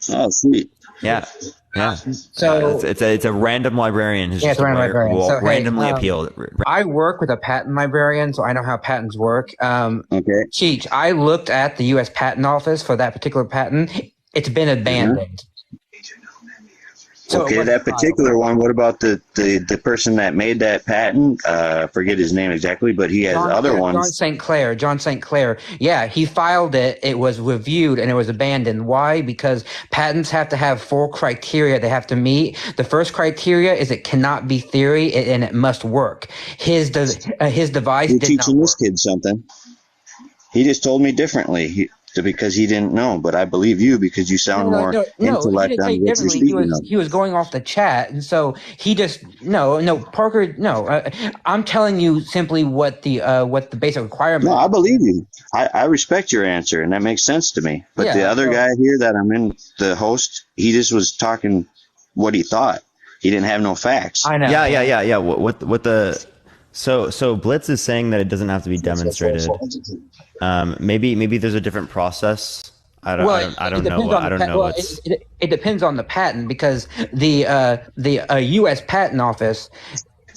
Oh, sweet. Yeah. Yeah. So It's a random librarian who's just it's a random librarian. So randomly appealed. I work with a patent librarian, so I know how patents work. Okay. Cheech, I looked at the U.S. Patent Office for that particular patent. It's been abandoned. So Okay, that particular one. What about the person that made that patent? Forget his name exactly, but he has other ones. John St. Clair. Yeah, he filed it. It was reviewed and it was abandoned. Why? Because patents have to have 4 criteria they have to meet. The first criteria is it cannot be theory and it must work. His device You're did not teaching work. this kid something. He just told me differently. Because he didn't know, but I believe you because you sound more intellect he didn't on say what you're differently. speaking of. He was going off the chat, and so he just Parker. I'm telling you simply what the basic requirement. No, I believe you. I respect your answer, and that makes sense to me. But the other guy here that I'm in, the host, he just was talking what he thought. He didn't have no facts. I know. Yeah. What the so Blitz is saying that it doesn't have to be demonstrated. Maybe there's a different process. I don't know. It depends on the patent because the U.S. Patent Office,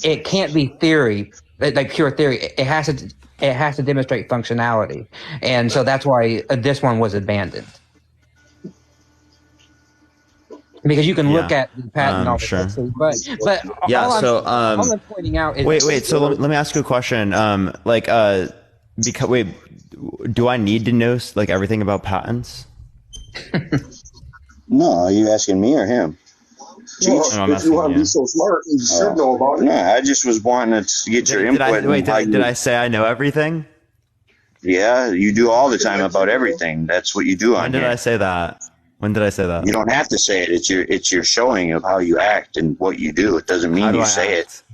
it can't be theory, like pure theory. It has to demonstrate functionality, and so that's why this one was abandoned. Because you can look at the patent office, sure. but yeah. all I'm pointing out is wait. So let me ask you a question. Do I need to know like everything about patents? No, are you asking me or him? Well, if you want to be so smart, you should know about it. No, I just was wanting to get your input. Did I say I know everything? Yeah, you do all the time about everything. That's what you do on here. When did I say that? You don't have to say it. It's your showing of how you act and what you do. It doesn't mean you say it.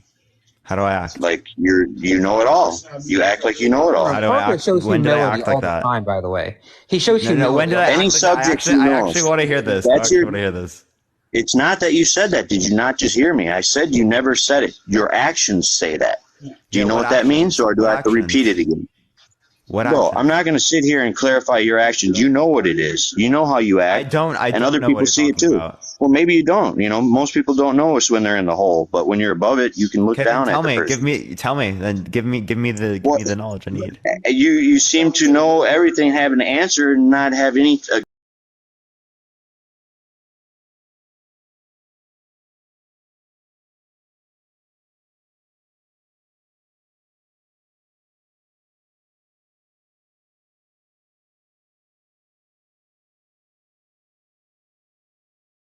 How do I act? Like you know it all. You act like you know it all. How do I act? When did I act like that? Time, by the way, he shows you. When did I? Any subject you know. I actually want to hear this. I actually want to hear this. It's not that you said that. Did you not just hear me? I said you never said it. Your actions say that. Do you know what that means, or do I have to repeat it again? No, I'm not going to sit here and clarify your actions. You know what it is. You know how you act. And other people see it too. Well, maybe you don't. Most people don't know us when they're in the hole, but when you're above it, you can look down at the person. Tell me. Then give me the knowledge I need. You seem to know everything, have an answer, and not have any.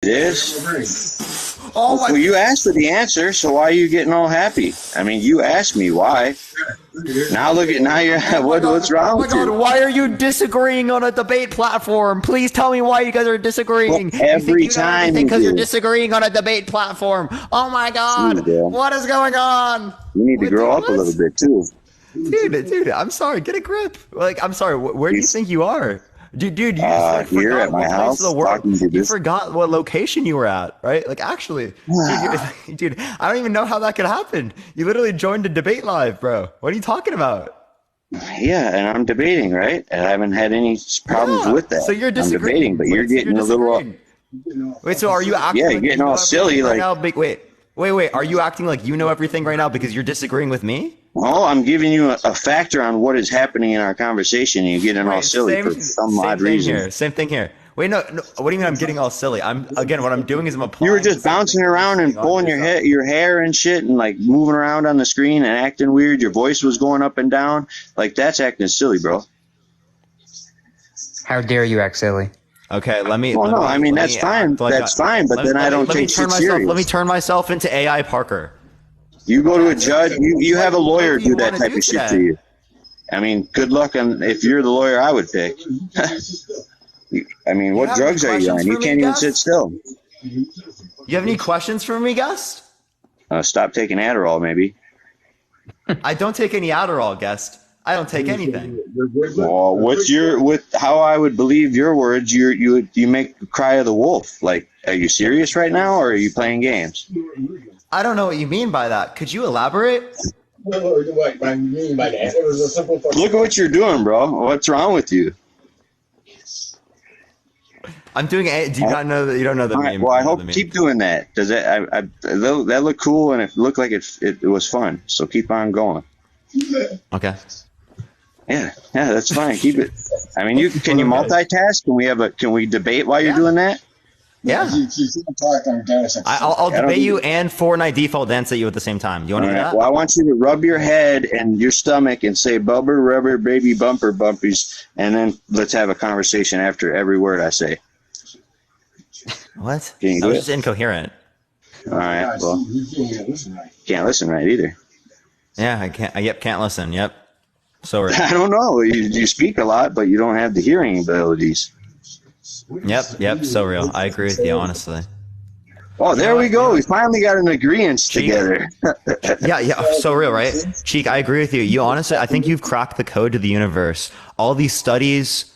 It is. Well, you asked for the answer, so why are you getting all happy? I mean, you asked me why. Now you're what's wrong with you? Oh my God, why are you disagreeing on a debate platform? Please tell me why you guys are disagreeing. Well, every time because you're disagreeing on a debate platform. Oh my God, what is going on? You need to grow up a little bit too. Dude, I'm sorry. Get a grip. I'm sorry. Where do you think you are? Dude, you here at my house, you forgot what location you were at, right? Like, actually, dude, I don't even know how that could happen. You literally joined a debate live, bro. What are you talking about? Yeah, and I'm debating, right? And I haven't had any problems with that. So you're I'm disagreeing. debating, but you're getting a little. Wait, so are you acting? Yeah, you're getting all silly, right now? Wait. Are you acting like you know everything right now because you're disagreeing with me? Oh, I'm giving you a factor on what is happening in our conversation, and you're getting all silly for some odd reason. Same thing here. Wait, no. What do you mean I'm getting all silly? What I'm doing is I'm applying. You were just bouncing around and pulling your hair and shit, and like moving around on the screen and acting weird. Your voice was going up and down. Like, that's acting silly, bro. How dare you act silly? Okay, let me. Well, that's fine. That's fine, but then I don't take shit serious. Let me turn myself into AI Parker. You go to a judge. You have a lawyer do that type of shit to you. I mean, good luck if you're the lawyer I would pick. I mean, what drugs are you on? You can't even sit still. You have any questions for me, guest? Stop taking Adderall, maybe. I don't take any Adderall, guest. I don't take anything. Well, with how I would believe your words, you make the cry of the wolf. Like, are you serious right now, or are you playing games? I don't know what you mean by that. Could you elaborate? Look at what you're doing, bro. What's wrong with you? I'm doing it. Do you not know that? You don't know the meme? Well, I hope keep doing that. Does that look cool, and it looked like it was fun. So keep on going. Okay. Yeah, that's fine. Keep it. I mean, can you multitask? Can we debate while you're doing that? Yeah. I'll debate you and Fortnite default dance at you at the same time. Do you want to do that? Well, I want you to rub your head and your stomach and say "bubber, rubber, baby, bumper, bumpies," and then let's have a conversation after every word I say. What? That was just incoherent. All right. Well, can't listen right either. Yeah, I can't. Can't listen. Yep. So I don't know. You speak a lot, but you don't have the hearing abilities. Yep. So real. I agree with you, honestly. Oh, there we go. We finally got an agreement together. Yeah. So real, right? Cheek, I agree with you. You honestly, I think you've cracked the code to the universe. All these studies,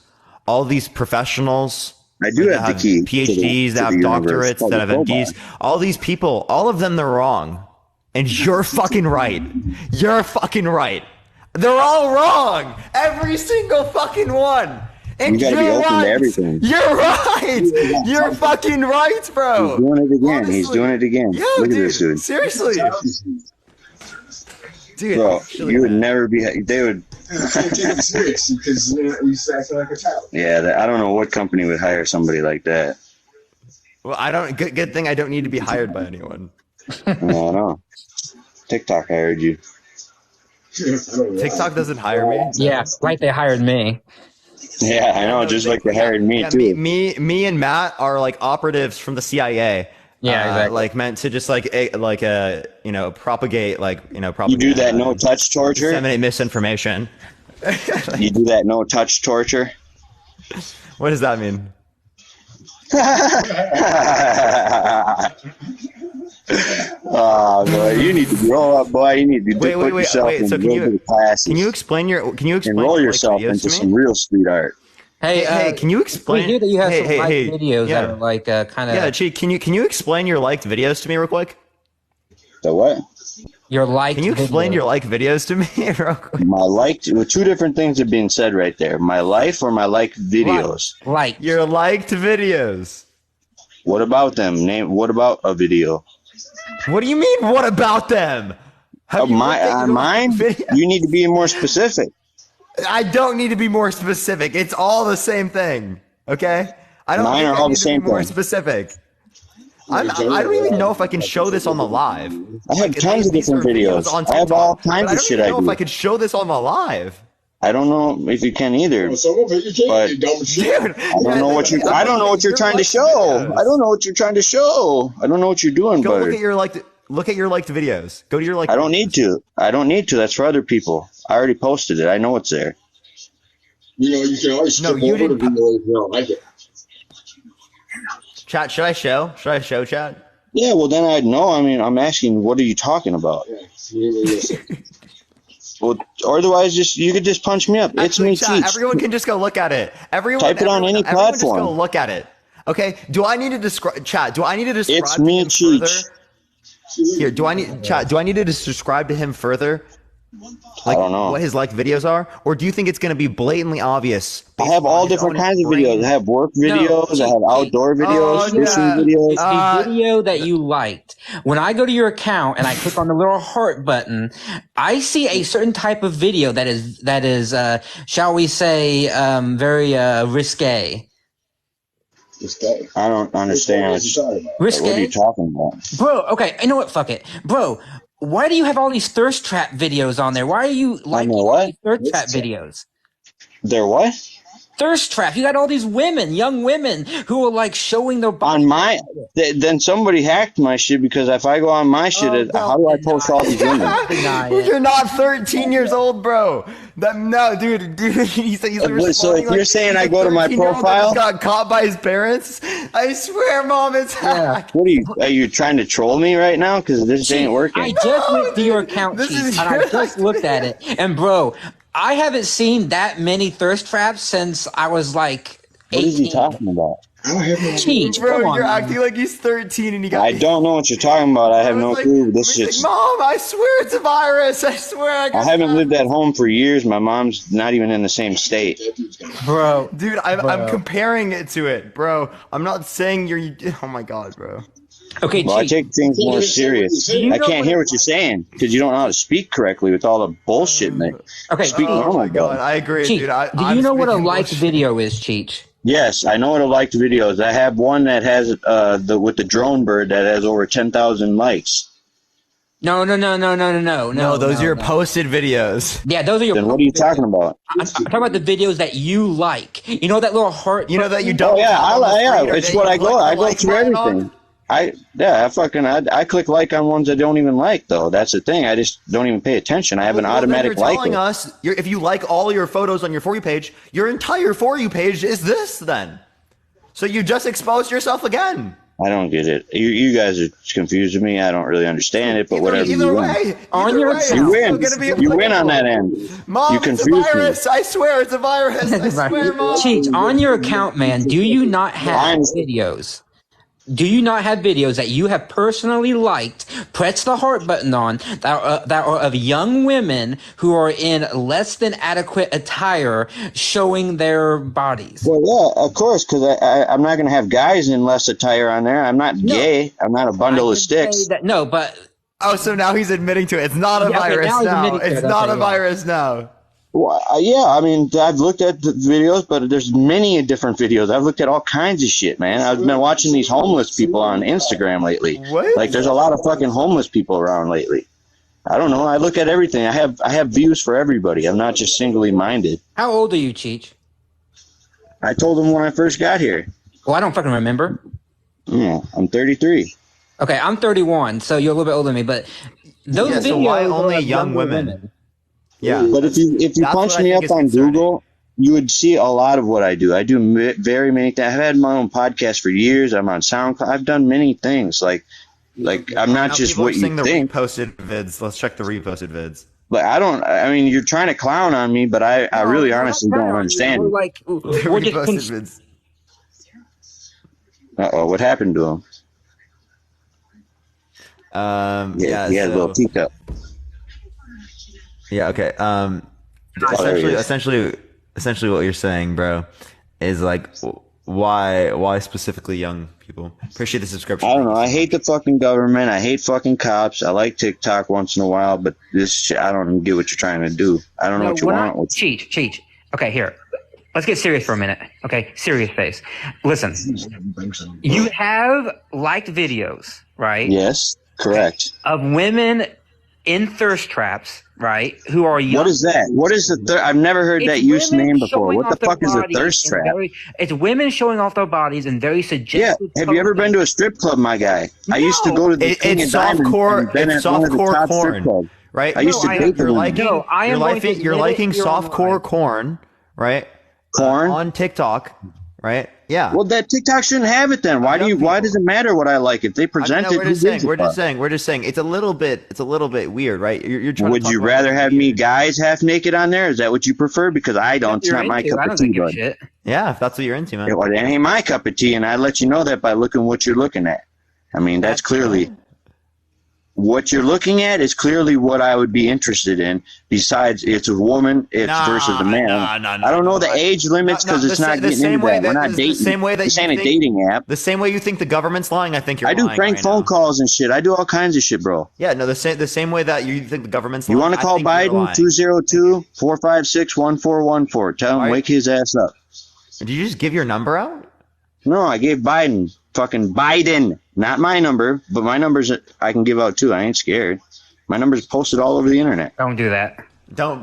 all these professionals. I do have the key. PhDs, that have doctorates, that have MDs. All these people, all of them, they're wrong. And you're fucking right. You're fucking right. They're all wrong. Every single fucking one. And you gotta be open to everything. You're right. You're fucking right, bro. He's doing it again. Honestly. He's doing it again. Yo, Look dude, at this dude. Seriously. Dude, bro, you would never be. They would. Can't take it serious because you acting like a child. Yeah, I don't know what company would hire somebody like that. Well, I don't. Good thing I don't need to be hired by anyone. No. TikTok hired you. TikTok doesn't hire me. Yeah, like they hired me. Yeah, I know. Just like they hired me too. Me and Matt are like operatives from the CIA. Yeah, exactly. Like meant to just propagate propagate. You do that no touch torture. Disseminate misinformation. You do that no touch torture. What does that mean? Oh boy, you need to grow up, boy. You need to put yourself in so classes. Can you explain enroll yourself into some real street art? Hey, can you explain? We hear that you have some liked videos that are like kind of. Yeah, Chief, can you explain your liked videos to me real quick? The what? Your liked. Can you explain your liked videos to me real quick? My liked. Two different things are being said right there. My life or my liked videos. Like your liked videos. What about them? What about a video? What do you mean? What about them? Mine? You need to be more specific. I don't need to be more specific. It's all the same thing. Okay? Mine are all the same thing. More specific. I don't even know if I can show this on the live. I have tons of different videos. I have all kinds of shit I do. I don't know if I could show this on the live. I don't know if you can either. But I don't know what you're trying to show. I don't know what you're trying to show. I don't know what you're doing. Go look at your liked videos. Go to your liked. I don't need to. That's for other people. I already posted it. I know it's there. You can always you didn't. Like it. Chat, should I show? Chat? Yeah, well then I'd know. I mean, I'm asking, what are you talking about? Well, or otherwise, you could just punch me up. Actually, it's me, Cheech. Everyone can just go look at it. Type it on any platform. Just go look at it. Okay. Do I need to describe? Chat. Do I need to describe? It's me, Cheech. Here. Do I need to describe to him further? I don't know what his liked videos are, or do you think it's going to be blatantly obvious? I have all different kinds of videos. I have work videos. I have outdoor videos, fishing videos. The video that you liked. When I go to your account and I click on the little heart button, I see a certain type of video that is, shall we say, very risque. Risque. I don't understand what you're talking about. Risque? What are you talking about, bro? Okay, you know what? Fuck it, bro. Why do you have all these thirst trap videos on there? Why are you liking these thirst trap videos? They're what? Thirst trap. You got all these women, young women, who are like showing their body. On my, then somebody hacked my shit, because if I go on my shit, how do I post all these women? You're not 13 years old, bro. No, dude. So if you're saying I go to my profile, got caught by his parents, I swear, Mom, it's hacked. What are you trying to troll me right now? Because this ain't working. I just went to your account, Chief, and I just looked at it, and bro, I haven't seen that many thirst traps since I was like 18. What is he talking about? Cheech, bro, you're acting like he's 13 and you got. I don't know what you're talking about. I have no clue. This shit's. Mom, I swear it's a virus. I swear. I haven't lived at home for years. My mom's not even in the same state. Bro, dude, I'm comparing it to it, bro. I'm not saying you're. Oh my god, bro. Okay, well, I take things more serious. I can't hear what you're saying because you don't know how to speak correctly with all the bullshit, man. Okay, speak oh my god, I agree, Cheech, dude. do you know what a liked video is, Cheech? Yes, I know what a liked video is. I have one that has with the drone bird that has over 10,000 likes. No. No, those are your posted videos. Yeah, those are your. Then what are you talking about? I'm talking about the videos that you like. You know that little heart. You know that you don't. Oh yeah, it's what I go. I go through everything. I click like on ones I don't even like though. That's the thing. I just don't even pay attention. I have an automatic like. You're telling us if you like all your photos on your For You page, your entire For You page is this then. So you just exposed yourself again. I don't get it. You guys are confused with me. I don't really understand it, but whatever. Either way, you win. You win on that end. Mom, you it's a virus. I swear it's a virus. I swear, Mom. Cheech, on your account, man, do you not have videos? Do you not have videos that you have personally liked, press the heart button on, that are of young women who are in less than adequate attire showing their bodies? Well, yeah, of course, because I'm not going to have guys in less attire on there. I'm not gay. I'm not a bundle of sticks. No, but... Oh, so now he's admitting to it. It's not a virus now. It's not a virus now. Well, yeah, I mean, I've looked at the videos, but there's many different videos. I've looked at all kinds of shit, man. I've been watching these homeless people on Instagram lately. What? Like, there's a lot of fucking homeless people around lately. I don't know. I look at everything. I have views for everybody. I'm not just singly minded. How old are you, Cheech? I told them when I first got here. Well, I don't fucking remember. Yeah, I'm 33. Okay, I'm 31, so you're a little bit older than me, but those videos so why only young women? Yeah, but if you punch me up on Google, you would see a lot of what I do. I do very many things. I've had my own podcast for years. I'm on SoundCloud. I've done many things. Like I'm not just what you think. Reposted vids. Let's check the reposted vids. But I mean, you're trying to clown on me, but I really honestly don't understand. We're reposted vids. Uh-oh, what happened to him? He had a little teacup. Yeah. Okay. Essentially, what you're saying, bro, is like, why specifically young people? Appreciate the subscription. I don't know. I hate the fucking government. I hate fucking cops. I like TikTok once in a while, but this shit, I don't get what you're trying to do. I don't know what you want. Cheech. Okay, here. Let's get serious for a minute. Okay, serious face. Listen, you have liked videos, right? Yes, correct. Of women in thirst traps, right? Who are young. What is that? What is the I've never heard that used name before. What the fuck is a thirst trap? It's women showing off their bodies in very suggestive. Yeah. Have you ever been to a strip club, my guy? No. I used to go to the King and Diamond. It's softcore porn, right? I used to date them. You're liking softcore corn, right? Corn on TikTok, right? Yeah. Well, that TikTok shouldn't have it then. Why does it matter what I like if they present it? We're just saying it's a little bit weird, right? You're trying. Would you rather have me guys half naked on there? Is that what you prefer? Because I don't. It's not my cup of tea, bud. Yeah, if that's what you're into, man. Well, that ain't my cup of tea, and I let you know that by looking what you're looking at. I mean, that's clearly. What you're looking at is clearly what I would be interested in. Besides, it's a woman, versus a man. I don't know the age limits because it's not getting into that. We're not dating. The same way that this ain't a dating app. The same way you think the government's lying, I think you're lying. I do prank phone calls and shit. I do all kinds of shit, bro. Yeah, no, the same way that you think the government's lying. You want to call Biden? 202-456-1414. Tell him wake his ass up. Did you just give your number out? No, I gave Biden. Fucking Biden. Not my number, but my numbers I can give out too. I ain't scared. My number's posted all over the internet. Don't do that.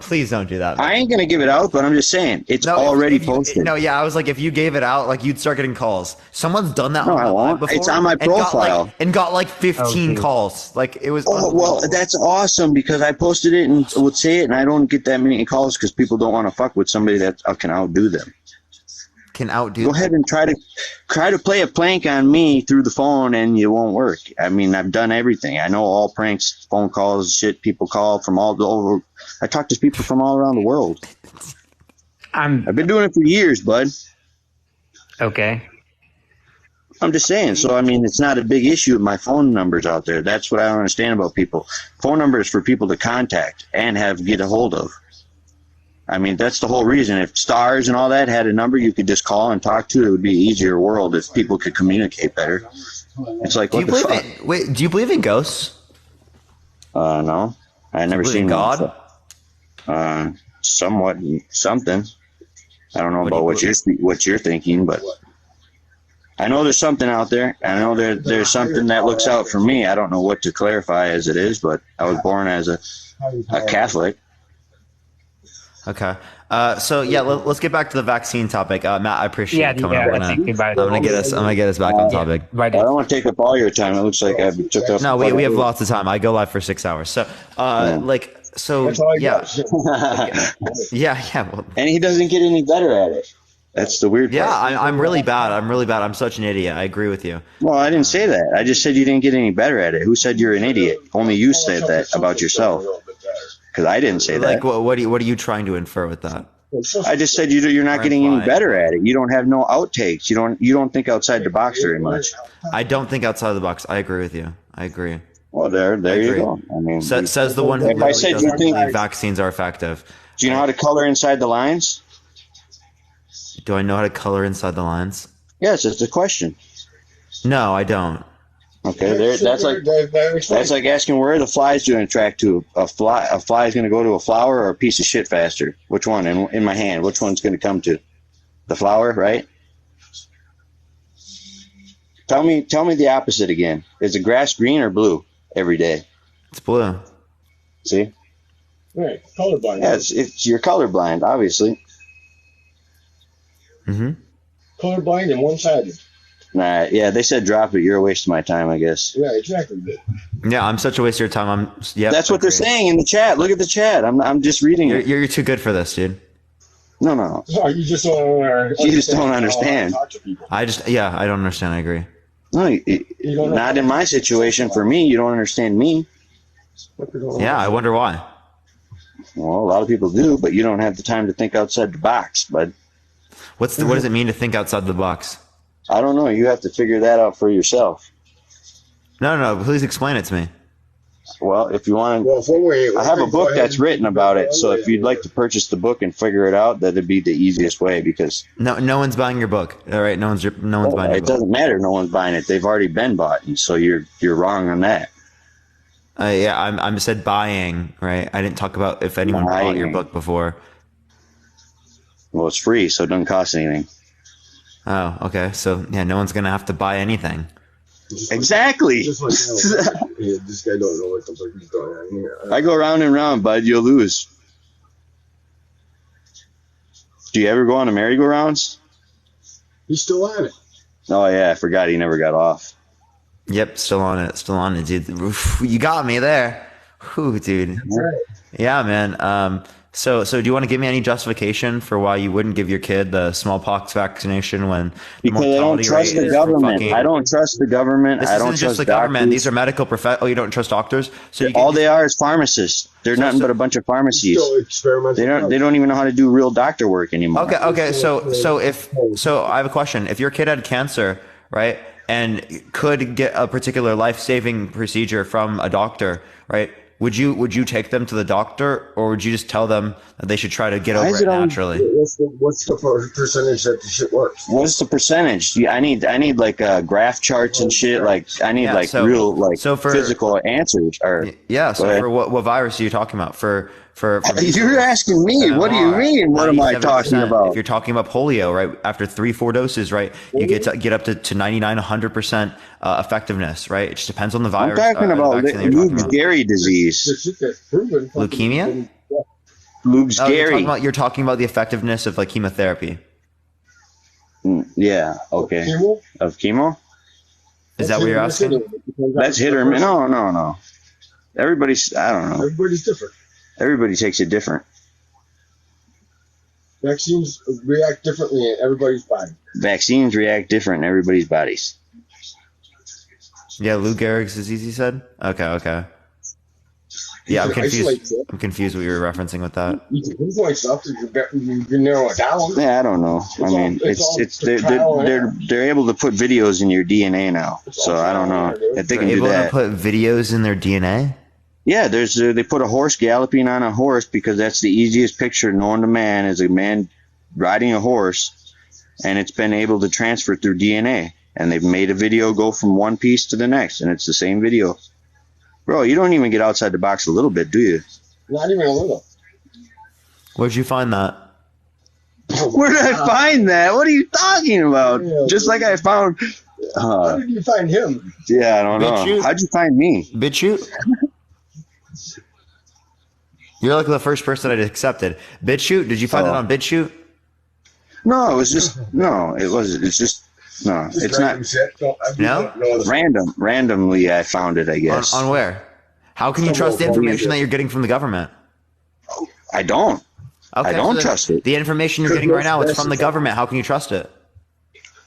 Please don't do that, man. I ain't gonna give it out, but I'm just saying it's already posted. I was like, if you gave it out, like you'd start getting calls. Someone's done that. No, I won't. Before it's on my profile and got like 15 calls. Like it was. Oh well, that's awesome because I posted it and would say it, and I don't get that many calls because people don't want to fuck with somebody that can outdo them. Go ahead and try to play a prank on me through the phone and it won't work. I mean, I've done everything. I know all pranks, phone calls, shit people call from all over. I talk to people from all around the world. I've been doing it for years, bud. Okay. I'm just saying. So, I mean, it's not a big issue if my phone number's out there. That's what I don't understand about people. Phone number is for people to contact and get a hold of. I mean, that's the whole reason. If stars and all that had a number you could just call and talk to, it would be an easier world if people could communicate better. It's like, what the fuck? Do you believe in ghosts? No. I never seen God. Somewhat, something. I don't know about what you're thinking, but I know there's something out there. I know there's something that looks out for me. I don't know what to clarify as it is, but I was born as a Catholic. Okay. So yeah, let's get back to the vaccine topic. Matt, I appreciate you coming up. I'm gonna get us back on topic. I don't want to take up all your time. It looks like I took up. No, we have lots of time. I go live for 6 hours. So yeah. Well, and he doesn't get any better at it. That's the weird part. Yeah, I'm really bad. I'm such an idiot. I agree with you. Well, I didn't say that. I just said you didn't get any better at it. Who said you're an idiot? Only you said that about yourself. Because I didn't say that. Like, what are you trying to infer with that? I just said you're not getting any better at it. You don't have no outtakes. You don't think outside the box very much. I don't think outside the box. I agree with you. I agree. Well, there you go. I mean, says the one who doesn't believe vaccines are effective. Do you know how to color inside the lines? Do I know how to color inside the lines? Yes, it's a question. No, I don't. Okay, that's like asking where the fly's going to attract to. A fly is going to go to a flower or a piece of shit faster. Which one? In my hand, which one's going to come to? The flower, right? Tell me the opposite again. Is the grass green or blue every day? It's blue. See? Right, colorblind. Yeah, you're colorblind, obviously. Mm-hmm. Colorblind and one-sided. Nah, yeah, they said drop it. You're a waste of my time, I guess. Yeah, exactly. Yeah, I'm such a waste of your time. That's what they're saying in the chat. Look at the chat. I'm just reading it. You're too good for this, dude. No. You just don't understand. I don't understand. I agree. No, not in my situation. For me, you don't understand me. Yeah, I wonder why. Well, a lot of people do, but you don't have the time to think outside the box, bud. What does it mean to think outside the box? I don't know. You have to figure that out for yourself. No. Please explain it to me. Well, if you want to, I have a book that's written about it. So if you'd like to purchase the book and figure it out, that'd be the easiest way because no one's buying your book. All right, no one's buying your book. It doesn't matter. No one's buying it. They've already been bought, and so you're wrong on that. I said buying, right? I didn't talk about if anyone bought your book before. Well, it's free, so it doesn't cost anything. Oh, okay. So yeah, no one's gonna have to buy anything. Exactly. Just like this guy don't know what the fuck he's doing on here. I go round and round, bud. You'll lose. Do you ever go on the merry-go-rounds? He's still on it. Oh yeah, I forgot he never got off. Yep, still on it, dude. Oof, you got me there. Whew, dude. Right. Yeah, man. So do you want to give me any justification for why you wouldn't give your kid the smallpox vaccination when because I don't trust the government. I don't trust the government. This I don't isn't just trust the government. These are medical you don't trust doctors. So all they are is pharmacists. They're nothing but a bunch of pharmacies. They don't even know how to do real doctor work anymore. Okay. So I have a question. If your kid had cancer, right, and could get a particular life-saving procedure from a doctor, right? Would you take them to the doctor, or would you just tell them that they should try to get over it naturally? What's the percentage that the shit works? What's the percentage? I need like graph charts and shit. Like I need real physical answers. For what virus are you talking about? For you're asking me. What do you mean? What am I talking about? If you're talking about polio, right? After 3-4 doses, right, you get up to 99, 100% effectiveness, right? It just depends on the virus. I'm talking about Lou Gehrig disease. Leukemia? Lou Gehrig. You're talking about the effectiveness of like chemotherapy. Yeah. Okay. Of chemo? Is that what you're asking? That's hit or miss. No. I don't know. Everybody's different. Everybody takes it different. Vaccines react differently in everybody's body. Vaccines react different in everybody's bodies. Yeah, Lou Gehrig's disease, you said? Okay. Yeah, I'm confused. I'm confused what you were referencing with that. You can pinpoint stuff. You can narrow it down. Yeah, I don't know. I mean, they're able to put videos in your DNA now. So I don't know if they can do that. Able to put videos in their DNA. Yeah, they put a horse galloping on a horse because that's the easiest picture known to man is a man riding a horse, and it's been able to transfer through DNA. And they've made a video go from one piece to the next, and it's the same video. Bro, you don't even get outside the box a little bit, do you? Not even a little. Where'd you find that? Where did I find that? What are you talking about? Yeah, just like I found... how did you find him? Yeah, I don't know. How'd you find me? BitChute? You're like the first person I accepted. BitChute? Did you find it on BitChute? No, it was just... No, it wasn't. It's just... No, Just it's not. Randomly, I found it, I guess. On where? How can you trust the information that you're getting from the government? I don't. Okay, I don't trust it. The information you're getting right now is from the government. How can you trust it?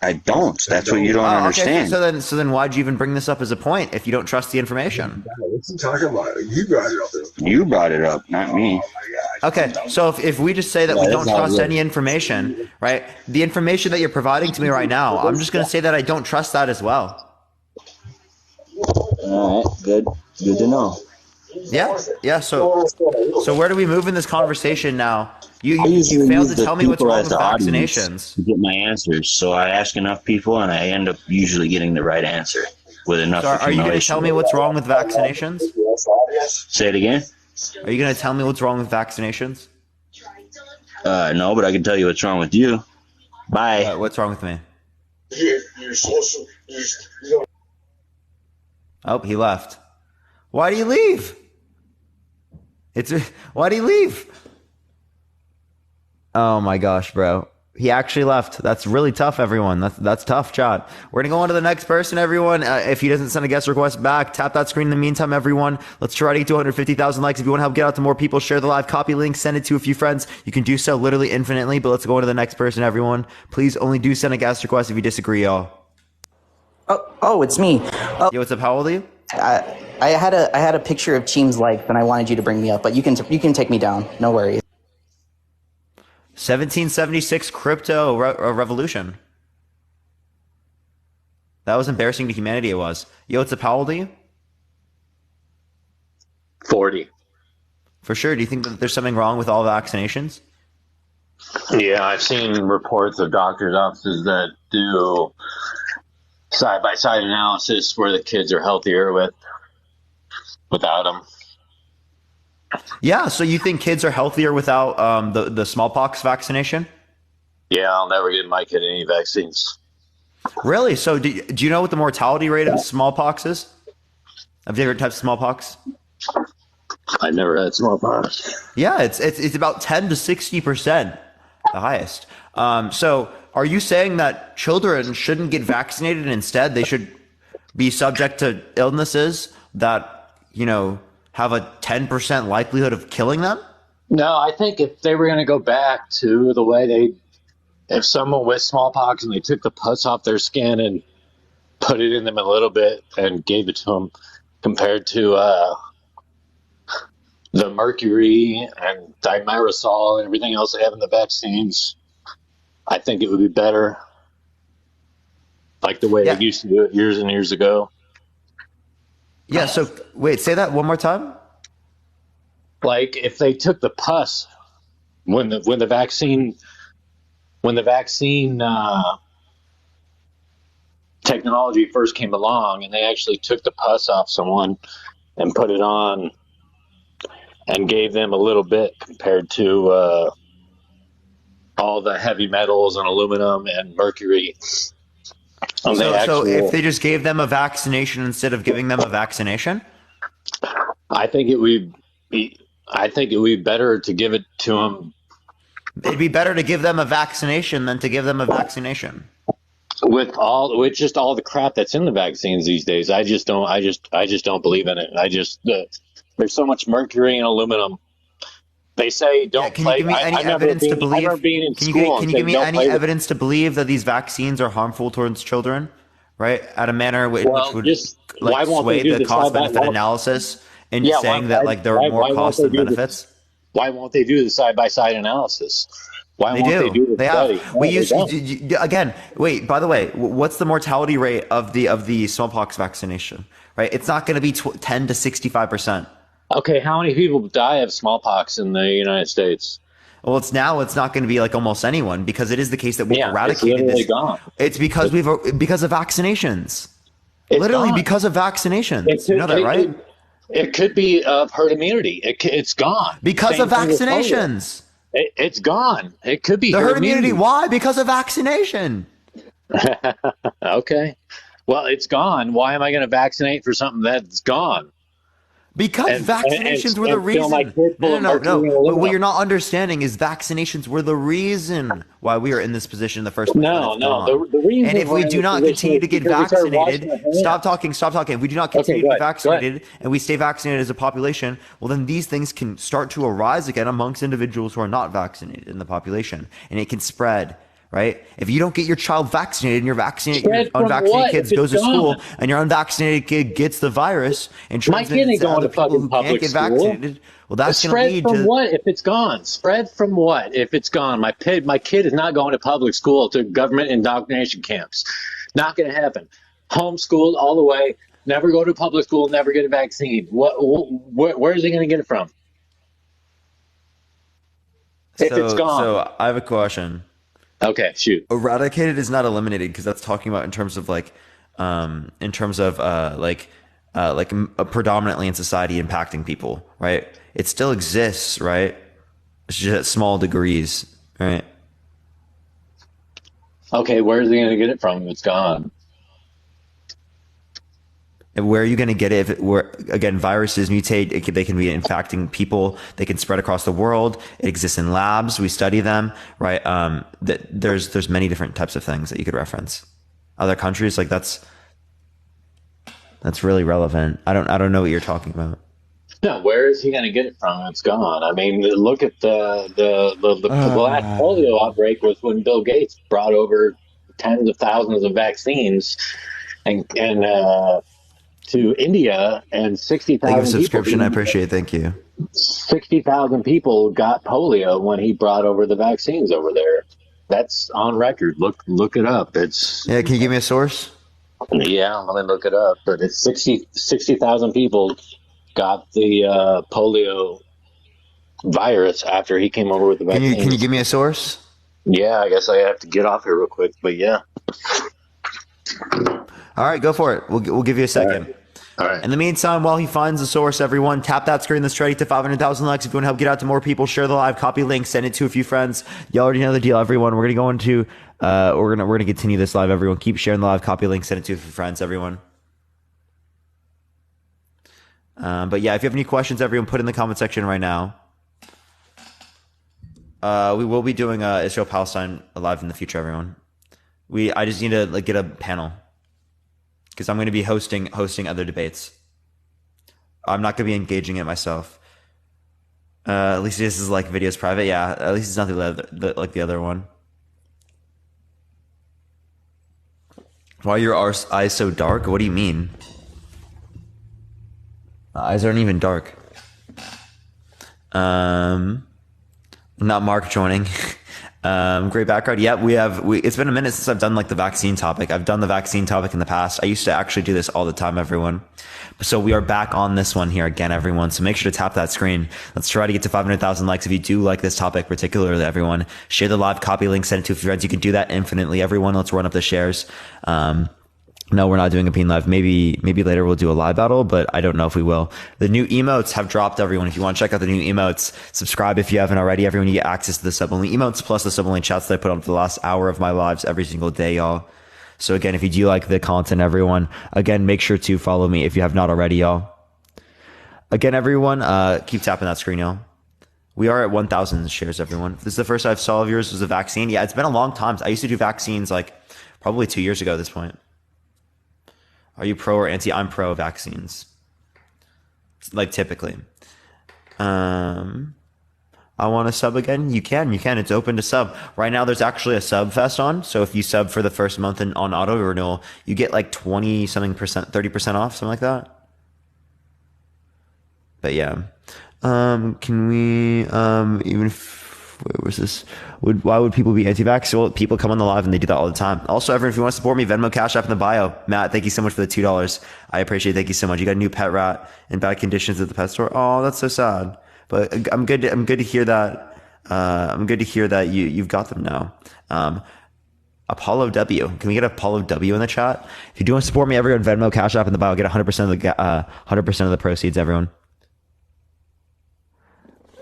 I don't. That's what you don't understand. Okay, so then why'd you even bring this up as a point if you don't trust the information? What's he talking about? You brought it up. You brought it up, not me. Okay, so if we just say that we don't trust any information, right? The information that you're providing to me right now, I'm just going to say that I don't trust that as well. All right, good to know. Yeah. So where do we move in this conversation now? You failed to tell me what's wrong with vaccinations. To get my answers, so I ask enough people, and I end up usually getting the right answer with enough. So are you going to tell me what's wrong with vaccinations? Say it again. Are you going to tell me what's wrong with vaccinations? No, but I can tell you what's wrong with you. Bye. What's wrong with me? You're social. Oh, he left. Why do you leave? Why do you leave? Oh my gosh, bro. He actually left. That's really tough, everyone. That's tough, chat. We're going to go on to the next person, everyone. If he doesn't send a guest request back, tap that screen in the meantime, everyone. Let's try to get to 250,000 likes. If you want to help get out to more people, share the live copy link, send it to a few friends. You can do so literally infinitely, but let's go on to the next person, everyone. Please only do send a guest request if you disagree, y'all. Oh, it's me. Yo, what's up? How old are you? I had a picture of Cheem's likes, and I wanted you to bring me up, but you can take me down. No worries. 1776 crypto revolution. That was embarrassing to humanity. It was. Yo, what's up? How old are you? 40. For sure. Do you think that there's something wrong with all vaccinations? Yeah, I've seen reports of doctors' offices that do side-by-side analysis where the kids are healthier without them. Yeah, so you think kids are healthier without the smallpox vaccination? Yeah, I'll never get my kid any vaccines. Really? So do you know what the mortality rate of smallpox is? Of different types of smallpox? I've never had smallpox. Yeah, it's about 10 to 60%, the highest. So are you saying that children shouldn't get vaccinated and instead they should be subject to illnesses that, have a 10% likelihood of killing them? No, I think if they were going to go back to the way if someone with smallpox and they took the pus off their skin and put it in them a little bit and gave it to them compared to the mercury and thimerosal and everything else they have in the vaccines, I think it would be better. Like the way they used to do it years and years ago. Yeah, so wait, say that one more time. Like if they took the pus when the vaccine technology first came along, and they actually took the pus off someone and put it on and gave them a little bit compared to all the heavy metals and aluminum and mercury. So if they just gave them a vaccination instead of giving them a vaccination? I think it would be better to give it to them. It'd be better to give them a vaccination than to give them a vaccination. With just all the crap that's in the vaccines these days, I just don't believe in it. There's so much mercury and aluminum. They say don't play. Can you give me any evidence to believe? Can you give me any evidence to believe that these vaccines are harmful towards children, right? At a manner which would sway the cost-benefit analysis and saying that like there are more costs than benefits. Why won't they do the side-by-side analysis? Why won't they do the study? Have. We used again. Wait. By the way, what's the mortality rate of the smallpox vaccination? Right. It's not going to be 10 to 65%. Okay. How many people die of smallpox in the United States? Well, it's not going to be like almost anyone, because it is the case that we've eradicated this. Gone. It's because because of vaccinations. Literally gone. Because of vaccinations. You know that, right? It could be of herd immunity. It's gone. Because of vaccinations. It's gone. It could be the herd immunity. Why? Because of vaccination. Okay. Well, it's gone. Why am I going to vaccinate for something that's gone? Because vaccinations were the reason. No. What you're not understanding is vaccinations were the reason why we are in this position in the first place. No. The reason. And if we do not continue to get vaccinated, stop talking. If we do not continue to get vaccinated and we stay vaccinated as a population, well, then these things can start to arise again amongst individuals who are not vaccinated in the population, and it can spread. Right? If you don't get your child vaccinated and your unvaccinated kids goes to school and your unvaccinated kid gets the virus and transmits it to other people who can't get vaccinated, well, that's going to lead to... Spread from what if it's gone? Spread from what if it's gone? My kid is not going to public school, to government indoctrination camps. Not going to happen. Homeschooled all the way, never go to public school, never get a vaccine. Where is he going to get it from? If it's gone. So I have a question. Okay, shoot. Eradicated is not eliminated, because that's talking about in terms of predominantly in society impacting people, right? It still exists, right? It's just at small degrees, right? Okay, where is he going to get it from if it's gone? And where are you going to get it? Again, viruses mutate. They can be infecting people. They can spread across the world. It exists in labs. We study them, right? There's many different types of things that you could reference. Other countries, like that's really relevant. I don't know what you're talking about. No, where is he going to get it from? It's gone. I mean, look at the last polio outbreak was when Bill Gates brought over tens of thousands of vaccines and to India, and 60,000 Thank you for subscription. I appreciate it. Thank you. 60,000 people got polio when he brought over the vaccines over there. That's on record. Look it up. Can you give me a source? Yeah, let me look it up. But it's 60,000 people got the polio virus after he came over with the vaccine. Can you give me a source? Yeah, I guess I have to get off here real quick, but yeah. All right, go for it. We'll give you a second. All right. In the meantime, while he finds the source, everyone, tap that screen that's ready to 500,000 likes. If you want to help get out to more people, share the live, copy link, send it to a few friends. You already know the deal, everyone. We're gonna go into we're gonna continue this live, everyone. Keep sharing the live, copy link, send it to a few friends, everyone. But yeah, if you have any questions, everyone, put in the comment section right now. We will be doing Israel Palestine live in the future, everyone. I just need to get a panel, because I'm going to be hosting other debates. I'm not going to be engaging it myself. At least this is videos private. Yeah, at least it's not like the other one. Why are your eyes so dark? What do you mean? My eyes aren't even dark. Not Mark joining. Great background. Yeah, it's been a minute since I've done the vaccine topic. I've done the vaccine topic in the past. I used to actually do this all the time, everyone. So we are back on this one here again, everyone. So make sure to tap that screen. Let's try to get to 500,000 likes. If you do like this topic particularly, everyone, share the live, copy link, send it to a few friends. You can do that infinitely, everyone. Let's run up the shares. No, we're not doing a peen live. Maybe later we'll do a live battle, but I don't know if we will. The new emotes have dropped, everyone. If you want to check out the new emotes, subscribe if you haven't already. Everyone, you get access to the sub-only emotes plus the sub-only chats that I put on for the last hour of my lives every single day, y'all. So again, if you do like the content, everyone, again, make sure to follow me if you have not already, y'all. Again, everyone, keep tapping that screen, y'all. We are at 1,000 shares, everyone. If this is the first I saw of yours was a vaccine. Yeah, it's been a long time. I used to do vaccines probably 2 years ago at this point. Are you pro or anti? I'm pro vaccines. Typically. I want to sub again. You can. It's open to sub. Right now, there's actually a sub fest on. So if you sub for the first month on auto renewal, you get 20 something %, 30% off, something like that. But yeah. Can we even where was this? Why would people be anti-vax? Well, people come on the live and they do that all the time. Also, everyone, if you want to support me, Venmo, Cash App in the bio. Matt, thank you so much for the $2. I appreciate it. Thank you so much. You got a new pet rat in bad conditions at the pet store. Oh, that's so sad. But I'm good to hear that. I'm good to hear that you've got them now. Apollo W. Can we get Apollo W in the chat? If you do want to support me, everyone, Venmo, Cash App in the bio. Get 100% of the proceeds, everyone.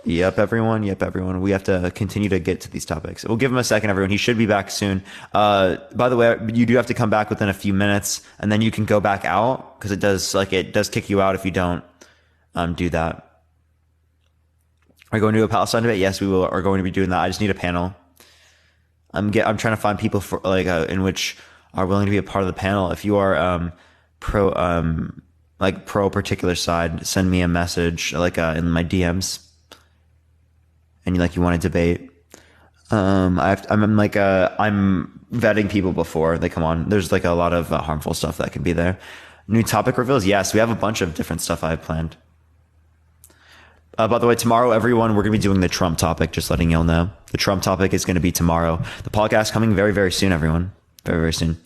Yep, everyone. We have to continue to get to these topics. We'll give him a second, everyone. He should be back soon. By the way, you do have to come back within a few minutes, and then you can go back out because it does kick you out if you don't do that. Are you going to do a Palestine debate? Yes, we will. Are going to be doing that. I just need a panel. I'm trying to find people for in which are willing to be a part of the panel. If you are pro a particular side, send me a message in my DMs. And you want to debate. I'm vetting people before they come on. There's a lot of harmful stuff that can be there. New topic reveals. Yes, we have a bunch of different stuff I have planned. By the way, tomorrow, everyone, we're going to be doing the Trump topic. Just letting y'all know, the Trump topic is going to be tomorrow. The podcast coming very, very soon, everyone. Very, very soon.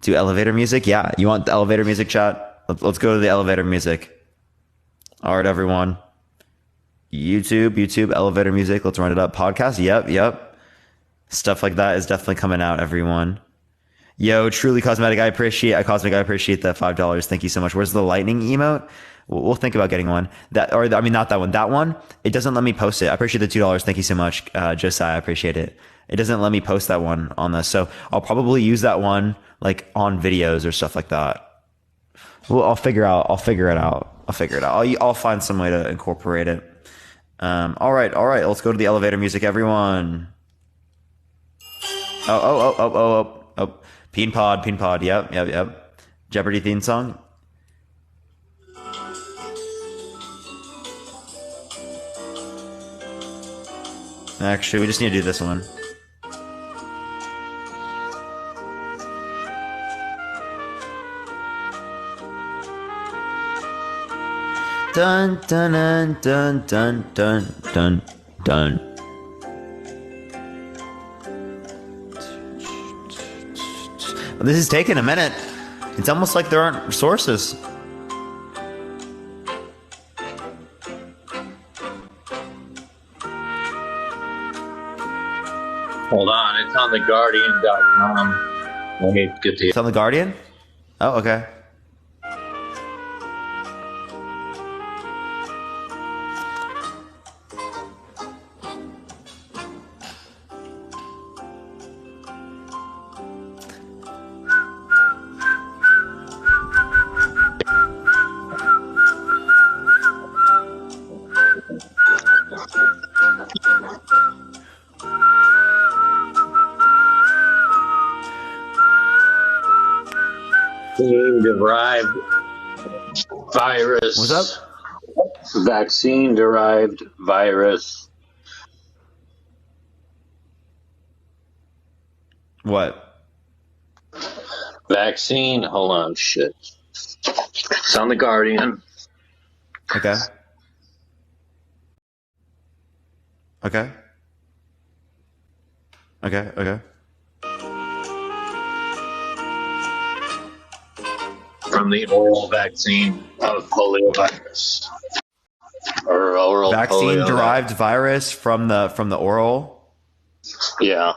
Do elevator music? Yeah, you want the elevator music, chat? Let's go to the elevator music. All right, everyone. YouTube, elevator music. Let's run it up. Podcast. Yep. Stuff like that is definitely coming out, everyone. Yo, truly cosmetic. I appreciate that $5. Thank you so much. Where's the lightning emote? We'll think about getting one. Not that one. That one. It doesn't let me post it. I appreciate the $2. Thank you so much, Josiah. I appreciate it. It doesn't let me post that one on this, so I'll probably use that one on videos or stuff like that. Well, I'll figure it out. I'll find some way to incorporate it. All right. Let's go to the elevator music, everyone. Oh. Peen Pod. Yep. Jeopardy theme song. Actually, we just need to do this one. Dun dun dun dun dun dun dun. Well, this is taking a minute. It's almost like there aren't sources. Hold on, it's on theguardian.com. Let me get the. It's on the Guardian? Oh, okay. Derived virus. What's up? Vaccine-derived virus. What? Vaccine. Hold on, shit. It's on the Guardian. Okay. From the oral vaccine of poliovirus. Or oral vaccine-derived virus from the oral? Yeah.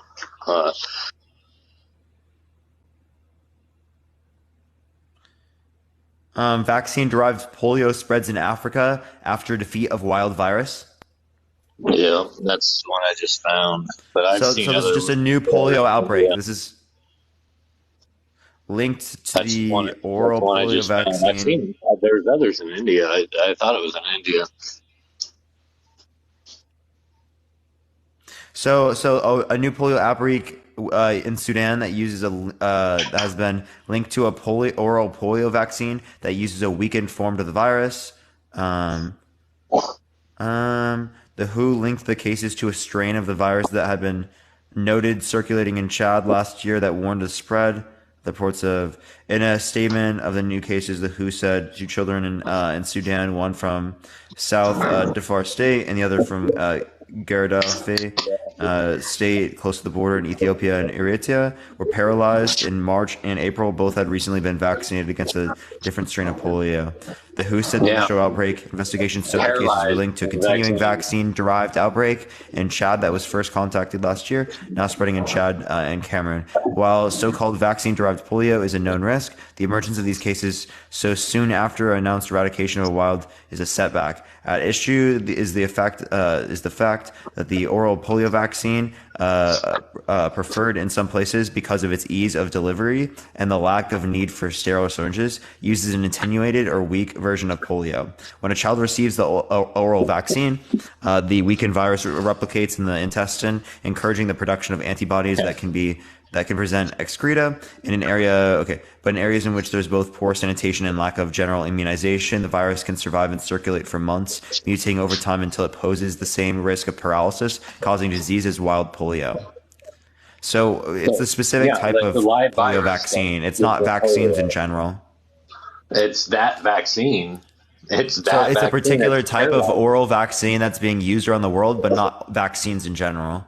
Vaccine-derived polio spreads in Africa after defeat of wild virus. Yeah, that's one I just found. But this is just a new polio outbreak. Yeah. This is linked to the oral polio vaccine. I've seen there's others in India. I thought it was in India. So a new polio outbreak in Sudan that uses that has been linked to a oral polio vaccine that uses a weakened form of the virus. The WHO linked the cases to a strain of the virus that had been noted circulating in Chad last year that warned of spread. reports of, in a statement of the new cases, the WHO said 2 children in Sudan, one from South Darfur State and the other from Gardafi state close to the border in Ethiopia and Eritrea, were paralyzed in March and April. Both had recently been vaccinated against a different strain of polio. The WHO said the initial outbreak investigation showed the cases were linked to a continuing vaccine-derived outbreak in Chad that was first contacted last year, now spreading in Chad and Cameroon. While so-called vaccine-derived polio is a known risk, the emergence of these cases so soon after announced eradication of a wild is a setback. At issue is the fact that the oral polio vaccine preferred in some places because of its ease of delivery and the lack of need for sterile syringes uses an attenuated or weak version of polio. When a child receives the oral vaccine, the weakened virus replicates in the intestine, encouraging the production of antibodies that can present excreta in areas in which there's both poor sanitation and lack of general immunization, the virus can survive and circulate for months, mutating over time until it poses the same risk of paralysis, causing disease as wild polio. So it's a specific type of polio vaccine. It's not vaccines in general. It's that vaccine. It's a particular type of oral vaccine that's being used around the world, but not vaccines in general.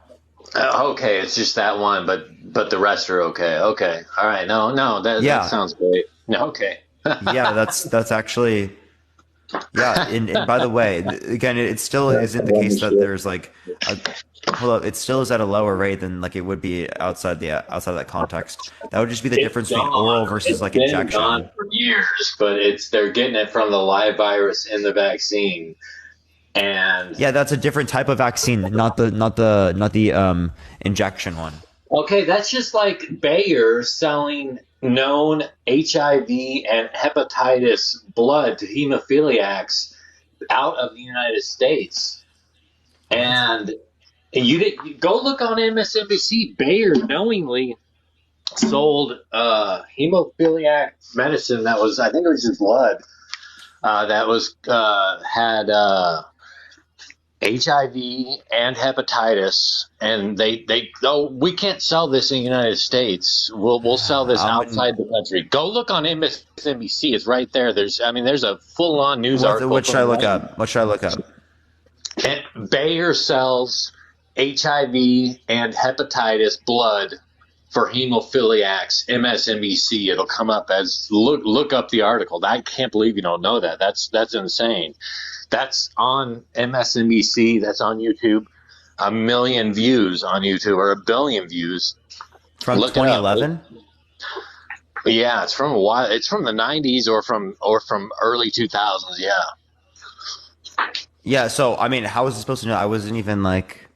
Okay, it's just that one, but the rest are okay. Okay, all right. No, that sounds great. No, okay. Yeah, that's actually. Yeah, and by the way, again, it still isn't the case that there's like, it still is at a lower rate than like it would be outside that context. That would just be the difference between oral versus like injection. It's been gone for years, but they're getting it from the live virus in the vaccine. And yeah, that's a different type of vaccine, not the injection one. Okay, that's just like Bayer selling known HIV and hepatitis blood to hemophiliacs out of the United States. And you go look on MSNBC. Bayer knowingly sold hemophiliac medicine that was, I think it was just blood, that was had HIV and hepatitis, and they we can't sell this in the United States. We'll sell this outside the country. Go look on MSNBC. It's right there. There's a full on news article. What should I look up? And Bayer sells HIV and hepatitis blood for hemophiliacs. MSNBC. It'll come up as look up the article. I can't believe you don't know that. That's insane. That's on MSNBC. That's on YouTube. 1 million views on YouTube, or 1 billion views. From 2011? Yeah, it's from a while. It's from the 90s or from early 2000s. Yeah. Yeah. So I mean, how was I supposed to know? I wasn't even like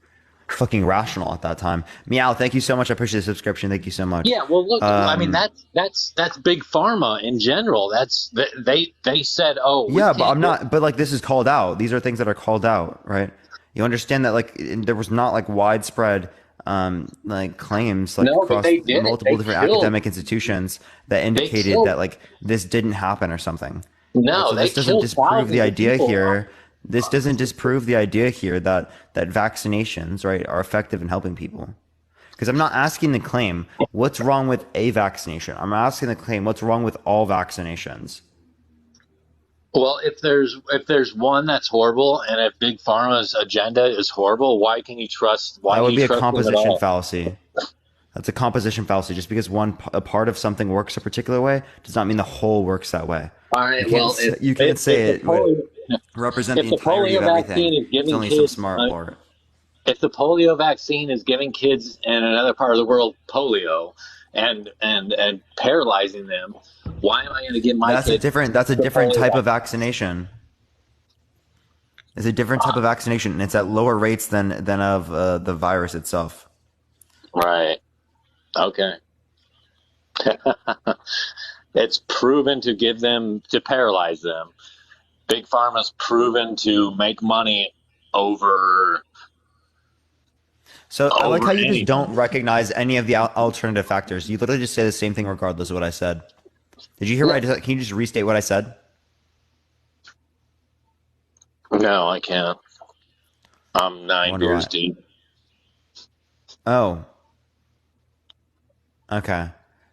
fucking rational at that time. Meow, thank you so much. I appreciate the subscription. Thank you so much. Yeah, well, look, I mean, that's big pharma in general. They said, yeah, but I'm not. But like, this is called out. These are things that are called out, right? You understand that like there was not like widespread like claims like across multiple different academic institutions that indicated that like this didn't happen or something. No, so this doesn't disprove the idea here. This doesn't disprove the idea here that vaccinations, right, are effective in helping people. Because I'm not asking the claim, what's wrong with a vaccination? I'm asking the claim, what's wrong with all vaccinations? Well, if there's one that's horrible, and if Big Pharma's agenda is horrible, why can you trust? Why that would be a composition fallacy. That's a composition fallacy. Just because a part of something works a particular way does not mean the whole works that way. All right. You can't say it would represent the entirety of everything. It's only some smart part. If the polio vaccine is giving kids in another part of the world polio and paralyzing them, why am I going to give my kids? That's a different type of vaccination. It's a different type of vaccination, and it's at lower rates than of the virus itself. Right. Okay. It's proven to paralyze them. Big Pharma's proven to make money over. So I like how you just don't recognize any of the alternative factors. You literally just say the same thing regardless of what I said. Did you hear what I said? Can you just restate what I said? No, I can't. I'm 9 beers deep. Oh. Okay.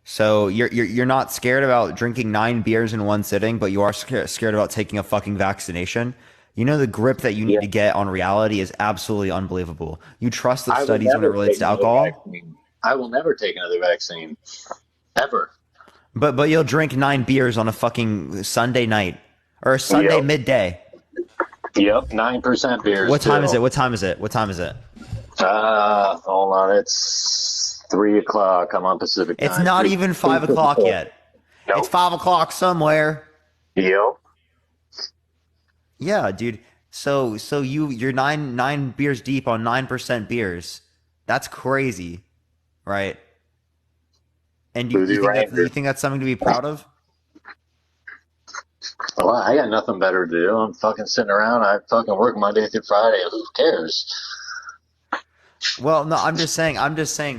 So you're not scared about drinking 9 beers in one sitting, but you are scared about taking a fucking vaccination. You know, the grip that you need to get on reality is absolutely unbelievable. You trust the studies when it relates to alcohol? I will never take another vaccine. Ever. But you'll drink 9 beers on a fucking Sunday night or a Sunday midday. Yep, 9% beers. What time is it? What time is it? Hold on. It's 3 o'clock. I'm on Pacific time. It's not even 5 o'clock yet. Nope. It's 5 o'clock somewhere. Yep. Yeah, dude. So you're nine beers deep on 9% beers. That's crazy, right? And you think that's something to be proud of? Well, I got nothing better to do. I'm fucking sitting around. I fucking work Monday through Friday. Who cares? Well, no, I'm just saying,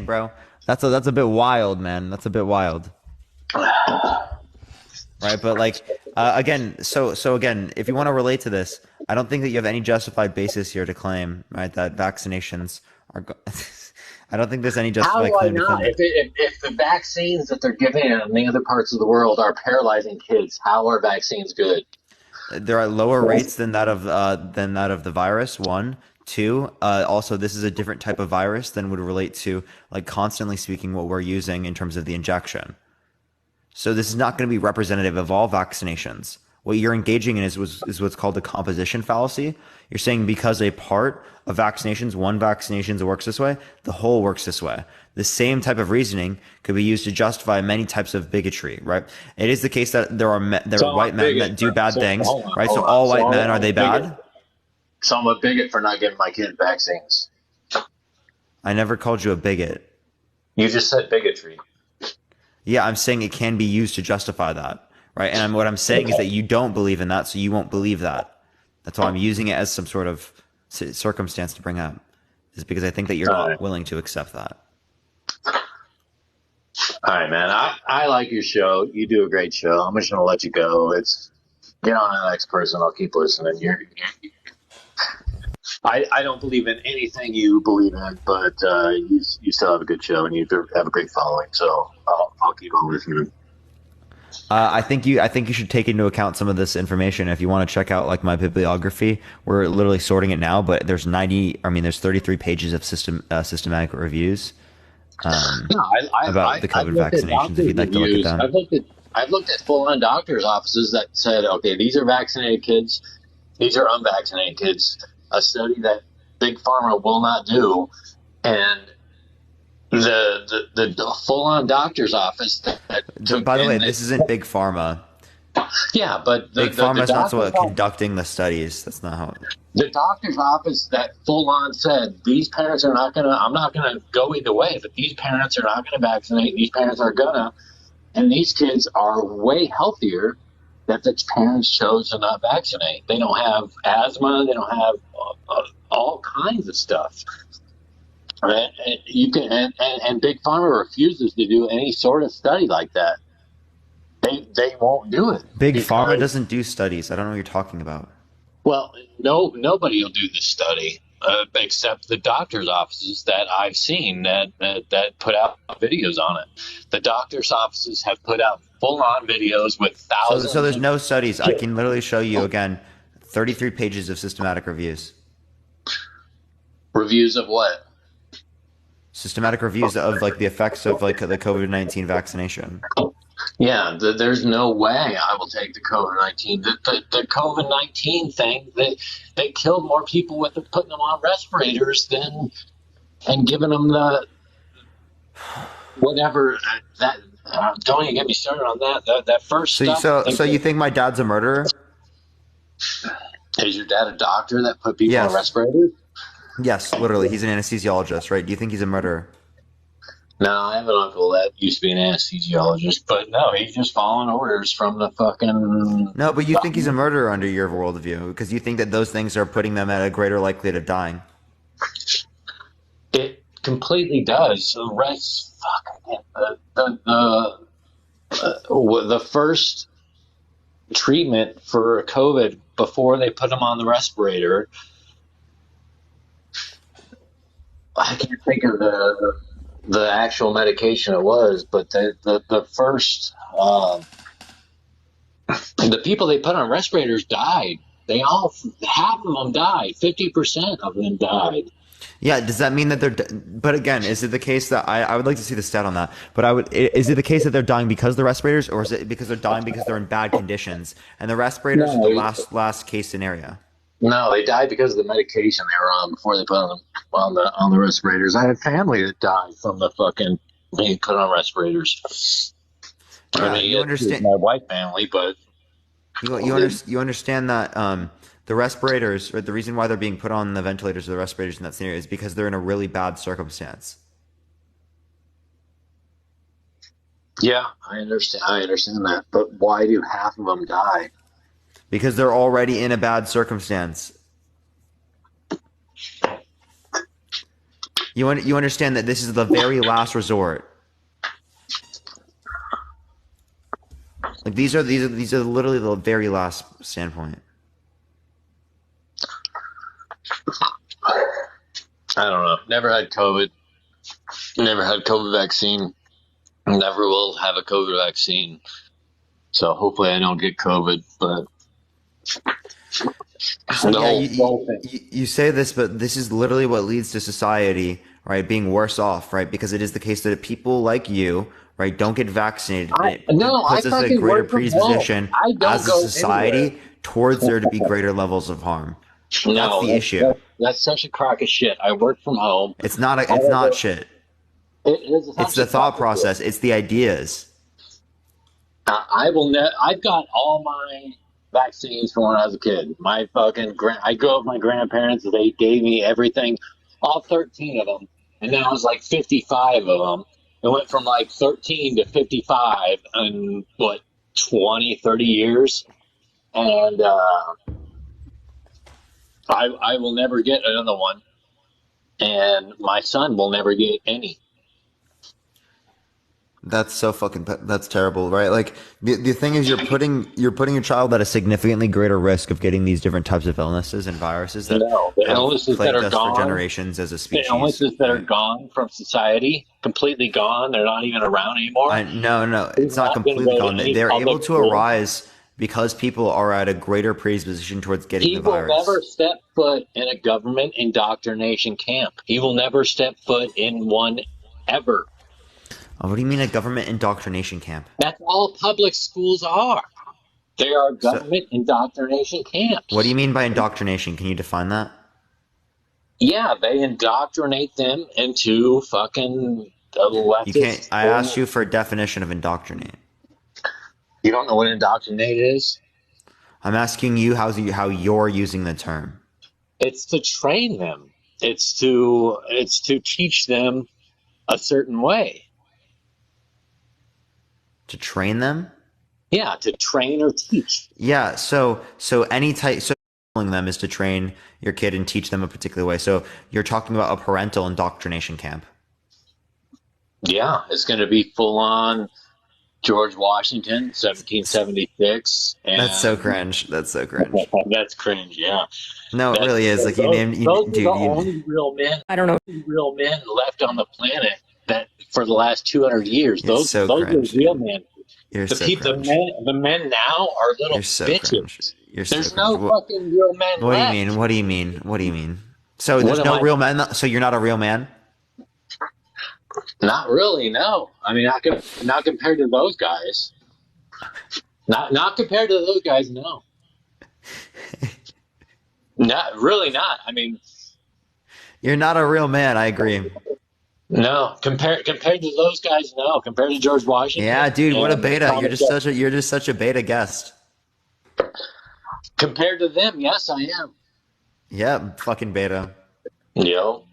bro. That's a bit wild, man. That's a bit wild. Right, but like again, so again, if you want to relate to this, I don't think that you have any justified basis here to claim, right, that vaccinations are. I don't think there's any justified claim. How do I not? If the vaccines that they're giving in the other parts of the world are paralyzing kids, how are vaccines good? There are lower rates than that of the virus. 1, 2. Also, this is a different type of virus than would relate to, like, constantly speaking, what we're using in terms of the injection. So this is not going to be representative of all vaccinations. What you're engaging in is what's called the composition fallacy. You're saying because a part of vaccinations, one vaccination works this way, the whole works this way. The same type of reasoning could be used to justify many types of bigotry, right? It is the case that there are white men that do bad things, right? So all white men, are they bad? So I'm a bigot for not giving my kid vaccines. I never called you a bigot. You just said bigotry. Yeah, I'm saying it can be used to justify that, right? And what I'm saying is that you don't believe in that, so you won't believe that. That's why I'm using it as some sort of circumstance to bring up, is because I think that you're not willing to accept that. All right, man. I like your show. You do a great show. I'm just going to let you go. Get on to the next person. I'll keep listening. I don't believe in anything you believe in, but you still have a good show and you have a great following. So I'll keep on listening. I think you should take into account some of this information. If you want to check out like my bibliography, we're literally sorting it now, but there's 33 pages of systematic reviews about the COVID vaccinations. If you'd like to look at them, I've looked at full-on doctors' offices that said, okay, these are vaccinated kids, these are unvaccinated kids. A study that Big Pharma will not do, and the full-on doctor's office that took. By the way, this isn't Big Pharma. Yeah, but Big Pharma is not what conducting the studies. That's not how. The doctor's office that full-on said these parents are not gonna. I'm not gonna go either way, but these parents are not gonna vaccinate. These parents are gonna, and these kids are way healthier. That the parents chose to not vaccinate. They don't have asthma. They don't have all kinds of stuff. Right? And Big Pharma refuses to do any sort of study like that. They won't do it. Big Pharma doesn't do studies. I don't know what you're talking about. Well, nobody will do this study except the doctor's offices that I've seen that put out videos on it. The doctor's offices have put out full-on videos with thousands. So there's no studies. I can literally show you again 33 pages of systematic reviews. Reviews of what? Systematic reviews of like the effects of like the COVID-19 vaccination. Yeah, there's no way I will take the COVID-19. The COVID-19 thing, they killed more people with putting them on respirators and giving them the whatever that. Don't even get me started on that first stuff. So you think my dad's a murderer? Is your dad a doctor that put people on respirators? Yes, literally. He's an anesthesiologist, right? Do you think he's a murderer? No, I have an uncle that used to be an anesthesiologist, but no, he's just following orders from the fucking... No, but you think he's a murderer under your worldview, because you think that those things are putting them at a greater likelihood of dying. It completely does. The rest... The first treatment for COVID before they put them on the respirator, I can't think of the actual medication it was, but the first the people they put on respirators died. They all, half of them died. 50% of them died. Yeah, does that mean that they're? But again, is it the case that I would like to see the stat on that? But is it the case that they're dying because of the respirators, or is it because they're dying because they're in bad conditions and the respirators are the last case scenario? No, they died because of the medication they were on before they put them on the respirators. I had family that died from the fucking being put on respirators. Yeah, I mean, you understand my white family, but you understand that the respirators, or the reason why they're being put on the ventilators or the respirators in that scenario is because they're in a really bad circumstance. Yeah, I understand that. But why do half of them die? Because they're already in a bad circumstance. You understand that this is the very last resort. Like these are literally the very last standpoint. I don't know. Never had COVID. Never had COVID vaccine. Never will have a COVID vaccine. So hopefully I don't get COVID. But you say this, but this is literally what leads to society, right, being worse off, right? Because it is the case that people like you, right, don't get vaccinated. It puts us in a greater predisposition as a society towards there to be greater levels of harm. That's the issue. That's such a crock of shit. I work from home. It's not shit. It's the thought process. It's the ideas. I've got all my vaccines from when I was a kid. My fucking I grew up with my grandparents. They gave me everything, all 13 of them, and then I was like 55 of them. It went from like 13 to 55 in 20, 30 years, and I will never get another one, and my son will never get any. That's so that's terrible, right? Like the thing is, you're putting your child at a significantly greater risk of getting these different types of illnesses and viruses that the illnesses that are gone for generations as a species. The illnesses that are gone from society, completely gone. They're not even around anymore. No, it's not completely gone. They're able to arise because people are at a greater predisposition towards getting the virus. He will never step foot in a government indoctrination camp. He will never step foot in one ever. What do you mean a government indoctrination camp? That's all public schools are. They are government indoctrination camps. What do you mean by indoctrination? Can you define that? Yeah, they indoctrinate them into fucking leftist. I asked you for a definition of indoctrinate. You don't know what indoctrinate is? I'm asking you how you're using the term. It's to train them. It's to teach them a certain way. To train them? Yeah, to train or teach. Yeah, so telling them is to train your kid and teach them a particular way. So you're talking about a parental indoctrination camp. Yeah, it's going to be full on George Washington, 1776. That's so cringe. That's cringe. Yeah. No, it really is. Like those are the only real men. I don't know. Real men left on the planet that for the last 200 years. Those are real men. The men now are little bitches. There's no fucking real men left. What do you mean? So there's no real men. So you're not a real man? Not really. No. I mean, not compared to those guys. Not compared to those guys. No. Not really. Not. I mean, you're not a real man. I agree. No, compared to those guys, no. Compared to George Washington. Yeah, dude, what a beta! You're just such a beta guest. Compared to them, yes, I am. Yeah, fucking beta. Yo.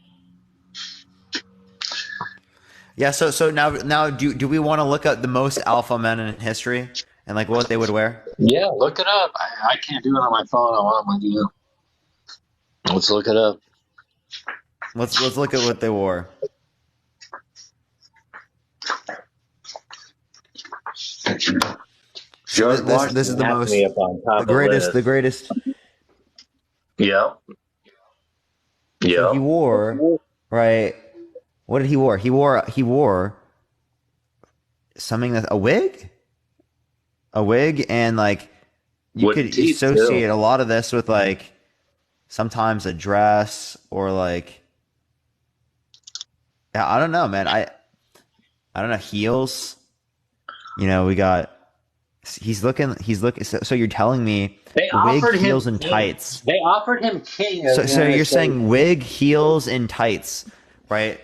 Yeah, so now do we want to look at the most alpha men in history and like what they would wear? Yeah, look it up. I can't do it on my phone. I want to do. Let's look it up. Let's look at what they wore. This is the most the greatest. Yeah. So he wore, right, What did he wore? He wore something that a wig, and like you could associate a lot of this with like sometimes a dress or like I don't know, man. I don't know, heels. You know, we got. He's looking. So you're telling me wig, heels, and tights. They offered him king. So you're saying wig, heels, and tights, right?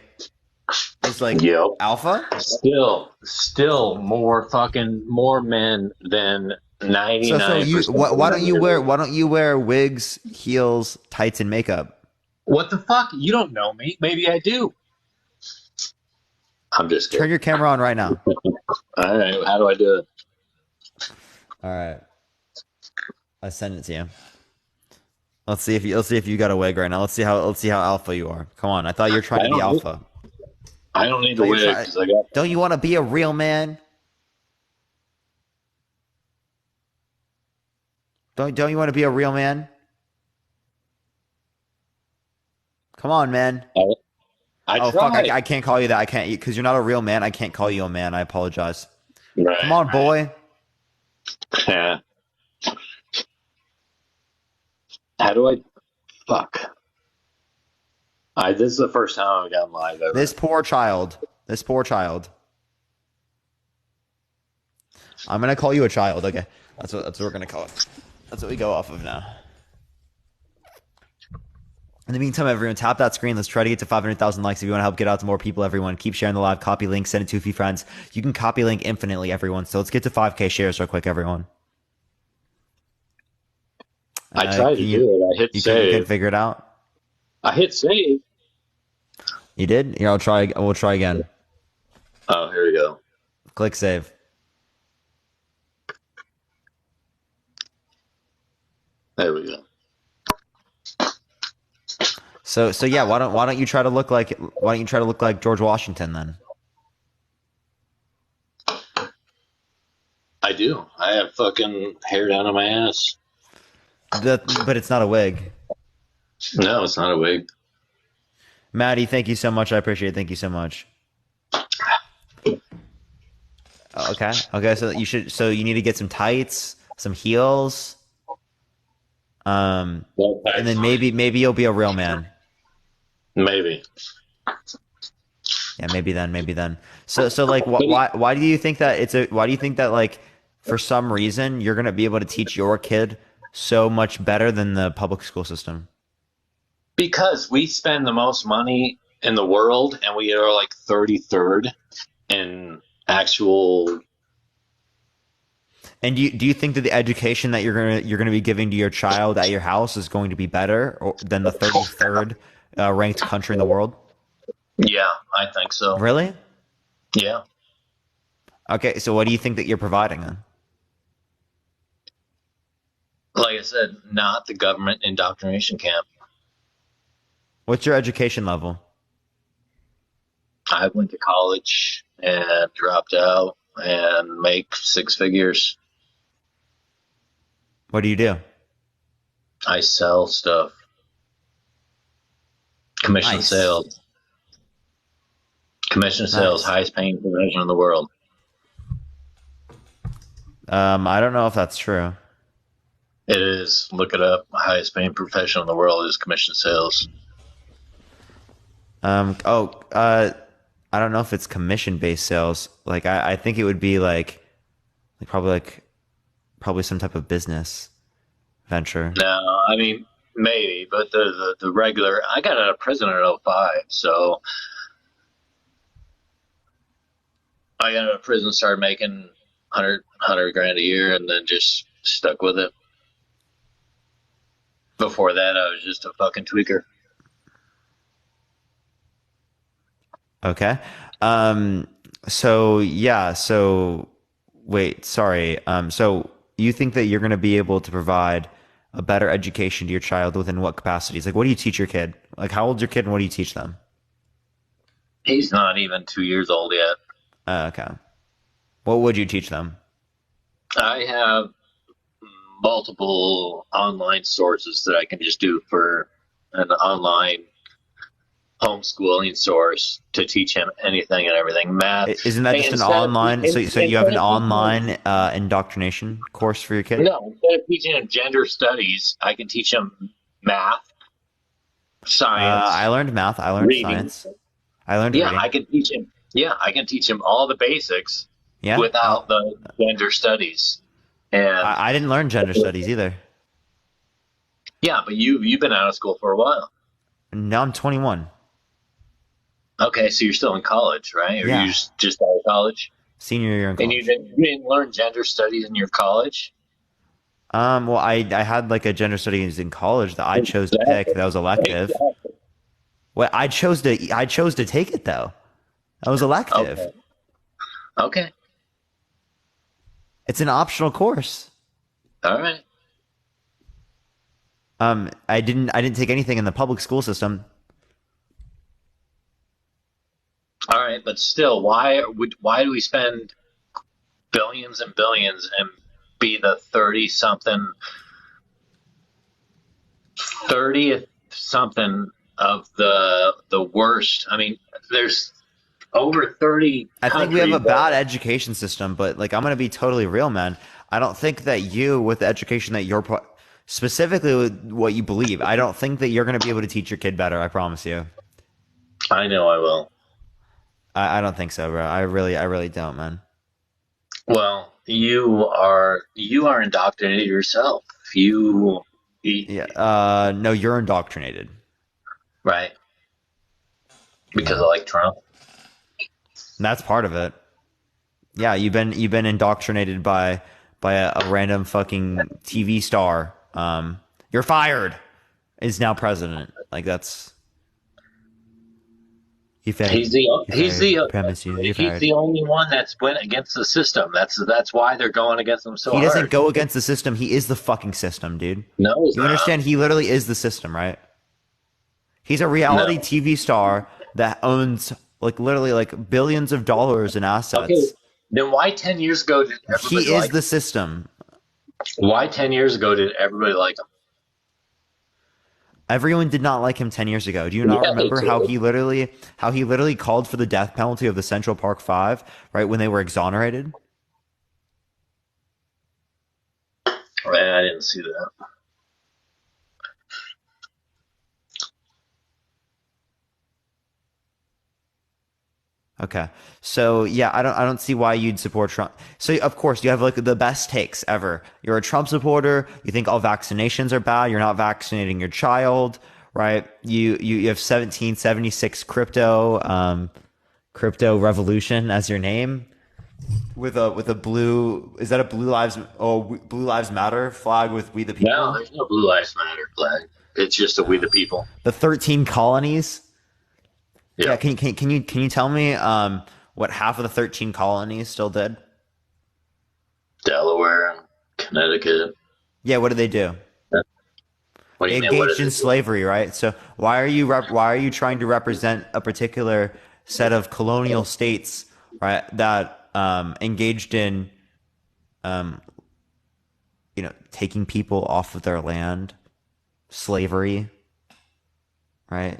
It's like alpha. Still more men than 99%. So why don't you wear wigs, heels, tights, and makeup? What the fuck? You don't know me. Maybe I do. I'm just kidding. Turn your camera on right now. All right. How do I do it? All right. I send it to you. Let's see if you got a wig right now. Let's see how alpha you are. Come on. I thought you were trying to be alpha. I don't need the wig because I got. Don't you want to be a real man? Don't you want to be a real man? Come on, man. Fuck! I can't call you that. I can't, because you're not a real man. I can't call you a man. I apologize. Right, come on, boy. Yeah. How do I? Fuck. This is the first time I've gotten live ever. This poor child. I'm gonna call you a child. Okay, that's what we're gonna call it. That's what we go off of now. In the meantime, everyone, tap that screen. Let's try to get to 500,000 likes if you want to help get out to more people, everyone. Keep sharing the live. Copy link. Send it to a few friends. You can copy link infinitely, everyone. So let's get to 5K shares real quick, everyone. I tried to do it. I hit save. You can figure it out? I hit save. You did? Here, we'll try again. Oh, here we go. Click save. There we go. So yeah, why don't you try to look like George Washington then? I do. I have fucking hair down on my ass. But it's not a wig. No, it's not a wig. Maddie, thank you so much. I appreciate it. Thank you so much. Okay. So you need to get some tights, some heels. And then maybe you'll be a real man. Maybe. Yeah, maybe then. So like, why do you think that like, for some reason you're gonna be able to teach your kid so much better than the public school system? Because we spend the most money in the world, and we are like 33rd in actual. And do you think that the education that you're gonna be giving to your child at your house is going to be better than the 33rd ranked country in the world? Yeah, I think so. Really? Yeah. Okay, so what do you think that you're providing then? Like I said, not the government indoctrination camp. What's your education level? I went to college and dropped out and make 6 figures. What do you do? I sell stuff. Commission sales. Commission sales, highest paying profession in the world. I don't know if that's true. It is. Look it up. Highest paying profession in the world is commission sales. I don't know if it's commission based sales. Like I think it would be probably some type of business venture. No, I mean maybe, but the regular. I got out of prison in 2005, so I got out of prison, started making 100 grand a year, and then just stuck with it. Before that, I was just a fucking tweaker. Okay. So wait, sorry. So you think that you're going to be able to provide a better education to your child within what capacities? Like, what do you teach your kid? Like, how old's your kid and what do you teach them? He's not even 2 years old yet. Okay. What would you teach them? I have multiple online sources that I can just do for an online homeschooling source to teach him anything and everything. Math. Isn't that just an online? So you have an online indoctrination course for your kid? No, instead of teaching him gender studies, I can teach him math, science. I learned math. I learned reading. Science. I learned reading. I can teach him. Yeah, I can teach him all the basics without the gender studies. And I didn't learn gender studies either. Yeah, but you've been out of school for a while. Now I'm 21. Okay, so you're still in college, right? Or you just out of college? Senior year in college. And you didn't learn gender studies in your college? Well, I had like a gender studies in college that I chose to pick. That was elective. Exactly. Well, I chose to take it though. That was elective. Okay. It's an optional course. All right. I didn't take anything in the public school system. All right, but still, why do we spend billions and billions and be the 30th something of the worst? I mean, there's over 30 I think we have a bad education system, but like, I'm going to be totally real, man. I don't think that you, with the education that you're specifically with what you believe, I don't think that you're going to be able to teach your kid better. I promise you. I know I will. I don't think so, bro. I really don't, man. Well, you are indoctrinated yourself. No, you're indoctrinated. Right. Because I like Trump. That's part of it. Yeah, you've been indoctrinated by a random fucking TV star. You're fired. Is now president. Like that's. He's the only one that's went against the system. That's why they're going against him so hard. He doesn't go against the system. He is the fucking system, dude. No, he's you understand? He literally is the system, right? He's a reality TV star that owns like literally like billions of dollars in assets. Okay, then why 10 years ago did everybody He is the system. Why 10 years ago did everybody like him? Everyone did not like him 10 years ago. Do you not remember how he literally called for the death penalty of the Central Park Five, right, when they were exonerated? Right, I didn't see that. Okay. So yeah, I don't see why you'd support Trump. So of course you have like the best takes ever. You're a Trump supporter. You think all vaccinations are bad. You're not vaccinating your child, right? You have 1776 crypto revolution as your name with a blue. Is that a Blue Lives Matter flag with We the People? No, there's no Blue Lives Matter flag. It's just a We the People. The 13 colonies. Yeah. Can you tell me what half of the 13 colonies still did? Delaware and Connecticut. Yeah, what did they do? What do you they mean? Engaged in slavery, right? So why are you trying to represent a particular set of colonial states, right, that engaged in taking people off of their land, slavery, right?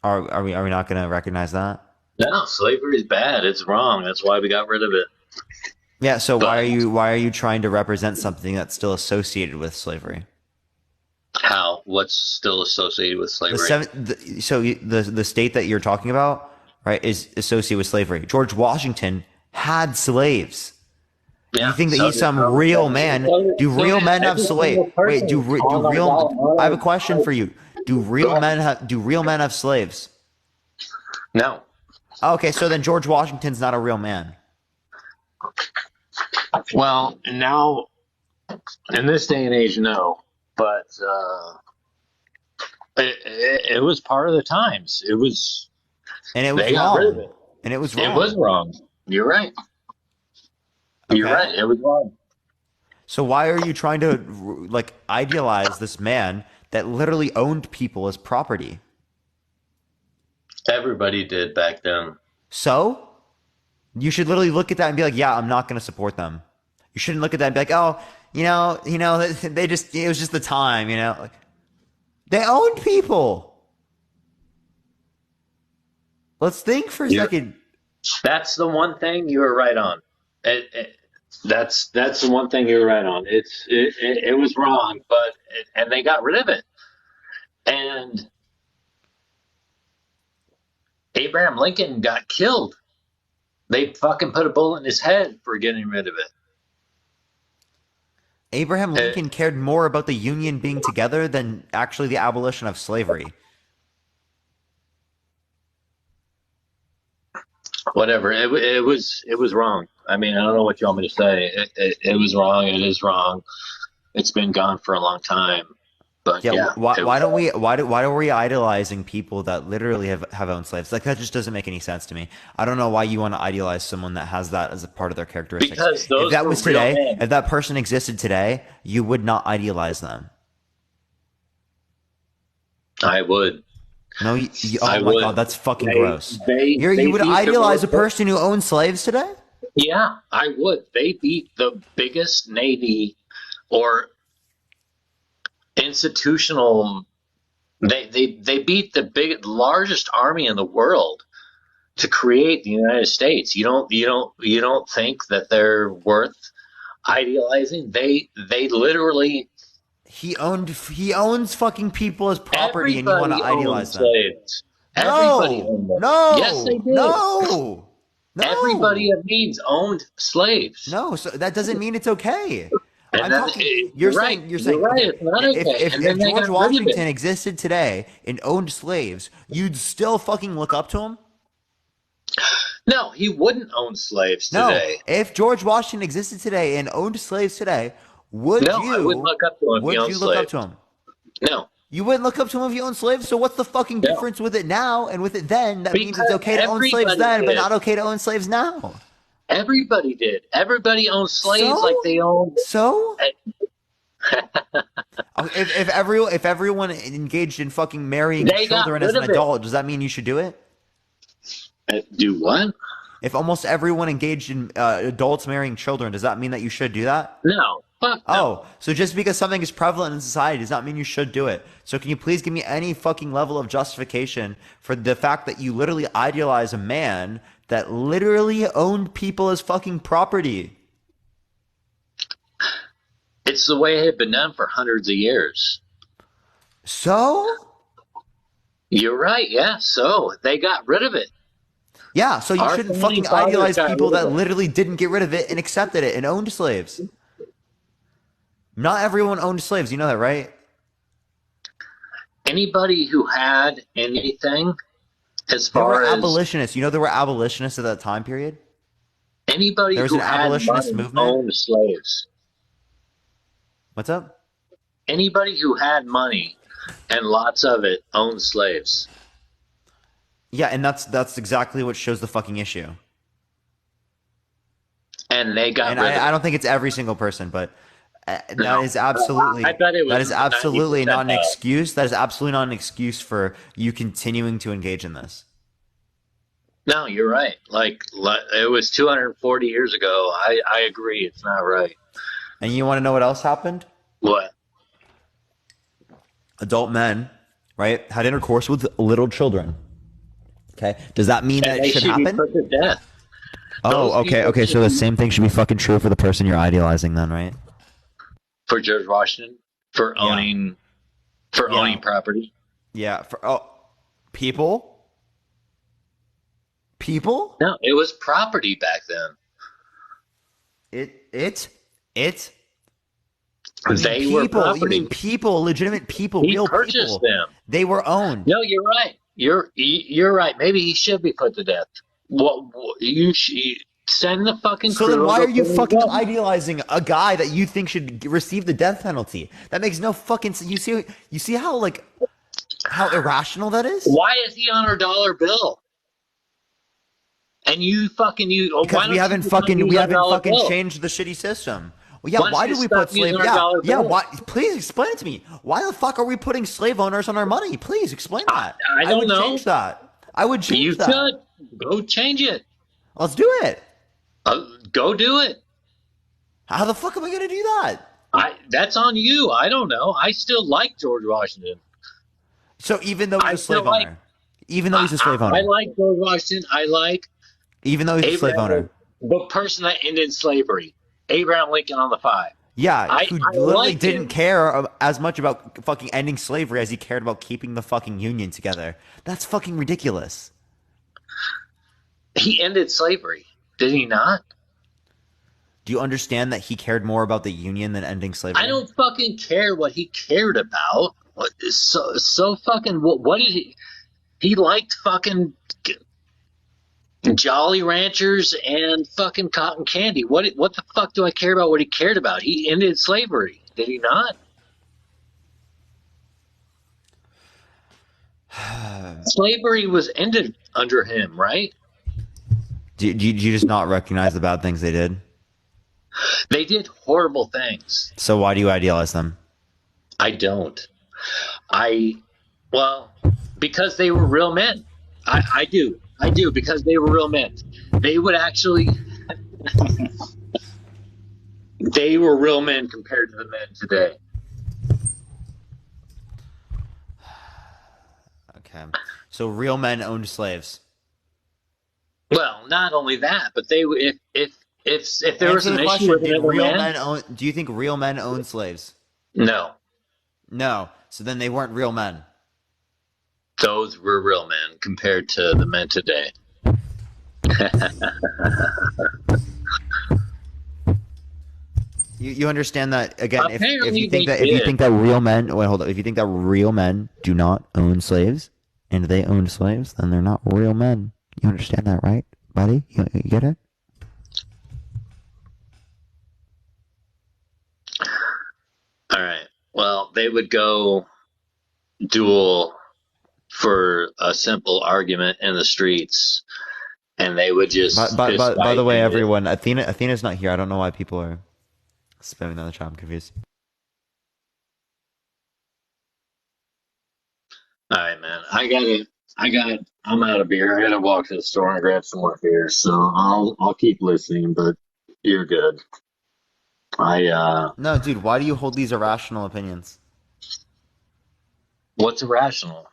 Are we not going to recognize that? No, slavery is bad. It's wrong. That's why we got rid of it. Yeah. So why are you trying to represent something that's still associated with slavery? How? What's still associated with slavery? The state that you're talking about, right, is associated with slavery. George Washington had slaves. Yeah, you think that he's some real man? Do real men have slaves? Wait, do real? I have a question for you. Do real men have slaves? No. Okay, so then George Washington's not a real man. Well, now in this day and age, no. But it was part of the times. It was, and it was wrong. Got rid of it. And it was wrong. It was wrong. You're right. Okay. You're right. It was wrong. So why are you trying to like idealize this man that literally owned people as property? Everybody did back then. So you should literally look at that and be like, yeah, I'm not going to support them. You shouldn't look at that and be like, oh, they it was just the time, like they owned people. Let's think for a second. That's the one thing you were right on. That's the one thing you're right on. It was wrong, and they got rid of it. And Abraham Lincoln got killed. They fucking put a bullet in his head for getting rid of it. Abraham Lincoln cared more about the Union being together than actually the abolition of slavery. Whatever. It was wrong. I mean, I don't know what you want me to say. It was wrong. It is wrong. It's been gone for a long time. But why don't we idolizing people that literally have owned slaves? Like, that just doesn't make any sense to me. I don't know why you want to idealize someone that has that as a part of their characteristics. Because if that was today, if that person existed today, you would not idealize them. I would. No, oh my God, that's fucking gross. You would idealize a person who owns slaves today? Yeah, I would. They beat the biggest navy or institutional. They beat the largest army in the world to create the United States. You don't think that they're worth idealizing? They literally. He owns fucking people as property, and you want to idealize them. Slaves. Everybody owned them. No, yes, they did. No. Everybody of means owned slaves. No, so that doesn't mean it's okay. You're right. It's not okay. If George Washington existed today and owned slaves, you'd still fucking look up to him? No, he wouldn't own slaves today. No, if George Washington existed today and owned slaves today, I wouldn't look up to him. Would you look up to him? No. You wouldn't look up to him if you owned slaves? So what's the fucking difference with it now and with it then? That means it's okay to own slaves then, but not okay to own slaves now. Everybody did. Everybody owned slaves like they owned. So? if everyone engaged in fucking marrying children as an adult, does that mean you should do it? Do what? If almost everyone engaged in adults marrying children, does that mean that you should do that? No. Fuck no. Oh, so just because something is prevalent in society does not mean you should do it. So can you please give me any fucking level of justification for the fact that you literally idealize a man that literally owned people as fucking property? It's the way it had been done for hundreds of years. So? You're right, yeah. So they got rid of it. Yeah, so you shouldn't fucking idealize people that literally didn't get rid of it and accepted it and owned slaves. Not everyone owned slaves. You know that, right? Anybody who had anything, as far as abolitionists. You know there were abolitionists at that time period? Anybody who had money owned slaves. What's up? Anybody who had money and lots of it owned slaves. Yeah, and that's exactly what shows the fucking issue. And they got rid of it. I don't think it's every single person, but that is absolutely I bet it was that is absolutely not an excuse. That is absolutely not an excuse for you continuing to engage in this. No, you're right. Like it was 240 years ago. I agree. It's not right. And you want to know what else happened? What? Adult men, right, had intercourse with little children. Okay, does that mean that it should happen? Be put to death. Oh, okay. So the same thing should be fucking true for the person you're idealizing, then, right? For George Washington, for owning property. Yeah. People. No, it was property back then. They were property. You mean people, legitimate people, he real purchased people. Them. They were owned. No, you're right. You're right. Maybe he should be put to death. Well, you send the fucking. So then, why are you fucking idealizing a guy that you think should receive the death penalty? That makes no fucking sense. You see how irrational that is? Why is he on our dollar bill? And because we haven't fucking changed the shitty system. Well, yeah, why do we put slave? Yeah. Why? Please explain it to me. Why the fuck are we putting slave owners on our money? Please explain that. I would know. Change that. I would change that. You should go change it. Let's do it. Go do it. How the fuck am I gonna do that? That's on you. I don't know. I still like George Washington. So even though he's a slave owner, Even though he's a slave owner. I like George Washington. I like. Even though he's a slave owner. The person that ended slavery, Abraham Lincoln on the 5. Yeah, who literally didn't care as much about fucking ending slavery as he cared about keeping the fucking Union together. That's fucking ridiculous. He ended slavery, did he not? Do you understand that he cared more about the Union than ending slavery? I don't fucking care what he cared about. So fucking what did he? He liked fucking Jolly Ranchers and fucking cotton candy. What the fuck do I care about what he cared about? He ended slavery, did he not? Slavery was ended under him, right? Do you just not recognize the bad things they did? They did horrible things. So why do you idealize them? I don't. Well, because they were real men. I do because they were real men. They would actually they were real men compared to the men today. Okay. So real men owned slaves. Well, not only that, but they if there was an issue with another man, do you think real men owned slaves? No. No. So then they weren't real men. Those were real men compared to the men today. You understand that again? If you think that real men do not own slaves, and they owned slaves, then they're not real men. You understand that, right, buddy? You get it? All right. Well, they would go duel for a simple argument in the streets, and they would just. By the way, everyone, Athena's not here. I don't know why people are spamming on the chat. I'm confused. All right, man. I'm out of beer. I gotta walk to the store and grab some more beer. So I'll keep listening, but you're good. No, dude. Why do you hold these irrational opinions? What's irrational?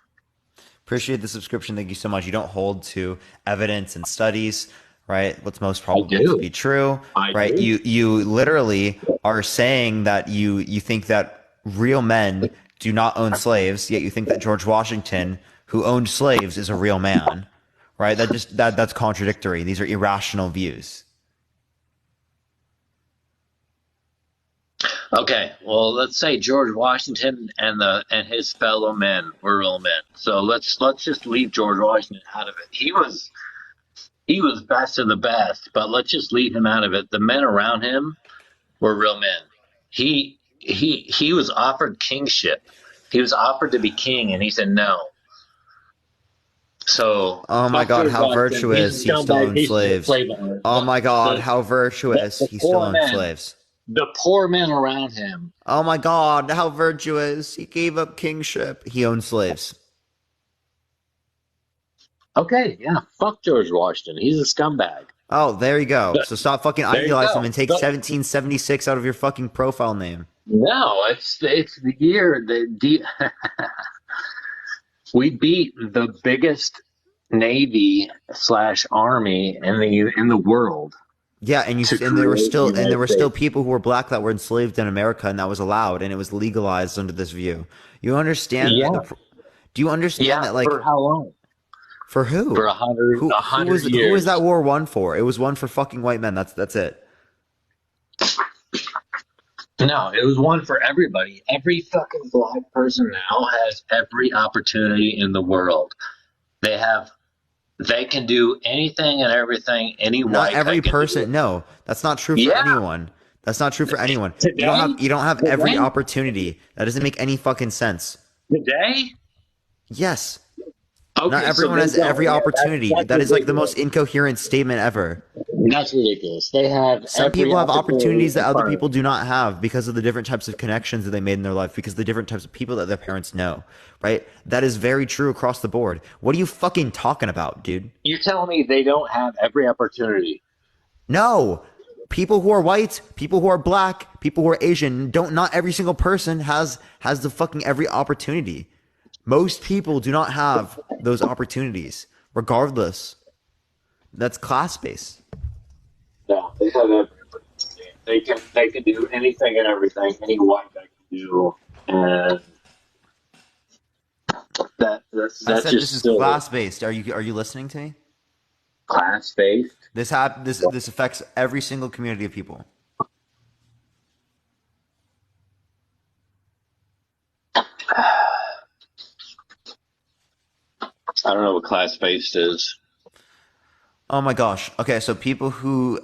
Appreciate the subscription. Thank you so much. You don't hold to evidence and studies, right? What's most probable to be true, right? Do. You literally are saying that you think that real men do not own slaves, yet you think that George Washington, who owned slaves, is a real man, right? That's contradictory. These are irrational views. Okay, well, let's say George Washington and his fellow men were real men. So let's just leave George Washington out of it. He was best of the best, but let's just leave him out of it. The men around him were real men. He was offered kingship. He was offered to be king, and he said no. So, oh my God, how virtuous! He still owned slaves. Oh my God, how virtuous! He still owned slaves. The poor men around him. Oh my God, how virtuous! He gave up kingship. He owned slaves. Okay, yeah, fuck George Washington. He's a scumbag. Oh, there you go. So stop fucking idealizing him and take 1776 out of your fucking profile name. No, it's the year that we beat the biggest navy/army in the world. Yeah, and there were still people who were black that were enslaved in America, and that was allowed, and it was legalized under this view. You understand? Yeah. Do you understand that? Like, for how long? For who? For 100 years. Who was that war won for? It was won for fucking white men. That's it. No, it was one for everybody. Every fucking black person now has every opportunity in the world. They can do anything and everything. Not every person. No, that's not true for anyone. That's not true for anyone. Today? You don't have every opportunity. That doesn't make any fucking sense. Today? Yes. Okay, not everyone has every opportunity. That is like the most incoherent statement ever. That's ridiculous. They have some people have opportunities that other people do not have because of the different types of connections that they made in their life, because of the different types of people that their parents know, right? That is very true across the board. What are you fucking talking about, dude? You're telling me they don't have every opportunity? No. People who are white, people who are black, people who are Asian, not every single person has the fucking every opportunity. Most people do not have those opportunities, regardless. That's class-based. No, they have everything. They can do anything and everything. Any white guy can do, and that's I said just this is class-based. Are you listening to me? Class-based. This affects every single community of people. I don't know what class-based is. Oh my gosh. Okay, so people whose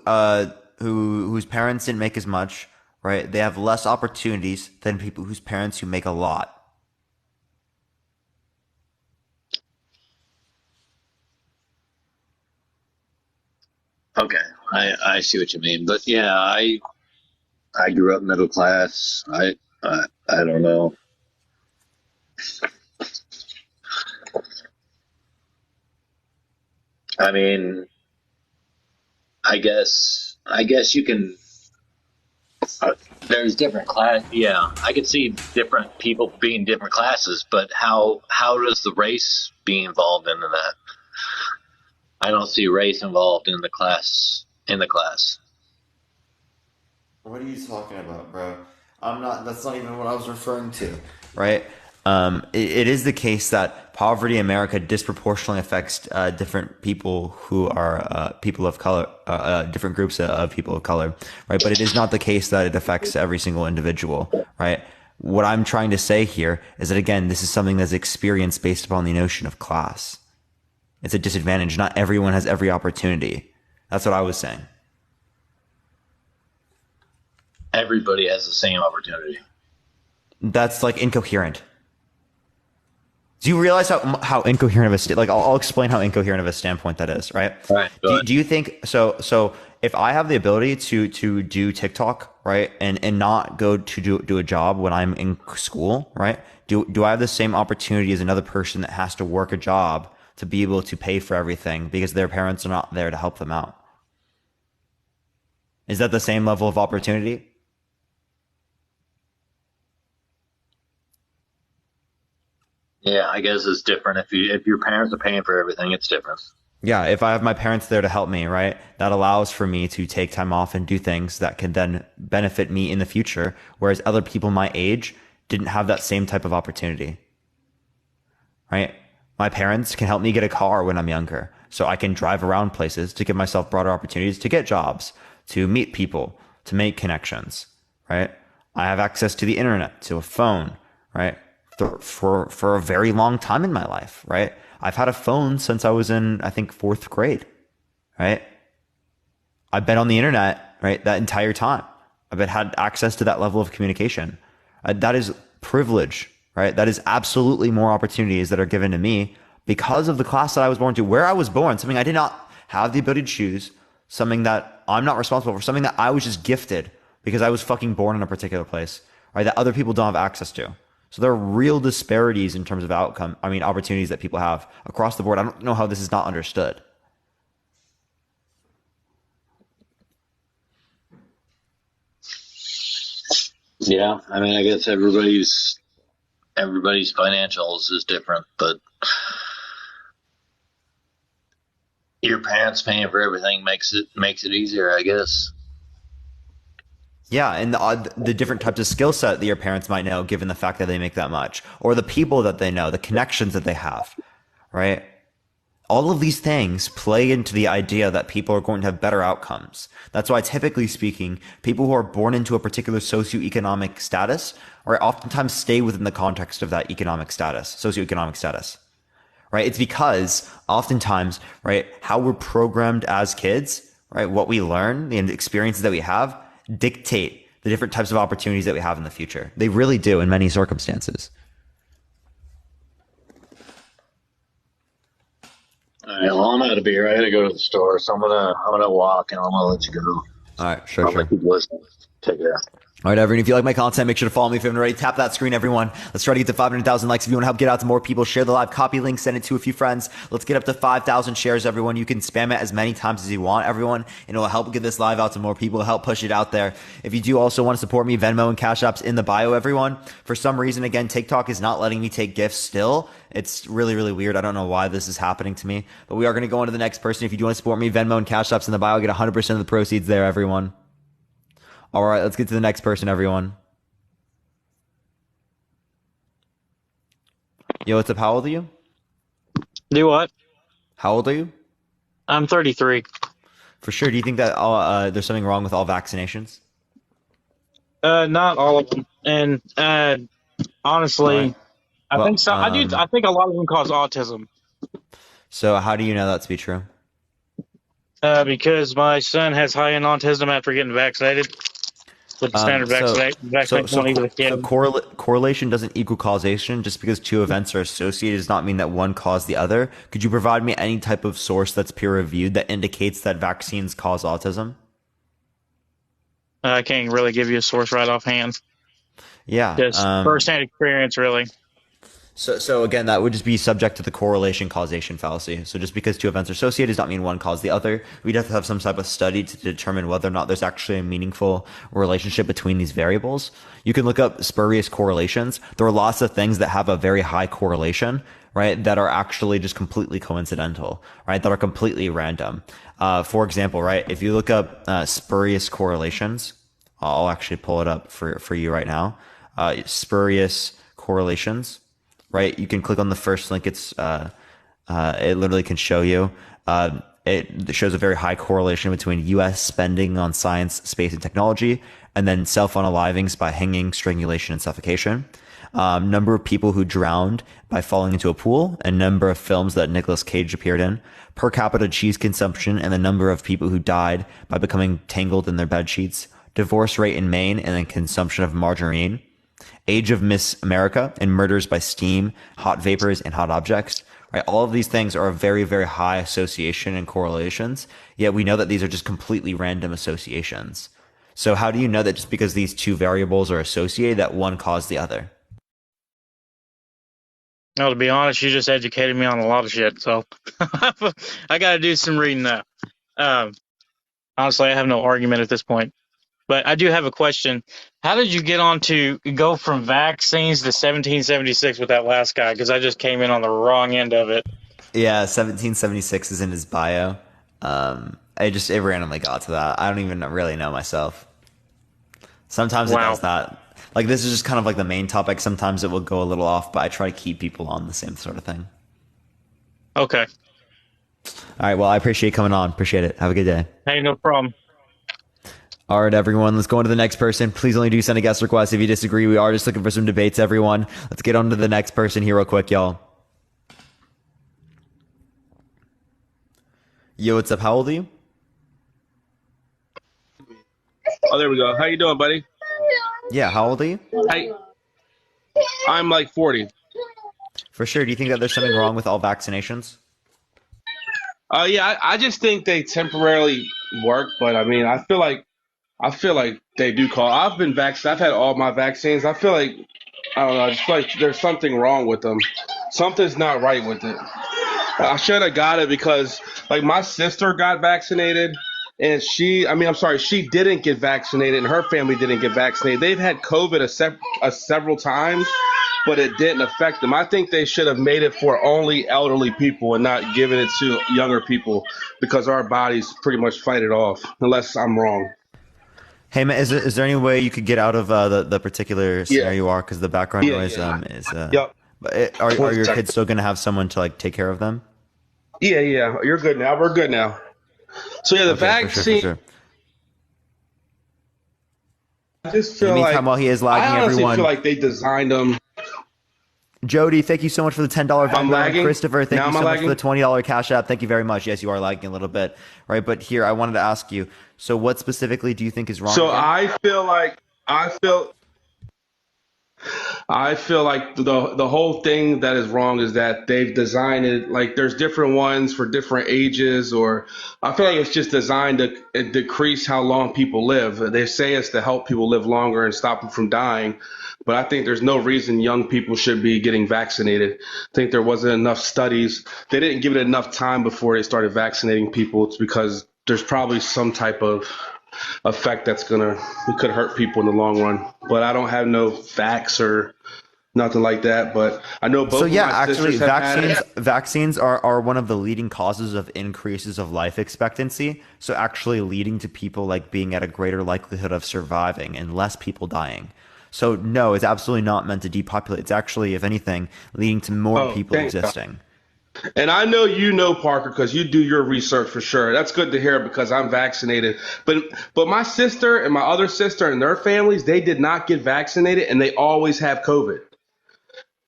parents didn't make as much, right? They have less opportunities than people whose parents who make a lot. Okay, I see what you mean, but yeah, I grew up middle class. I don't know. I mean, I guess you can. There's different class. Yeah, I could see different people being different classes, but how does the race be involved in that? I don't see race involved in the class. What are you talking about, bro? That's not even what I was referring to, right? It is the case that poverty in America disproportionately affects different people who are people of color, different groups of people of color, right? But it is not the case that it affects every single individual, right? What I'm trying to say here is that, again, this is something that's experienced based upon the notion of class. It's a disadvantage. Not everyone has every opportunity. That's what I was saying. Everybody has the same opportunity. That's like incoherent. Do you realize how incoherent of a I'll explain how incoherent of a standpoint that is, right? Right. Do you think so if I have the ability to do TikTok, right, and not go to do a job when I'm in school, right? Do I have the same opportunity as another person that has to work a job to be able to pay for everything because their parents are not there to help them out? Is that the same level of opportunity? Yeah, I guess it's different. If your parents are paying for everything, it's different. Yeah, if I have my parents there to help me, right, that allows for me to take time off and do things that can then benefit me in the future, whereas other people my age didn't have that same type of opportunity, right? My parents can help me get a car when I'm younger, so I can drive around places to give myself broader opportunities to get jobs, to meet people, to make connections, right? I have access to the internet, to a phone, right? For a very long time in my life, right? I've had a phone since I was in, I think, 4th grade, right? I've been on the internet, right, that entire time. I've had access to that level of communication. That is privilege, right? That is absolutely more opportunities that are given to me because of the class that I was born to, where I was born, something I did not have the ability to choose, something that I'm not responsible for, something that I was just gifted because I was fucking born in a particular place, right, that other people don't have access to. So there are real disparities in terms of opportunities that people have across the board. I don't know how this is not understood. Yeah, I mean, I guess everybody's financials is different, but your parents paying for everything makes it easier, I guess. Yeah, and the different types of skill set that your parents might know, given the fact that they make that much, or the people that they know, the connections that they have, right? All of these things play into the idea that people are going to have better outcomes. That's why, typically speaking, people who are born into a particular socioeconomic status are oftentimes stay within the context of that socioeconomic status, right? It's because oftentimes, right, how we're programmed as kids, right, what we learn, the experiences that we have, dictate the different types of opportunities that we have in the future. They really do in many circumstances. All right, well, I'm out of beer. I got to go to the store, so I'm gonna walk and I'm gonna let you go. All right, sure. I'll let people listen. Take care. All right, everyone, if you like my content, make sure to follow me if you haven't already. Tap that screen, everyone. Let's try to get to 500,000 likes. If you want to help get out to more people, share the live copy link, send it to a few friends. Let's get up to 5,000 shares, everyone. You can spam it as many times as you want, everyone, and it will help get this live out to more people, help push it out there. If you do also want to support me, Venmo and Cash App's in the bio, everyone. For some reason, again, TikTok is not letting me take gifts still. It's really, really weird. I don't know why this is happening to me, but we are going to go on to the next person. If you do want to support me, Venmo and Cash App's in the bio. Get 100% of the proceeds there, everyone. All right, let's get to the next person, everyone. Yo, what's up? How old are you? Do what? How old are you? I'm 33. For sure. Do you think that there's something wrong with all vaccinations? Not all of them. And honestly, Right. I think so. I think a lot of them cause autism. So how do you know that to be true? Because my son has high-end autism after getting vaccinated. With the standard vaccination. Correlation doesn't equal causation. Just because two events are associated does not mean that one caused the other. Could you provide me any type of source that's peer-reviewed that indicates that vaccines cause autism? I can't really give you a source right offhand. Yeah. Just first-hand experience, really. So again, that would just be subject to the correlation causation fallacy. So just because two events are associated does not mean one caused the other. We'd have to have some type of study to determine whether or not there's actually a meaningful relationship between these variables. You can look up spurious correlations. There are lots of things that have a very high correlation, right, that are actually just completely coincidental, right, that are completely random. For example, right, if you look up spurious correlations, I'll actually pull it up for you right now. Spurious correlations. Right, you can click on the first link. It literally can show you. It shows a very high correlation between U.S. spending on science, space, and technology, and then self-unalivings by hanging, strangulation, and suffocation. Number of people who drowned by falling into a pool, and number of films that Nicolas Cage appeared in. Per capita cheese consumption, and the number of people who died by becoming tangled in their bed sheets. Divorce rate in Maine, and then consumption of margarine. Age of Miss America and murders by steam, hot vapors, and hot objects. Right, all of these things are a very, very high association and correlations. Yet we know that these are just completely random associations. So how do you know that just because these two variables are associated, that one caused the other? Well, to be honest, you just educated me on a lot of shit. So I got to do some reading now. Honestly, I have no argument at this point. But I do have a question. How did you get on to go from vaccines to 1776 with that last guy? Because I just came in on the wrong end of it. Yeah, 1776 is in his bio. It randomly got to that. I don't even really know myself. Sometimes it does that. Like, this is just kind of like the main topic. Sometimes it will go a little off, but I try to keep people on the same sort of thing. Okay. All right, well, I appreciate you coming on. Appreciate it. Have a good day. Hey, no problem. All right, everyone, let's go on to the next person. Please only do send a guest request if you disagree. We are just looking for some debates, everyone. Let's get on to the next person here real quick, y'all. Yo, what's up? How old are you? Oh, there we go. How you doing, buddy? Yeah, how old are you? I'm like 40. For sure. Do you think that there's something wrong with all vaccinations? Yeah, I just think they temporarily work, but I mean, I feel like they do call. I've been vaccinated. I've had all my vaccines. I feel like, I don't know, I just feel like there's something wrong with them. Something's not right with it. I should have got it because, like, my sister got vaccinated, and she didn't get vaccinated, and her family didn't get vaccinated. They've had COVID several times, but it didn't affect them. I think they should have made it for only elderly people and not given it to younger people because our bodies pretty much fight it off, unless I'm wrong. Hey, man, is there any way you could get out of the particular scenario you are? Because the background noise is... Yep. Are your kids still going to have someone to, like, take care of them? Yeah. You're good now. We're good now. So, yeah, the vaccine... For sure. I just feel in the meantime, while he is lagging, I honestly everyone... feel like they designed them... Jody, thank you so much for the $10 Venmo. Christopher, thank you so much for the $20 Cash App. Thank you very much. Yes, you are lagging a little bit, right? But here, I wanted to ask you, so what specifically do you think is wrong? So I feel I feel like the whole thing that is wrong is that they've designed it like there's different ones for different ages, or I feel like it's just designed to decrease how long people live. They say it's to help people live longer and stop them from dying, but I think there's no reason young people should be getting vaccinated. I think there wasn't enough studies. They didn't give it enough time before they started vaccinating people. It's because there's probably some type of effect that's it could hurt people in the long run. But I don't have no facts or nothing like that. But I know both. So yeah, of my actually, sisters vaccines are one of the leading causes of increases of life expectancy. So actually, leading to people like being at a greater likelihood of surviving and less people dying. So no, it's absolutely not meant to depopulate. It's actually, if anything, leading to more people existing. God. And I know you know, Parker, because you do your research for sure. That's good to hear because I'm vaccinated. But my sister and my other sister and their families, they did not get vaccinated, and they always have COVID.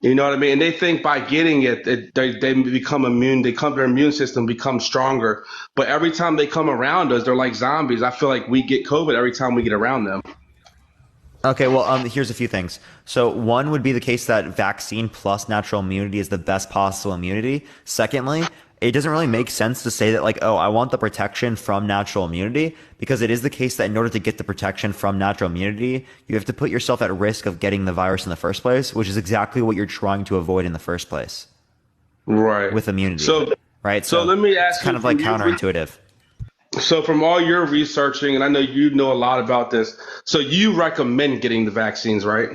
You know what I mean? And they think by getting it, they become immune. Their immune system becomes stronger. But every time they come around us, they're like zombies. I feel like we get COVID every time we get around them. Okay, well, here's a few things. So one would be the case that vaccine plus natural immunity is the best possible immunity. Secondly, it doesn't really make sense to say that like, oh, I want the protection from natural immunity, because it is the case that in order to get the protection from natural immunity, you have to put yourself at risk of getting the virus in the first place, which is exactly what you're trying to avoid in the first place. Right. With immunity. Right. So let me ask you. It's kind of like counterintuitive. So from all your researching, and I know you know a lot about this, so you recommend getting the vaccines, right?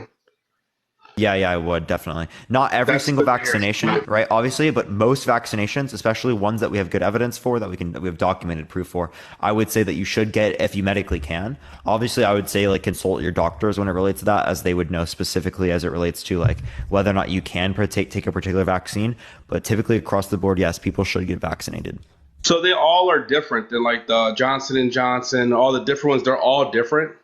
Yeah, I would definitely. Not every single vaccination, right? Obviously, but most vaccinations, especially ones that we have good evidence for, that we have documented proof for, I would say that you should get if you medically can. Obviously, I would say like consult your doctors when it relates to that, as they would know specifically as it relates to like whether or not you can take a particular vaccine. But typically across the board, yes, people should get vaccinated. So they all are different. They're like the Johnson & Johnson, all the different ones. They're all different.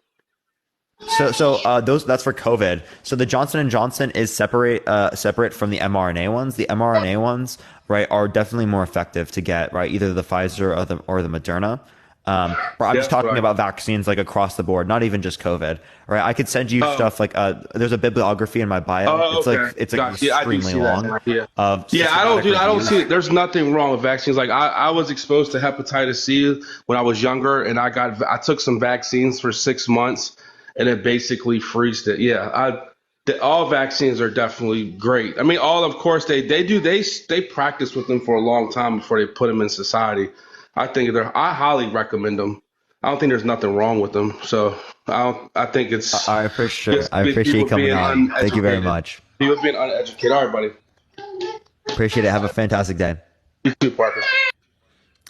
So that's for COVID. So the Johnson & Johnson is separate from the mRNA ones. The mRNA ones, right, are definitely more effective to get, right, either the Pfizer or the Moderna. But I'm just talking about vaccines like across the board, not even just COVID. Right? I could send you stuff like there's a bibliography in my bio. It's extremely long. I don't see it. There's nothing wrong with vaccines. Like I was exposed to hepatitis C when I was younger, and I took some vaccines for 6 months, and it basically freezed it. Yeah, all vaccines are definitely great. I mean, of course they practice with them for a long time before they put them in society. I highly recommend them. I don't think there's nothing wrong with them. So I think it's. I appreciate you coming on. Thank you very much. People being uneducated. All right, buddy. Appreciate it. Have a fantastic day. You too, Parker.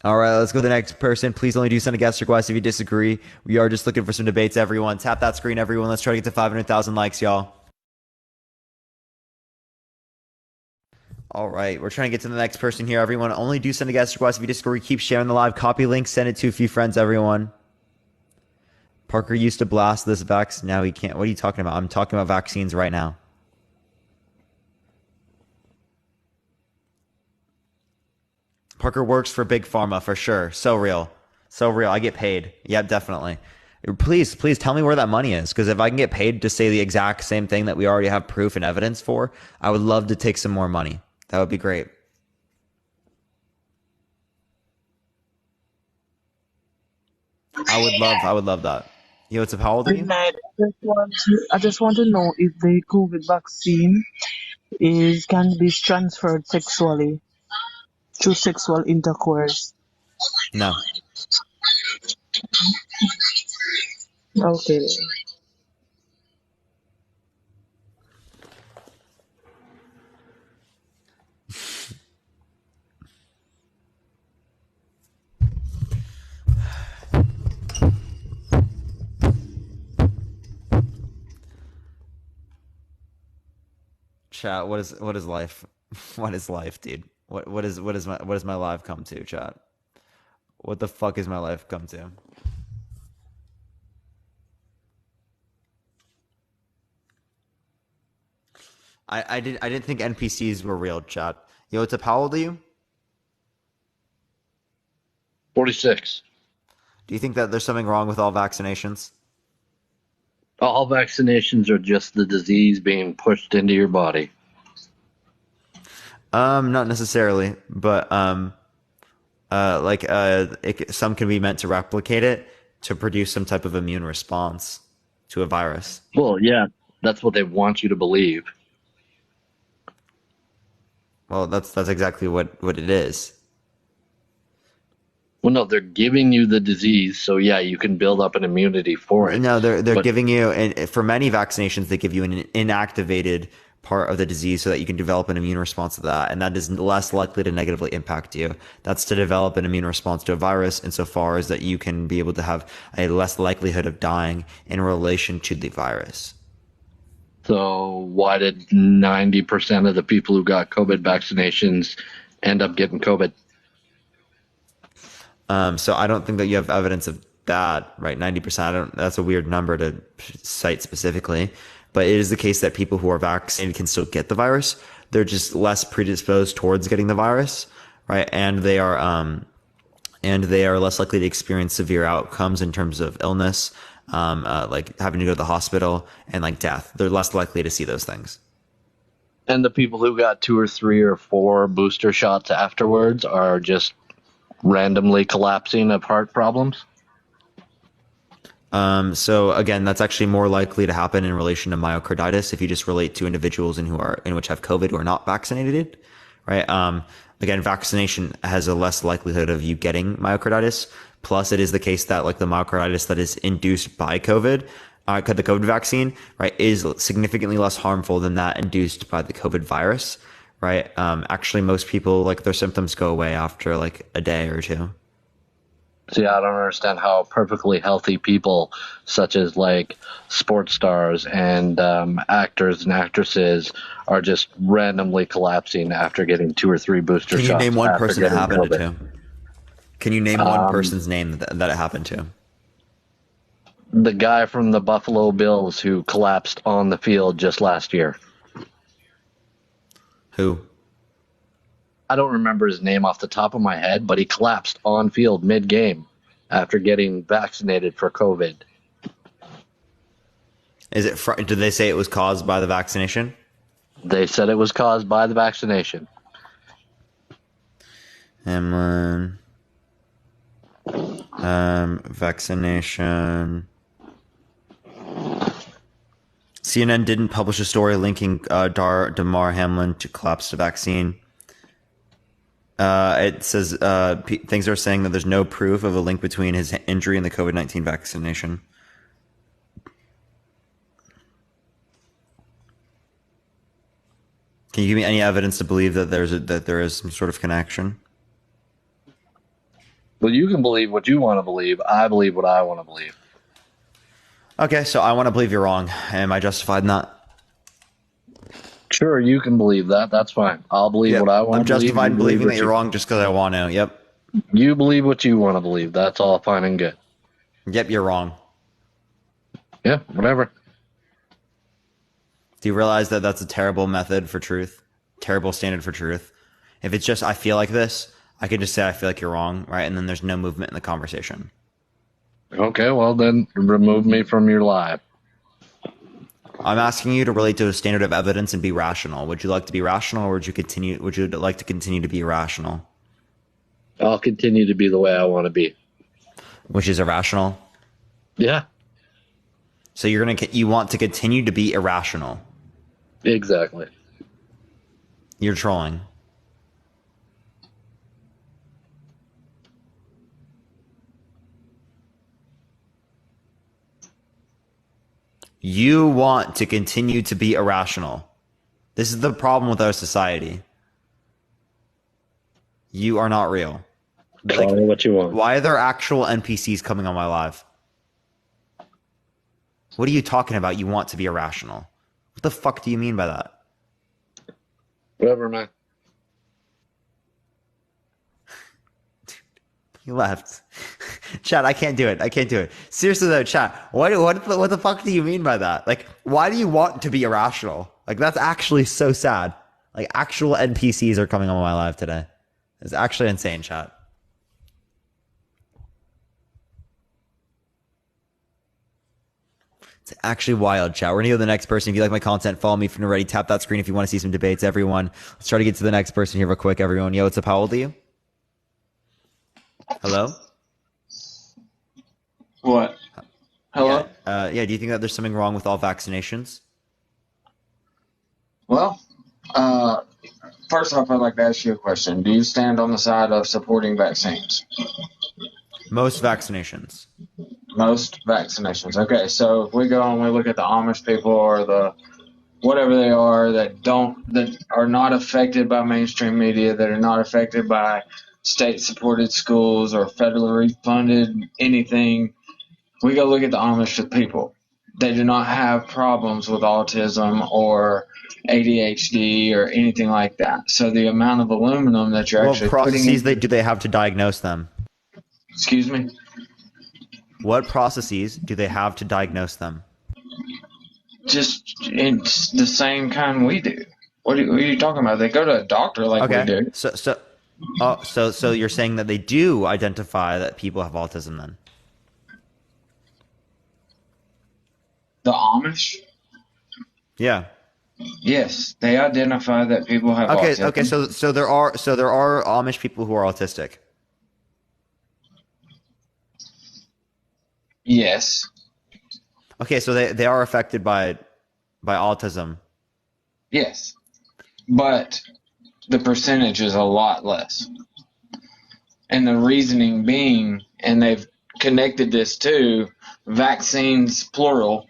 All right, let's go to the next person. Please only do send a guest request if you disagree. We are just looking for some debates, everyone. Tap that screen, everyone. Let's try to get to 500,000 likes, y'all. All right, we're trying to get to the next person here, everyone. Only do send a guest request if you disagree. Keep sharing the live. Copy link, send it to a few friends, everyone. Parker used to blast this vaccine. Now he can't. What are you talking about? I'm talking about vaccines right now. Parker works for Big Pharma for sure. So real. I get paid. Yep, definitely. Please tell me where that money is, because if I can get paid to say the exact same thing that we already have proof and evidence for, I would love to take some more money. That would be great. I would love that. Yo, what's up? How old are you? I just want to know if the COVID vaccine can be transferred sexually through sexual intercourse. No. Okay. Chat, what is life? What is life, dude? What is my life come to, chat? What the fuck is my life come to? I didn't think NPCs were real, chat. Yo, what's up? How old are you? 46. Do you think that there's something wrong with all vaccinations? All vaccinations are just the disease being pushed into your body. Not necessarily, but some can be meant to replicate it to produce some type of immune response to a virus. Well, yeah, that's what they want you to believe. Well, that's exactly what it is. Well, no, they're giving you the disease, so yeah, you can build up an immunity for it. No, they're giving you, and for many vaccinations, they give you an inactivated part of the disease so that you can develop an immune response to that, and that is less likely to negatively impact you. That's to develop an immune response to a virus insofar as that you can be able to have a less likelihood of dying in relation to the virus. So why did 90% of the people who got COVID vaccinations end up getting COVID? So I don't think that you have evidence of that, right? 90%. That's a weird number to cite specifically, but it is the case that people who are vaccinated can still get the virus. They're just less predisposed towards getting the virus, right? And they are less likely to experience severe outcomes in terms of illness, like having to go to the hospital and like death. They're less likely to see those things. And the people who got 2 or 3 or 4 booster shots afterwards are just randomly collapsing of heart problems? So again, that's actually more likely to happen in relation to myocarditis if you just relate to individuals in which have COVID who are not vaccinated, right? Again, vaccination has a less likelihood of you getting myocarditis. Plus, it is the case that like the myocarditis that is induced by COVID, the COVID vaccine, right, is significantly less harmful than that induced by the COVID virus. Right. Actually, most people, like, their symptoms go away after like a day or two. See, I don't understand how perfectly healthy people, such as like sports stars and actors and actresses, are just randomly collapsing after getting 2 or 3 booster shots. Can you name one person it happened to? Can you name one person's name that it happened to? The guy from the Buffalo Bills who collapsed on the field just last year. Who? I don't remember his name off the top of my head, but he collapsed on field mid-game after getting vaccinated for COVID. Is it? Did they say it was caused by the vaccination? They said it was caused by the vaccination. Vaccination. CNN didn't publish a story linking Damar Hamlin to collapse to vaccine. It says things are saying that there's no proof of a link between his injury and the COVID-19 vaccination. Can you give me any evidence to believe that there is some sort of connection? Well, you can believe what you want to believe. I believe what I want to believe. Okay, so I want to believe you're wrong. Am I justified in that? Sure, you can believe that. That's fine. I'll believe what I want to believe. I'm justified in believing that you're wrong just because I want to. Yep. You believe what you want to believe. That's all fine and good. Yep, you're wrong. Yeah, whatever. Do you realize that that's a terrible method for truth? Terrible standard for truth. If it's just, I feel like this, I can just say I feel like you're wrong, right? And then there's no movement in the conversation. Okay, well then remove me from your live. I'm asking you to relate to a standard of evidence and be rational. Would you like to be rational, or would you like to continue to be irrational? I'll continue to be the way I want to be. Which is irrational? Yeah. So you want to continue to be irrational? Exactly. You're trolling. You want to continue to be irrational. This is the problem with our society. You are not real. Call me what you want. Why are there actual NPCs coming on my live? What are you talking about? You want to be irrational. What the fuck do you mean by that? Whatever, man. He left. Chat, I can't do it. Seriously though, chat, what the fuck do you mean by that? Like, why do you want to be irrational? Like, that's actually so sad. Like, actual NPCs are coming on my live today. It's actually insane, chat. It's actually wild, chat. We're going to go to the next person. If you like my content, follow me if you're not ready. Tap that screen if you want to see some debates, everyone. Let's try to get to the next person here real quick, everyone. Yo, what's up? How old are you? Hello? What? Hello? Yeah, do you think that there's something wrong with all vaccinations? Well, first off, I'd like to ask you a question. Do you stand on the side of supporting vaccines? Most vaccinations. Most vaccinations. Okay, so if we go and we look at the Amish people or the whatever they are that are not affected by mainstream media, that are not affected by state-supported schools or federally funded anything, we go look at the Amish people. They do not have problems with autism or ADHD or anything like that. So the amount of aluminum that you're actually processes putting in, do they have to diagnose them? Excuse me? What processes do they have to diagnose them? Just it's the same kind we do. What are you talking about? They go to a doctor like we do. So you're saying that they do identify that people have autism then? The Amish? Yeah. Yes, they identify that people have autism. Okay, so there are Amish people who are autistic. Yes. Okay, so they are affected by autism. Yes. But the percentage is a lot less. And the reasoning being, and they've connected this to vaccines plural,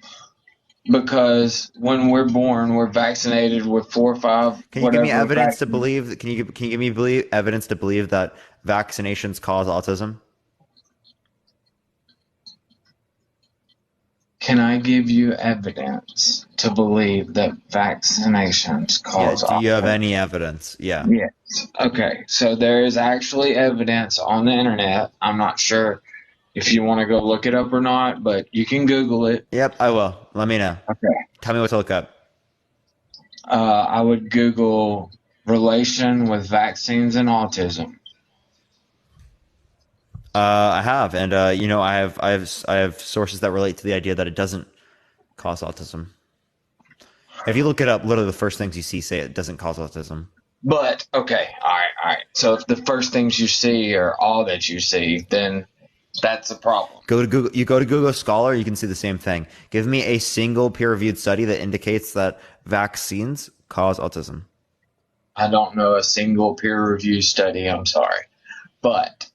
because when we're born, we're vaccinated with 4 or 5. Can you give me evidence to believe? Can you give me evidence to believe that vaccinations cause autism? Can I give you evidence to believe that vaccinations cause autism? Do you have any evidence? Yeah. Yes. Okay. So there is actually evidence on the internet. I'm not sure if you want to go look it up or not, but you can Google it. Yep, I will. Let me know. Okay. Tell me what to look up. I would Google relation with vaccines and autism. I have, and I have sources that relate to the idea that it doesn't cause autism. If you look it up, literally the first things you see say it doesn't cause autism. But okay, all right. So if the first things you see are all that you see, then that's a problem. Go to Google. You go to Google Scholar, you can see the same thing. Give me a single peer-reviewed study that indicates that vaccines cause autism. I don't know a single peer-reviewed study. I'm sorry, but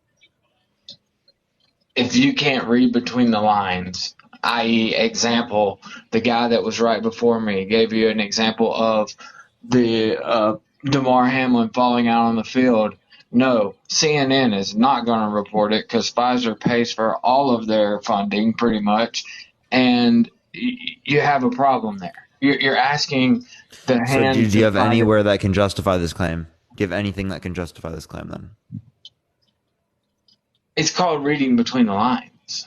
if you can't read between the lines, i.e., example, the guy that was right before me gave you an example of the Damar Hamlin falling out on the field. No, CNN is not going to report it because Pfizer pays for all of their funding pretty much, and you have a problem there. You're asking the hand. So do you have anywhere that can justify this claim? Do you have anything that can justify this claim then? It's called reading between the lines.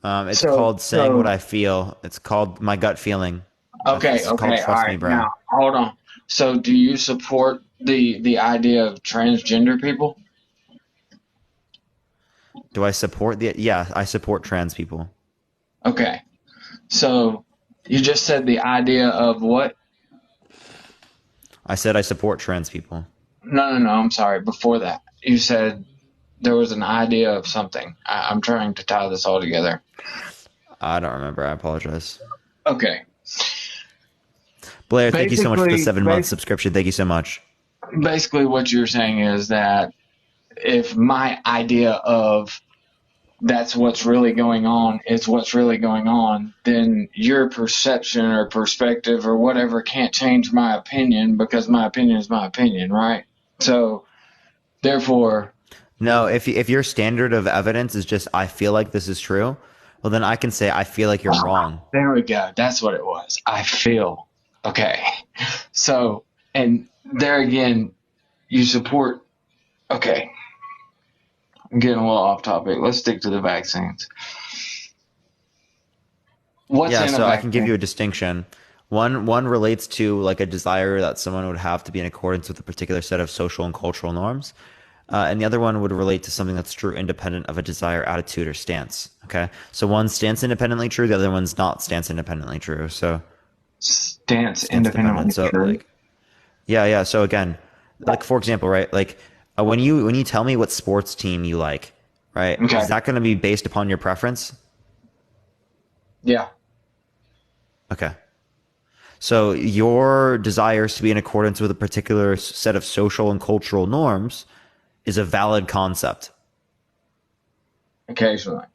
It's called saying what I feel. It's called my gut feeling. Okay, all right. Now, hold on. So do you support the idea of transgender people? Do I support yeah, I support trans people. Okay. So you just said the idea of what? I said I support trans people. No, I'm sorry. Before that, you said there was an idea of something. I'm trying to tie this all together. I don't remember. I apologize. Okay. Blair, thank you so much for the 7-month subscription. Thank you so much. Basically, what you're saying is that if my idea of that's what's really going on is what's really going on, then your perception or perspective or whatever can't change my opinion because my opinion is my opinion, right? So, therefore... No, if your standard of evidence is just, I feel like this is true, well, then I can say, I feel like you're wrong. There we go. That's what it was. I feel. Okay. So, and there again, you support... Okay. I'm getting a little off topic. Let's stick to the vaccines. What's in a vaccine? I can give you a distinction. One relates to like a desire that someone would have to be in accordance with a particular set of social and cultural norms. and the other one would relate to something that's true independent of a desire, attitude, or stance. Okay, so one's stance independently true, the other one's not stance independently true. So stance independently so, true. like, yeah. So again, like for example, right? Like when you tell me what sports team you like, right? Okay. Is that going to be based upon your preference? Yeah. Okay. So your desires to be in accordance with a particular set of social and cultural norms is a valid concept. Occasionally.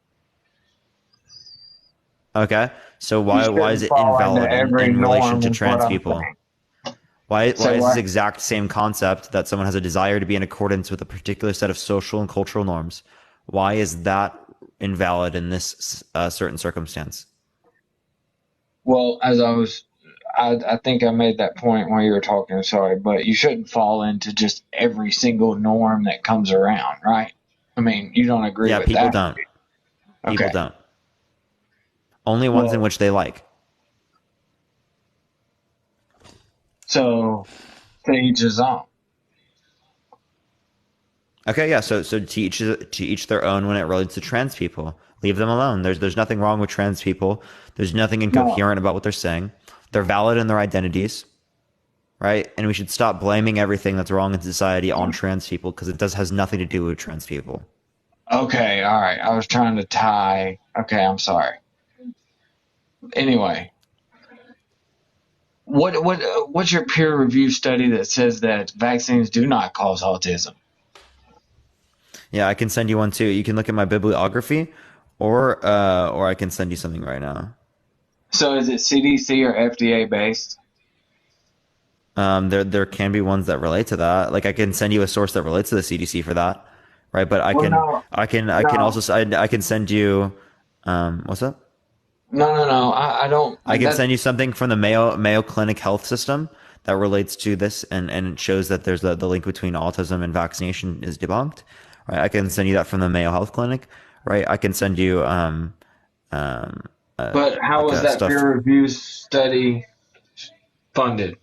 Okay. So why is it invalid in relation to trans people? Why is this exact same concept that someone has a desire to be in accordance with a particular set of social and cultural norms? Why is that invalid in this certain circumstance? Well, I think I made that point while you were talking, sorry, but you shouldn't fall into just every single norm that comes around, right? I mean, you don't agree with that? Yeah, people don't. People don't. Only ones in which they like. So, to each his own. Okay, yeah. So to each their own when it relates to trans people. Leave them alone. There's nothing wrong with trans people. There's nothing incoherent about what they're saying. They're valid in their identities, right? And we should stop blaming everything that's wrong in society on trans people because it has nothing to do with trans people. Okay, all right. I was trying to tie. Okay, I'm sorry. Anyway, what's your peer review study that says that vaccines do not cause autism? Yeah, I can send you one too. You can look at my bibliography, or I can send you something right now. So is it CDC or FDA based? There can be ones that relate to that. Like I can send you a source that relates to the CDC for that, right? But I can send you what's up? No. I don't. I can send you something from the Mayo Clinic Health System that relates to this, and it shows that there's the link between autism and vaccination is debunked. Right? I can send you that from the Mayo Health Clinic. Right? I can send you but how was that peer review study funded?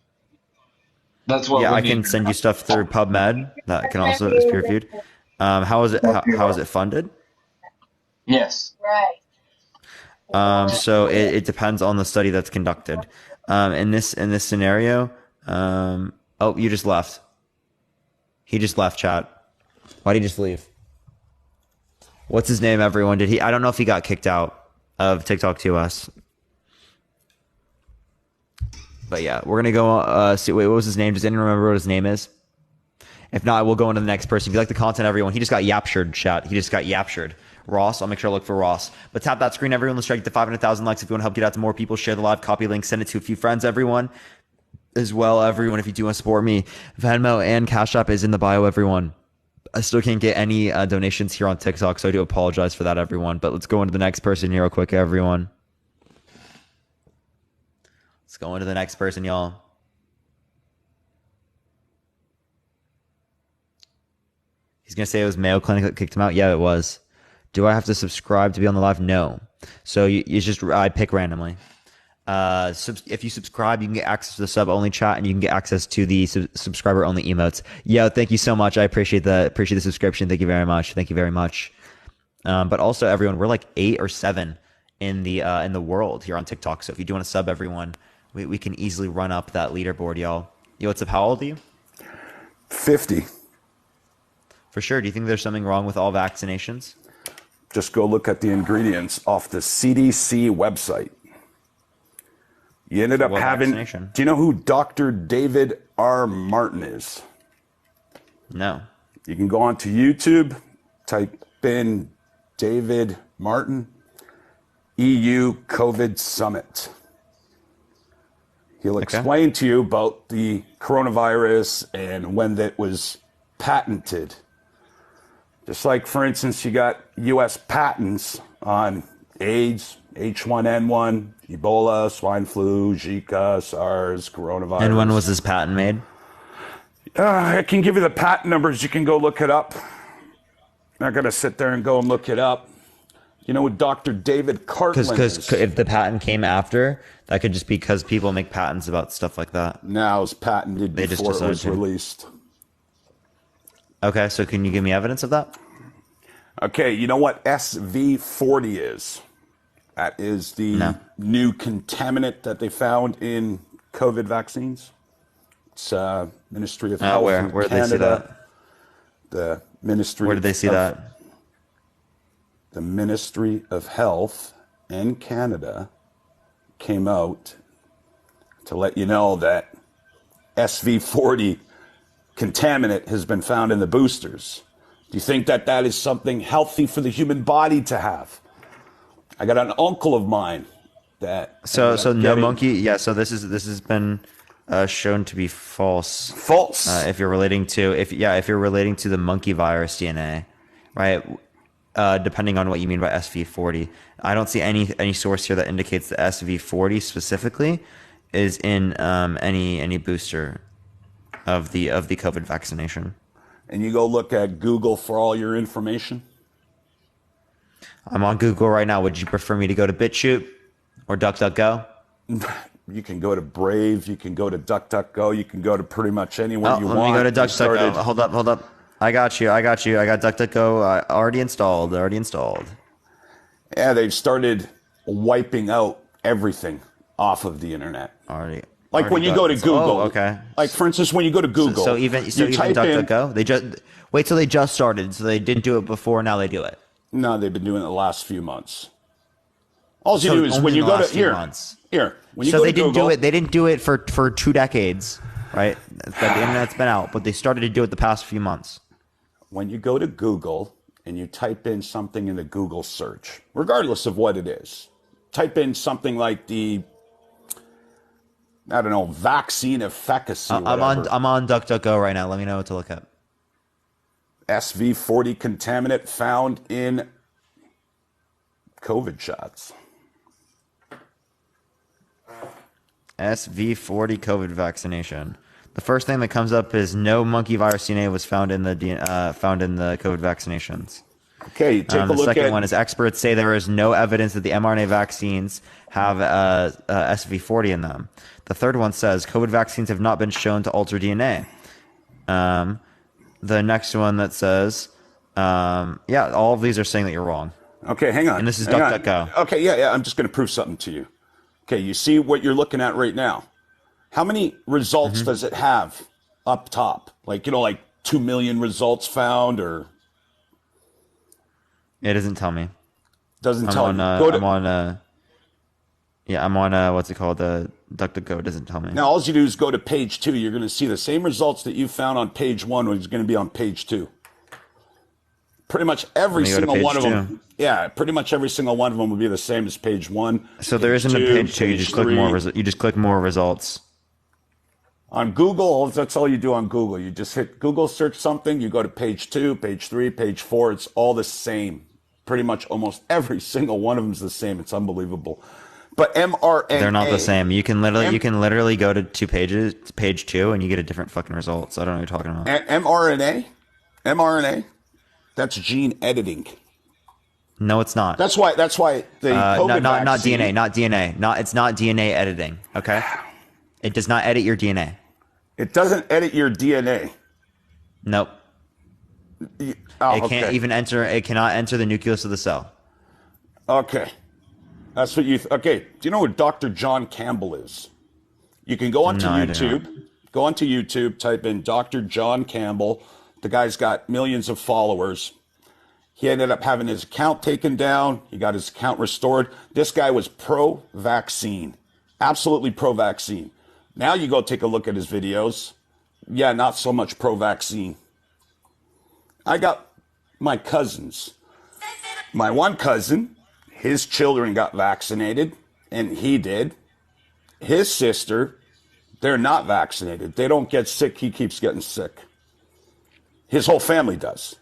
That's what. Yeah, I can send you stuff through PubMed that can also is peer reviewed. How is it funded? Yes. Right. So it depends on the study that's conducted. In this scenario, oh, you just left. He just left, chat. Why'd he just leave? What's his name, everyone? I don't know if he got kicked out of TikTok TOS. But yeah, we're going to go see. Wait, what was his name? Does anyone remember what his name is? If not, we'll go into the next person. If you like the content, everyone, he just got yaptured, chat. He just got yaptured. Ross, I'll make sure I look for Ross. But tap that screen, everyone. Let's try to get to 500,000 likes if you want to help get out to more people. Share the live copy link. Send it to a few friends, everyone. As well, everyone, if you do want to support me, Venmo and Cash App is in the bio, everyone. I still can't get any donations here on TikTok, so I do apologize for that, everyone. But let's go into the next person here real quick, everyone. Let's go into the next person, y'all. He's going to say it was Mayo Clinic that kicked him out. Yeah, it was. Do I have to subscribe to be on the live? No. So I pick randomly. If you subscribe, you can get access to the sub-only chat, and you can get access to the subscriber-only emotes. Yo, thank you so much. I appreciate the subscription. Thank you very much. Thank you very much. But also, everyone, we're like 8 or 7 in the world here on TikTok. So if you do want to sub, everyone, we can easily run up that leaderboard, y'all. Yo, what's up? How old are you? 50. For sure. Do you think there's something wrong with all vaccinations? Just go look at the ingredients off the CDC website. You ended up having. Do you know who Dr. David R. Martin is? No. You can go onto YouTube, type in David Martin, EU COVID Summit. He'll explain to you about the coronavirus and when that was patented. Just like, for instance, you got U.S. patents on AIDS, H1N1, Ebola, swine flu, Zika, SARS, coronavirus. And when was this patent made? I can give you the patent numbers. You can go look it up. Not going to sit there and go and look it up. You know, with Dr. David Cartland. Because if the patent came after, that could just be because people make patents about stuff like that. Now it's patented before it was released. Okay, so can you give me evidence of that? Okay, you know what SV40 is? That is the new contaminant that they found in COVID vaccines. It's Ministry of Health in where Canada. Did they see that? The Ministry. Where did they see that? The Ministry of Health in Canada came out to let you know that SV40 contaminant has been found in the boosters. Do you think that that is something healthy for the human body to have? I got an uncle of mine that so no monkey. Yeah, so this has been shown to be false. False. If you're relating to the monkey virus DNA, right? Depending on what you mean by SV40, I don't see any source here that indicates that SV40 specifically is in any booster of the COVID vaccination. And you go look at Google for all your information? I'm on Google right now. Would you prefer me to go to BitChute or DuckDuckGo? You can go to Brave. You can go to DuckDuckGo. You can go to pretty much anywhere you want. Let me go to DuckDuckGo. Hold up. I got you. I got DuckDuckGo already installed. Yeah, they've started wiping out everything off of the internet. Already. Like when you go to Google. Oh, okay. Like for instance, when you go to Google. So even DuckDuckGo, they just started. So they didn't do it before. Now they do it. No, they've been doing it the last few months. All you do is when you go to here. When you go to Google, they didn't do it for 2 decades, right? That the internet's been out, but they started to do it the past few months. When you go to Google and you type in something in the Google search, regardless of what it is, type in something like vaccine efficacy. I'm on DuckDuckGo right now. Let me know what to look up. SV40 contaminant found in COVID shots. SV40 COVID vaccination. The first thing that comes up is no monkey virus DNA was found in the COVID vaccinations. Okay, take a look at... The second one is experts say there is no evidence that the mRNA vaccines have SV40 in them. The third one says COVID vaccines have not been shown to alter DNA. The next one that says, all of these are saying that you're wrong. Okay, hang on. And this is DuckDuckGo. Okay, yeah, I'm just going to prove something to you. Okay, you see what you're looking at right now. How many results does it have up top? Like 2 million results found, or... It doesn't tell me. Doesn't tell me. I'm on what's it called? DuckDuckGo. It doesn't tell me. Now, all you do is go to page 2. You're going to see the same results that you found on page 1 is going to be on page 2. Pretty much every single one of them. Yeah, pretty much every single one of them will be the same as page 1. So there isn't a page 2. You just click more. You just click more results. On Google, that's all you do on Google. You just hit Google, search something. You go to page 2, page 3, page 4. It's all the same. Pretty much almost every single one of them is the same. It's unbelievable. But mRNA, they're not the same. You can literally go to page 2, and you get a different fucking results. I don't know what you're talking about. mRNA, that's gene editing. No, it's not. That's why the COVID vaccine, not DNA. It's not DNA editing. Okay, it does not edit your DNA. It doesn't edit your DNA. Nope. It can't even enter. It cannot enter the nucleus of the cell. Okay. That's what okay. Do you know who Dr. John Campbell is? You can go onto YouTube. Go onto YouTube, type in Dr. John Campbell. The guy's got millions of followers. He ended up having his account taken down. He got his account restored. This guy was pro-vaccine. Absolutely pro-vaccine. Now you go take a look at his videos. Yeah, not so much pro-vaccine. I got my cousins. My one cousin, his children got vaccinated, and he did. His sister, they're not vaccinated. They don't get sick. He keeps getting sick. His whole family does.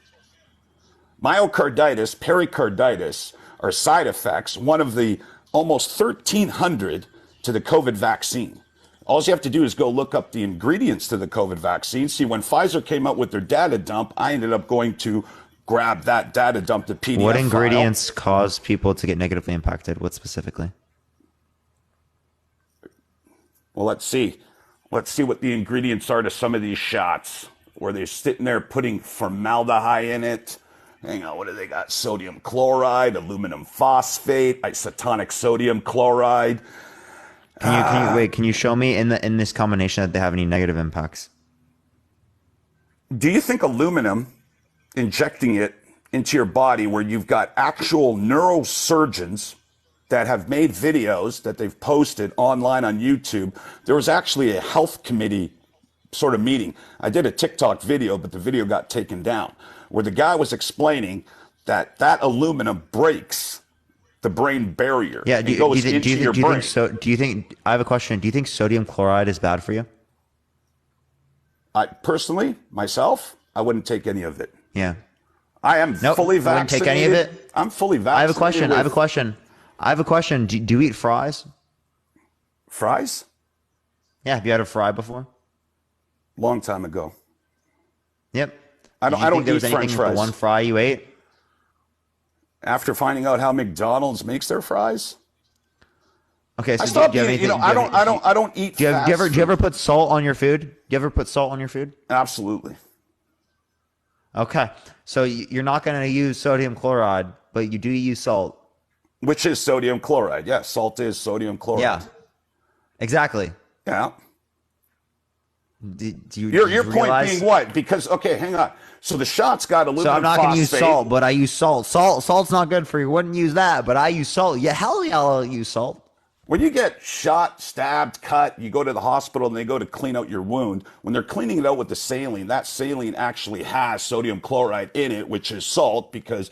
Myocarditis, pericarditis are side effects, one of the almost 1,300 to the COVID vaccine. All you have to do is go look up the ingredients to the COVID vaccine. See, when Pfizer came out with their data dump, I ended up going to grab that data dump, the PDF What ingredients cause people to get negatively impacted? What specifically? Well, let's see. Let's see what the ingredients are to some of these shots. where they're sitting there putting formaldehyde in it. Hang on, what do they got? Sodium chloride, aluminum phosphate, isotonic sodium chloride. Can you show me in this combination that they have any negative impacts? Do you think aluminum, injecting it into your body where you've got actual neurosurgeons that have made videos that they've posted online on YouTube? There was actually a health committee sort of meeting. I did a TikTok video, but the video got taken down, where the guy was explaining that aluminum breaks the brain barrier. Yeah, I have a question. Do you think sodium chloride is bad for you? I personally, myself, I wouldn't take any of it. Yeah. I am fully vaccinated. Wouldn't take any of it? I'm fully vaccinated. I have a question. Do you eat fries? Fries? Yeah, have you had a fry before? Long time ago. Yep. I don't eat French fries. The one fry you ate? After finding out how McDonald's makes their fries? Okay, so I stopped eating, I don't eat do you ever put salt on your food? Do you ever put salt on your food? Absolutely. Okay. So you're not going to use sodium chloride, but you do use salt. Which is sodium chloride. Yes, salt is sodium chloride. Yeah. Exactly. Yeah. Your point being what? Because, okay, hang on. So the shot's got aluminum phosphate. So I'm not going to use salt, but I use salt. Salt's not good for you. Wouldn't use that, but I use salt. Yeah, hell yeah, I'll use salt. When you get shot, stabbed, cut, you go to the hospital and they go to clean out your wound. When they're cleaning it out with the saline, that saline actually has sodium chloride in it, which is salt, because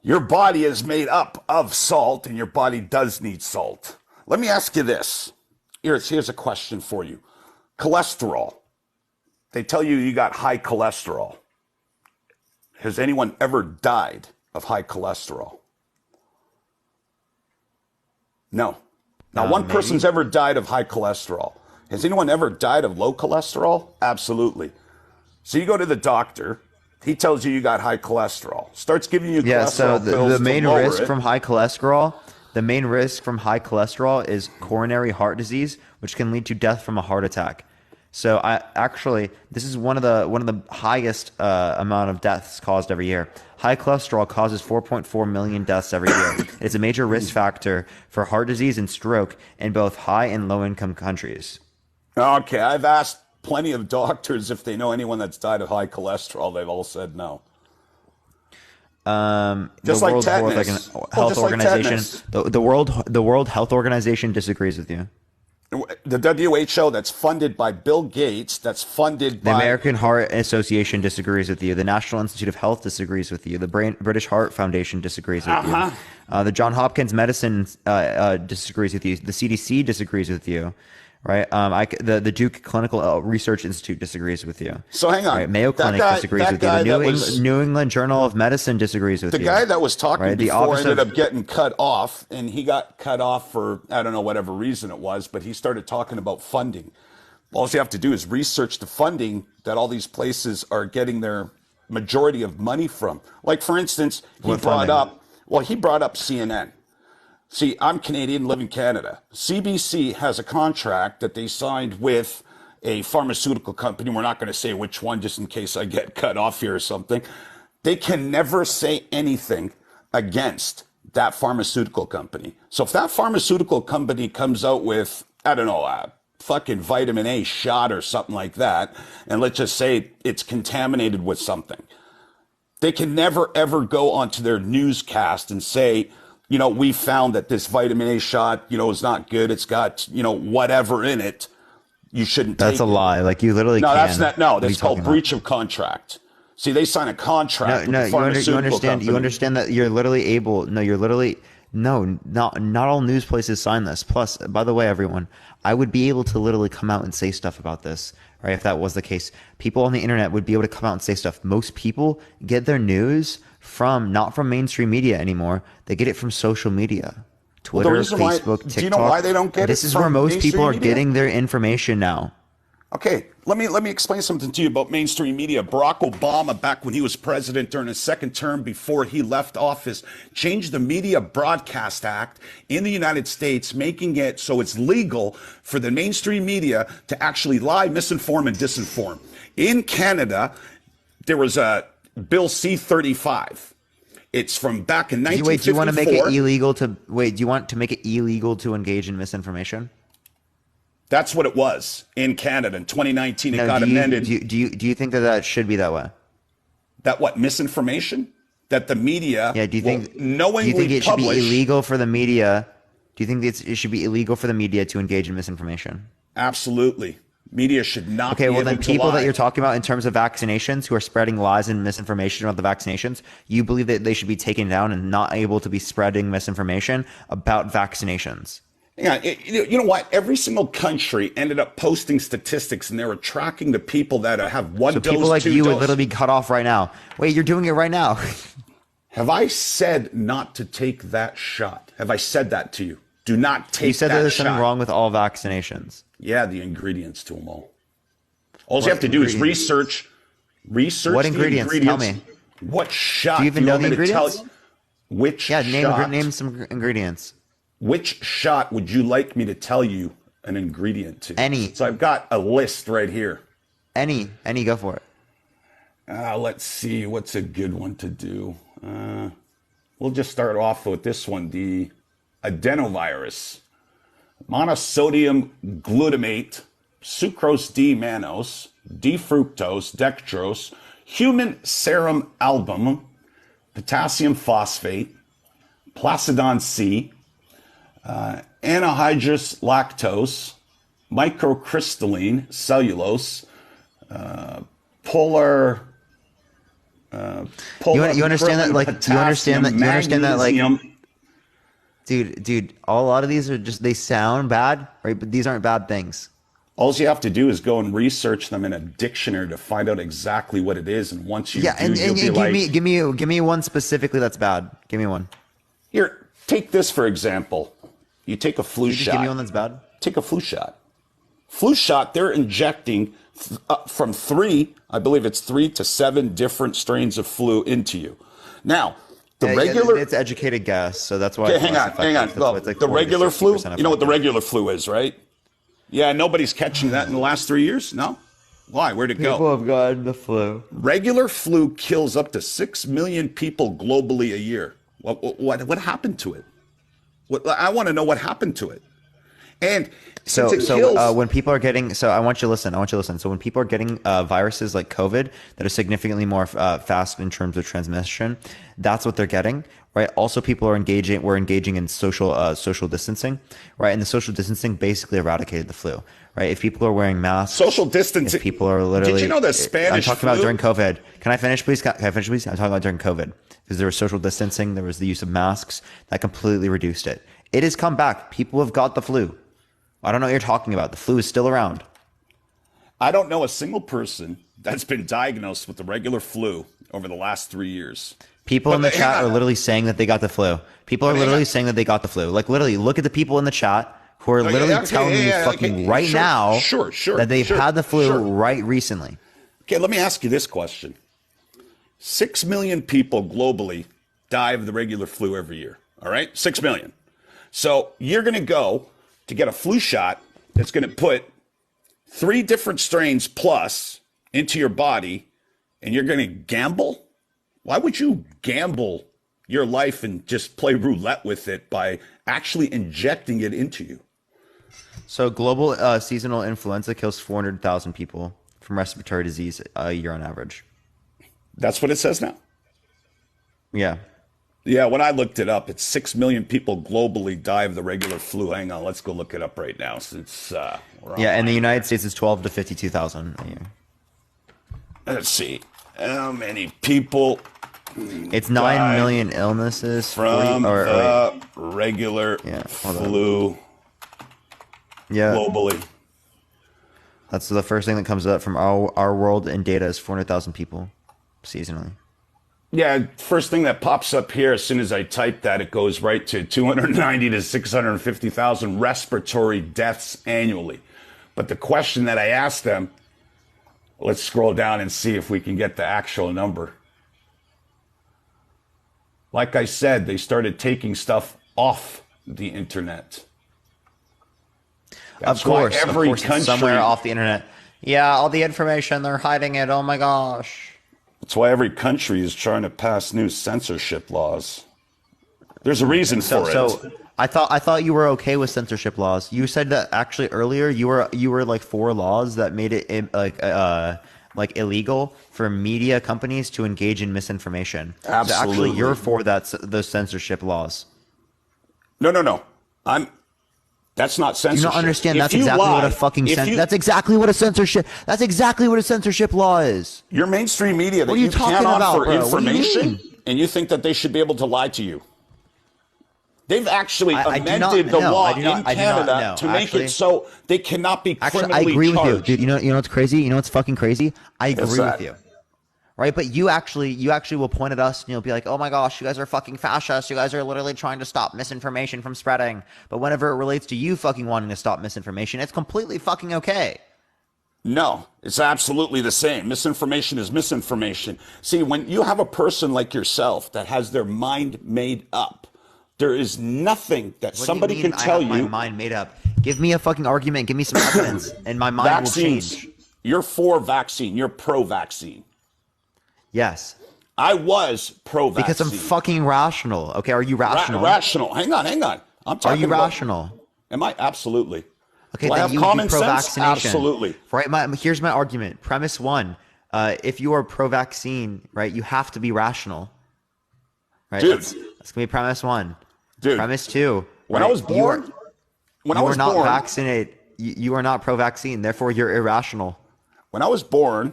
your body is made up of salt and your body does need salt. Let me ask you this. Here's a question for you. Cholesterol. They tell you got high cholesterol. Has anyone ever died of high cholesterol? No. Now, one person's ever died of high cholesterol. Has anyone ever died of low cholesterol? Absolutely. So you go to the doctor. He tells you got high cholesterol. Starts giving you cholesterol pills. The main risk from high cholesterol, is coronary heart disease, which can lead to death from a heart attack. So this is one of the highest amount of deaths caused every year. High cholesterol causes 4.4 million deaths every year. It's a major risk factor for heart disease and stroke in both high and low income countries. Okay, I've asked plenty of doctors if they know anyone that's died of high cholesterol. They've all said no. Just like tetanus. The World Health Organization disagrees with you. The WHO, that's funded by Bill Gates, that's funded by... The American Heart Association disagrees with you. The National Institute of Health disagrees with you. The British Heart Foundation disagrees with you. The Johns Hopkins Medicine disagrees with you. The CDC disagrees with you. Right? The Duke Clinical Research Institute disagrees with you. So hang on. Right? Mayo Clinic disagrees with you. The New England Journal of Medicine disagrees with you. The guy that was talking before ended up getting cut off, and he got cut off for, I don't know, whatever reason it was, but he started talking about funding. All you have to do is research the funding that all these places are getting their majority of money from. Like, for instance, he brought up CNN. See, I'm Canadian, live in Canada. CBC has a contract that they signed with a pharmaceutical company. We're not going to say which one, just in case I get cut off here or something. They can never say anything against that pharmaceutical company. So if that pharmaceutical company comes out with, I don't know, a fucking vitamin A shot or something like that, and let's just say it's contaminated with something, they can never, ever go onto their newscast and say, we found that this vitamin A shot, is not good. It's got, whatever in it. You shouldn't take it. That's a lie. Like, you literally can't. That's not. No, that's called breach of contract. See, they sign a contract with the pharmaceutical company. You understand that you're literally able. Not all news places sign this. Plus, by the way, everyone, I would be able to literally come out and say stuff about this, right? If that was the case, people on the internet would be able to come out and say stuff. Most people get their news not from mainstream media anymore. They get it from social media. Twitter, Facebook, TikTok. Do you know why they don't get This is where most people are getting their information now. Okay, let me explain something to you about mainstream media. Barack Obama, back when he was president during his second term before he left office, changed the Media Broadcast Act in the United States, making it so it's legal for the mainstream media to actually lie, misinform, and disinform. In Canada, there was a Bill C-35. It's from back in 1954. Wait, do you want to make it illegal to do you want to make it illegal to engage in misinformation? That's what it was in Canada in 2019. It got amended. Do you think that should be that way? That what, misinformation? That the media do you think knowingly do you think it publish, should be illegal for the media? Do you think it should be illegal for the media to engage in misinformation? Absolutely. Media should not be Okay, well able then to people lie. that you're talking about in terms of vaccinations who are spreading lies and misinformation about the vaccinations, you believe that they should be taken down and not able to be spreading misinformation about vaccinations? Yeah, you know what? Every single country ended up posting statistics, and they were tracking the people that have one dose, people like 2 you dose. would literally be cut off right now. Wait, you're doing it right now. Have I said not to take that shot? Have I said that to you? Do not take that shot. You said that there's something wrong with all vaccinations. Yeah, the ingredients to them all. All you have to do is research what ingredients? Tell me. What shot? Do you even know the ingredients? Which shot? Name some ingredients. Which shot would you like me to tell you an ingredient to? Any. So I've got a list right here. Any, go for it. Let's see, what's a good one to do? We'll just start off with this one, the adenovirus. Monosodium glutamate, sucrose D-mannose, D-fructose, dextrose, human serum albumin, potassium phosphate, placidon C, anhydrous lactose, microcrystalline cellulose, polar. You understand that? Like, you understand that? Like, dude, a lot of these are just, they sound bad, right? But these aren't bad things. All you have to do is go and research them in a dictionary to find out exactly what it is. And once you give me one specifically that's bad. Give me one. Here, take this for example. You take a flu shot. Give me one that's bad. Take a flu shot. Flu shot, they're injecting from 3 to 7 different strains of flu into you. Now, it's educated guess, so that's why. Okay, hang on. Well, like the regular flu, you know what the regular flu is, right? Yeah, nobody's catching that in the last 3 years? No? Why? Where'd it go? People have gotten the flu. Regular flu kills up to 6 million people globally a year. What happened to it? I want to know what happened to it. And when people are getting, I want you to listen. So when people are getting viruses like COVID that are significantly more fast in terms of transmission, that's what they're getting, right? Also, we're engaging in social distancing, right? And the social distancing basically eradicated the flu, right? If people are wearing masks, social distancing. If people are literally, did you know the Spanish I'm talking about during COVID. Can I finish, please? I'm talking about during COVID because there was social distancing, there was the use of masks that completely reduced it. It has come back. People have got the flu. I don't know what you're talking about. The flu is still around. I don't know a single person that's been diagnosed with the regular flu over the last 3 years. People in the chat are literally saying that they got the flu. People are literally saying that they got the flu. Like, literally, look at the people in the chat who are literally telling me now that they've had the flu right recently. Okay, let me ask you this question. 6 million people globally die of the regular flu every year. All right? 6 million. So you're going to go to get a flu shot that's going to put 3 different strains plus into your body, and you're going to gamble? Why would you gamble your life and just play roulette with it by actually injecting it into you? So global seasonal influenza kills 400,000 people from respiratory disease a year on average. That's what it says now? Yeah. Yeah, when I looked it up, it's 6 million people globally die of the regular flu. Hang on, let's go look it up right now. Since in the United States, it's 12 to 52,000 a year. Let's see, how many people? It's 9 million illnesses from the regular flu. Yeah, globally. That's the first thing that comes up from our world in data is 400,000 people seasonally. Yeah, first thing that pops up here, as soon as I type that, it goes right to 290 to 650,000 respiratory deaths annually. But the question that I asked them, let's scroll down and see if we can get the actual number. Like I said, they started taking stuff off the internet. Of course, it's somewhere off the internet. Yeah, all the information, they're hiding it. Oh my gosh. That's why every country is trying to pass new censorship laws. There's a reason for it. So I thought you were okay with censorship laws. You said that actually earlier you were like for laws that made it like illegal for media companies to engage in misinformation. Absolutely. So actually you're for those censorship laws. No. That's not censorship. Do you not understand? That's exactly what a fucking that's exactly what a censorship. That's exactly what a censorship law is. Your mainstream media that you can't offer information, and you think that they should be able to lie to you. They've actually amended the law in Canada to make it so they cannot be criminally charged. I agree with you, dude. You know what's crazy? You know what's fucking crazy? I agree with you. Right, but you actually will point at us and you'll be like, oh my gosh, you guys are fucking fascists. You guys are literally trying to stop misinformation from spreading. But whenever it relates to you fucking wanting to stop misinformation, it's completely fucking okay. No, it's absolutely the same. Misinformation is misinformation. See, when you have a person like yourself that has their mind made up, there is nothing that somebody can tell you. My mind made up. Give me a fucking argument. Give me some evidence, and my mind will change. You're for vaccine. You're pro-vaccine. Yes. I was pro-vaccine. Because I'm fucking rational. Okay, are you rational? Rational. Hang on. I'm talking. Are you rational? Am I? Absolutely. Okay, do I then have you common would be sense? pro-vaccination. Absolutely. Right. Here's my argument. Premise one: if you are pro-vaccine, right, you have to be rational. Right. Dude, that's gonna be premise one. Dude. Premise two: when I was born, you are not vaccinated. You are not pro-vaccine. Therefore, you're irrational. When I was born,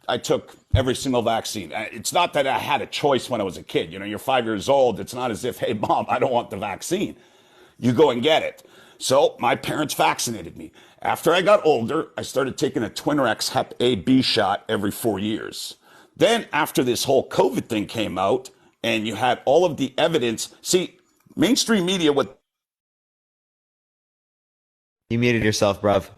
I took every single vaccine. It's not that I had a choice when I was a kid. You know, you're 5 years old. It's not as if, hey, mom, I don't want the vaccine. You go and get it. So my parents vaccinated me. After I got older, I started taking a Twinrex Hep A/B shot every 4 years. Then after this whole COVID thing came out and you had all of the evidence, see, mainstream media, You muted yourself, bruv.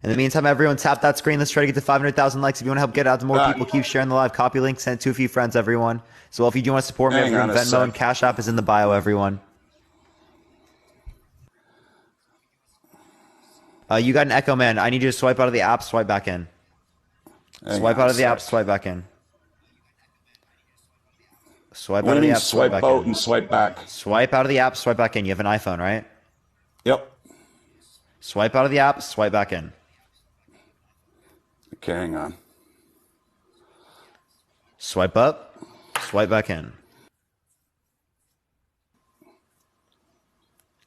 In the meantime, everyone tap that screen. Let's try to get to 500,000 likes. If you want to help get out to more people, keep sharing the live. Copy link, send it to a few friends, everyone. So if you do want to support me, everyone, Venmo and Cash App is in the bio, everyone. You got an echo, man. I need you to swipe out of the app, swipe back in. Swipe out of the app, swipe back in. Swipe out of the app, swipe back in. Swipe out and swipe back. Swipe out of the app, swipe back in. You have an iPhone, right? Yep. Swipe out of the app, swipe back in. Okay, hang on. Swipe up, swipe back in.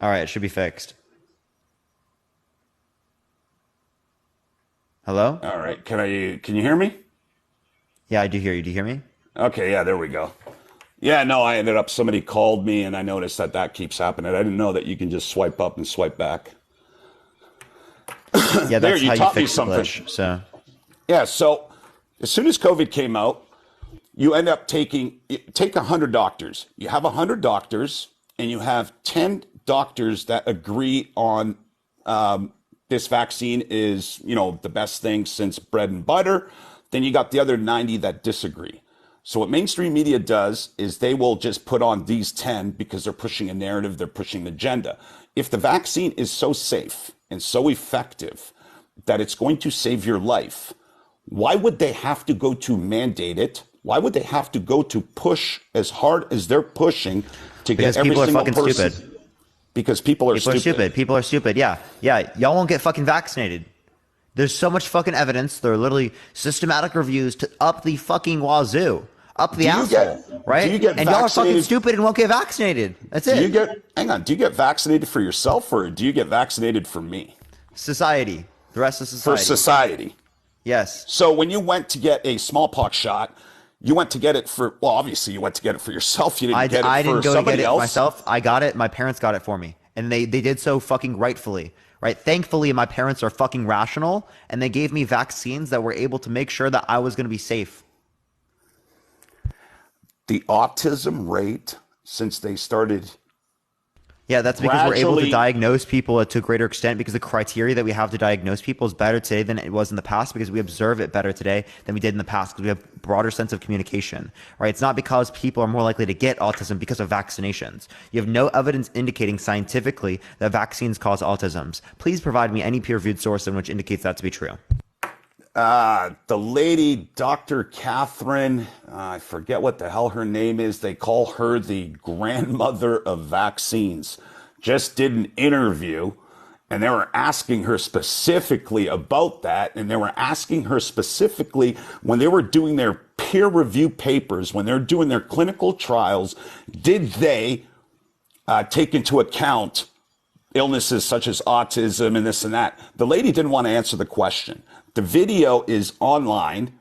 All right, it should be fixed. Hello? All right, can you hear me? Yeah, I do hear you. Do you hear me? Okay, yeah, there we go. Yeah, no, somebody called me and I noticed that keeps happening. I didn't know that you can just swipe up and swipe back. Yeah, that's how you fix the glitch. So. Yeah, so as soon as COVID came out, you end up take 100 doctors. You have 100 doctors, and you have 10 doctors that agree on this vaccine is, the best thing since bread and butter. Then you got the other 90 that disagree. So what mainstream media does is they will just put on these 10 because they're pushing a narrative, they're pushing the agenda. If the vaccine is so safe and so effective that it's going to save your life, why would they have to go to mandate it? Why would they have to go to push as hard as they're pushing to get every single person? Because people are fucking stupid. Because people are stupid. People are stupid. Yeah. Y'all won't get fucking vaccinated. There's so much fucking evidence. There are literally systematic reviews to up the fucking wazoo, up the asshole, right? And y'all are fucking stupid and won't get vaccinated. That's it. Do you get vaccinated for yourself or do you get vaccinated for me? Society. The rest of society. For society. Yes. So when you went to get a smallpox shot, you went to get it for, well, obviously you went to get it for yourself. You didn't get it for somebody else. I didn't go to get it myself. I got it. My parents got it for me. And they did so fucking rightfully, right? Thankfully, my parents are fucking rational and they gave me vaccines that were able to make sure that I was going to be safe. The autism rate since they started. Yeah, that's because we're able to diagnose people to a greater extent because the criteria that we have to diagnose people is better today than it was in the past because we observe it better today than we did in the past because we have a broader sense of communication, right? It's not because people are more likely to get autism because of vaccinations. You have no evidence indicating scientifically that vaccines cause autism. Please provide me any peer-reviewed source in which indicates that to be true. The lady, Dr. Catherine, I forget what the hell her name is. They call her the grandmother of vaccines. Just did an interview, and they were asking her specifically about that. And they were asking her specifically when they were doing their peer review papers, when they're doing their clinical trials, did they take into account illnesses such as autism and this and that? The lady didn't want to answer the question. The video is online.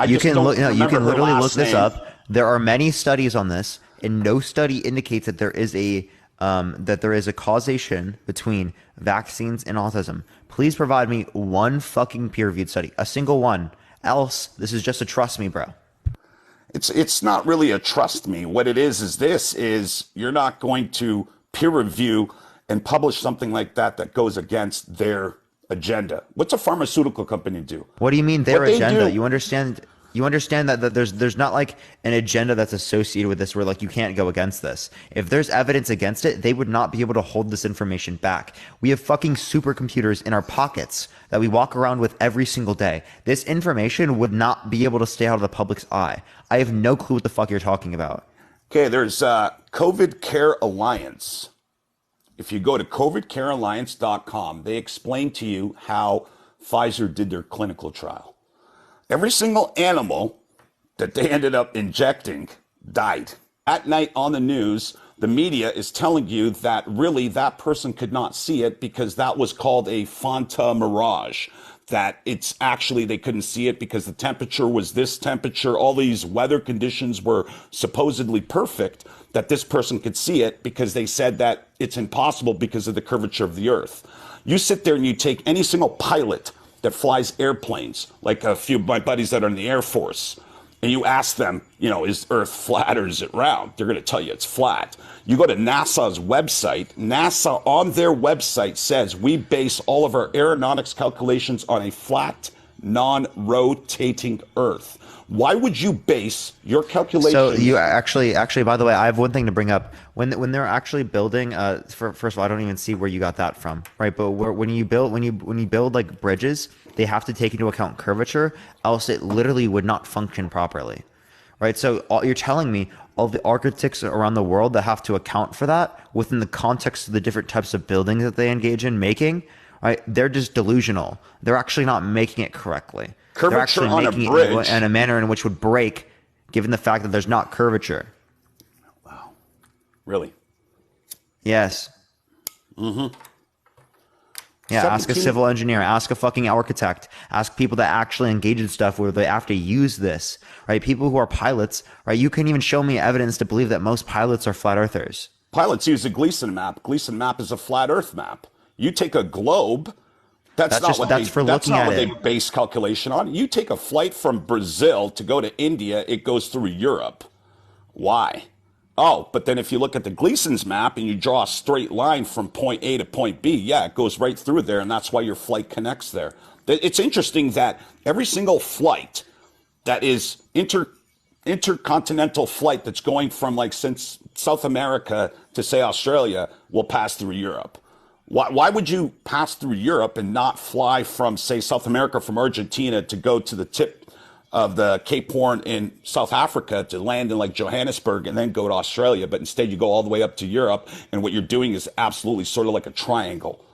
You can literally look this up. There are many studies on this, and no study indicates that there is a causation between vaccines and autism. Please provide me one fucking peer-reviewed study, a single one. Else, this is just a trust me, bro. It's not really a trust me. What it is you're not going to peer review and publish something like that goes against their agenda. What's a pharmaceutical company do? What do you mean their agenda? You understand that there's not like an agenda that's associated with this where like you can't go against this. If there's evidence against it, they would not be able to hold this information back. We have fucking supercomputers in our pockets that we walk around with every single day. This information would not be able to stay out of the public's eye. I have no clue what the fuck you're talking about. Okay, there's COVID Care Alliance. If you go to covidcarealliance.com, they explain to you how Pfizer did their clinical trial. Every single animal that they ended up injecting died. At night on the news, the media is telling you that really that person could not see it because that was called a Fanta mirage. That it's actually they couldn't see it because the temperature was this temperature. All these weather conditions were supposedly perfect that this person could see it because they said that it's impossible because of the curvature of the earth. You sit there and you take any single pilot that flies airplanes, like a few of my buddies that are in the Air Force, and you ask them, is Earth flat or is it round? They're going to tell you it's flat. You go to NASA's website. NASA on their website says we base all of our aeronautics calculations on a flat, non-rotating Earth. Why would you base your calculations? So you actually, by the way, I have one thing to bring up. When they're actually building, first of all, I don't even see where you got that from, right? But when you build like bridges, they have to take into account curvature, else it literally would not function properly, right? So you're telling me all the architects around the world that have to account for that within the context of the different types of buildings that they engage in making, right? They're just delusional. They're actually not making it correctly. Curvature they're actually on making a bridge it in a manner in which would break, given the fact that there's not curvature. Wow, really? Yes. Mm-hmm. Yeah, 17? ask a civil engineer, ask a fucking architect, ask people that actually engage in stuff where they have to use this, right? People who are pilots, right? You can even show me evidence to believe that most pilots are flat earthers. Pilots use a Gleason map. Gleason map is a flat Earth map. You take a globe. That's not what they base calculation on. You take a flight from Brazil to go to India, it goes through Europe. Why? Oh, but then if you look at the Gleason's map and you draw a straight line from point A to point B, yeah, it goes right through there, and that's why your flight connects there. It's interesting that every single flight that is intercontinental flight that's going from since South America to, say, Australia will pass through Europe. Why would you pass through Europe and not fly from, say, South America, from Argentina to go to the tip of the Cape Horn in South Africa to land in Johannesburg and then go to Australia? But instead you go all the way up to Europe, and what you're doing is absolutely sort of like a triangle.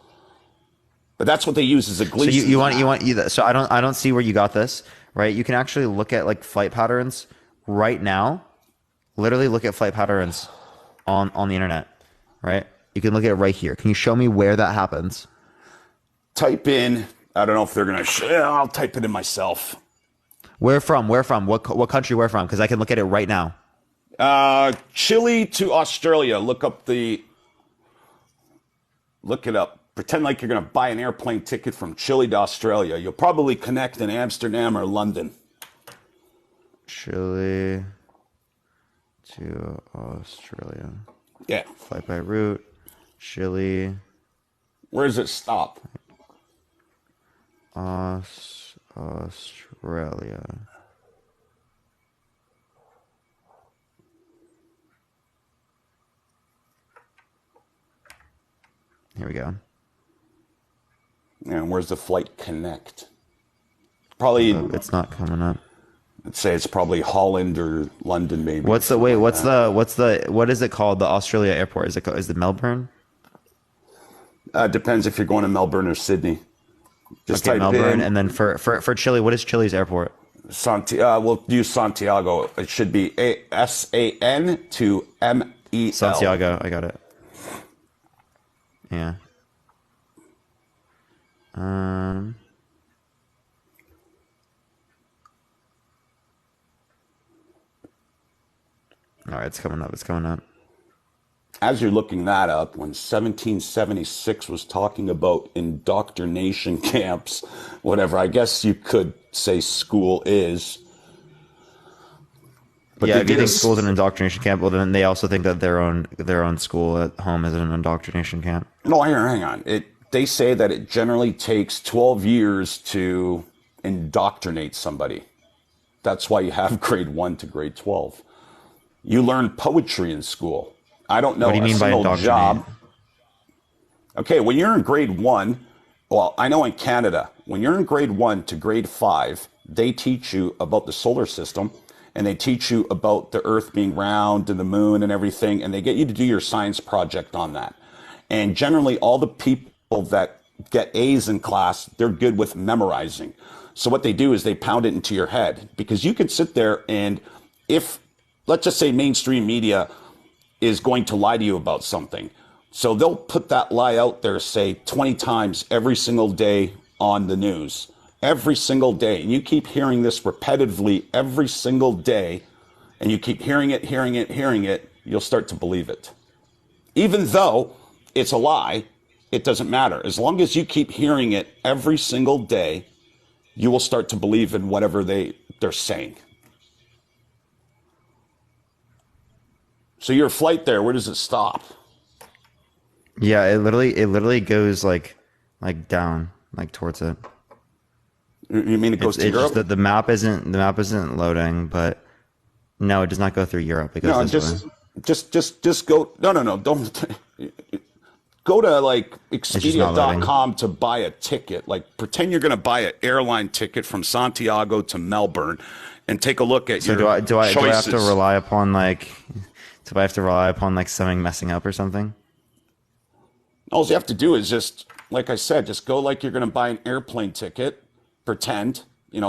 But that's what they use as a Gleason. So so I don't see where you got this, right? You can actually look at flight patterns right now. Literally look at flight patterns on the internet, right? You can look at it right here. Can you show me where that happens? Type in, I don't know if they're going to, I'll type it in myself. Where from? What country where from? Because I can look at it right now. Chile to Australia. Look it up. Pretend like you're going to buy an airplane ticket from Chile to Australia. You'll probably connect in Amsterdam or London. Chile to Australia. Yeah. Flight by route. Chile. Where does it stop? Australia. Here we go. And where's the flight connect? Probably. It's not coming up. Let's say it's probably Holland or London, maybe. What is it called? The Australia airport? Is it Melbourne? Depends if you're going to Melbourne or Sydney. Just okay, type Melbourne, in, and then for Chile, what is Chile's airport? We'll use Santiago. It should be SAN to MEL. Santiago, I got it. Yeah. All right, it's coming up. It's coming up. As you're looking that up, when 1776 was talking about indoctrination camps, whatever, I guess you could say school is. But yeah, if you think school's an indoctrination camp, well, then they also think that their own school at home is an indoctrination camp. No, hang on. They say that it generally takes 12 years to indoctrinate somebody. That's why you have grade 1 to grade 12. You learn poetry in school. I don't know what do you mean by indoctrinate? Job. Okay, when you're in grade 1, well, I know in Canada, when you're in grade 1 to grade 5, they teach you about the solar system, and they teach you about the Earth being round and the moon and everything, and they get you to do your science project on that. And generally, all the people that get A's in class, they're good with memorizing. So what they do is they pound it into your head, because you could sit there and if, let's just say mainstream media is going to lie to you about something. So they'll put that lie out there, say 20 times every single day on the news, every single day. And you keep hearing this repetitively every single day, and you keep hearing it, you'll start to believe it. Even though it's a lie, it doesn't matter. As long as you keep hearing it every single day, you will start to believe in whatever they're saying. So your flight there, where does it stop? Yeah, it literally goes like down, like towards it. You mean it goes to Europe? Just the map isn't loading, but no, it does not go through Europe. It goes this way. Just go. No, don't. Go to like Expedia.com to buy a ticket. Like pretend you're going to buy an airline ticket from Santiago to Melbourne, and take a look at your choices. Do I have to rely upon like? Do I have to rely upon like something messing up or something? All you have to do is just, like I said, just go like you're going to buy an airplane ticket. Pretend,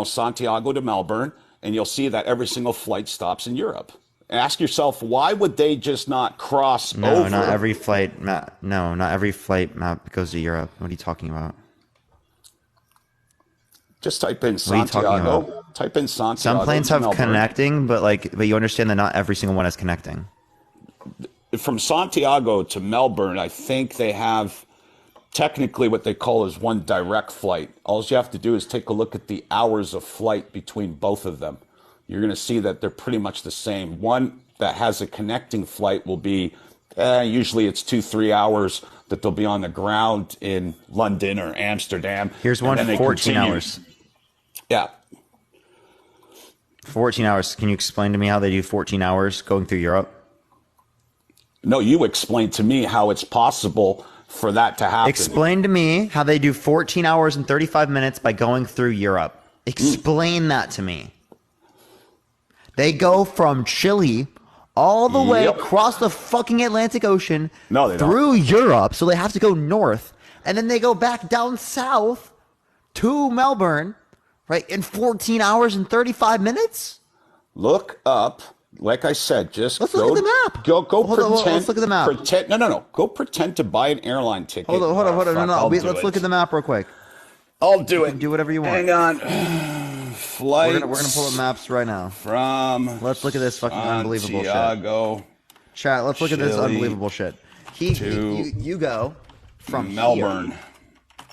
Santiago to Melbourne, and you'll see that every single flight stops in Europe. Ask yourself, why would they just not cross over? No, not every flight map. No, not every flight map goes to Europe. What are you talking about? Just type in Santiago. Type in Santiago. Some planes have connecting, but you understand that not every single one is connecting. From Santiago to Melbourne, I think they have technically what they call is one direct flight. All you have to do is take a look at the hours of flight between both of them. You're going to see that they're pretty much the same. One that has a connecting flight will be, usually it's 2-3 hours that they'll be on the ground in London or Amsterdam. Here's one 14 hours. Yeah. 14 hours. Can you explain to me how they do 14 hours going through Europe? No, you explain to me how it's possible for that to happen. Explain to me how they do 14 hours and 35 minutes by going through Europe. Explain that to me. They go from Chile all the way across the fucking Atlantic Ocean through Europe, so they have to go north, and then they go back down south to Melbourne, right, in 14 hours and 35 minutes? Look up. Like I said, just let's look at the map. Go pretend. Let's look at the map. No. Go pretend to buy an airline ticket. Hold on. No. Let's look at the map real quick. I'll do it. Do whatever you want. Hang on. Flights. We're gonna pull up maps right now. Let's look at this fucking unbelievable shit. Chat. Let's look at this unbelievable shit. You go from Melbourne. Here.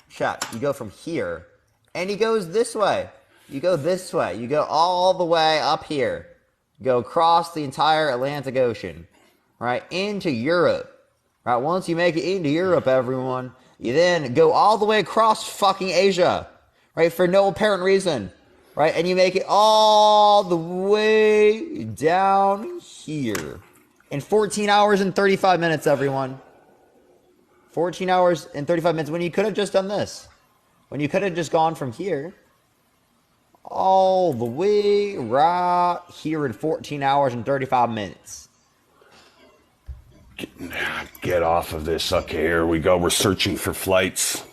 Chat. You go from here, and he goes this way. You go this way. You go all the way up here. Go across the entire Atlantic Ocean, right, into Europe, Right, once you make it into Europe, everyone, you then go all the way across fucking Asia, right, for no apparent reason, right, and you make it all the way down here in 14 hours and 35 minutes, everyone. 14 hours and 35 minutes when you could have just done this. When you could have just gone from here all the way right here in 14 hours and 35 minutes. Get off of this. Okay, here we go. We're searching for flights.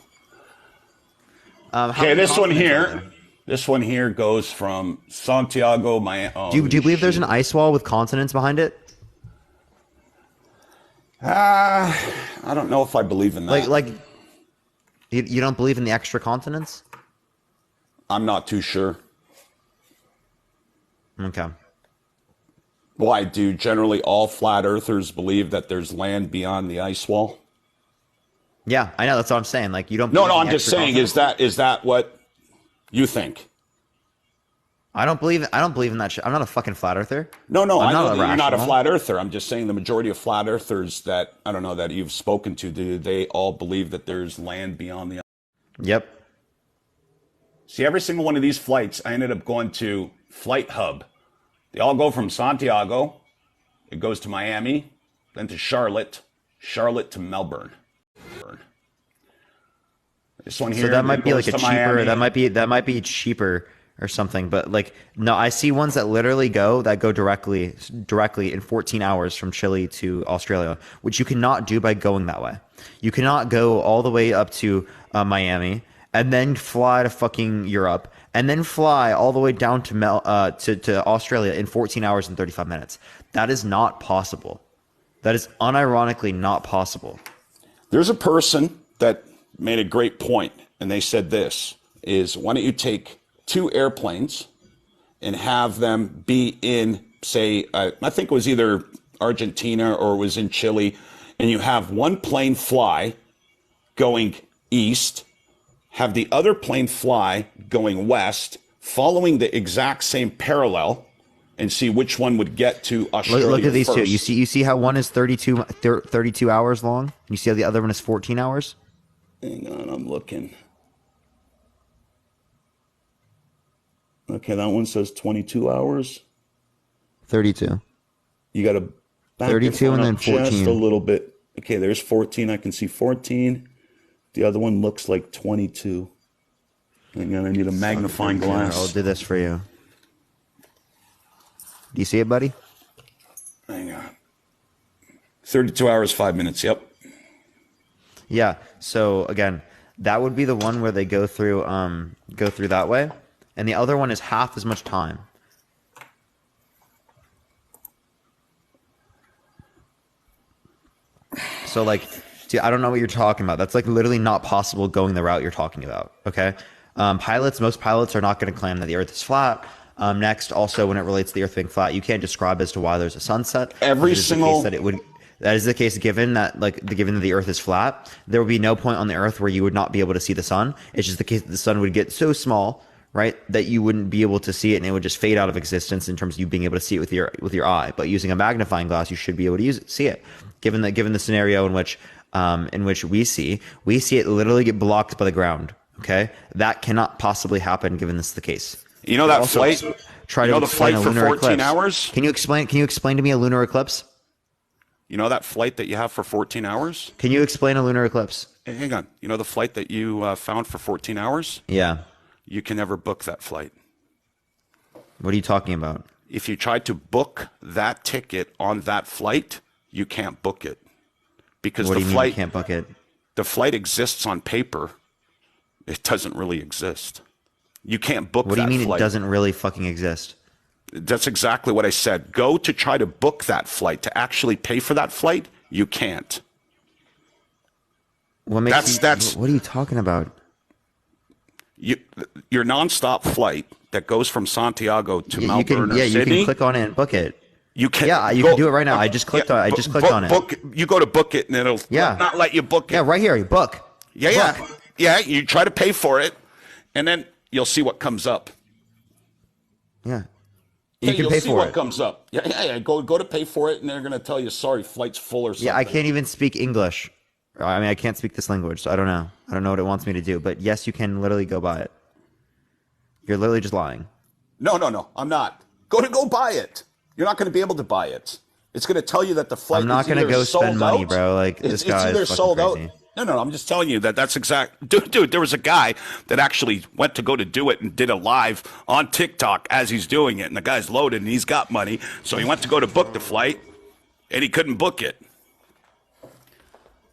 Okay, this one here. This one here goes from Santiago, Miami. Oh, do you believe there's an ice wall with continents behind it? I don't know if I believe in that. Like you don't believe in the extra continents? I'm not too sure. Okay. Why do generally all flat earthers believe that there's land beyond the ice wall? Yeah, I know. That's what I'm saying. Like, you don't. No, I'm just saying. Is that what you think? I don't believe in that shit. I'm not a fucking flat earther. No, I know that you're not a flat earther. I'm just saying the majority of flat earthers that I don't know that you've spoken to, do they all believe that there's land beyond the? Yep. See, every single one of these flights, I ended up going to Flight Hub. They all go from Santiago. It goes to Miami, then to Charlotte to Melbourne. This one here. So that might be like a cheaper. Miami. That might be cheaper or something. But like, no, I see ones that literally go directly in 14 hours from Chile to Australia, which you cannot do by going that way. You cannot go all the way up to Miami and then fly to fucking Europe and then fly all the way down to Australia in 14 hours and 35 minutes. That is not possible. That is unironically not possible. There's a person that made a great point, and they said this, is why don't you take two airplanes and have them be in, say, I think it was either Argentina or it was in Chile, and you have one plane fly going east, have the other plane fly going west, following the exact same parallel, and see which one would get to Australia Look at these first. two. You see how one is 32 hours long? You see how the other one is 14 hours? Hang on, I'm looking. Okay, that one says 22 hours. 32. You got to back 32 and then 14. Just a little bit. Okay, there's 14. I can see 14. The other one looks like 22. Hang on, I need a magnifying glass. I'll do this for you. Do you see it, buddy? Hang on. 32 hours, 5 minutes. Yep. Yeah. So again, that would be the one where they go through that way, and the other one is half as much time. So like, dude, I don't know what you're talking about. That's like literally not possible going the route you're talking about. Okay. Most pilots are not going to claim that the Earth is flat. Next, also, when it relates to the Earth being flat, you can't describe as to why there's a sunset. That is the case given that given that the Earth is flat, there would be no point on the Earth where you would not be able to see the sun. It's just the case that the sun would get so small, right, that you wouldn't be able to see it, and it would just fade out of existence in terms of you being able to see it with your eye. But using a magnifying glass, you should be able to see it. Given the scenario in which we see it literally get blocked by the ground. Okay, that cannot possibly happen given this is the case. You know that flight? Try to the flight for 14 hours? Can you explain to me a lunar eclipse? You know that flight that you have for 14 hours? Can you explain a lunar eclipse? Hey, hang on. You know the flight that you found for 14 hours? Yeah. You can never book that flight. What are you talking about? If you try to book that ticket on that flight, you can't book it. Because what the do you flight mean you can't book it? The flight exists on paper. It doesn't really exist. You can't book that flight. What do you mean it doesn't really fucking exist? That's exactly what I said. Go to try to book that flight, to actually pay for that flight, you can't. What are you talking about? Your nonstop flight that goes from Santiago to Melbourne or Sydney. You can click on it and book it. You can. Yeah, you can do it right now. I just clicked on it. You go to book it and it'll not let you book it. Yeah, right here. You book. Yeah. You try to pay for it, and then you'll see what comes up. Yeah. You can you'll pay see for what it. comes up. Yeah. Go to pay for it, and they're going to tell you, sorry, flight's full or something. Yeah, I can't even speak English. I mean, I can't speak this language, so I don't know. I don't know what it wants me to do. But yes, you can literally go buy it. You're literally just lying. No, I'm not. Go buy it. You're not going to be able to buy it. It's going to tell you that the flight. I'm not going to go spend money, bro. Like this guy is fucking crazy. No, I'm just telling you that's exact. Dude, there was a guy that actually went to go to do it and did a live on TikTok as he's doing it, and the guy's loaded and he's got money, so he went to go to book the flight, and he couldn't book it.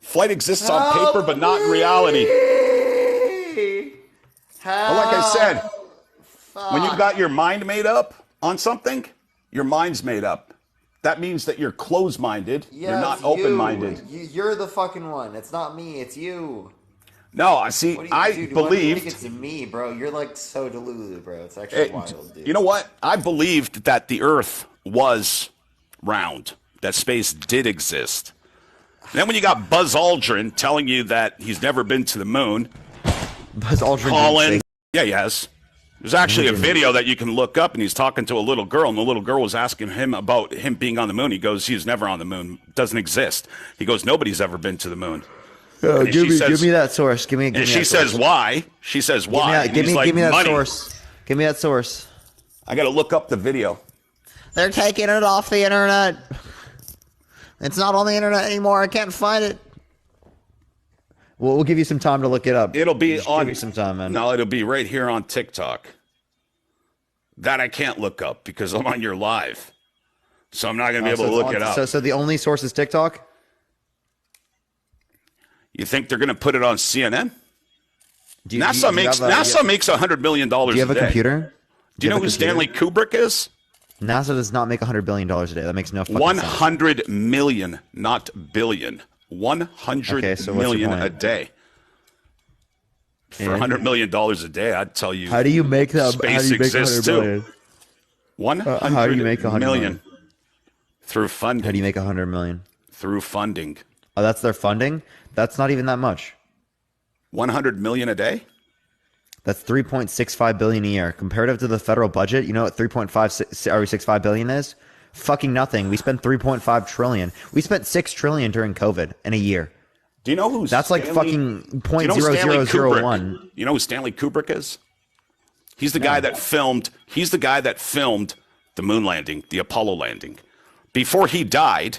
Flight exists on paper, but not in reality. But like I said, when you've got your mind made up on something, your mind's made up. That means that you're closed-minded. Yeah, you're not open-minded. You're the fucking one. It's not me. It's you. No, I see. I believed. Why do you think it's me, bro? You're like so deluded, bro. It's actually wild, dude. You know what? I believed that the Earth was round. That space did exist. Then when you got Buzz Aldrin telling you that he's never been to the moon, Buzz Aldrin, Colin, yeah, he has. There's actually a video that you can look up, and he's talking to a little girl, and the little girl was asking him about him being on the moon. He goes, he's never on the moon. Doesn't exist. He goes, nobody's ever been to the moon. Give me that source. Give me. And she says why? She says why? Give me that source. Give me that source. I got to look up the video. They're taking it off the internet. It's not on the internet anymore. I can't find it. We'll give you some time to look it up. It'll be Just on. Give me some time, man. No, it'll be right here on TikTok. That I can't look up because I'm on your live, so I'm not going to be able to look it up. So the only source is TikTok. You think they're going to put it on CNN? NASA makes $100 million a day. Do you have a computer? Do you know who Stanley Kubrick is? NASA does not make $100 billion a day. That makes no fucking sense. 100 million, not billion. 100 million a day. For $100 million a day, I'd tell you. How do you make that? Space exists too. 100 how do you make 100 million? Through funding. How do you make 100 million? Through funding. Oh, that's their funding? That's not even that much. 100 million a day? That's 3.65 billion a year. Comparative to the federal budget, you know what 3.65 billion is? Fucking nothing. We spent 3.5 trillion. We spent 6 trillion during COVID in a year. Do you know who's That's like fucking 0.0001. You know who Stanley Kubrick is? He's the guy that filmed the moon landing, the Apollo landing. Before he died,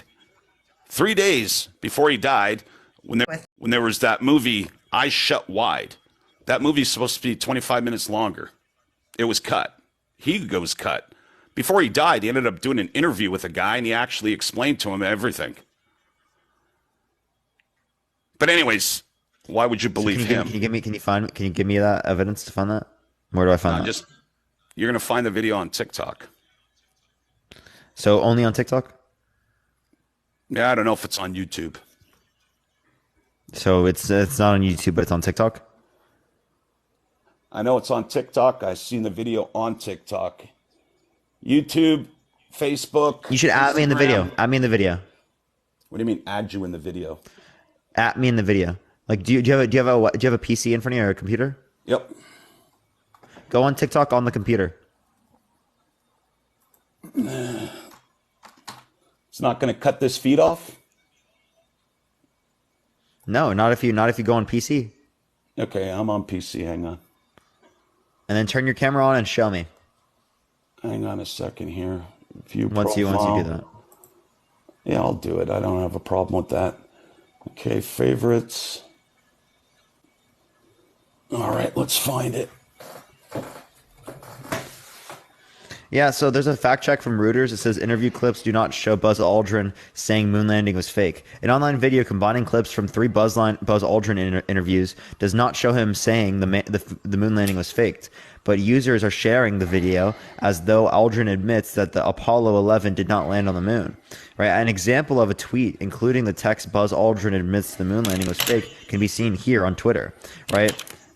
3 days before he died, when there was that movie Eyes Shut Wide. That movie's supposed to be 25 minutes longer. It was cut. He was cut. Before he died, he ended up doing an interview with a guy, and he actually explained to him everything. But anyways, why would you believe him? Can you give me that evidence to find that? Where do I find that? You're going to find the video on TikTok. So only on TikTok? Yeah, I don't know if it's on YouTube. So it's not on YouTube, but it's on TikTok? I know it's on TikTok. I've seen the video on TikTok. YouTube, Facebook. You should add me in the video. Add me in the video. What do you mean add you in the video? Add me in the video. Like, do you have a PC in front of you or a computer? Yep. Go on TikTok on the computer. It's not going to cut this feed off? No, not if you go on PC. Okay, I'm on PC. Hang on. And then turn your camera on and show me. Hang on a second here. View once you do that. Yeah, I'll do it. I don't have a problem with that. Okay, favorites. All right, let's find it. Yeah, so there's a fact check from Reuters. It says interview clips do not show Buzz Aldrin saying moon landing was fake. An online video combining clips from 3 Buzz Aldrin interviews does not show him saying the moon landing was faked. But users are sharing the video as though Aldrin admits that the Apollo 11 did not land on the moon. Right? An example of a tweet, including the text "Buzz Aldrin admits the moon landing was fake," can be seen here on Twitter. Right?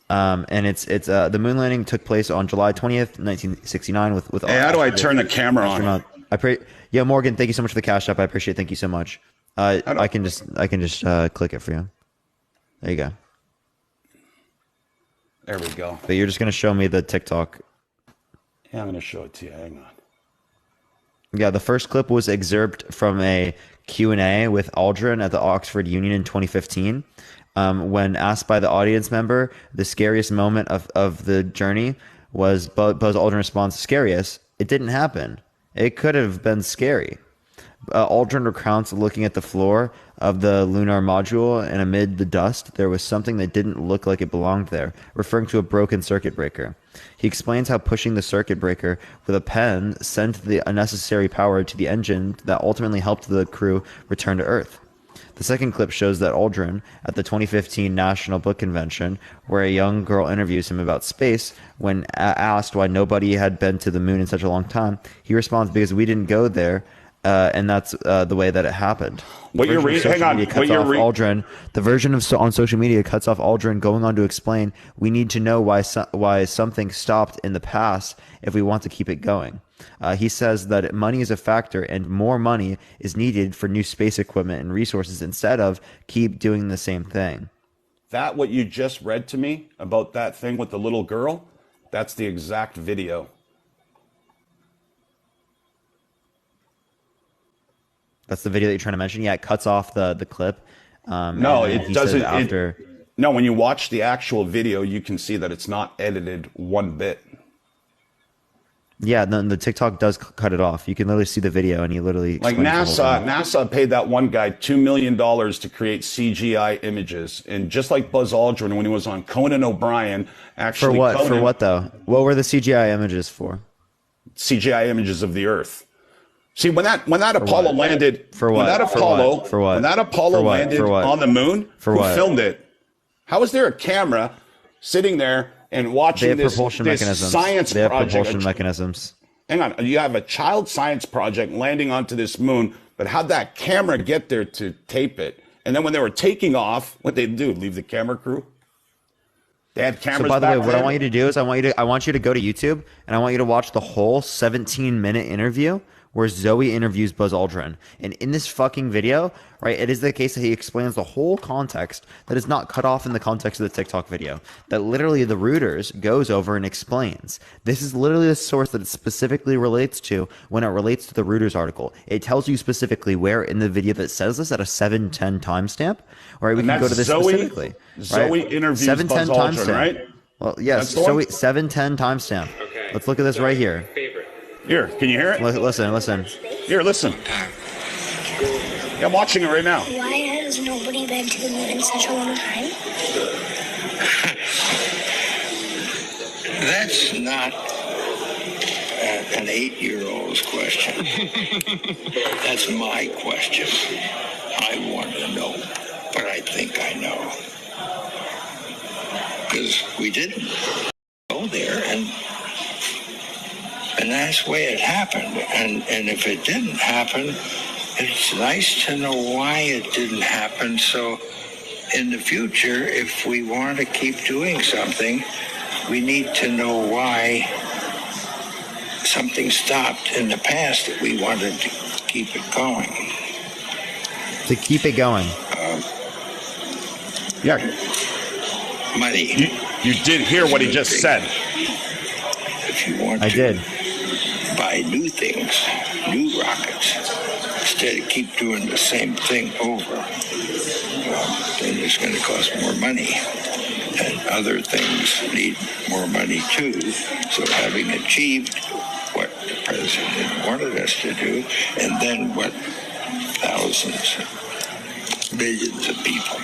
And it's the moon landing took place on July 20th, 1969. With hey, how do I turn the camera on? Yeah, Morgan, thank you so much for the cash app. I appreciate it. Thank you so much. I can just click it for you. There you go. There we go. But you're just gonna show me the TikTok. Yeah, I'm gonna show it to you. Hang on. Yeah, the first clip was excerpt from a Q&A with Aldrin at the Oxford Union in 2015. When asked by the audience member, the scariest moment of the journey was Buzz Aldrin responds, scariest? It didn't happen. It could have been scary. Aldrin recounts looking at the floor of the lunar module, and amid the dust, there was something that didn't look like it belonged there, referring to a broken circuit breaker. He explains how pushing the circuit breaker with a pen sent the unnecessary power to the engine that ultimately helped the crew return to Earth. The second clip shows that Aldrin, at the 2015 National Book Convention, where a young girl interviews him about space, when asked why nobody had been to the moon in such a long time, he responds, because we didn't go there, and that's the way that it happened. What you're reading? Hang on. What you're reading? Aldrin. The version of on social media cuts off Aldrin, going on to explain, "We need to know why something stopped in the past if we want to keep it going." He says that money is a factor, and more money is needed for new space equipment and resources instead of keep doing the same thing. That what you just read to me about that thing with the little girl? That's the exact video. That's the video that you're trying to mention? Yeah, it cuts off the clip. No, it doesn't. No, when you watch the actual video, you can see that it's not edited one bit. Yeah, the TikTok does cut it off. You can literally see the video, and he literally like NASA paid that one guy $2 million to create CGI images, and just like Buzz Aldrin when he was on Conan O'Brien, actually for what? For what though? What were the CGI images for? CGI images of the Earth. See, when that Apollo landed, when that Apollo landed on the moon, who filmed it? How is there a camera sitting there and watching this science project? They have propulsion mechanisms. Hang on, you have a child science project landing onto this moon, but how'd that camera get there to tape it? And then when they were taking off, what they do? Leave the camera crew? They had cameras. So by the way, what I want you to do is I want you to go to YouTube, and I want you to watch the whole 17-minute interview where Zoe interviews Buzz Aldrin. And in this fucking video, right, it is the case that he explains the whole context that is not cut off in the context of the TikTok video, that literally the Reuters goes over and explains. This is literally the source that it specifically relates to when it relates to the Reuters article. It tells you specifically where in the video that says this at a 7:10 timestamp. Right, we can go to this specifically. Zoe interviews Buzz Aldrin, right? Well, yes, Zoe 7:10 timestamp. Okay. Let's look at this right here. Here, can you hear it? Listen. Here, listen. Yeah, I'm watching it right now. Why has nobody been to the moon in such a long time? That's not an 8-year-old's question. That's my question. I want to know, but I think I know. Because we didn't go there, and that's the way it happened. And if it didn't happen, it's nice to know why it didn't happen. So in the future, if we want to keep doing something, we need to know why something stopped in the past that we wanted to keep it going. To keep it going. Yeah. Money. You did hear what he just said. If you want to buy new things, new rockets, instead of keep doing the same thing over, then it's going to cost more money. And other things need more money too. So having achieved what the president wanted us to do, and then what thousands, millions of people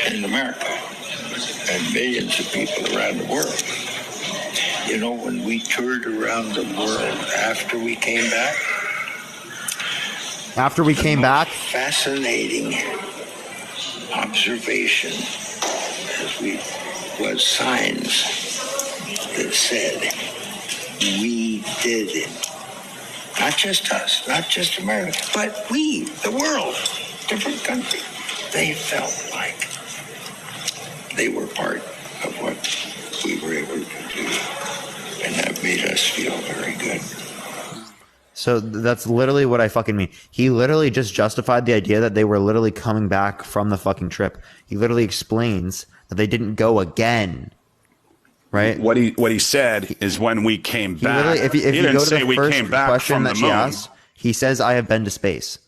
in America and millions of people around the world. You know, when we toured around the world after we came back. Fascinating observation was signs that said we did it. Not just us, not just America, but we, the world, different countries. They felt like they were part of what we were able to do. And that made us feel very good. So that's literally what I fucking mean. He literally just justified the idea that they were literally coming back from the fucking trip. He literally explains that they didn't go again. right? What he said is when we came back. If he you didn't go to say the we first came back question from that the she moon. asked, he says, "I have been to space."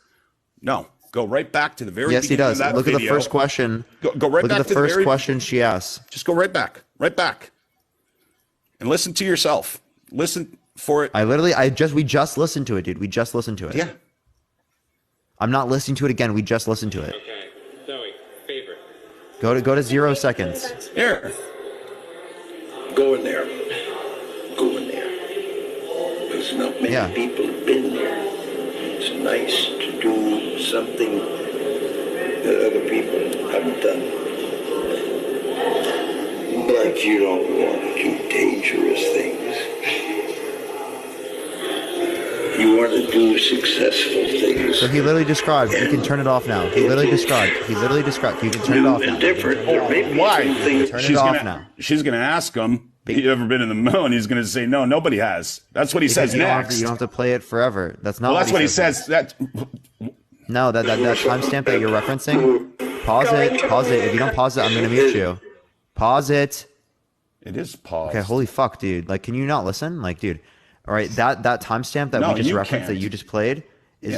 No, go right back to the very yes, he beginning does. of that Look video. at the first question. Go right Look back at the to first very, question she asks. Just go right back, and listen to yourself. Listen for it. We just listened to it, dude. We just listened to it. Yeah. I'm not listening to it again. We just listened to it. Okay, Zoe, favorite. Go to 0 seconds. Here. Go in there. Because not many people have been there. It's nice to do something that other people haven't done. But you don't want to do dangerous things. You want to do successful things. So he literally described. You can turn it off now. He literally described. You can turn it off now. Different. Why? Turn it off now. She's gonna ask him. Have you ever been in the moon? He's gonna say no. Nobody has. That's what he says next. You don't have to play it forever. That's not. Well, that's what he says. No, that timestamp that you're referencing. Pause it. If you don't pause it, I'm gonna mute you. Pause it. It is paused. Okay, holy fuck, dude. Like, can you not listen? Like, dude. All right, that timestamp that we just referenced, that you just played, is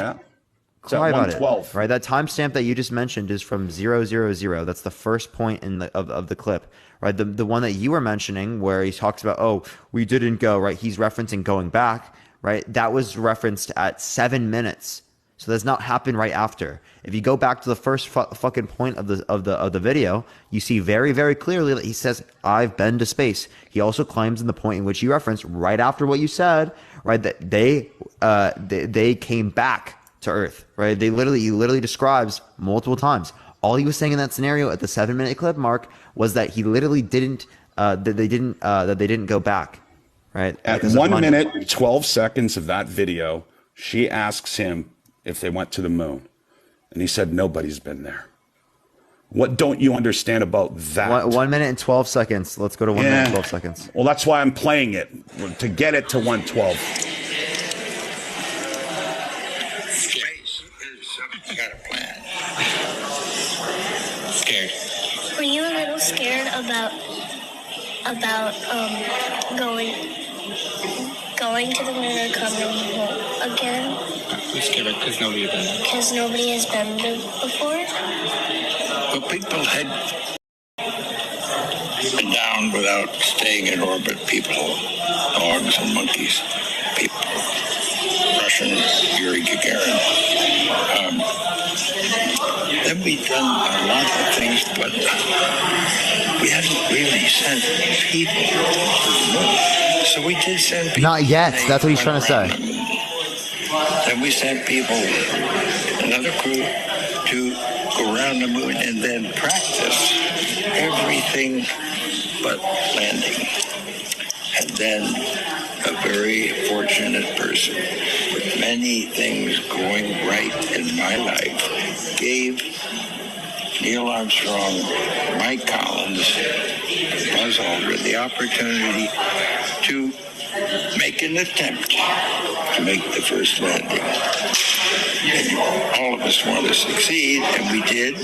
cry about it. Right, that timestamp that you just mentioned is from 000. That's the first point of the clip. Right, the one that you were mentioning where he talks about, oh, we didn't go. Right, he's referencing going back. Right, that was referenced at 7 minutes. So that's not happened right after. If you go back to the first fucking point of the video, you see very, very clearly that he says, "I've been to space." He also claims in the point in which you referenced right after what you said, right, that they came back to Earth, right? He literally describes multiple times. All he was saying in that scenario at the 7-minute clip mark was that he literally didn't that they didn't go back, right? At 1 minute 12 seconds of that video, she asks him if they went to the moon, and he said nobody's been there. What don't you understand about that? 1 minute and 12 seconds. Let's go to 1 minute and 12 seconds. Well, that's why I'm playing it, to get it to 112. Space is got a plan. Scared. Were you a little scared about going to the moon or coming home again? I'm scared because nobody has been there. Because nobody has been there before? But people had been down without staying in orbit. People, dogs and monkeys. People. Russian Yuri Gagarin. Then we've done a lot of things, but we haven't really sent people to the moon. So we did send people. Not yet. That's what he's trying to say. Then we sent people, another crew, to go around the moon and then practice everything but landing. And then a very fortunate person with many things going right in my life gave Neil Armstrong, Mike Collins, and Buzz Aldrin the opportunity to make an attempt to make the first landing. And all of us want to succeed, and we did.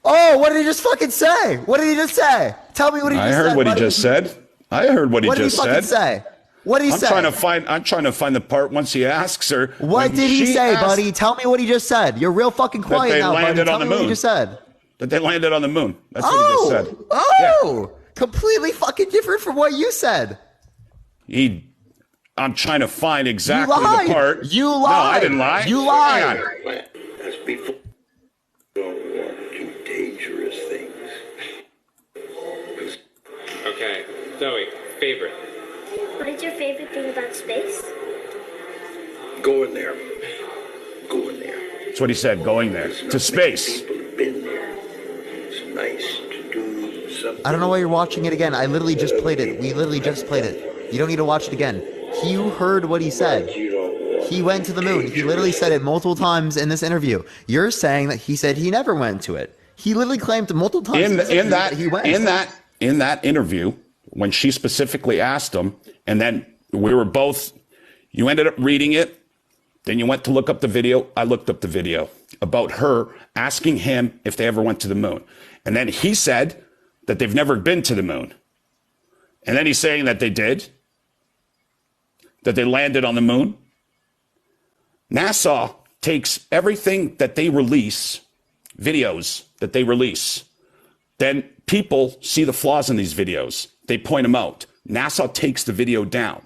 What did he just fucking say? What did he just say? Tell me what he just said. I heard what he just said. I heard what he just said. What did he fucking say? What did he say? I'm trying to find the part once he asks her. What did he say, buddy? Tell me what he just said. You're real fucking quiet now, buddy. Tell me what he just said. That they landed on the moon. That's what he just said. Oh, completely fucking different from what you said. I'm trying to find exactly the part. You lied. No, I didn't lie. You lied. Hang on. That's before. Don't want to do dangerous things. Okay, Zoe, favorite. What is your favorite thing about space? Go in there. Go in there. That's what he said, going there. To space. People have been there. It's nice to do something. I don't know why you're watching it again. I literally just played it. We literally just played it. You don't need to watch it again. You heard what he said. He went to the moon. He literally said it multiple times in this interview. You're saying that he said he never went to it. He literally claimed multiple times that he went. In that interview, when she specifically asked him, and then we were both, you ended up reading it, Then you went to look up the video. I looked up the video about her asking him if they ever went to the moon. And then he said that they've never been to the moon. And then he's saying that they did, that they landed on the moon. NASA takes everything that they release, videos that they release. Then people see the flaws in these videos. They point them out. NASA takes the video down.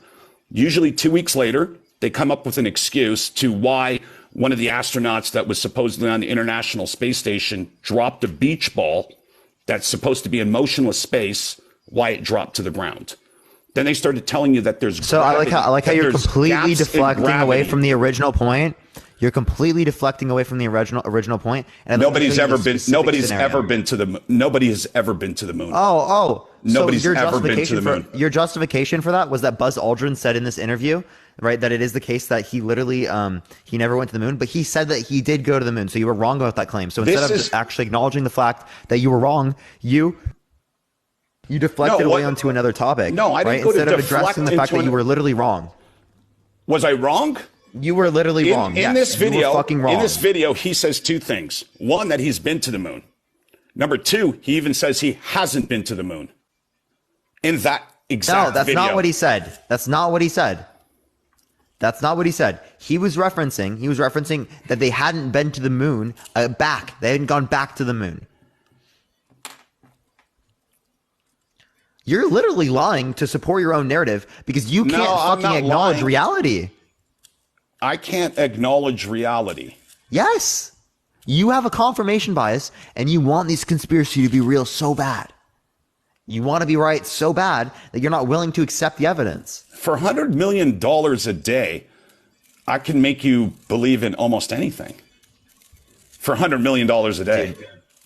Usually 2 weeks later, they come up with an excuse to why one of the astronauts that was supposedly on the International Space Station dropped a beach ball that's supposed to be in motionless space, why it dropped to the ground. Then they started telling you that there's so gravity, I like how you're completely deflecting away from the original point. You're completely deflecting away from the original point. And nobody's ever been to the moon. Nobody has ever been to the moon. Nobody's ever been to the moon. Your justification for that was that Buzz Aldrin said in this interview, right, that it is the case that he literally he never went to the moon, but he said that he did go to the moon. So you were wrong about that claim. So instead of actually acknowledging the fact that you were wrong, you deflected away onto another topic. No, I didn't go to deflect. Instead of addressing the fact that you were literally wrong. Was I wrong? You were literally wrong. In this video, you were fucking wrong. In this video, he says two things. One, that he's been to the moon. Number two, he even says he hasn't been to the moon. In that exact video. No, that's not what he said. That's not what he said. That's not what he said. He was referencing that they hadn't been to the moon back. They hadn't gone back to the moon. You're literally lying to support your own narrative because you can't fucking acknowledge reality. I can't acknowledge reality. Yes. You have a confirmation bias and you want these conspiracy to be real so bad. You want to be right so bad that you're not willing to accept the evidence. For $100 million a day, I can make you believe in almost anything. For $100 million a day.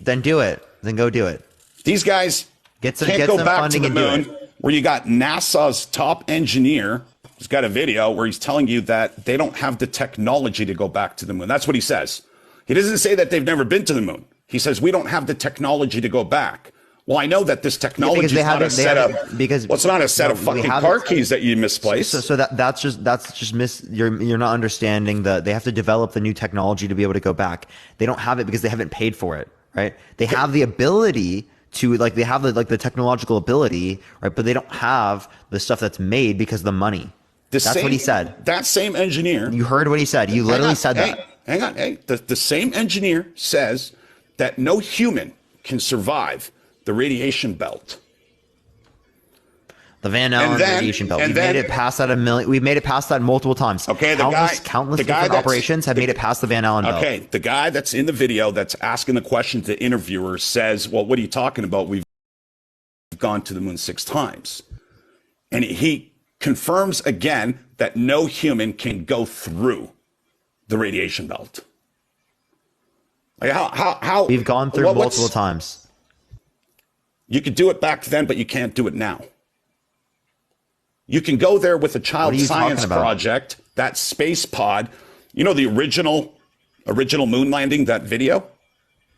Then do it. Then go do it. These guys can't go back to the moon where you got NASA's top engineer. He's got a video where he's telling you that they don't have the technology to go back to the moon. That's what he says. He doesn't say that they've never been to the moon. He says, we don't have the technology to go back. Well, I know that this technology is not a set of it's not a set of fucking car keys that you misplaced. So that's just you're not understanding they have to develop the new technology to be able to go back. They don't have it because they haven't paid for it, right? They have the ability to they have the technological ability, right? But they don't have the stuff that's made because of the money. That's what he said. That same engineer. You heard what he said. You literally said that. Hang on. Hey, the same engineer says that no human can survive the radiation belt. The Van Allen radiation belt. We've made it past that We've made it past that multiple times. Okay, countless different operations have made it past the Van Allen belt. Okay, the guy that's in the video that's asking the question to the interviewer says, well, what are you talking about? We've gone to the moon 6 times. And he confirms again that no human can go through the radiation belt. Like how we've gone through multiple times. You could do it back then, but you can't do it now. You can go there with a child science project, that space pod. You know the original moon landing, that video?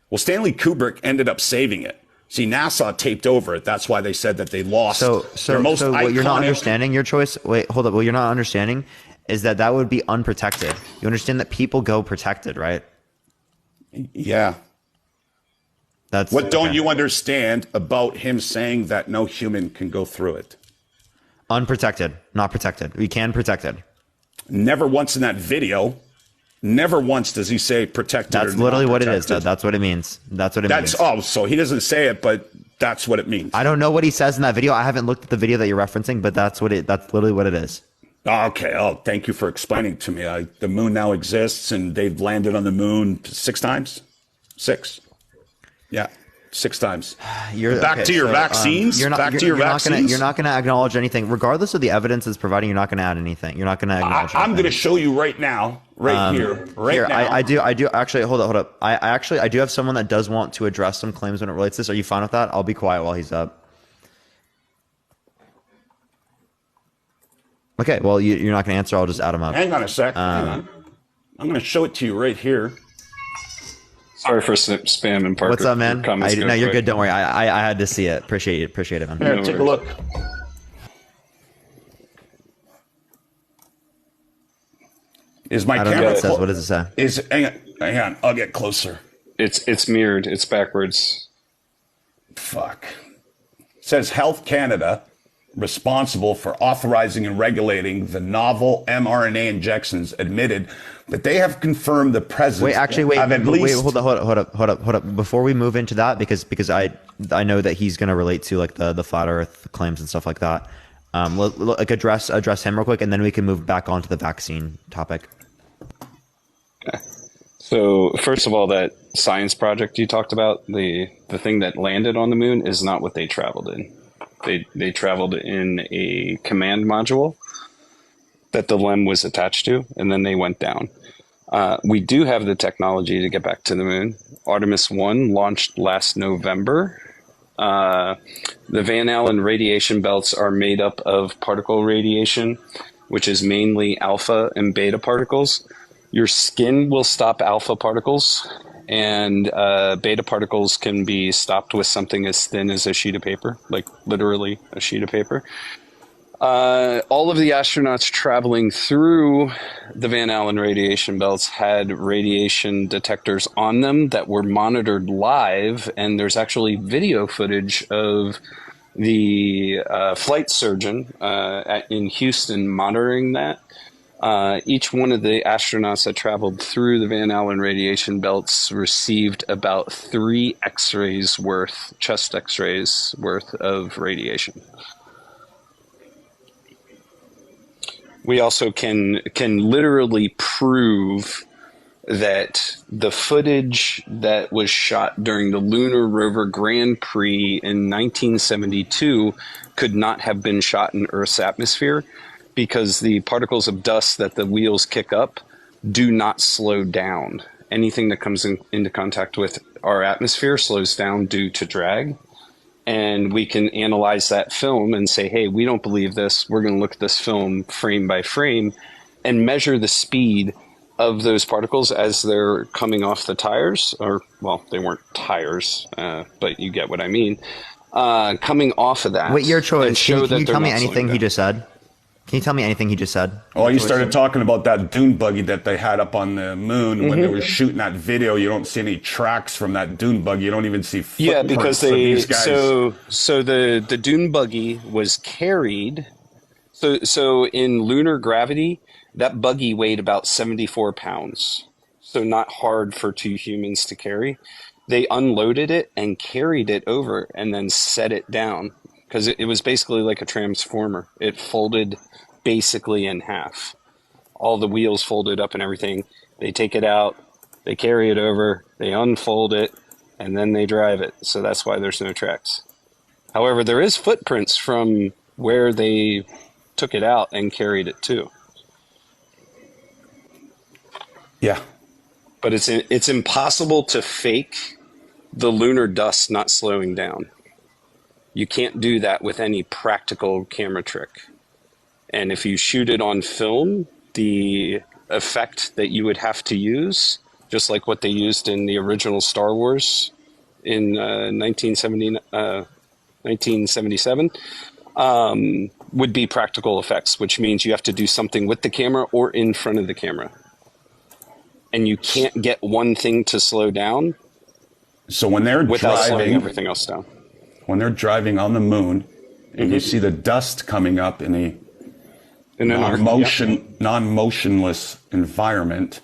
Well, Stanley Kubrick ended up saving it. See, NASA taped over it. That's why they said that they lost their most so iconic. What you're not understanding, your choice. Wait, hold up. What you're not understanding is that would be unprotected. You understand that people go protected, right? Yeah. What don't you understand about him saying that no human can go through it? Unprotected, not protected. We can protect it. Never once in that video. Never once does he say protected. That's literally what it is. That's what it means. That's what it means. So he doesn't say it, but that's what it means. I don't know what he says in that video. I haven't looked at the video that you're referencing, but that's literally what it is. Okay. Oh, thank you for explaining to me. The moon now exists, and they've landed on the moon 6 times. 6. Yeah. 6 times. Back to your vaccines. You're not going to acknowledge anything, regardless of the evidence it's providing. You're not going to add anything. You're not going to acknowledge. I'm going to show you right now, here. Now. I do. Actually, hold up. I do have someone that does want to address some claims when it relates to this. Are you fine with that? I'll be quiet while he's up. Okay. Well, you're not going to answer. I'll just add him up. Hang on a sec. Hang on. I'm going to show it to you right here. Sorry for spamming, Parker. What's up, man? No, you're good. Don't worry. I had to see it. Appreciate it, man. Here, take a look. Is my I don't know camera? what it says. What does it say? Hang on. I'll get closer. It's mirrored. It's backwards. Fuck. It says Health Canada, responsible for authorizing and regulating the novel mRNA injections, admitted that they have confirmed the presence. Wait, hold up. Before we move into that, because I know that he's going to relate to like the flat Earth claims and stuff like that. Like address him real quick, and then we can move back onto the vaccine topic. Okay. So first of all, that science project you talked about, the thing that landed on the moon is not what they traveled in. They traveled in a command module that the LEM was attached to, and then they went down. We do have the technology to get back to the moon. Artemis 1 launched last November. The Van Allen radiation belts are made up of particle radiation, which is mainly alpha and beta particles. Your skin will stop alpha particles, and beta particles can be stopped with something as thin as a sheet of paper, like literally a sheet of paper. All of the astronauts traveling through the Van Allen radiation belts had radiation detectors on them that were monitored live, and there's actually video footage of the flight surgeon in Houston monitoring that. Each one of the astronauts that traveled through the Van Allen radiation belts received about 3 X-rays worth, chest X-rays worth of radiation. We also can literally prove that the footage that was shot during the Lunar Rover Grand Prix in 1972 could not have been shot in Earth's atmosphere, because the particles of dust that the wheels kick up do not slow down. Anything that comes into contact with our atmosphere slows down due to drag. And we can analyze that film and say, hey, we don't believe this. We're going to look at this film frame by frame and measure the speed of those particles as they're coming off the tires. Or, well, they weren't tires, but you get what I mean. Coming off of that. Wait, your choice. Can you tell me anything he just said? Can you tell me anything he just said? Oh, you started talking about that dune buggy that they had up on the moon. When they were shooting that video, you don't see any tracks from that dune buggy. You don't even see footprints. Yeah, because so the dune buggy was carried. So in lunar gravity, that buggy weighed about 74 pounds. So not hard for 2 humans to carry. They unloaded it and carried it over and then set it down, because it was basically like a transformer. It folded basically in half. All the wheels folded up and everything. They take it out, they carry it over, they unfold it, and then they drive it. So that's why there's no tracks. However, there is footprints from where they took it out and carried it to. Yeah. But it's impossible to fake the lunar dust not slowing down. You can't do that with any practical camera trick. And if you shoot it on film, the effect that you would have to use, just like what they used in the original Star Wars in 1977, would be practical effects, which means you have to do something with the camera or in front of the camera. And you can't get one thing to slow down. So when they're without driving, slowing everything else down. When they're driving on the moon, and you see the dust coming up in a non-motionless environment.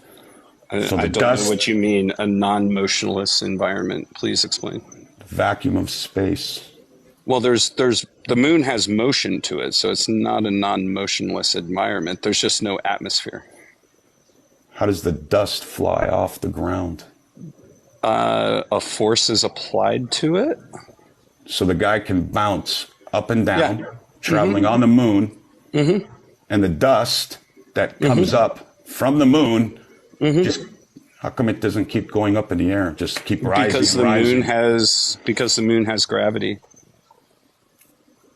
So I don't know what you mean, a non-motionless environment. Please explain. Vacuum of space. Well, the moon has motion to it, so it's not a non-motionless environment. There's just no atmosphere. How does the dust fly off the ground? A force is applied to it. So the guy can bounce up and down, traveling on the moon, and the dust that comes up from the moon, just how come it doesn't keep going up in the air? Just keep rising, because the moon has gravity.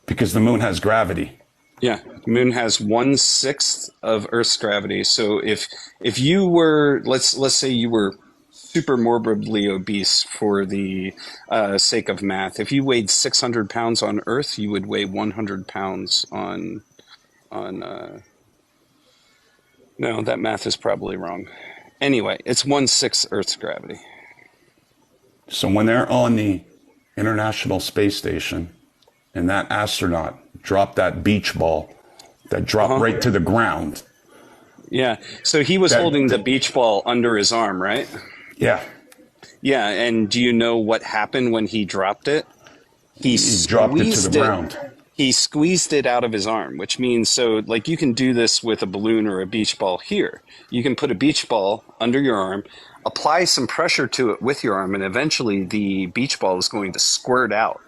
Because the moon has gravity. Yeah, the moon has 1/6 of Earth's gravity. So if you were, let's say you were super morbidly obese for the sake of math. If you weighed 600 pounds on Earth, you would weigh 100 pounds on No, that math is probably wrong. Anyway, it's 1/6 Earth's gravity. So when they're on the International Space Station and that astronaut dropped that beach ball that dropped right to the ground. Yeah. So he was holding the beach ball under his arm, right? Yeah. Yeah. And do you know what happened when he dropped it? He dropped it to the ground. He squeezed it out of his arm, which means, so like you can do this with a balloon or a beach ball here. You can put a beach ball under your arm, apply some pressure to it with your arm, and eventually the beach ball is going to squirt out.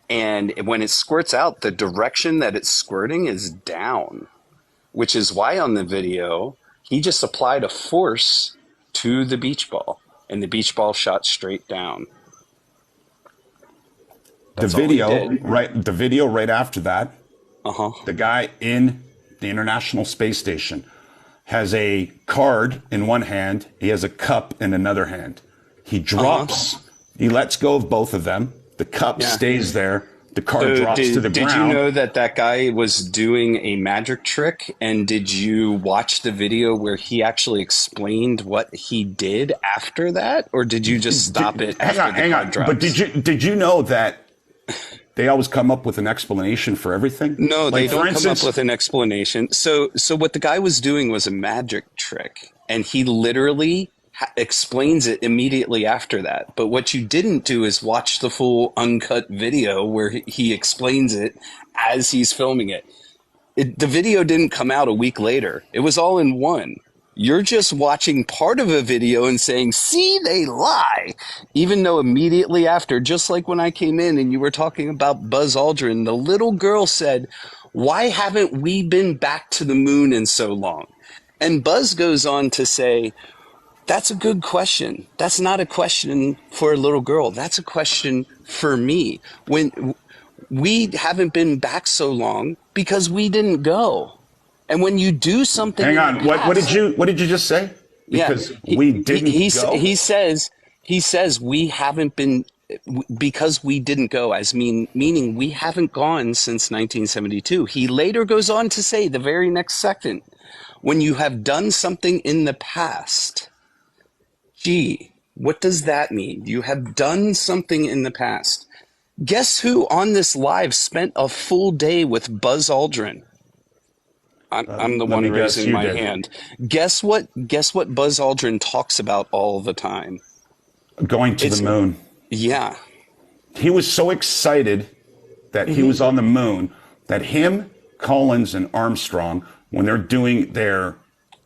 And when it squirts out, the direction that it's squirting is down, which is why on the video, he just applied a force to the beach ball, and the beach ball shot straight down. The video right after that, the guy in the International Space Station has a card in one hand, he has a cup in another hand. He drops, he lets go of both of them, the cup stays there, the card drops to the ground. Did you know that guy was doing a magic trick? And did you watch the video where he actually explained what he did after that? Or did you just stop it after the card drops? But did you know that they always come up with an explanation for everything? No, they don't come up with an explanation. So what the guy was doing was a magic trick, and he literally explains it immediately after that. But what you didn't do is watch the full uncut video where he explains it as he's filming it. The video didn't come out a week later. It was all in one. You're just watching part of a video and saying, see, they lie. Even though immediately after, just like when I came in and you were talking about Buzz Aldrin, the little girl said, why haven't we been back to the moon in so long? And Buzz goes on to say, that's a good question. That's not a question for a little girl. That's a question for me. When we haven't been back so long because we didn't go. And when you do something, hang on. What did you just say? Because we didn't go. He says we haven't been because we didn't go, meaning we haven't gone since 1972. He later goes on to say the very next second, when you have done something in the past. Gee, what does that mean? You have done something in the past. Guess who on this live spent a full day with Buzz Aldrin? I'm the one raising my hand. Guess what Buzz Aldrin talks about all the time? Going to the moon. Yeah. He was so excited that he was on the moon that him, Collins, and Armstrong, when they're doing their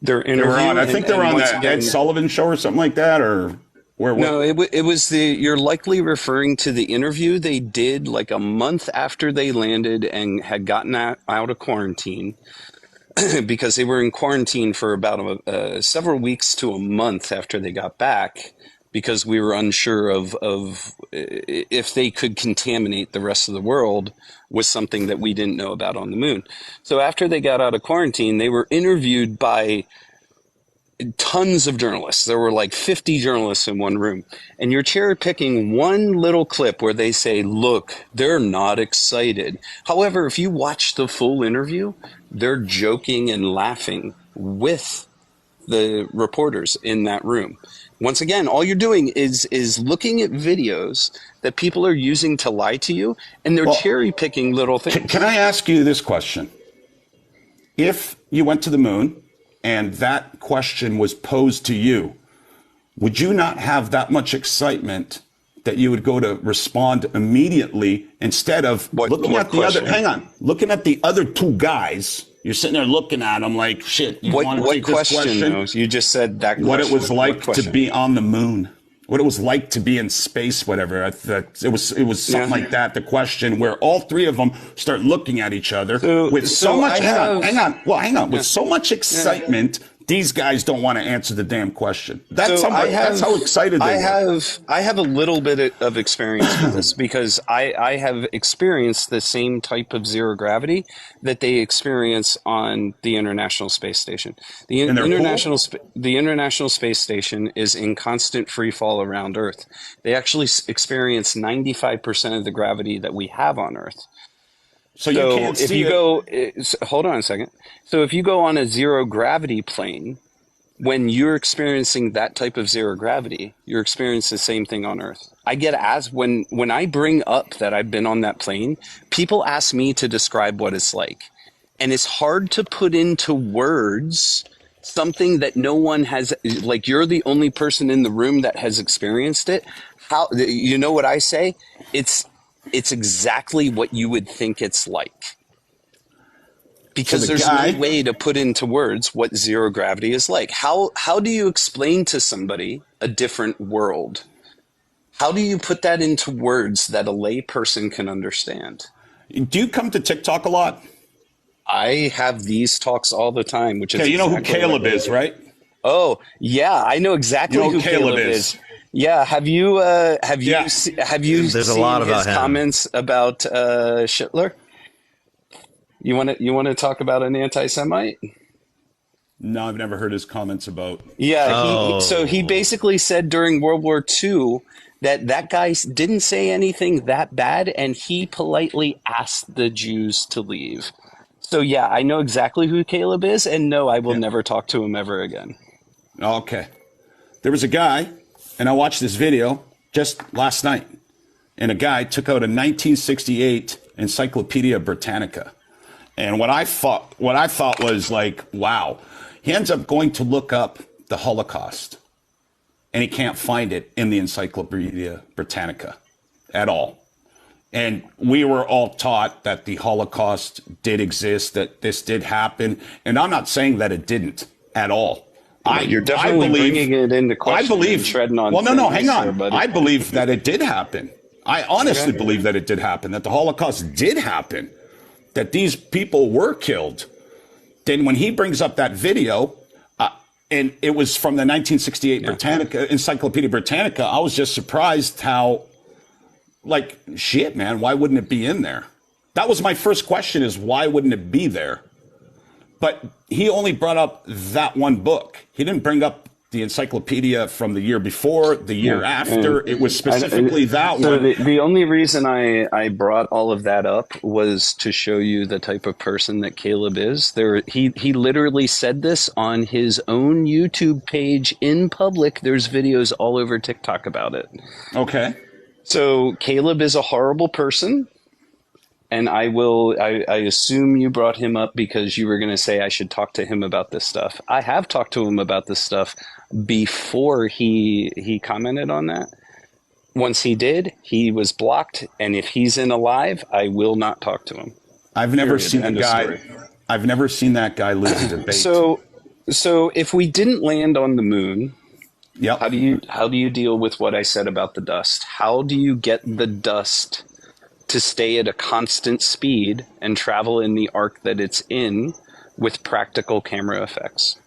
interview, I think they're on that Ed Sullivan show or something like that, or where? No, it was you're likely referring to the interview they did like a month after they landed and had gotten out of quarantine. Because they were in quarantine for about several weeks to a month after they got back, because we were unsure of if they could contaminate the rest of the world with something that we didn't know about on the moon. So after they got out of quarantine, they were interviewed by tons of journalists. There were like 50 journalists in one room. And you're cherry picking one little clip where they say, look, they're not excited. However, if you watch the full interview, they're joking and laughing with the reporters in that room. Once again, all you're doing is looking at videos that people are using to lie to you, and they're cherry picking little things. Can I ask you this question? If you went to the moon and that question was posed to you, would you not have that much excitement that you would go to respond immediately instead of looking at the other two guys? You're sitting there looking at them like, shit, you want to take this question? Though? You just said that question. What it was like to be on the moon. What it was like to be in space, whatever. It was something like that. The question where all three of them start looking at each other with so much. Hang on. With so much excitement, these guys don't want to answer the damn question. That's how excited they were. I have a little bit of experience with this because I have experienced the same type of zero gravity that they experience on the International Space Station. The International Space Station is in constant free fall around Earth. They actually experience 95% of the gravity that we have on Earth. So you can't if see you it. go, hold on a second. So if you go on a zero gravity plane, when you're experiencing that type of zero gravity, you're experiencing the same thing on Earth. I get asked when I bring up that I've been on that plane, people ask me to describe what it's like. And it's hard to put into words something that no one has, like you're the only person in the room that has experienced it. How, you know what I say? It's exactly what you would think it's like. Because there's no way to put into words what zero gravity is like. How do you explain to somebody a different world? How do you put that into words that a lay person can understand? Do you come to TikTok a lot? I have these talks all the time, which is you know who Caleb is, right? Oh, yeah, I know exactly who Caleb is. Yeah, have you seen his comments about Schindler? You want to talk about an anti-Semite? No, I've never heard his comments about. Yeah, he basically said during World War II that guy didn't say anything that bad, and he politely asked the Jews to leave. So yeah, I know exactly who Caleb is, and no, I will never talk to him ever again. Okay. There was a guy, and I watched this video just last night, and a guy took out a 1968 Encyclopedia Britannica. And what I thought was like, wow. He ends up going to look up the Holocaust, and he can't find it in the Encyclopedia Britannica at all. And we were all taught that the Holocaust did exist, that this did happen. And I'm not saying that it didn't at all. You're definitely bringing it into question and treading on hang on. There, I believe that it did happen. I honestly believe that it did happen, that the Holocaust did happen, that these people were killed. Then when he brings up that video, and it was from the 1968 Encyclopedia Britannica, I was just surprised how, like, shit, man, why wouldn't it be in there? That was my first question, is why wouldn't it be there? But he only brought up that one book. He didn't bring up the encyclopedia from the year before, the year after. It was specifically that one. So the only reason I brought all of that up was to show you the type of person that Caleb is. He literally said this on his own YouTube page in public. There's videos all over TikTok about it. Okay. So Caleb is a horrible person. And I assume you brought him up because you were going to say I should talk to him about this stuff. I have talked to him about this stuff before he commented on that. Once he did, he was blocked. And if he's in alive, I will not talk to him. I've never seen a guy. I've never seen that guy lose a debate. So if we didn't land on the moon, yep. How do you deal with what I said about the dust? How do you get the dust to stay at a constant speed and travel in the arc that it's in with practical camera effects?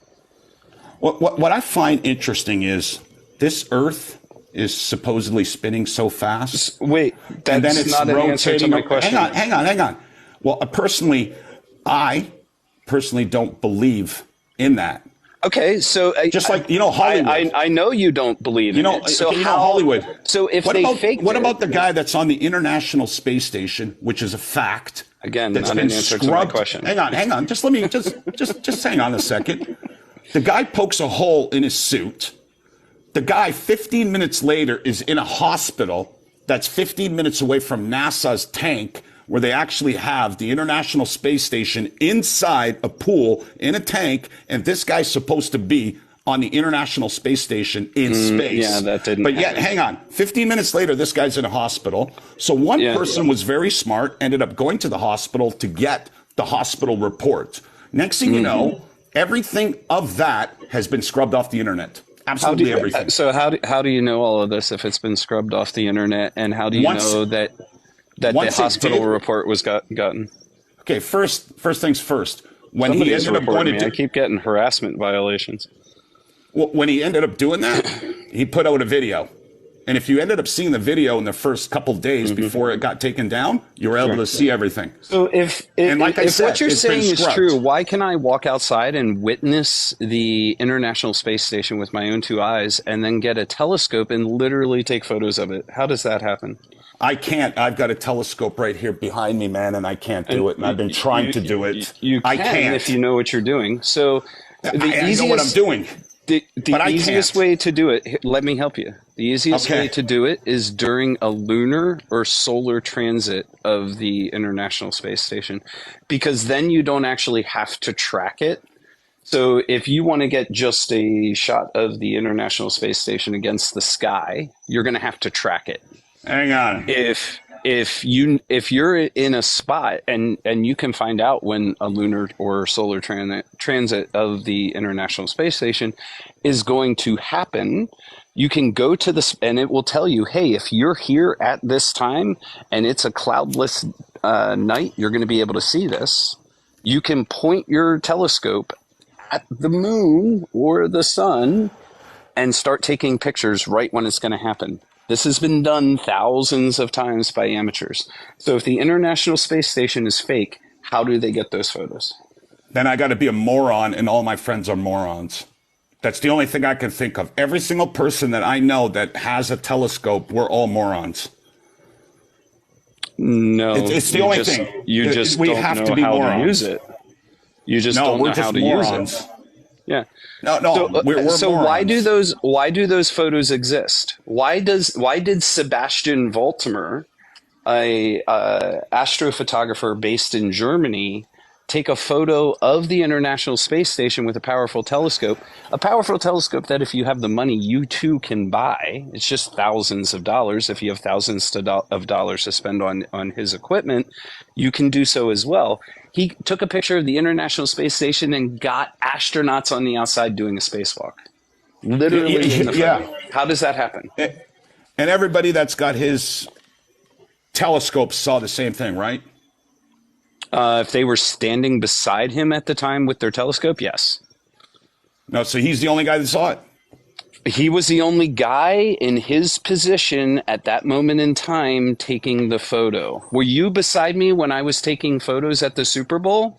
What I find interesting is this Earth is supposedly spinning so fast. Wait, that's and then it's not an answer to my question. Hang on. Well, I personally don't believe in that. Okay, so just like Hollywood. I know you don't believe in it. So Hollywood. So if what about the guy that's on the International Space Station, which is a fact? Again, that's not an answer to my question. Hang on. Just let me just hang on a second. The guy pokes a hole in his suit. The guy 15 minutes later is in a hospital that's 15 minutes away from NASA's tank, where they actually have the International Space Station inside a pool in a tank, and this guy's supposed to be on the International Space Station in space. Yeah, that didn't But yet, hang on, 15 minutes later, this guy's in a hospital. So one person was very smart, ended up going to the hospital to get the hospital report. Next thing you know, everything of that has been scrubbed off the internet. Absolutely everything. So how do you know all of this if it's been scrubbed off the internet, and how do you know that the hospital report was gotten? Okay, first things first. When he ended up going I keep getting harassment violations. When he ended up doing that, he put out a video. And if you ended up seeing the video in the first couple of days before it got taken down, you were able to see everything. So if what you're saying is true, why can I walk outside and witness the International Space Station with my own 2 eyes and then get a telescope and literally take photos of it? How does that happen? I can't. I've got a telescope right here behind me, man, and I can't do it. And I've been trying to do it. I can't if you know what you're doing. So I know what I'm doing. The easiest way to do it, let me help you. The easiest way to do it is during a lunar or solar transit of the International Space Station, because then you don't actually have to track it. So if you want to get just a shot of the International Space Station against the sky, you're going to have to track it. Hang on. If you're in a spot and you can find out when a lunar or solar transit of the International Space Station is going to happen, you can go to this and it will tell you, hey, if you're here at this time and it's a cloudless night, you're going to be able to see this. You can point your telescope at the moon or the sun and start taking pictures right when it's going to happen. This has been done thousands of times by amateurs. So if the International Space Station is fake, how do they get those photos? Then I got to be a moron, and all my friends are morons. That's the only thing I can think of. Every single person that I know that has a telescope, we're all morons. No, it's the only thing. You just we don't have know to be how morons. To use it. You just don't know how to morons. Use it. Yeah. No. So why do those photos exist? Why did Sebastian Voltimer, a astrophotographer based in Germany, take a photo of the International Space Station with a powerful telescope that if you have the money, you too can buy. It's just thousands of dollars. If you have thousands of dollars to spend on his equipment, you can do so as well. He took a picture of the International Space Station and got astronauts on the outside doing a spacewalk. Literally in the photo. How does that happen? And everybody that's got his telescope saw the same thing, right? If they were standing beside him at the time with their telescope, yes. No, so he's the only guy that saw it? He was the only guy in his position at that moment in time taking the photo. Were you beside me when I was taking photos at the Super Bowl?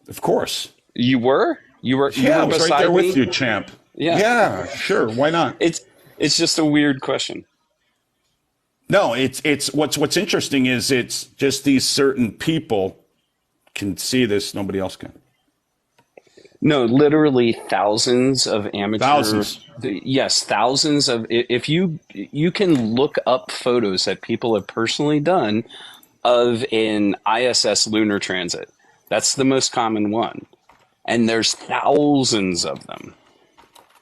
Of course. You were? You were I was right there with you, champ. Yeah, sure. Why not? It's just a weird question. No, it's what's interesting is it's just these certain people can see this, nobody else can. No, literally thousands of amateurs. Thousands. Yes, thousands of. If you can look up photos that people have personally done of an ISS lunar transit. That's the most common one, and there's thousands of them.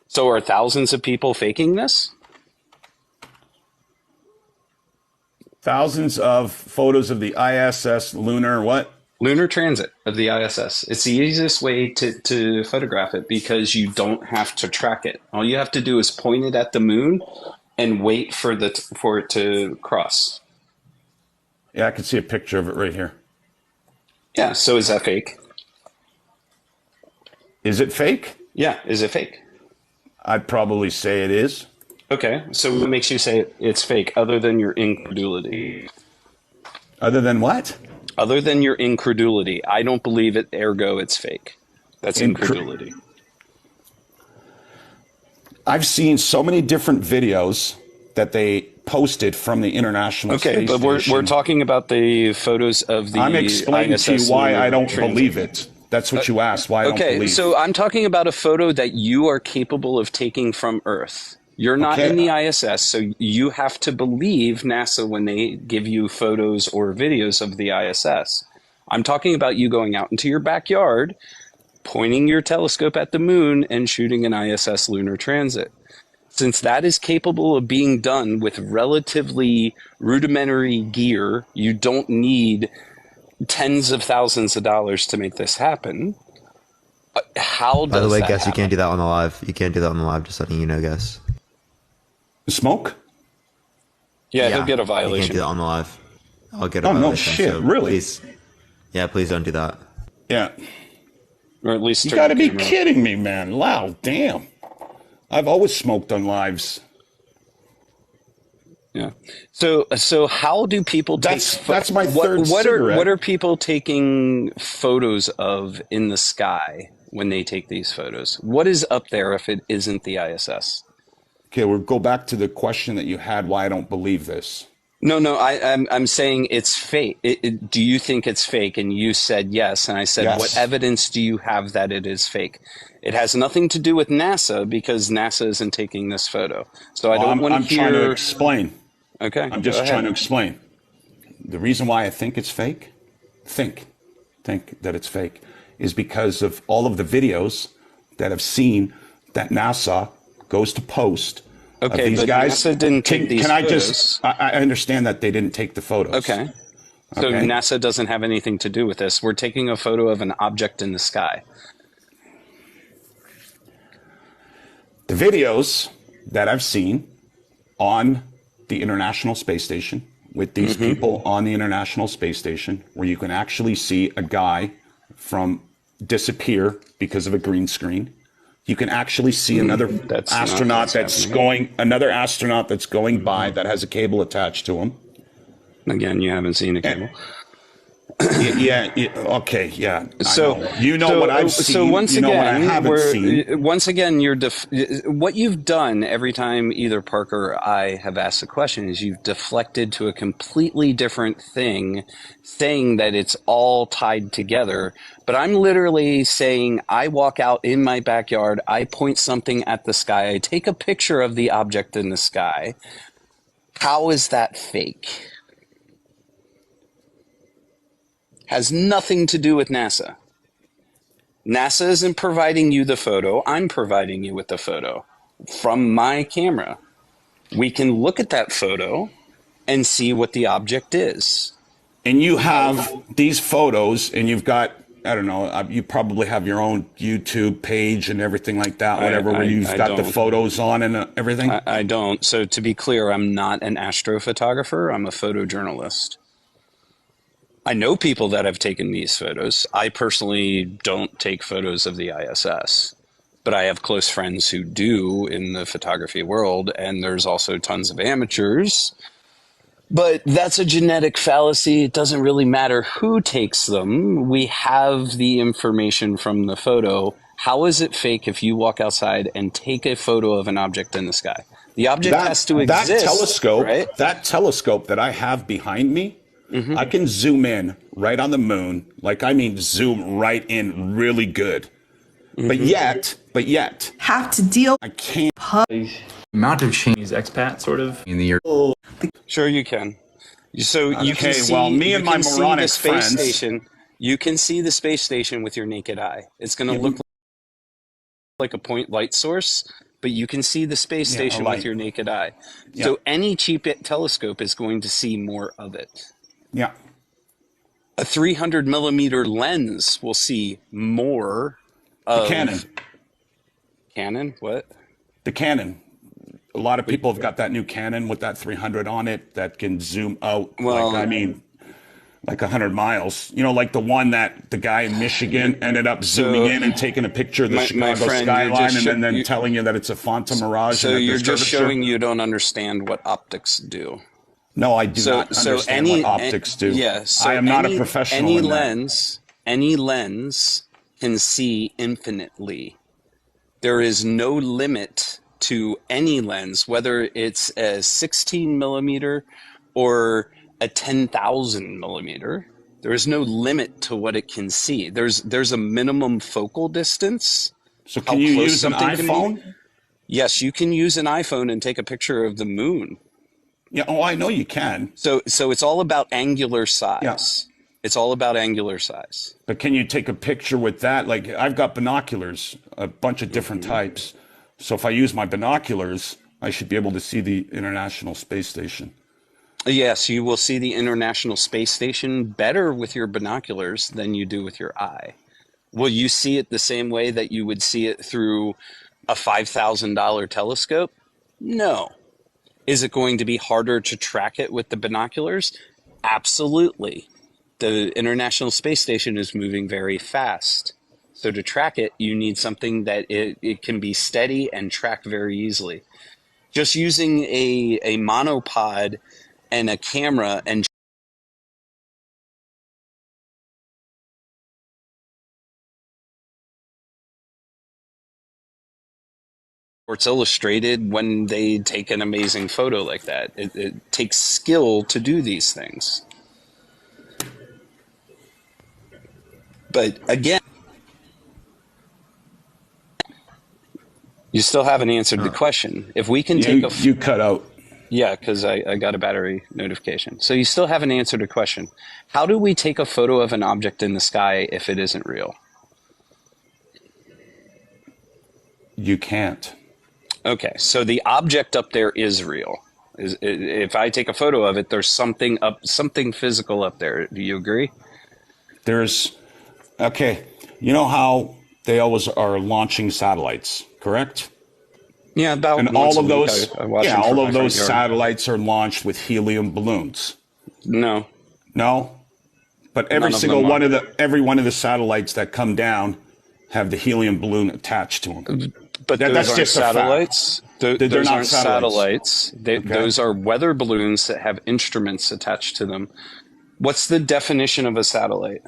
So are thousands of people faking this? Thousands of photos of the ISS lunar what? Lunar transit of the ISS. It's the easiest way to photograph it because you don't have to track it. All you have to do is point it at the moon and wait for it to cross. Yeah, I can see a picture of it right here. Yeah, so is that fake? Is it fake? Yeah, is it fake? I'd probably say it is. Okay, so what makes you say it's fake other than your incredulity? Other than what? Other than your incredulity. I don't believe it, ergo it's fake. That's incredulity. I've seen so many different videos that they posted from the International Space Station. Okay, but we're talking about the photos of the I'm explaining to you why I don't believe it. That's what you asked, why I don't believe it. Okay, so I'm talking about a photo that you are capable of taking from Earth. You're not in the ISS, so you have to believe NASA when they give you photos or videos of the ISS. I'm talking about you going out into your backyard, pointing your telescope at the moon, and shooting an ISS lunar transit. Since that is capable of being done with relatively rudimentary gear, you don't need tens of thousands of dollars to make this happen. How does that By the way, Guess, happen? you can't do that on the live. You can't do that on the live, just letting you know, Guess. Smoke? Yeah, he'll get a You violation. can't do that on the live. I'll get a violation. No shit, so really? Please don't do that. Yeah. Or at least you got to be kidding me, man. Wow, damn. I've always smoked on lives. Yeah. So how do people take? That's my third cigarette. What are people taking photos of in the sky when they take these photos? What is up there if it isn't the ISS? Okay, we'll go back to the question that you had. Why I don't believe this. No. I'm saying it's fake. Do you think it's fake? And you said yes. And I said, yes. What evidence do you have that it is fake? It has nothing to do with NASA because NASA isn't taking this photo. So I don't want to hear. I'm trying to explain. Okay. I'm just trying to explain. The reason why I think it's fake, think that it's fake, is because of all of the videos that have seen that NASA goes to post. Okay, these but guys. NASA didn't take these photos. I understand that they didn't take the photos. Okay. So NASA doesn't have anything to do with this. We're taking a photo of an object in the sky. The videos that I've seen on the International Space Station with these people on the International Space Station, where you can actually see a guy disappear because of a green screen. You can actually see another astronaut that's going by that has a cable attached to him. Again, you haven't seen a cable. Okay. So you know what I've seen. So once again, what I haven't seen. Once again, what you've done every time either Parker or I have asked a question is you've deflected to a completely different thing, saying that it's all tied together. But I'm literally saying I walk out in my backyard, I point something at the sky, I take a picture of the object in the sky. How is that fake? Has nothing to do with NASA. NASA isn't providing you the photo. I'm providing you with the photo from my camera. We can look at that photo and see what the object is. And you have these photos, and you've got, I don't know, you probably have your own YouTube page and everything like that, where you've got the photos on and everything? I don't. So to be clear, I'm not an astrophotographer. I'm a photojournalist. I know people that have taken these photos. I personally don't take photos of the ISS, but I have close friends who do in the photography world, and there's also tons of amateurs. But that's a genetic fallacy. It doesn't really matter who takes them. We have the information from the photo. How is it fake if you walk outside and take a photo of an object in the sky? The object has to exist. That telescope that I have behind me, I can zoom in right on the moon, zoom right in really good. But yet, have to deal. I can't. Amount of Chinese expat sort of in the year. Sure, you can. So you can see. Well, me and my moronic space station. You can see the space station with your naked eye. It's going to look like a point light source, but you can see the space station with your naked eye. Yeah. So any cheap telescope is going to see more of it. Yeah. A 300 millimeter lens will see more of... The Canon. Canon? What? The Canon. A lot of people have got that new Canon with that 300 on it that can zoom out, like 100 miles. You know, like the one that the guy in Michigan ended up zooming in and taking a picture of the Chicago skyline and then telling you that it's a Fanta Mirage. So you're just showing you don't understand what optics do. No, I do not understand what optics do. So I am not a professional in that. Any lens can see infinitely. There is no limit to any lens, whether it's a 16 millimeter or a 10,000 millimeter. There is no limit to what it can see. There's a minimum focal distance. So can you use an iPhone? Yes, you can use an iPhone and take a picture of the moon. Yeah, I know you can. So it's all about angular size. Yeah. It's all about angular size. But can you take a picture with that? Like, I've got binoculars, a bunch of different types. So if I use my binoculars, I should be able to see the International Space Station. Yes, you will see the International Space Station better with your binoculars than you do with your eye. Will you see it the same way that you would see it through a $5,000 telescope? No. Is it going to be harder to track it with the binoculars? Absolutely. The International Space Station is moving very fast. So to track it, you need something that it can be steady and track very easily. just using a monopod and a camera and Sports Illustrated when they take an amazing photo like that. It takes skill to do these things. But again, you still haven't answered the question. If we can take you cut out. Yeah, because I got a battery notification. So you still haven't answered a question. How do we take a photo of an object in the sky if it isn't real? You can't. Okay, so the object up there is real. If I take a photo of it, there's something physical up there. Do you agree? Okay. You know how they always are launching satellites, correct? Yeah, about and all of those. All of those satellites are launched with helium balloons. No. But every one of the satellites that come down have the helium balloon attached to them. But that's just satellites. Those aren't satellites. Those are weather balloons that have instruments attached to them. What's the definition of a satellite?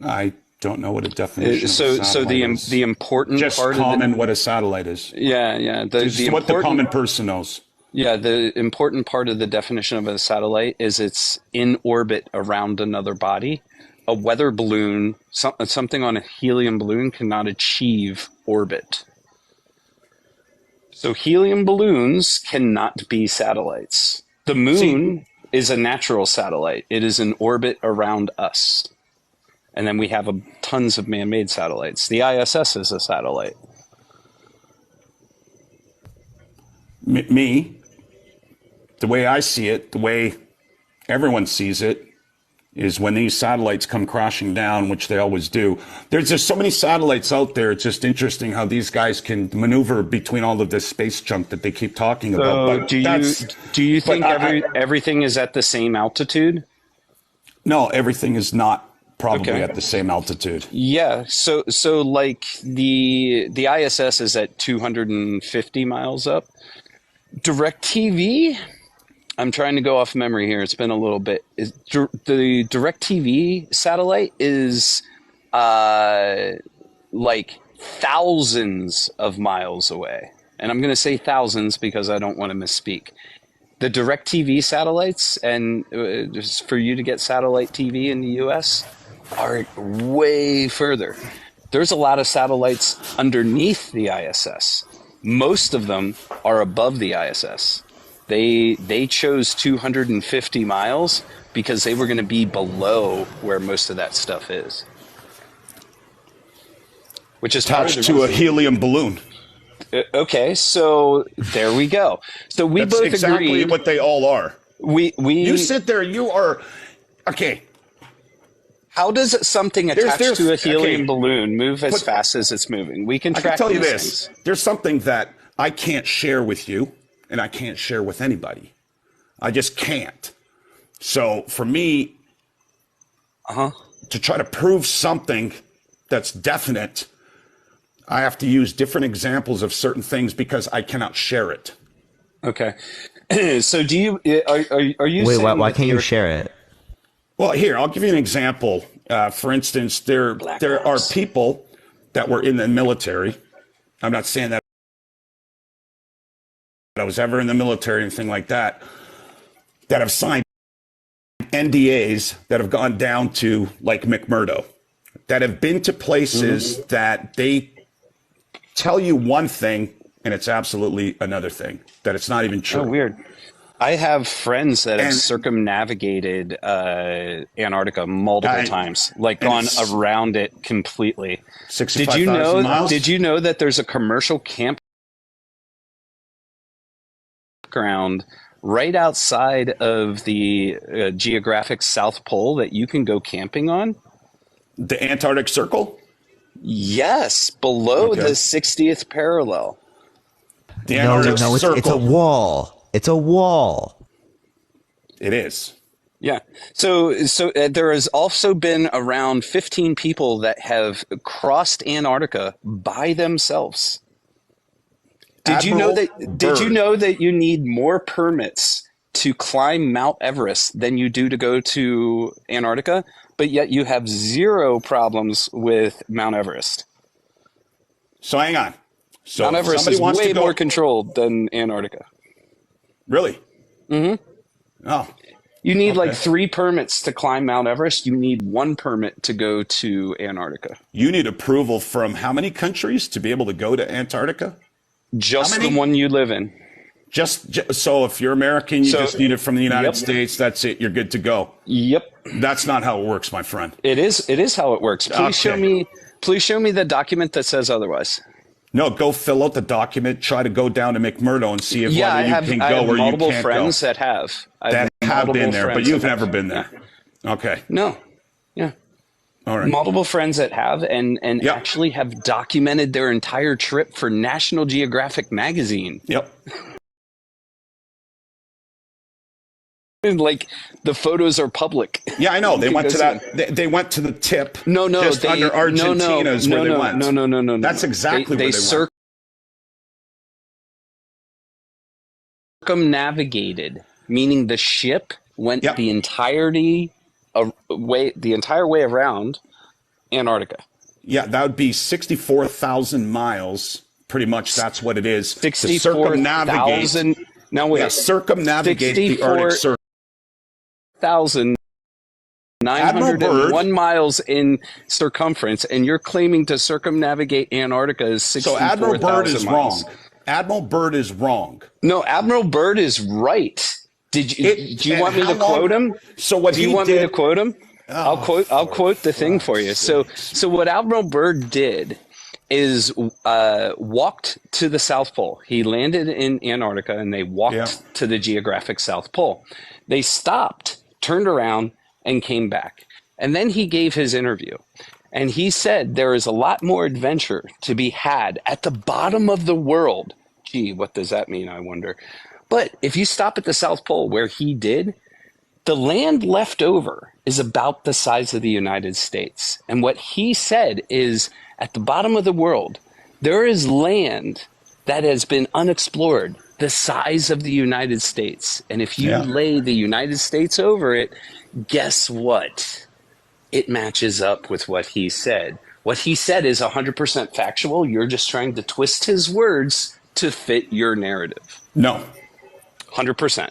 I don't know what a definition of a satellite is. So the important just part of what a satellite is. Yeah. What the common person knows. Yeah, the important part of the definition of a satellite is it's in orbit around another body. A weather balloon, something on a helium balloon, cannot achieve orbit. So helium balloons cannot be satellites. The moon is a natural satellite. It is in orbit around us. And then we have tons of man-made satellites. The ISS is a satellite. The way I see it, the way everyone sees it, is when these satellites come crashing down, which they always do. There's just so many satellites out there. It's just interesting how these guys can maneuver between all of this space junk that they keep talking about. But do you think everything is at the same altitude? No, everything is not probably at the same altitude. Yeah. So like the ISS is at 250 miles up. DirecTV, I'm trying to go off memory here. It's been a little bit. The DirecTV satellite is like thousands of miles away. And I'm going to say thousands because I don't want to misspeak. The DirecTV satellites, and just for you to get satellite TV in the U.S., are way further. There's a lot of satellites underneath the ISS. Most of them are above the ISS. They chose 250 miles because they were going to be below where most of that stuff is. Which is attached to a helium balloon. Okay, so there we go. So we both exactly agreed what they all are. You sit there, you are okay. How does something attached to a helium balloon move as fast as it's moving? We can track I can tell you this. There's something that I can't share with you, and I can't share with anybody. I just can't. So for me, to try to prove something that's definite, I have to use different examples of certain things because I cannot share it. Okay. So do you? Are you? Wait, why can't you share it? Well, here, I'll give you an example. For instance, there are people that were in the military. I'm not saying that I was ever in the military or anything like that, that have signed NDAs that have gone down to like McMurdo, that have been to places that they tell you one thing and it's absolutely another thing, that it's not even true. Oh, weird. I have friends that have circumnavigated Antarctica multiple times, like gone around it completely. Did you know that there's a commercial campground right outside of the geographic South Pole that you can go camping on? The Antarctic Circle? Yes, below the 60th parallel. The Antarctic Circle. It's a wall. It's a wall. It is. Yeah. So there has also been around 15 people that have crossed Antarctica by themselves. Did you know that you need more permits to climb Mount Everest than you do to go to Antarctica, but yet you have zero problems with Mount Everest? So hang on. So Mount Everest is way more controlled than Antarctica. Really? Mm-hmm. Oh. You need like 3 permits to climb Mount Everest. You need 1 permit to go to Antarctica. You need approval from how many countries to be able to go to Antarctica? Just the one you live in. Just so if you're American, you just need it from the United States. That's it. You're good to go. Yep. That's not how it works, my friend. It is how it works. Please show me the document that says otherwise. No, go fill out the document. Try to go down to McMurdo and see if whether you can go or you can't go. I have multiple friends that have. That have been there, but you've never been there. Okay. No. Yeah. All right. Multiple friends that have and actually have documented their entire trip for National Geographic magazine. Yep. Like the photos are public. Yeah, I know. They went to that. They went to the tip. No, just under Argentina is where they went. No. That's exactly where they went. Circumnavigated, meaning the ship went the entire way around Antarctica. Yeah, that would be 64,000 miles. Pretty much, that's what it is. 64,000. Now wait. Circumnavigate the Arctic Circle. 901 miles in circumference, and you're claiming to circumnavigate Antarctica is 64,000 So Admiral Byrd is miles. wrong. Admiral Byrd is wrong. No, Admiral Byrd is right. Do you want me to quote him? So what do you want me to quote him? I'll quote the thing for you. So what Admiral Byrd did is walked to the South Pole. He landed in Antarctica, and they walked to the geographic South Pole. They stopped, turned around, and came back. And then he gave his interview. And he said there is a lot more adventure to be had at the bottom of the world. Gee, what does that mean, I wonder? But if you stop at the South Pole, where he did, the land left over is about the size of the United States. And what he said is, at the bottom of the world, there is land that has been unexplored, the size of the United States. And if you lay the United States over it, guess what? It matches up with what he said. What he said is 100% factual. You're just trying to twist his words to fit your narrative. No. 100%.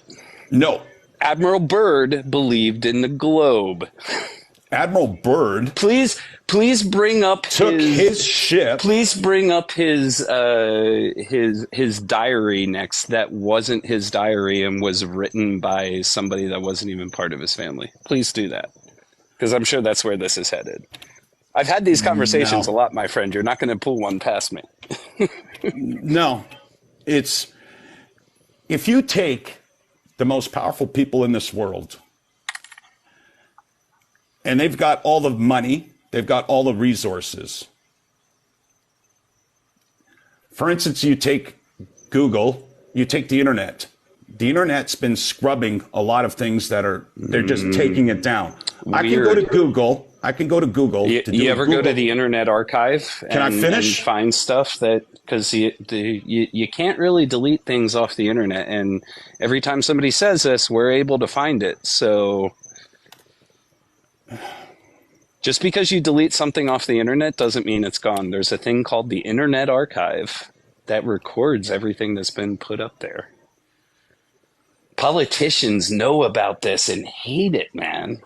No. Admiral Byrd believed in the globe. Admiral Byrd, please bring up his ship. Please bring up his diary next. That wasn't his diary and was written by somebody that wasn't even part of his family. Please do that, because I'm sure that's where this is headed. I've had these conversations a lot, my friend. You're not going to pull one past me. No, it's if you take the most powerful people in this world, and they've got all the money, they've got all the resources. For instance, you take Google, you take the internet. The internet's been scrubbing a lot of things they're just taking it down. Weird. I can go to Google. You ever go to the Internet Archive? Can I finish? And find stuff because you can't really delete things off the internet. And every time somebody says this, we're able to find it. So just because you delete something off the internet doesn't mean it's gone. There's a thing called the Internet Archive that records everything that's been put up there. Politicians know about this and hate it, man.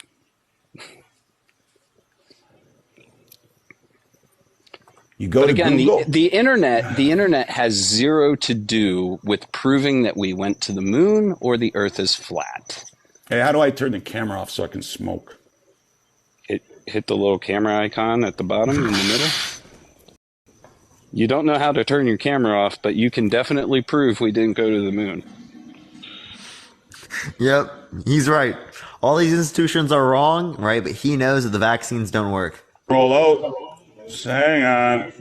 You go but again, to Google. The internet has zero to do with proving that we went to the moon or the Earth is flat. Hey, how do I turn the camera off so I can smoke? Hit the little camera icon at the bottom in the middle. You don't know how to turn your camera off, but you can definitely prove we didn't go to the moon. Yep, he's right. All these institutions are wrong, right? But he knows that the vaccines don't work. Roll out. Hang on.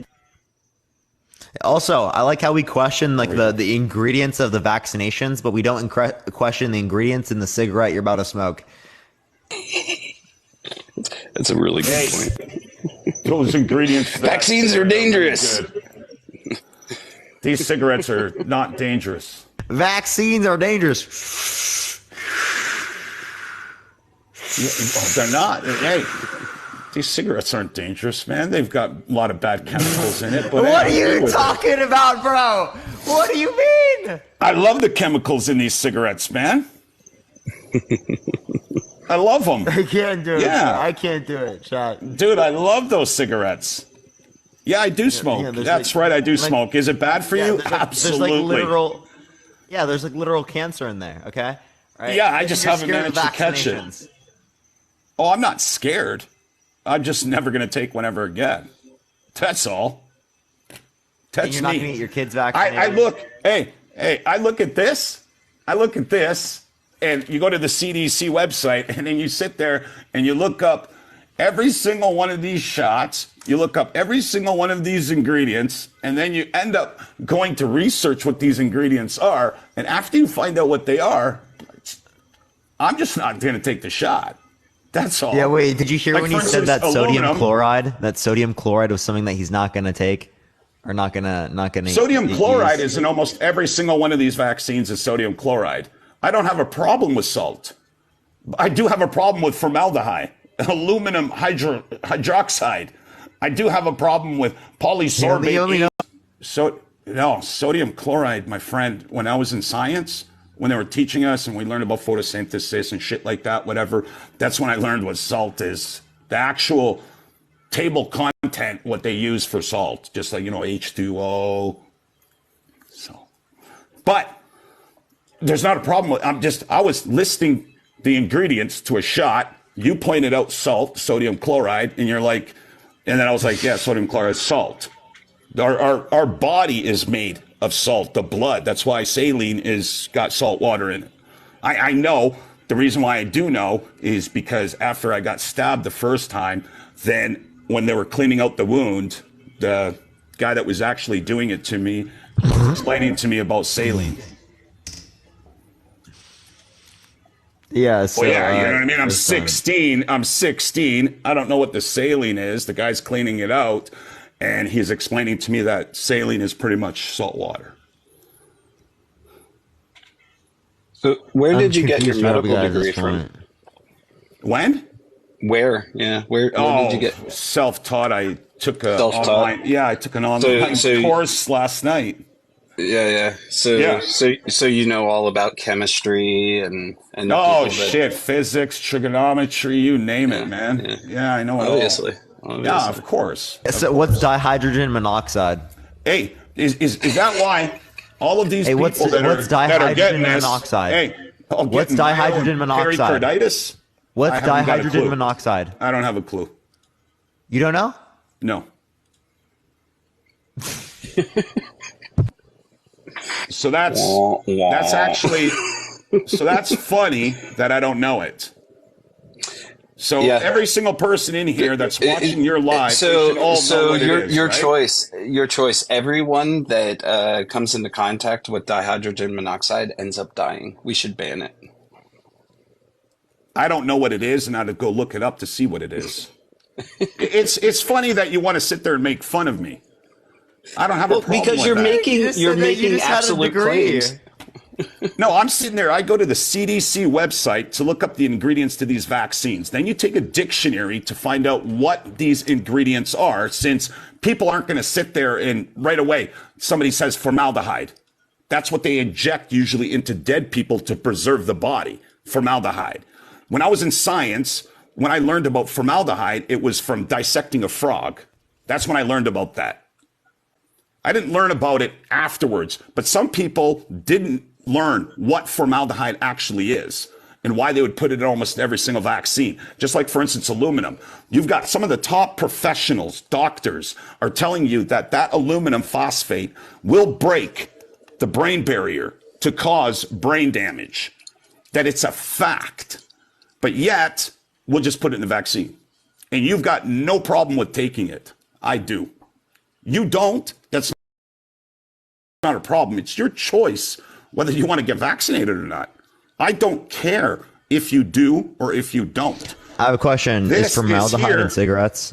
Also, I like how we question like the ingredients of the vaccinations, but we don't question the ingredients in the cigarette you're about to smoke. That's a really good point. Those ingredients. Vaccines are dangerous. These cigarettes are not dangerous. Vaccines are dangerous. They're not. Hey, these cigarettes aren't dangerous, man. They've got a lot of bad chemicals in it. But what are you talking about, bro? What do you mean? I love the chemicals in these cigarettes, man. I love them. I can't do it. Yeah. I can't do it, chat. Dude, I love those cigarettes. Yeah, I do smoke. Yeah, that's right, I do smoke. Is it bad for you? Absolutely. There's like literal cancer in there, okay? Right? Yeah, I just haven't managed to catch it. Oh, I'm not scared. I'm just never going to take one ever again. That's all. That's you're not going to get your kids vaccinated? I look at this. And you go to the CDC website, and then you sit there and you look up every single one of these shots. You look up every single one of these ingredients, and then you end up going to research what these ingredients are. And after you find out what they are, I'm just not going to take the shot. That's all. Yeah, wait, did you hear when he said that sodium chloride? That sodium chloride was something that he's not going to take? Or not gonna Sodium chloride is in almost every single one of these vaccines is sodium chloride. I don't have a problem with salt. I do have a problem with formaldehyde, aluminum hydroxide. I do have a problem with polysorbate. Sodium chloride, my friend, when I was in science, when they were teaching us and we learned about photosynthesis and shit like that, whatever, that's when I learned what salt is. The actual table content, what they use for salt, just like, H2O. But there's not a problem with, I was listing the ingredients to a shot. You pointed out salt, sodium chloride, and you're like, and then I was like, yeah, sodium chloride is salt. Our body is made of salt, the blood. That's why saline is got salt water in it. I know. The reason why I do know is because after I got stabbed the first time, then when they were cleaning out the wound, the guy that was actually doing it to me was explaining to me about saline. Yeah, so, you know what I mean? I'm 16. I don't know what the saline is. The guy's cleaning it out, and he's explaining to me that saline is pretty much salt water. So where did you get your medical degree from? When? Where? Yeah, where did you get? Self-taught. I took I took an online course last night. Yeah. So you know all about chemistry and physics, trigonometry, you name it, man. Yeah, I know it Obviously. Yeah, of course. So what's dihydrogen monoxide? Hey, is that why all of these people what's dihydrogen monoxide? Hey, what's dihydrogen monoxide? Pericarditis? What's dihydrogen monoxide? I don't have a clue. You don't know? No. So that's funny that I don't know it. So every single person in here that's watching your live, your choice. Everyone that comes into contact with dihydrogen monoxide ends up dying. We should ban it. I don't know what it is, and I'd go look it up to see what it is. It's funny that you want to sit there and make fun of me. I don't have a problem because you're making absolute claims. No, I'm sitting there. I go to the CDC website to look up the ingredients to these vaccines. Then you take a dictionary to find out what these ingredients are, since people aren't going to sit there and right away somebody says formaldehyde. That's what they inject usually into dead people to preserve the body, formaldehyde. When I was in science, when I learned about formaldehyde, it was from dissecting a frog. That's when I learned about that. I didn't learn about it afterwards, but some people didn't learn what formaldehyde actually is and why they would put it in almost every single vaccine. Just like, for instance, aluminum. You've got some of the top professionals, doctors, are telling you that aluminum phosphate will break the brain barrier to cause brain damage, that it's a fact. But yet, we'll just put it in the vaccine. And you've got no problem with taking it. I do. You don't. That's not a problem. It's your choice whether you want to get vaccinated or not. I don't care if you do or if you don't. I have a question. Is formaldehyde in cigarettes?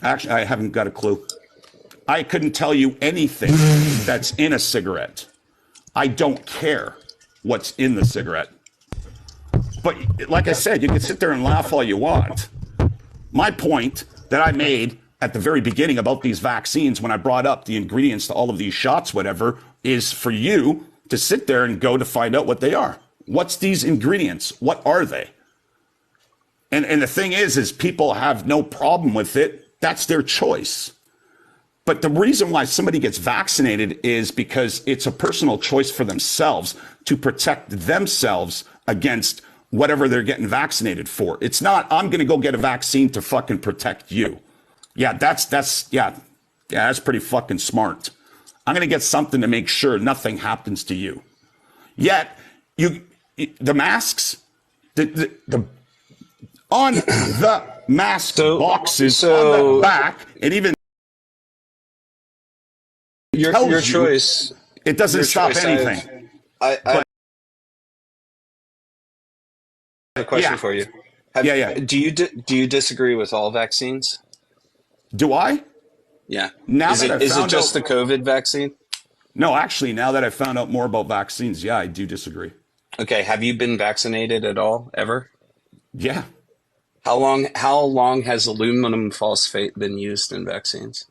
Actually, I haven't got a clue. I couldn't tell you anything that's in a cigarette. I don't care what's in the cigarette. But like I said, you can sit there and laugh all you want. My point that I made at the very beginning about these vaccines, when I brought up the ingredients to all of these shots, whatever, is for you to sit there and go to find out what they are. What's these ingredients? What are they? And the thing is people have no problem with it. That's their choice. But the reason why somebody gets vaccinated is because it's a personal choice for themselves to protect themselves against whatever they're getting vaccinated for. It's not, I'm going to go get a vaccine to fucking protect you. Yeah, that's pretty fucking smart. I'm going to get something to make sure nothing happens to you. Yet, the masks, the on the mask boxes on the back, and even your choice. It doesn't stop anything. I have a question for you. Do you disagree with all vaccines? Do I? Yeah. Is it just the COVID vaccine? No, actually, now that I found out more about vaccines, yeah, I do disagree. Okay. Have you been vaccinated at all, ever? Yeah. How long has aluminum phosphate been used in vaccines?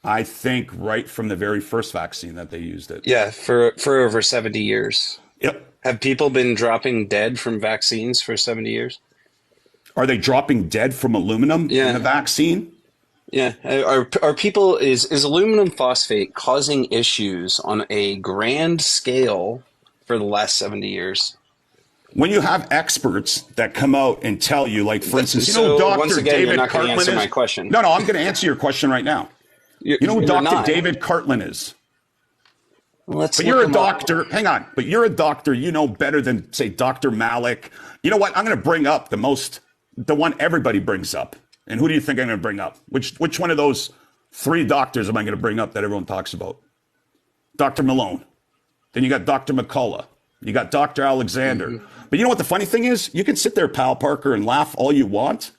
I think right from the very first vaccine that they used it. Yeah, for over 70 years. Yep. Have people been dropping dead from vaccines for 70 years? Are they dropping dead from aluminum in the vaccine? Yeah. Are people, is aluminum phosphate causing issues on a grand scale for the last 70 years? When you have experts that come out and tell you, like, for instance, Dr. Once again, David you're not going to answer Cartman my question. No, I'm going to answer your question right now. You know who Dr. David Cartman is? But you're a doctor. Hang on. But you're a doctor. You know better than, say, Dr. Malik. You know what? I'm going to bring up the one everybody brings up. And who do you think I'm going to bring up? Which one of those three doctors am I going to bring up that everyone talks about? Dr. Malone. Then you got Dr. McCullough. You got Dr. Alexander. Mm-hmm. But you know what the funny thing is? You can sit there, Pal Parker, and laugh all you want.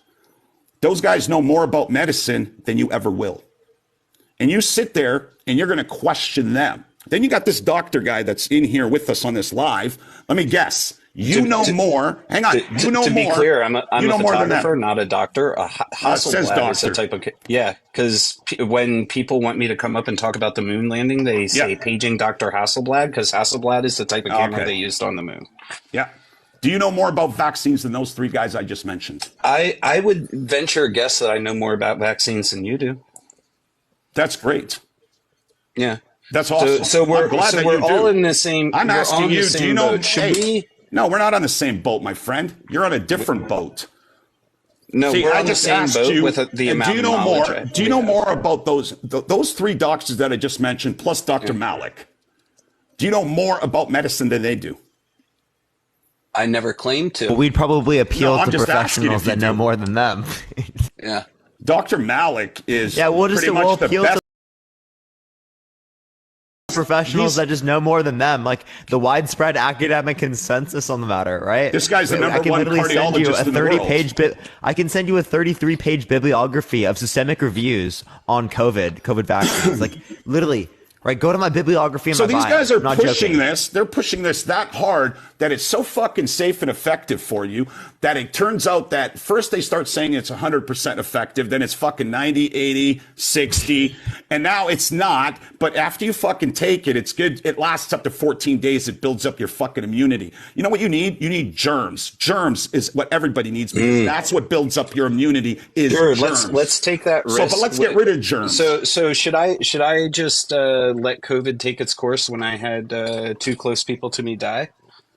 Those guys know more about medicine than you ever will. And you sit there and you're going to question them. Then you got this doctor guy that's in here with us on this live. Let me guess. You know more. Hang on. You know more. To be clear, I'm a photographer, not a doctor. A Hasselblad is a type of... Yeah, because when people want me to come up and talk about the moon landing, they say paging Dr. Hasselblad, because Hasselblad is the type of camera they used on the moon. Yeah. Do you know more about vaccines than those three guys I just mentioned? I would venture a guess that I know more about vaccines than you do. That's great. Yeah. That's awesome. So we're all in the same... I'm asking you, do you know... Should we... No, we're not on the same boat, my friend. You're on a different boat. No, we're on the same boat with the amount of knowledge. Do you know more about those three doctors that I just mentioned, plus Dr. Malik? Do you know more about medicine than they do? I never claimed to. But we'd probably appeal to professionals that know more than them. Yeah. Dr. Malik is we'll appeal to professionals that just know more than them, like the widespread academic consensus on the matter, right? This guy's the number one cardiologist in the world. I can send you a 33-page bibliography of systemic reviews on COVID vaccines. Like, literally, right? Go to my bibliography in my bio. So these guys are pushing this. They're pushing this that hard that it's so fucking safe and effective for you that it turns out that first they start saying it's 100% effective, then it's fucking 90, 80, 60, and now it's not. But after you fucking take it, it's good. It lasts up to 14 days. It builds up your fucking immunity. You know what you need? You need germs. Germs is what everybody needs because that's what builds up your immunity is germs. Let's take that risk. But let's get rid of germs. So should I just let COVID take its course when I had two close people to me die?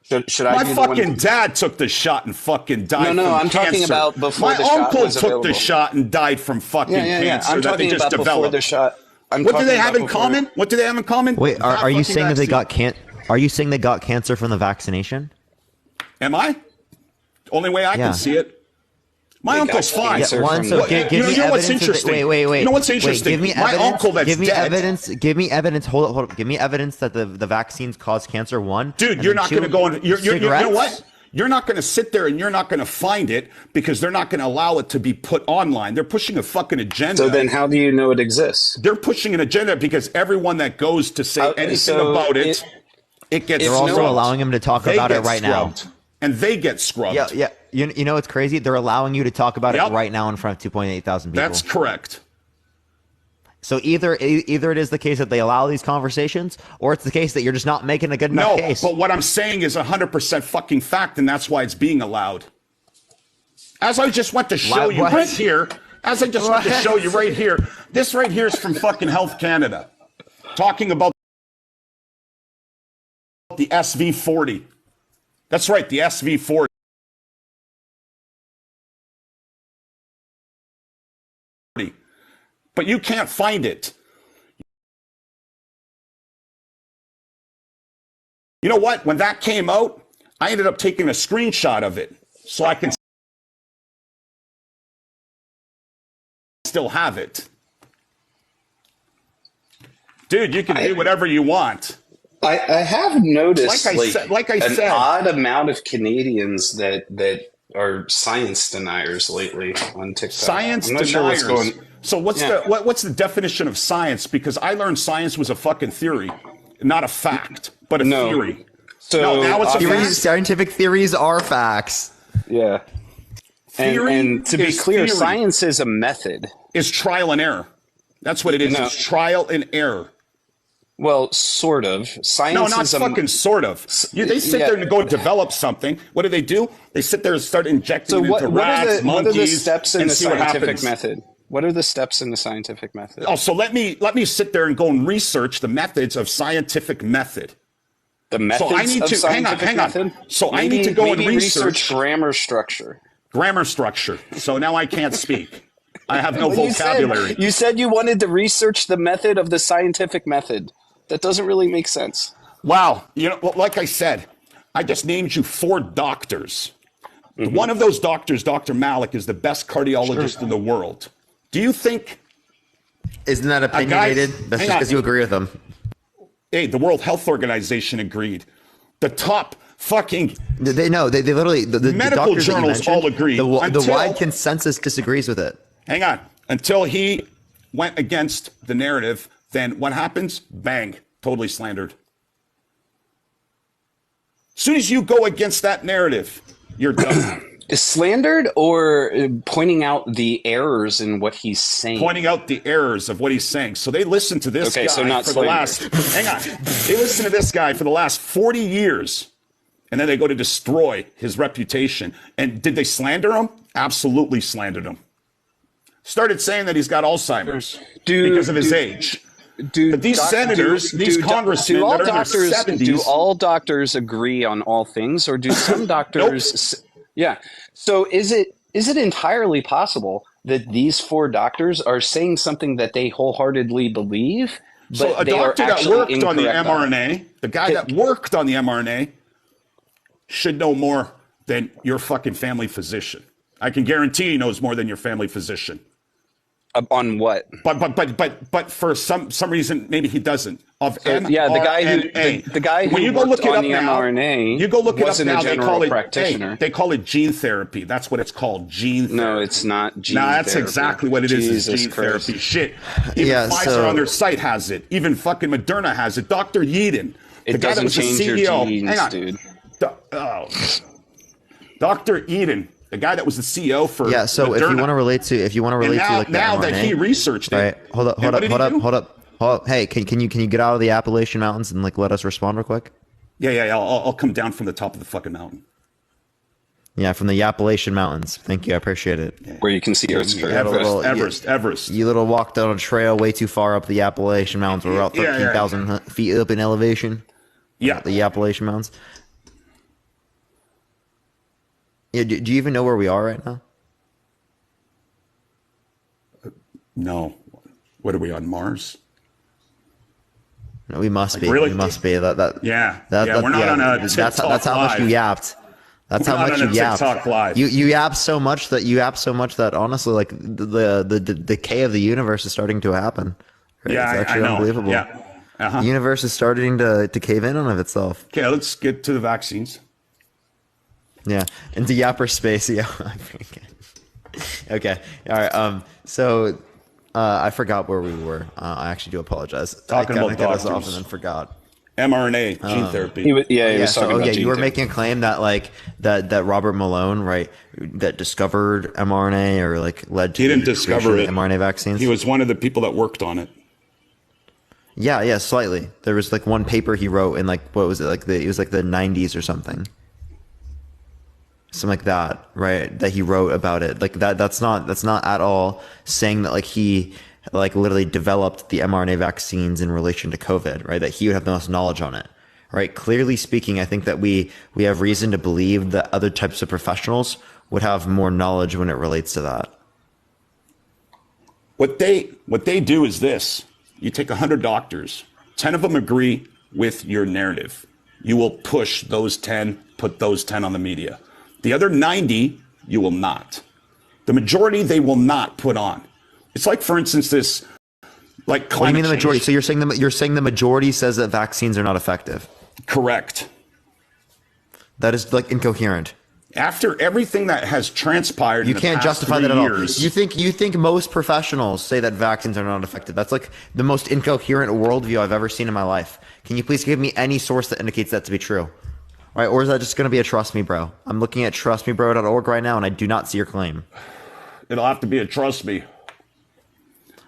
My fucking dad took the shot and fucking died from I'm cancer. talking about before the shot was My uncle took available. the shot and died from fucking cancer I'm that they talking just about developed. before the shot. What do they have in common? What do they have in common? Wait, are you saying that they got Are you saying they got cancer from the vaccination? Am I? Only way I can see it. My uncle's fine. Give me what's interesting? Wait. You know what's interesting? Give me my evidence, uncle that's give me dead. evidence. Give me evidence. Hold up. Give me evidence that the vaccines cause cancer. One, dude. You're not going to go on. You know what? You're not going to sit there and you're not going to find it because they're not going to allow it to be put online. They're pushing a fucking agenda. So then how do you know it exists? They're pushing an agenda because everyone that goes to say anything about it gets They're also allowing him to talk about it right now. And they get scrubbed. Yeah. You know what's crazy? They're allowing you to talk about it right now in front of 2.8 thousand people. That's correct. So either it is the case that they allow these conversations, or it's the case that you're just not making a good enough case. No, but what I'm saying is 100% fucking fact, and that's why it's being allowed. As I just went to show you right here, this right here is from fucking Health Canada, talking about the SV40. That's right, the SV40. But you can't find it. You know what? When that came out, I ended up taking a screenshot of it so I can still have it. Dude, you can do whatever you want. I have noticed like I said, an odd amount of Canadians that are science deniers lately on TikTok. Science deniers. Sure what's going. So what's the definition of science? Because I learned science was a fucking theory, not a fact, but a theory. So now it's a fact. Scientific theories are facts. Yeah. And to be clear, science is a method. Is trial and error. That's what it is. It's trial and error. Well, sort of. Science sort of. They sit there and go develop something. What do? They sit there and start injecting it into rats, monkeys, what are the steps in the scientific method? What are the steps in the scientific method? Oh, so let me sit there and go and research the methods of scientific method. The methods of scientific method? So I need to go and research grammar structure. Grammar structure. So now I can't speak. I have no vocabulary. You said you wanted to research the method of the scientific method. That doesn't really make sense. Wow. Like I said, I just named you 4 doctors. Mm-hmm. One of those doctors, Dr. Malik, is the best cardiologist in the world. Do you think... Isn't that opinionated? That's just because you agree with them. Hey, the World Health Organization agreed. The top fucking... They literally... The medical journals all agree. The wide consensus disagrees with it. Hang on. Until he went against the narrative... Then what happens? Bang. Totally slandered. As soon as you go against that narrative, you're done. Slandered or pointing out the errors in what he's saying? Pointing out the errors of what he's saying. So they listen to this guy for the last... Hang on. They listen to this guy for the last 40 years. And then they go to destroy his reputation. And did they slander him? Absolutely slandered him. Started saying that he's got Alzheimer's because of his age. But these senators, these congressmen that are in their 70s... Do all doctors agree on all things, or do some doctors... Nope. Yeah. So is it entirely possible that these 4 doctors are saying something that they wholeheartedly believe, but so a doctor that worked on the mRNA, the guy that worked on the mRNA, should know more than your fucking family physician. I can guarantee he knows more than your family physician. On what? But for some reason maybe he doesn't. The guy who when you go look it up the now, mRNA you go look it up now. They call it gene therapy. That's what it's called, gene therapy. No, it's not gene therapy. That's exactly what it is gene therapy. Shit. Even Pfizer on their site has it. Even fucking Moderna has it. Dr. Yeadon, the guy that was the CEO. Hang on, dude. Dr. Yeadon. The guy that was the CEO for so Moderna. if you want to relate to like now the mRNA, that he researched it, right? Hold up. Hey, can you get out of the Appalachian Mountains and let us respond real quick? Yeah. I'll come down from the top of the fucking mountain. Yeah, from the Appalachian Mountains. Thank you, I appreciate it. Yeah. Where you can see Everest. You little walked down a trail way too far up the Appalachian Mountains. We're about 13,000 feet up in elevation. Yeah, the Appalachian Mountains. Yeah, do you even know where we are right now? No. What are we on Mars? No, we must be. Really? We must be. We're not on a TikTok That's how much you yapped. That's how much you yapped. You yapped so much that honestly, like the decay of the universe is starting to happen. Right? Yeah, it's actually unbelievable. Yeah. The universe is starting to cave in on of itself. Okay, let's get to the vaccines. Yeah, into Yapper space. Yeah. Okay. All right. So I forgot where we were. I actually do apologize. Talking I about got us doctors. off and then forgot. mRNA gene therapy. He was talking about you were gene making a claim that like that Robert Malone, right, that discovered mRNA or like led to he didn't discover it. mRNA vaccines. He was one of the people that worked on it. Yeah, slightly. There was like one paper he wrote in like what was it like it was like the 90s or something like that, right? That he wrote about it. Like that's not at all saying that like he like literally developed the mRNA vaccines in relation to COVID, right? That he would have the most knowledge on it, right? Clearly speaking, I think that we have reason to believe that other types of professionals would have more knowledge when it relates to that. What they do is this. You take 100 doctors, 10 of them agree with your narrative. You will push those 10, put those 10 on the media. The other 90, you will not. The majority, they will not put on. It's like, for instance, this, like, climate What do you mean the majority? change. So you're saying the majority says that vaccines are not effective? Correct. That is like incoherent. After everything that has transpired, You in the can't past justify 3 that at all. years, You think most professionals say that vaccines are not effective? That's like the most incoherent worldview I've ever seen in my life. Can you please give me any source that indicates that to be true? Right? Or is that just going to be a trust me, bro? I'm looking at trustmebro.org right now, and I do not see your claim. It'll have to be a trust me.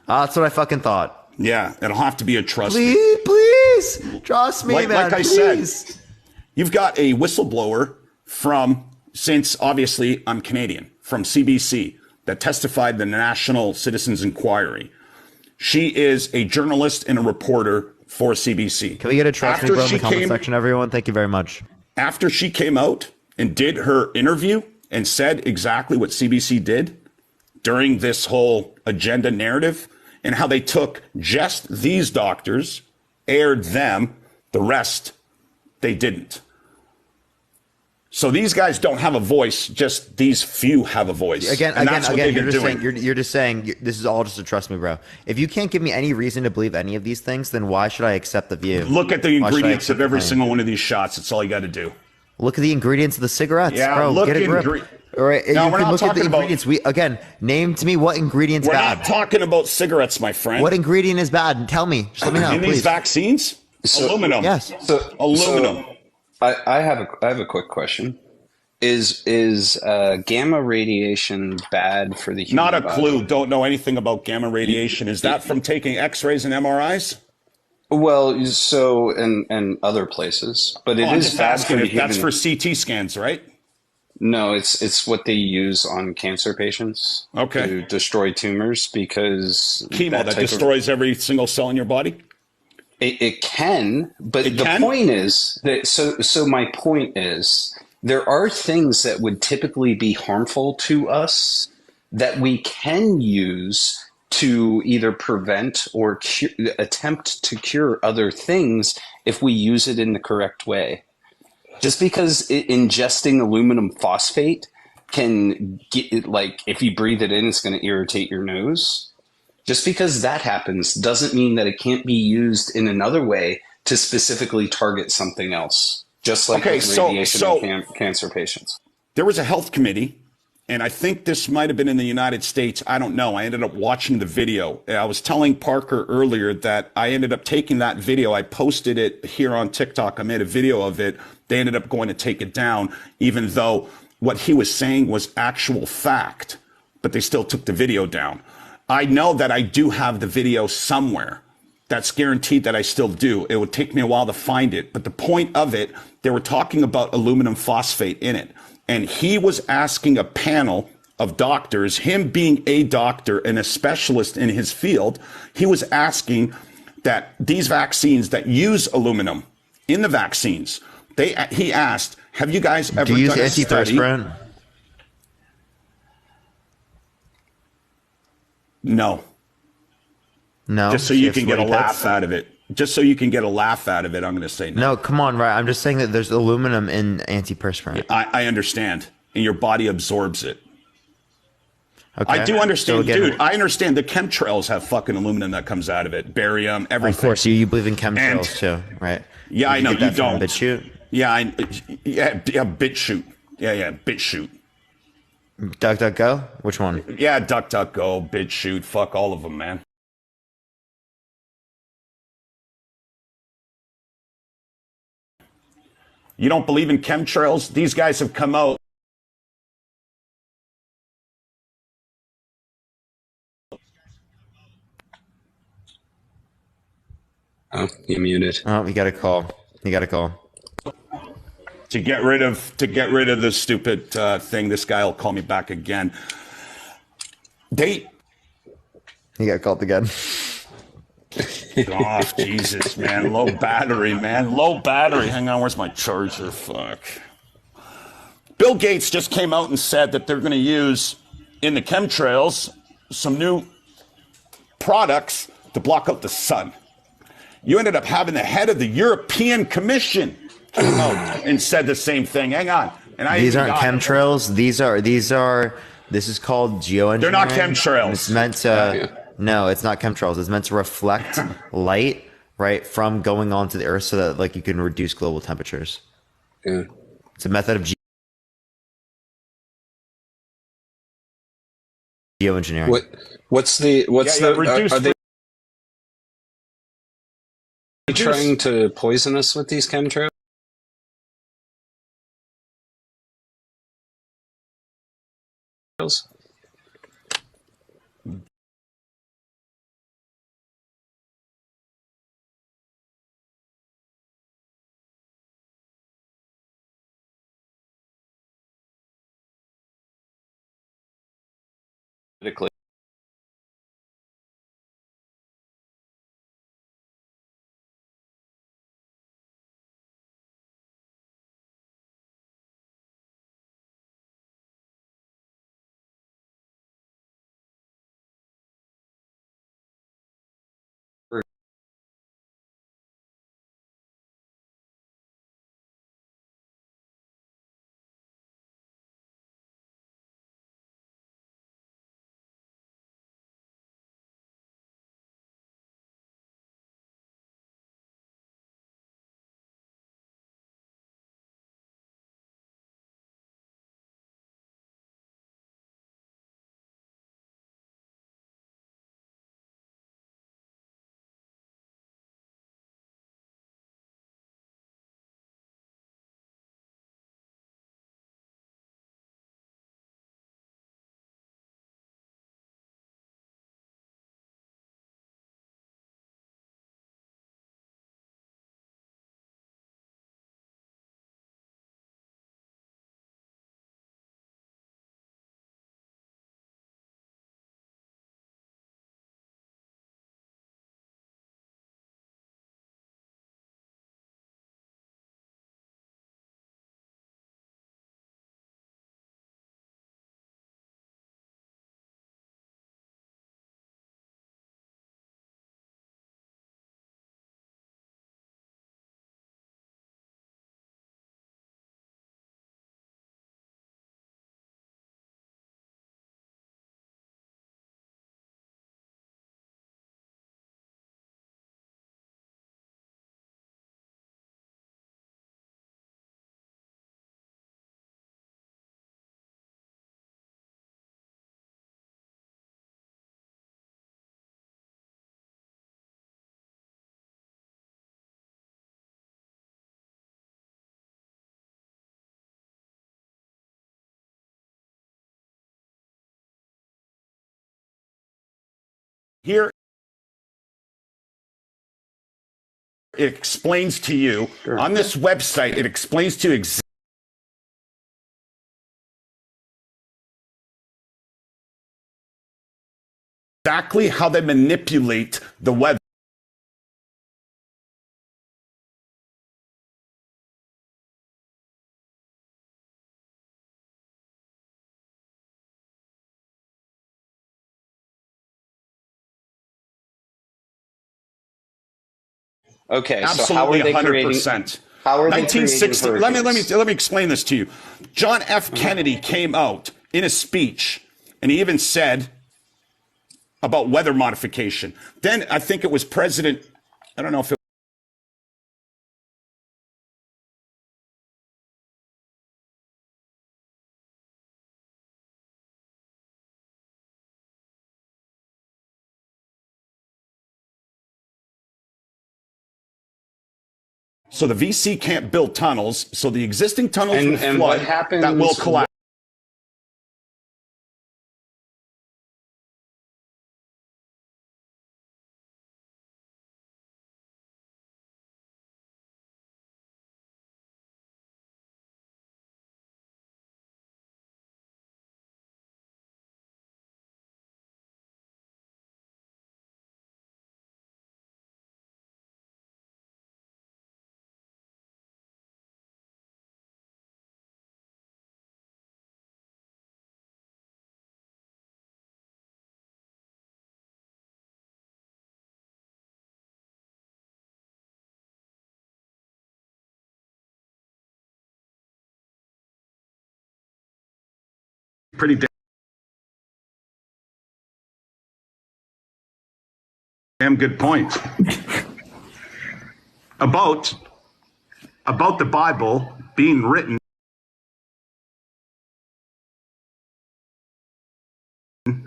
That's what I fucking thought. Yeah, it'll have to be a trust me. Please, trust me, man. Like I please. said, you've got a whistleblower since obviously I'm Canadian, from CBC, that testified in the National Citizens Inquiry. She is a journalist and a reporter for CBC. Can we get a trust me, bro, in the comment section, everyone? Thank you very much. After she came out and did her interview and said exactly what CBC did during this whole agenda narrative and how they took just these doctors, aired them, the rest, they didn't. So these guys don't have a voice, just these few have a voice. Again, you're just saying this is all just a trust me, bro. If you can't give me any reason to believe any of these things, then why should I accept the view? Look at the ingredients of every single one of these shots. That's all you got to do. Look at the ingredients of the cigarettes, yeah, bro. Look get a grip. All right, no, we're not talking about ingredients. Name to me what ingredients we're bad. We're not talking about cigarettes, my friend. What ingredient is bad? Tell me. Just let me know, in please. These vaccines? Aluminum. Yes. Aluminum. I have a quick question. Is gamma radiation bad for the human Not a body? clue. Don't know anything about gamma radiation. Is that from taking X-rays and MRIs? Well, so and other places, but it is bad for the human. That's for CT scans, right? No, it's what they use on cancer patients to destroy tumors because chemo that destroys every single cell in your body. It can, but point is that so my point is there are things that would typically be harmful to us that we can use to either prevent or attempt to cure other things if we use it in the correct way. Just because ingesting aluminum phosphate can get, like, if you breathe it in, it's going to irritate your nose. Just because that happens doesn't mean that it can't be used in another way to specifically target something else. Just like with radiation in cancer patients. There was a health committee, and I think this might have been in the United States. I don't know. I ended up watching the video. I was telling Parker earlier that I ended up taking that video. I posted it here on TikTok. I made a video of it. They ended up going to take it down, even though what he was saying was actual fact, but they still took the video down. I know that I do have the video somewhere. That's guaranteed that I still do. It would take me a while to find it. But the point of it, they were talking about aluminum phosphate in it. And he was asking a panel of doctors, him being a doctor and a specialist in his field, he was asking that these vaccines that use aluminum in the vaccines, he asked, have you guys ever done a study? No. No. Just so you can get a laugh out of it. Just so you can get a laugh out of it, I'm going to say no. No, come on, right? I'm just saying that there's aluminum in antiperspirant. I understand. And your body absorbs it. Okay. I do understand, so again, dude. I understand the chemtrails have fucking aluminum that comes out of it. Barium, everything. Of course, you believe in chemtrails too, right? Yeah, I know. You don't. BitChute? Yeah, BitChute. Yeah, BitChute. DuckDuckGo? Which one? Yeah, DuckDuckGo, BitChute, fuck all of them, man. You don't believe in chemtrails? These guys have come out. Oh, you muted. Oh, you got a call. To get rid of the stupid thing. This guy will call me back again. He got called again. Oh, Jesus, man. Low battery, man. Low battery. Hang on, where's my charger? Fuck. Bill Gates just came out and said that they're going to use, in the chemtrails, some new products to block out the sun. You ended up having the head of the European Commission came out and said the same thing. Hang on. These aren't chemtrails. This is called geoengineering. They're not chemtrails. It's meant to... No, it's not chemtrails. It's meant to reflect light, right, from going onto the Earth so that, like, you can reduce global temperatures. Yeah. It's a method of geoengineering. Are they trying to poison us with these chemtrails? Here, it explains to you, on this website, it explains to you exactly how they manipulate the weather. Okay, absolutely, so how are they 100%. How are they 1960? Let me explain this to you. John F. Kennedy came out in a speech, and he even said about weather modification. Then I think it was President. I don't know if it So the VC can't build tunnels. So the existing tunnels will And flood. what happens? That will collapse. Pretty damn good point. About the Bible being written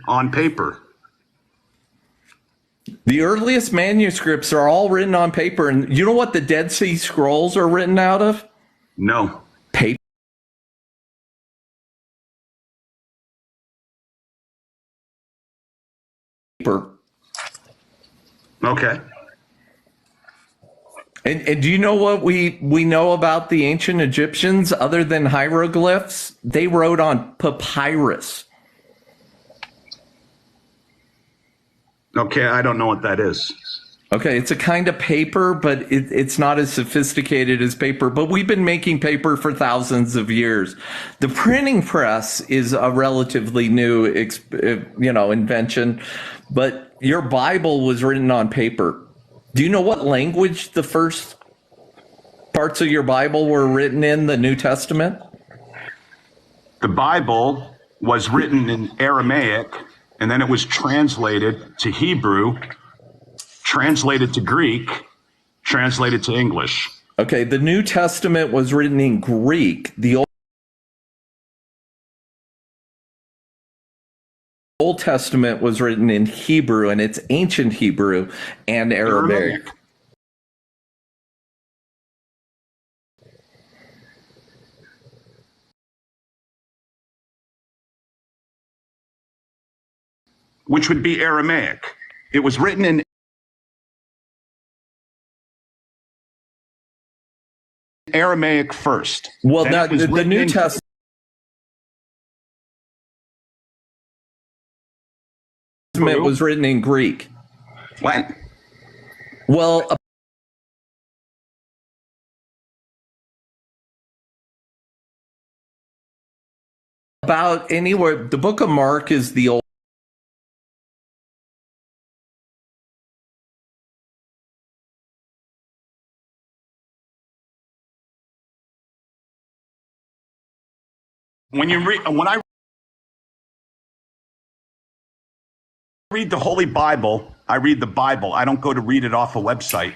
on paper. The earliest manuscripts are all written on paper, and you know what the Dead Sea Scrolls are written out of? No. Paper. Okay. And do you know what we know about the ancient Egyptians other than hieroglyphs? They wrote on papyrus. Okay, I don't know what that is. Okay, it's a kind of paper, but it's not as sophisticated as paper. But we've been making paper for thousands of years. The printing press is a relatively new, invention. But your Bible was written on paper. Do you know what language the first parts of your Bible were written in, the New Testament? The Bible was written in Aramaic, and then it was translated to Hebrew, translated to Greek, translated to English. Okay, the New Testament was written in Greek. The Old Testament was written in Hebrew, and it's ancient Hebrew and Aramaic. Which would be Aramaic. It was written in Aramaic first. Well, now, the New Testament was written in Greek. What? Well, about anywhere, the book of Mark is the old. When I read the Holy Bible, I read the Bible. I don't go to read it off a website.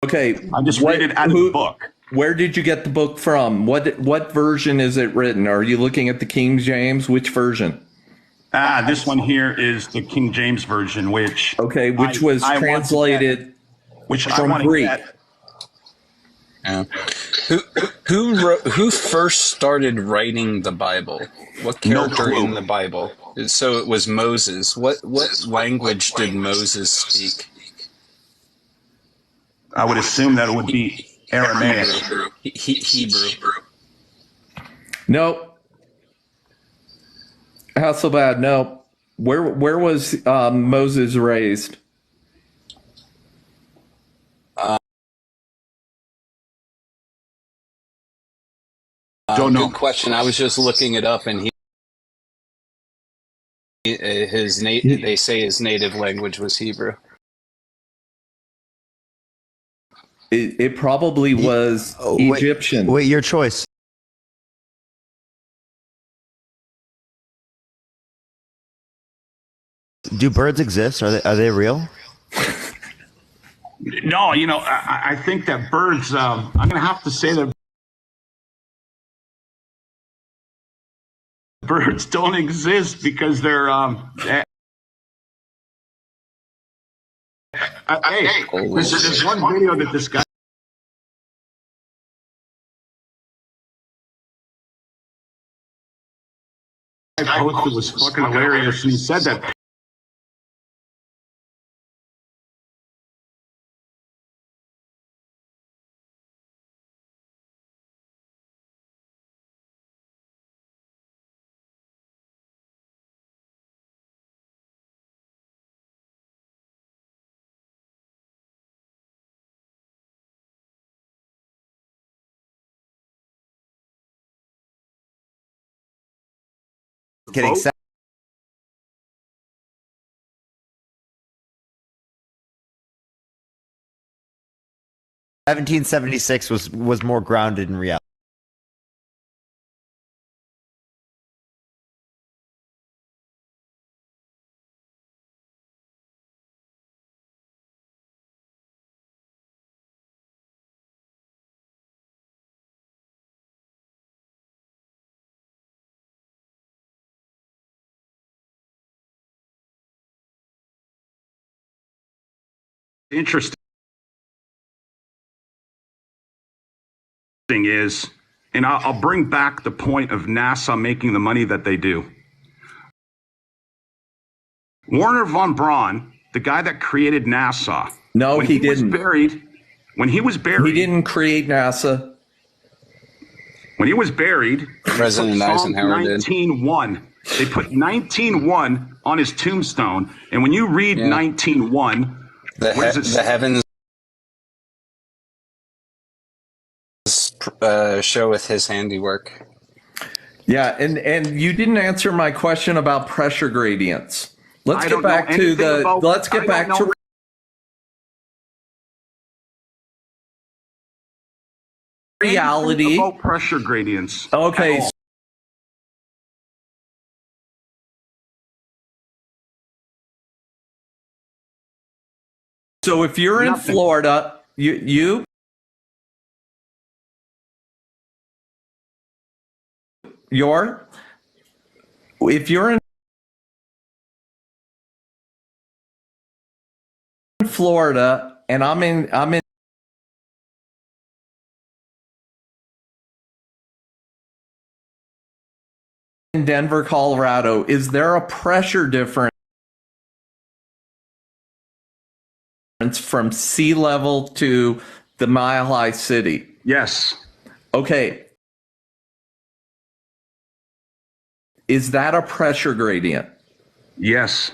Okay. I just read it out of the book. Where did you get the book from? What version is it written? Are you looking at the King James? Which version? This one here is the King James version, which was translated from Greek. Who first started writing the Bible? What character in the Bible? So it was Moses. What language did Moses speak? I would assume that it would be Aramaic. Hebrew. No. Hasselblad, no. Where was Moses raised? Don't know. Good question. I was just looking it up, and they say his native language was Hebrew. It probably was Egyptian. Wait, your choice. Do birds exist? Are they real? No, I think that birds. I'm going to have to say that birds don't exist because they're Hey, there's one video that this guy posted was fucking hilarious, and he said that. Getting 1776 was more grounded in reality. Interesting is, and I'll bring back the point of NASA making the money that they do. Werner von Braun, the guy that created NASA. No, he didn't. When he was buried. He didn't create NASA. When he was buried, President Eisenhower did. 19:1. They put 19:1 on his tombstone, and when you read 19:1, the heavens show with his handiwork. Yeah, and you didn't answer my question about pressure gradients. Let's get back to reality. About pressure gradients. Okay. So if you're in Florida, if you're in Florida and I'm in Denver, Colorado, is there a pressure difference from sea level to the Mile High City? Yes. Okay. Is that a pressure gradient? Yes.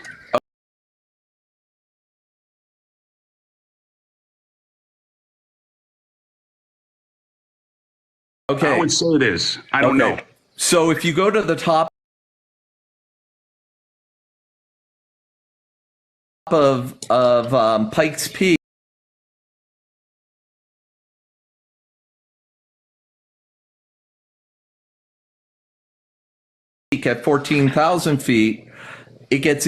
Okay. I would say it is. I don't know. So if you go to the top of Pikes Peak, at 14,000 feet, it gets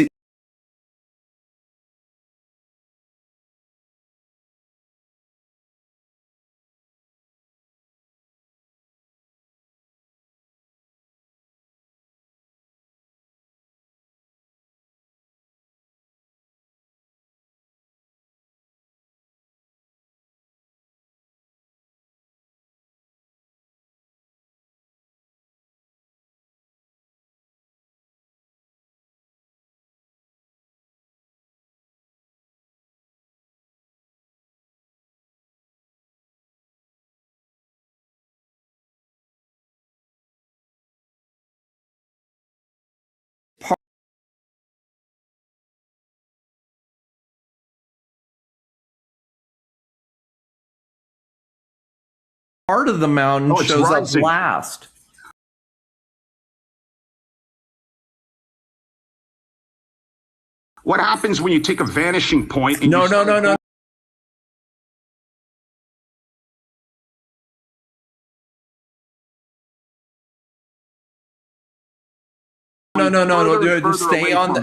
part of the mountain shows up last. What happens when you take a vanishing point? And No.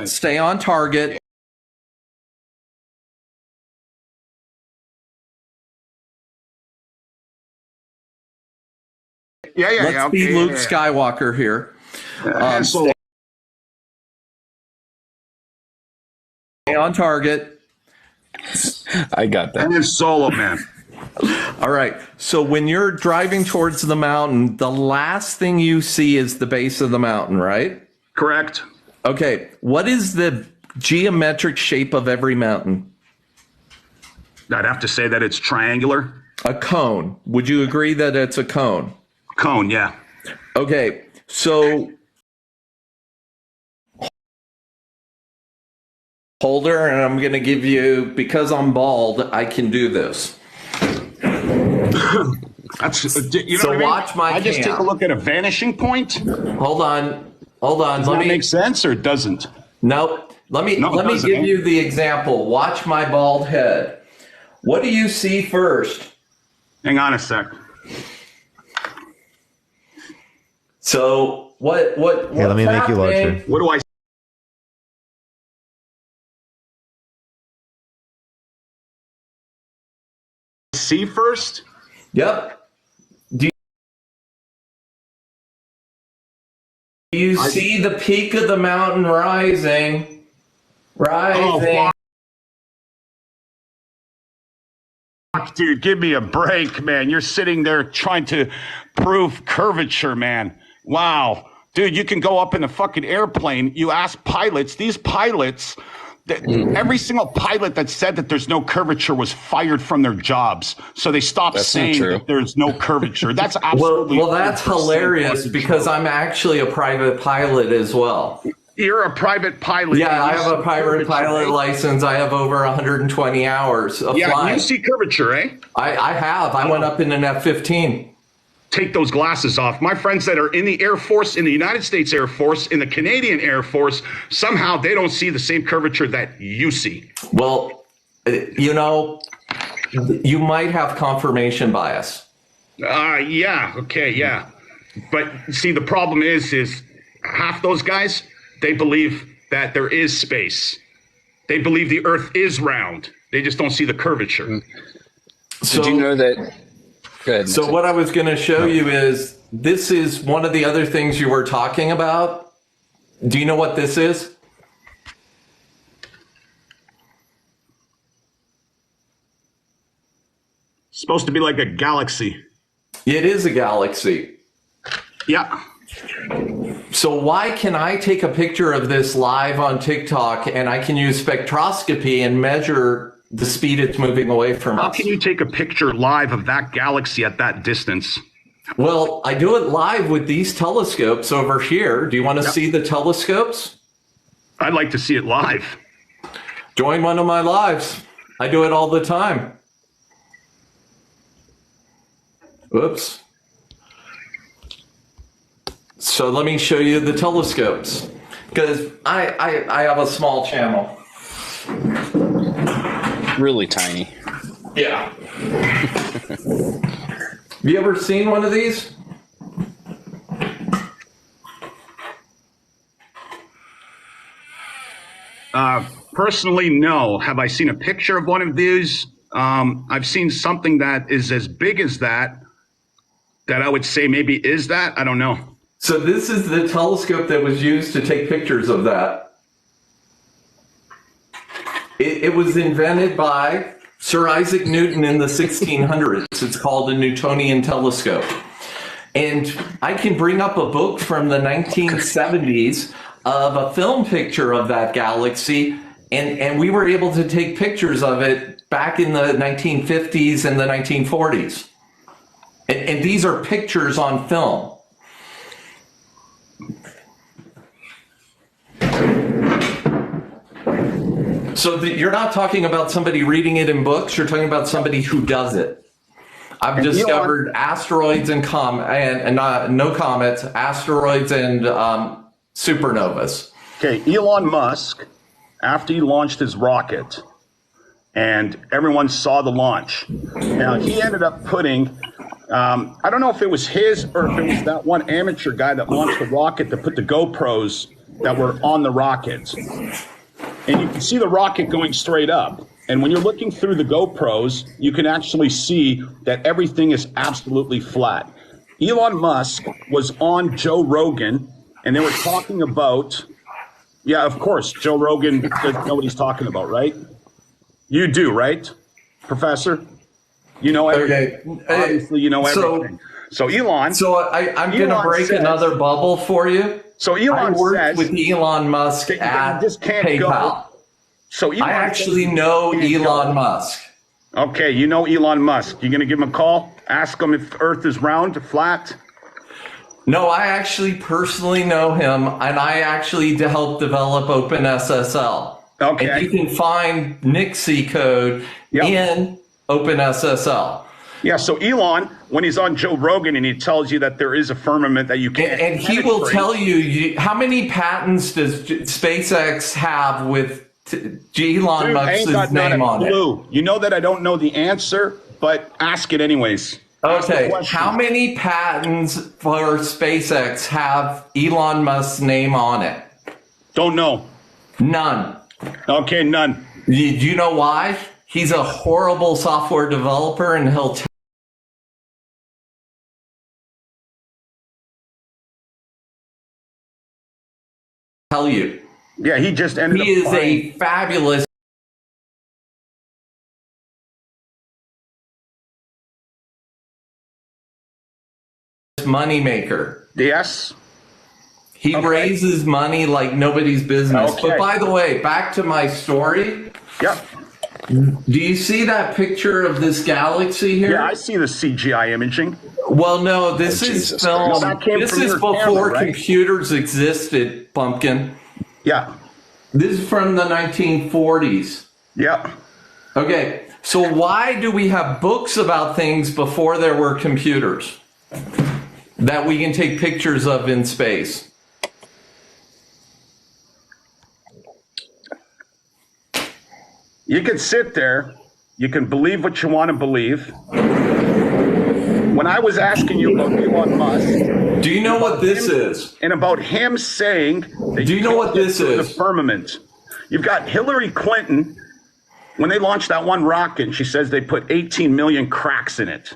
Stay on target. Let's be Luke Skywalker here. Stay on target. I got that. And then Solo, man. All right. So when you're driving towards the mountain, the last thing you see is the base of the mountain, right? Correct. Okay. What is the geometric shape of every mountain? I'd have to say that it's triangular. A cone. Would you agree that it's a cone? Cone, yeah. Okay. So holder, and I'm going to give you, because I'm bald, I can do this. That's, you know So what I mean? watch my I just cam. take a look at a vanishing point. Hold on. Does that make sense or doesn't? Nope. Let me give you the example. Watch my bald head. What do you see first? Hang on a sec. So what Here, let me make you larger. What do I see first? Yep. Do you see the peak of the mountain rising? Oh, fuck, dude, give me a break, man. You're sitting there trying to prove curvature, man. Wow. Dude, you can go up in a fucking airplane. You ask pilots, these pilots, every single pilot that said that there's no curvature was fired from their jobs. So they stopped saying that there's no curvature. That's absolutely well, that's hilarious because I'm actually a private pilot as well. You're a private pilot. Yeah, I have a private pilot license. I have over 120 hours of flying. You see curvature, eh? I have. I went up in an F-15. Take those glasses off. My friends that are in the Air Force, in the United States Air Force, in the Canadian Air Force, somehow they don't see the same curvature that you see. Well, you know, you might have confirmation bias. Yeah. Okay. Yeah. But see, the problem is half those guys, they believe that there is space. They believe the Earth is round. They just don't see the curvature. Did you know that? Good. So what I was going to show you is, this is one of the other things you were talking about. Do you know what this is? Supposed to be like a galaxy. It is a galaxy. Yeah. So why can I take a picture of this live on TikTok and I can use spectroscopy and measure the speed it's moving away from us? How can you take a picture live of that galaxy at that distance? Well, I do it live with these telescopes over here. Do you want to see the telescopes? I'd like to see it live. Join one of my lives. I do it all the time. Oops. So let me show you the telescopes, because I have a small channel. Really tiny. Yeah. Have you ever seen one of these? Personally, no. Have I seen a picture of one of these? I've seen something that is as big as that I would say maybe is that. I don't know. So this is the telescope that was used to take pictures of that. It was invented by Sir Isaac Newton in the 1600s. It's called a Newtonian telescope. And I can bring up a book from the 1970s of a film picture of that galaxy, and we were able to take pictures of it back in the 1950s and the 1940s. And these are pictures on film. So you're not talking about somebody reading it in books, you're talking about somebody who does it. I've discovered asteroids and no comets, asteroids and supernovas. Okay, Elon Musk, after he launched his rocket, and everyone saw the launch. Now, he ended up putting, I don't know if it was his or if it was that one amateur guy that launched the rocket that put the GoPros that were on the rocket. And you can see the rocket going straight up. And when you're looking through the GoPros, you can actually see that everything is absolutely flat. Elon Musk was on Joe Rogan, and they were talking about, yeah, of course, Joe Rogan doesn't know what he's talking about, right? You do, right? Professor. You know everything. Okay. Obviously, you know everything. So Elon. So I'm going to break another bubble for you. So Elon worked with Elon Musk at PayPal. Go. So Elon I actually know Elon Musk. Okay, you know Elon Musk. You going to give him a call? Ask him if Earth is round or flat? No, I actually personally know him, and I actually helped develop OpenSSL. Okay. And you can find Nixy code in OpenSSL. Yeah, so Elon, when he's on Joe Rogan and he tells you that there is a firmament that you can't and he will tell you how many patents does SpaceX have with Elon Musk's name on it? You know that I don't know the answer, but ask it anyways. Okay, how many patents for SpaceX have Elon Musk's name on it? Don't know. None. Okay, none. Do you know why? He's a horrible software developer, and he'll tell you. Yeah, he just ended up. He is a fabulous moneymaker. Yes. He raises money like nobody's business. Okay. But by the way, back to my story. Yep. Do you see that picture of this galaxy here? Yeah, I see the CGI imaging. Well, no, this is film. This is before computers existed, Pumpkin. Yeah. This is from the 1940s. Yeah. Okay, so why do we have books about things before there were computers that we can take pictures of in space? You can sit there. You can believe what you want to believe. When I was asking you about Elon Musk, do you know what this is? And about him saying, that do you know what this is? The firmament. You've got Hillary Clinton. When they launched that one rocket, and she says they put 18 million cracks in it.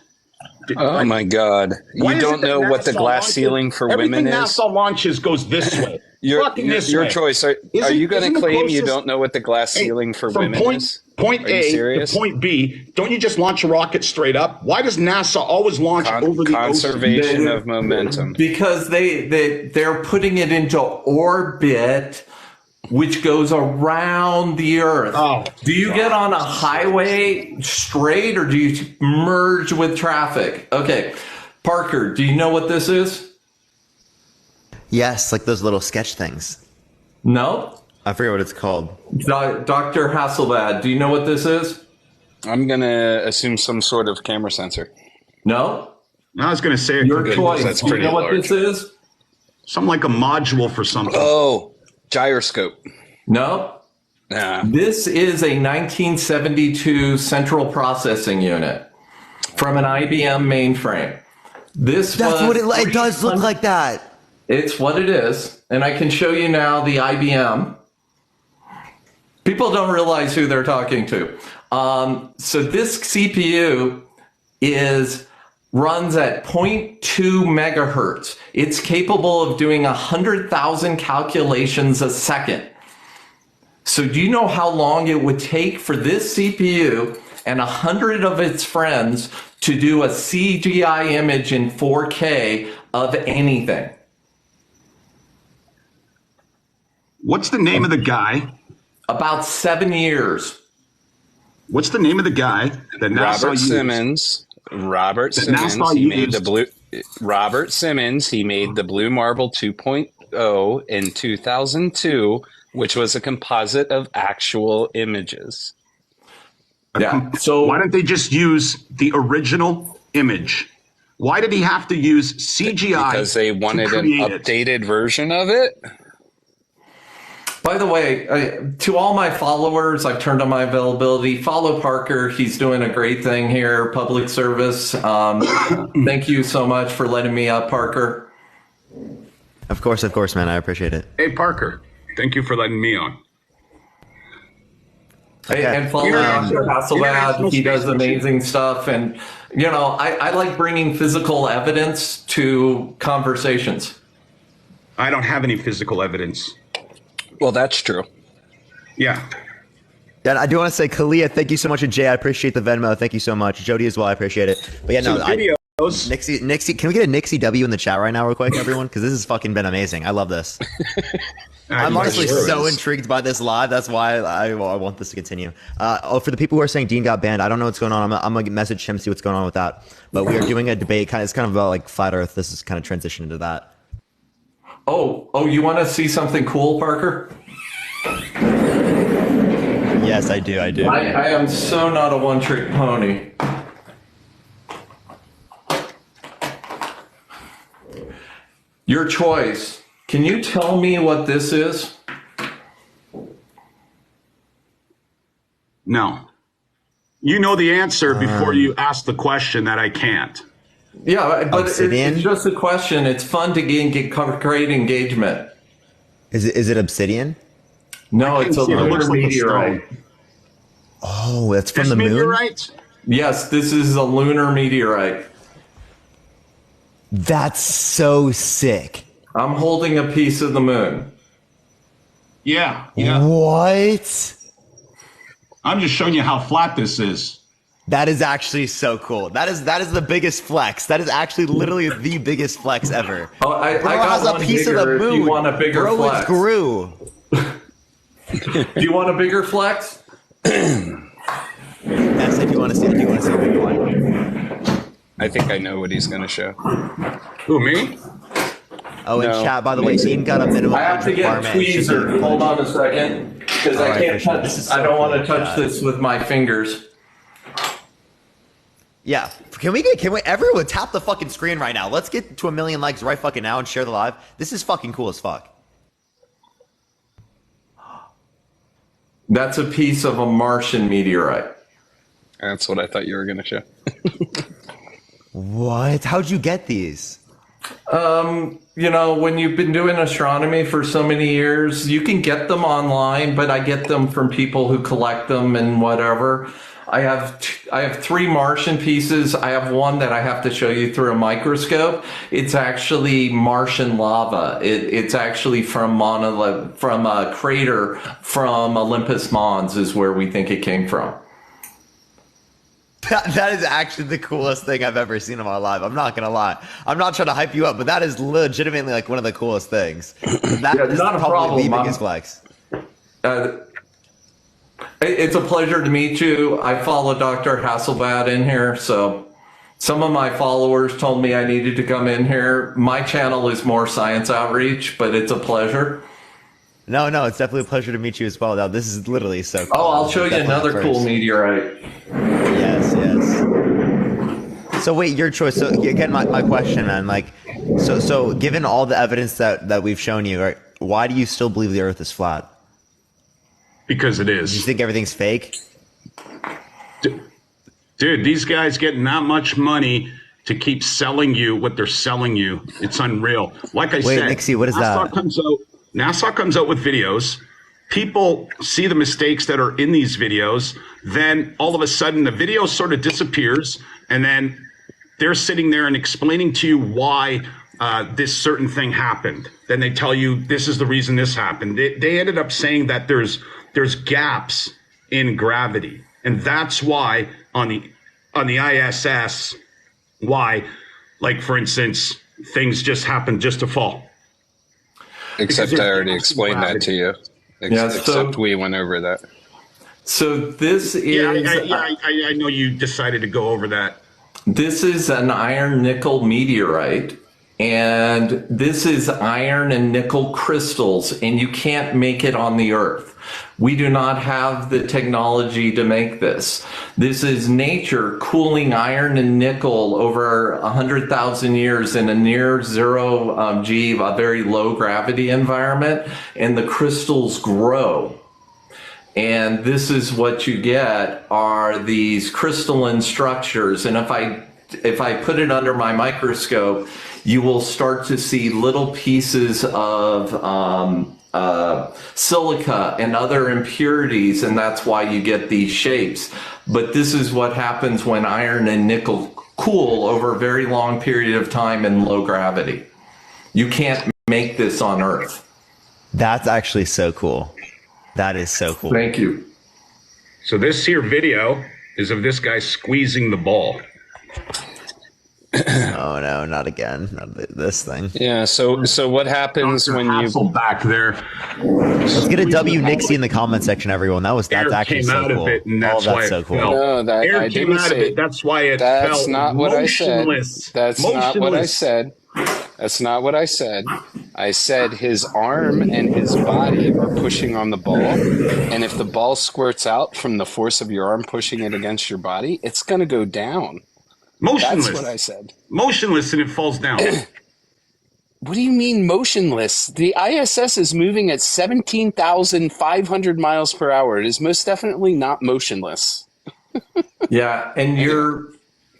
Oh my God! You don't know what the glass ceiling for women is. Everything NASA launches goes this way. Your choice. Are you going to claim you don't know what the glass ceiling for women is? Point A to point B. Don't you just launch a rocket straight up? Why does NASA always launch over the conservation of momentum? Because they're putting it into orbit, which goes around the Earth. Oh, do you get on a highway straight, or do you merge with traffic? Okay, Parker, do you know what this is? Yes, like those little sketch things. No? I forget what it's called. Dr. Hasselblad, do you know what this is? I'm going to assume some sort of camera sensor. No? I was going to say your choice. Do you know what this is? Something like a module for something. Oh, gyroscope. No? Nah. This is a 1972 central processing unit from an IBM mainframe. That's what it does look like that. It's what it is. And I can show you now the IBM. People don't realize who they're talking to. So this CPU runs at 0.2 megahertz. It's capable of doing 100,000 calculations a second. So do you know how long it would take for this CPU and 100 of its friends to do a CGI image in 4K of anything? What's the name of the guy? About 7 years. What's the name of the guy that NASA Robert used? Simmons. Robert Simmons. He made the blue. Robert Simmons. He made the Blue Marble 2.0 in 2002, which was a composite of actual images. Yeah. So why don't they just use the original image? Why did he have to use CGI? Because they wanted an updated version of it. By the way, to all my followers, I've turned on my availability. Follow Parker. He's doing a great thing here, public service. Thank you so much for letting me up, Parker. Of course, man. I appreciate it. Hey, Parker. Thank you for letting me on. Okay. And follow Dr. Hasselblad. He does amazing stuff. And, you know, I like bringing physical evidence to conversations. I don't have any physical evidence. Well, that's true. Yeah. Yeah, I do want to say, Kalia, thank you so much, and Jay, I appreciate the Venmo. Thank you so much. Jody as well, I appreciate it. But yeah, no, Nixy, can we get a Nixy W in the chat right now, real quick, everyone? Because this has fucking been amazing. I love this. I'm honestly so intrigued by this live. That's why I want this to continue. For the people who are saying Dean got banned, I don't know what's going on. I'm gonna message him, see what's going on with that. But we are doing a debate. It's kind of about like flat Earth. This is kind of transition into that. Oh, you want to see something cool, Parker? Yes, I do. I am so not a one-trick pony. Your choice. Can you tell me what this is? No. You know the answer before you ask the question that I can't. Yeah, but it's just a question. It's fun to get great engagement. Is it obsidian? No, it's a lunar meteorite. Oh, that's from the moon? Meteorite? Yes, this is a lunar meteorite. That's so sick. I'm holding a piece of the moon. Yeah. What? I'm just showing you how flat this is. That is actually so cool. That is the biggest flex. That is actually literally the biggest flex ever. Oh, I got one bigger if you want a bigger flex. Grew. Do you want a bigger flex? Yes, if you want to see it, a big one. I think I know what he's going to show. Who, me? Oh, in chat, by the way, Dean got a minimum. I have to get tweezer. Hold on a second, because I can't touch. I don't want to touch this with my fingers. Yeah, can we everyone tap the fucking screen right now? Let's get to 1 million likes right fucking now and share the live. This is fucking cool as fuck. That's a piece of a Martian meteorite. That's what I thought you were going to show. What? How'd you get these? You know, when you've been doing astronomy for so many years, you can get them online, but I get them from people who collect them and whatever. I have 3 Martian pieces. I have one that I have to show you through a microscope. It's actually Martian lava. It's actually from a crater from Olympus Mons is where we think it came from. That is actually the coolest thing I've ever seen in my life. I'm not gonna lie. I'm not trying to hype you up, but that is legitimately like one of the coolest things. That is not a probably problem. the biggest flex. It's a pleasure to meet you. I follow Dr. Hasselblad in here, so some of my followers told me I needed to come in here. My channel is more science outreach, but it's a pleasure. No, it's definitely a pleasure to meet you as well. Now, this is literally so cool. Oh, I'll show you another cool meteorite. Yes. So wait, your choice. So again, my question, man, like, so given all the evidence that we've shown you, right, why do you still believe the Earth is flat? Because it is. Do you think everything's fake? Dude, these guys get not much money to keep selling you what they're selling you. It's unreal. Like I said, Nixy, what is that? NASA comes out with videos. People see the mistakes that are in these videos. Then all of a sudden the video sort of disappears. And then they're sitting there and explaining to you why this certain thing happened. Then they tell you this is the reason this happened. They ended up saying that there's gaps in gravity. And that's why on the ISS, why, like, for instance, things just happen just to fall. Except I already explained that to you. Except we went over that. So this is... I know you decided to go over that. This is an iron nickel meteorite, and this is iron and nickel crystals, and you can't make it on the Earth. We do not have the technology to make this. This is nature cooling iron and nickel over 100,000 years in a near zero G, a very low gravity environment, and the crystals grow. And this is what you get are these crystalline structures. And if I put it under my microscope, you will start to see little pieces of silica and other impurities, and that's why you get these shapes. But this is what happens when iron and nickel cool over a very long period of time in low gravity. You can't make this on Earth. That's actually so cool. That is so cool. Thank you. So this here video is of this guy squeezing the ball. Oh no, not again! Not this thing. Yeah. So what happens when you back there? Let's get a W Nixy in the comment section, everyone. That's actually so cool. That's so cool. No, that air I came didn't out say. of it. That's why it That's felt not what motionless. I said. That's not what I said. That's not what I said. I said his arm and his body are pushing on the ball, and if the ball squirts out from the force of your arm pushing it against your body, it's going to go down. Motionless. That's what I said. Motionless, and it falls down. What do you mean motionless? The ISS is moving at 17,500 miles per hour. It is most definitely not motionless. Yeah, and you're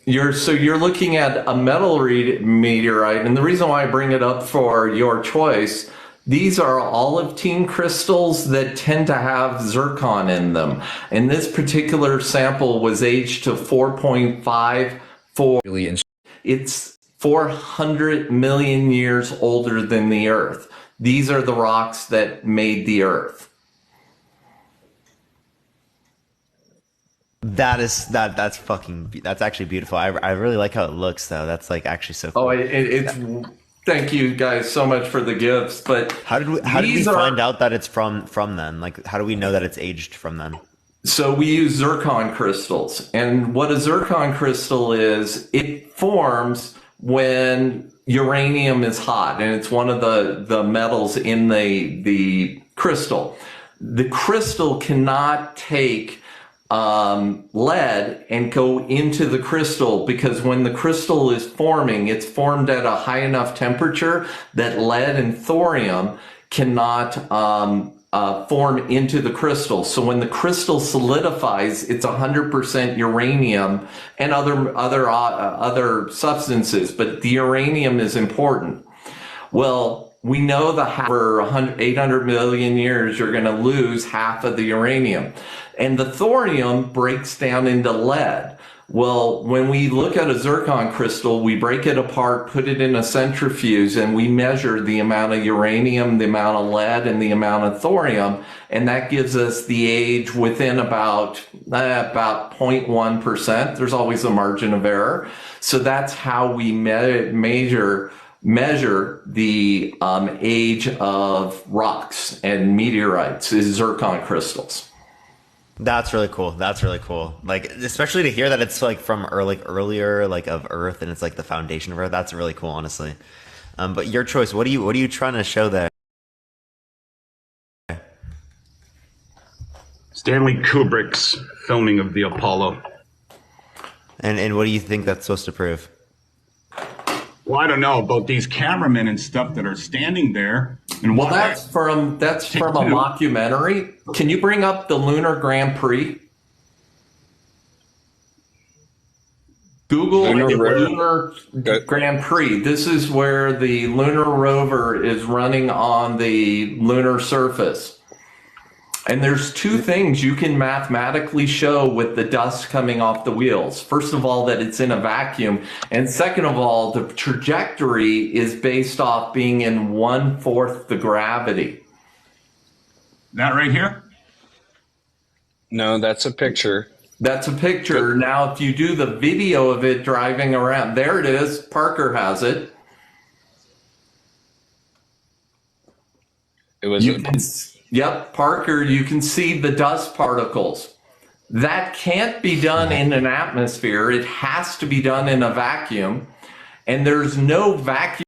looking at a metal meteorite, and the reason why I bring it up for your choice, these are olive-tine crystals that tend to have zircon in them. And this particular sample was aged to 4.54. It's 400 million years older than the Earth. These are the rocks that made the Earth. That's actually beautiful. I really like how it looks though. That's like actually so cool. Oh, it's thank you guys so much for the gifts. But how did we find out that it's from then? Like, how do we know that it's aged from then? So we use zircon crystals, and what a zircon crystal is, it forms when uranium is hot, and it's one of the metals in the crystal. The crystal cannot take lead and go into the crystal, because when the crystal is forming, it's formed at a high enough temperature that lead and thorium cannot form into the crystal. So when the crystal solidifies, it's 100% uranium and other substances, but the uranium is important. Well, we know that for 800 million years, you're going to lose half of the uranium. And the thorium breaks down into lead. Well, when we look at a zircon crystal, we break it apart, put it in a centrifuge, and we measure the amount of uranium, the amount of lead, and the amount of thorium. And that gives us the age within about 0.1%. There's always a margin of error. So that's how we measure the age of rocks and meteorites, is zircon crystals. That's really cool. Like, especially to hear that it's like from earlier of Earth, and it's like the foundation of Earth. That's really cool, honestly. But your choice. What are you trying to show there? Stanley Kubrick's filming of the Apollo. And what do you think that's supposed to prove? Well, I don't know about these cameramen and stuff that are standing there. And well, that's from a mockumentary. Can you bring up the Lunar Grand Prix? Google Lunar Grand Prix. This is where the lunar rover is running on the lunar surface. And there's two things you can mathematically show with the dust coming off the wheels. First of all, that it's in a vacuum. And second of all, the trajectory is based off being in 1/4 the gravity. That right here? No, that's a picture. That's a picture. Now, if you do the video of it driving around, there it is. Parker has it. It was. Yep, Parker, you can see the dust particles. That can't be done in an atmosphere. It has to be done in a vacuum. And there's no vacuum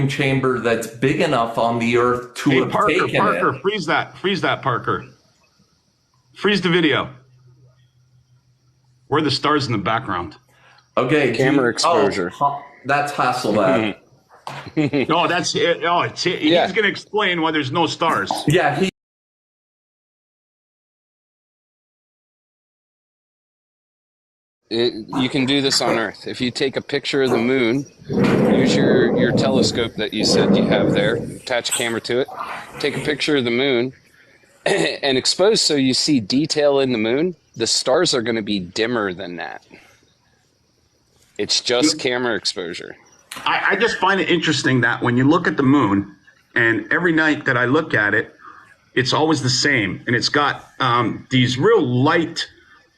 chamber that's big enough on the Earth to have taken it. Parker, freeze that, Parker. Freeze the video. Where are the stars in the background? Okay. Camera exposure. That's Hasselblad. No, that's it. Oh, it's it. He's going to explain why there's no stars. Yeah, you can do this on Earth. If you take a picture of the moon, use your telescope that you said you have there, attach a camera to it, take a picture of the moon, and expose so you see detail in the moon. The stars are going to be dimmer than that. It's just camera exposure. I just find it interesting that when you look at the moon, and every night that I look at it, it's always the same, and it's got these real light,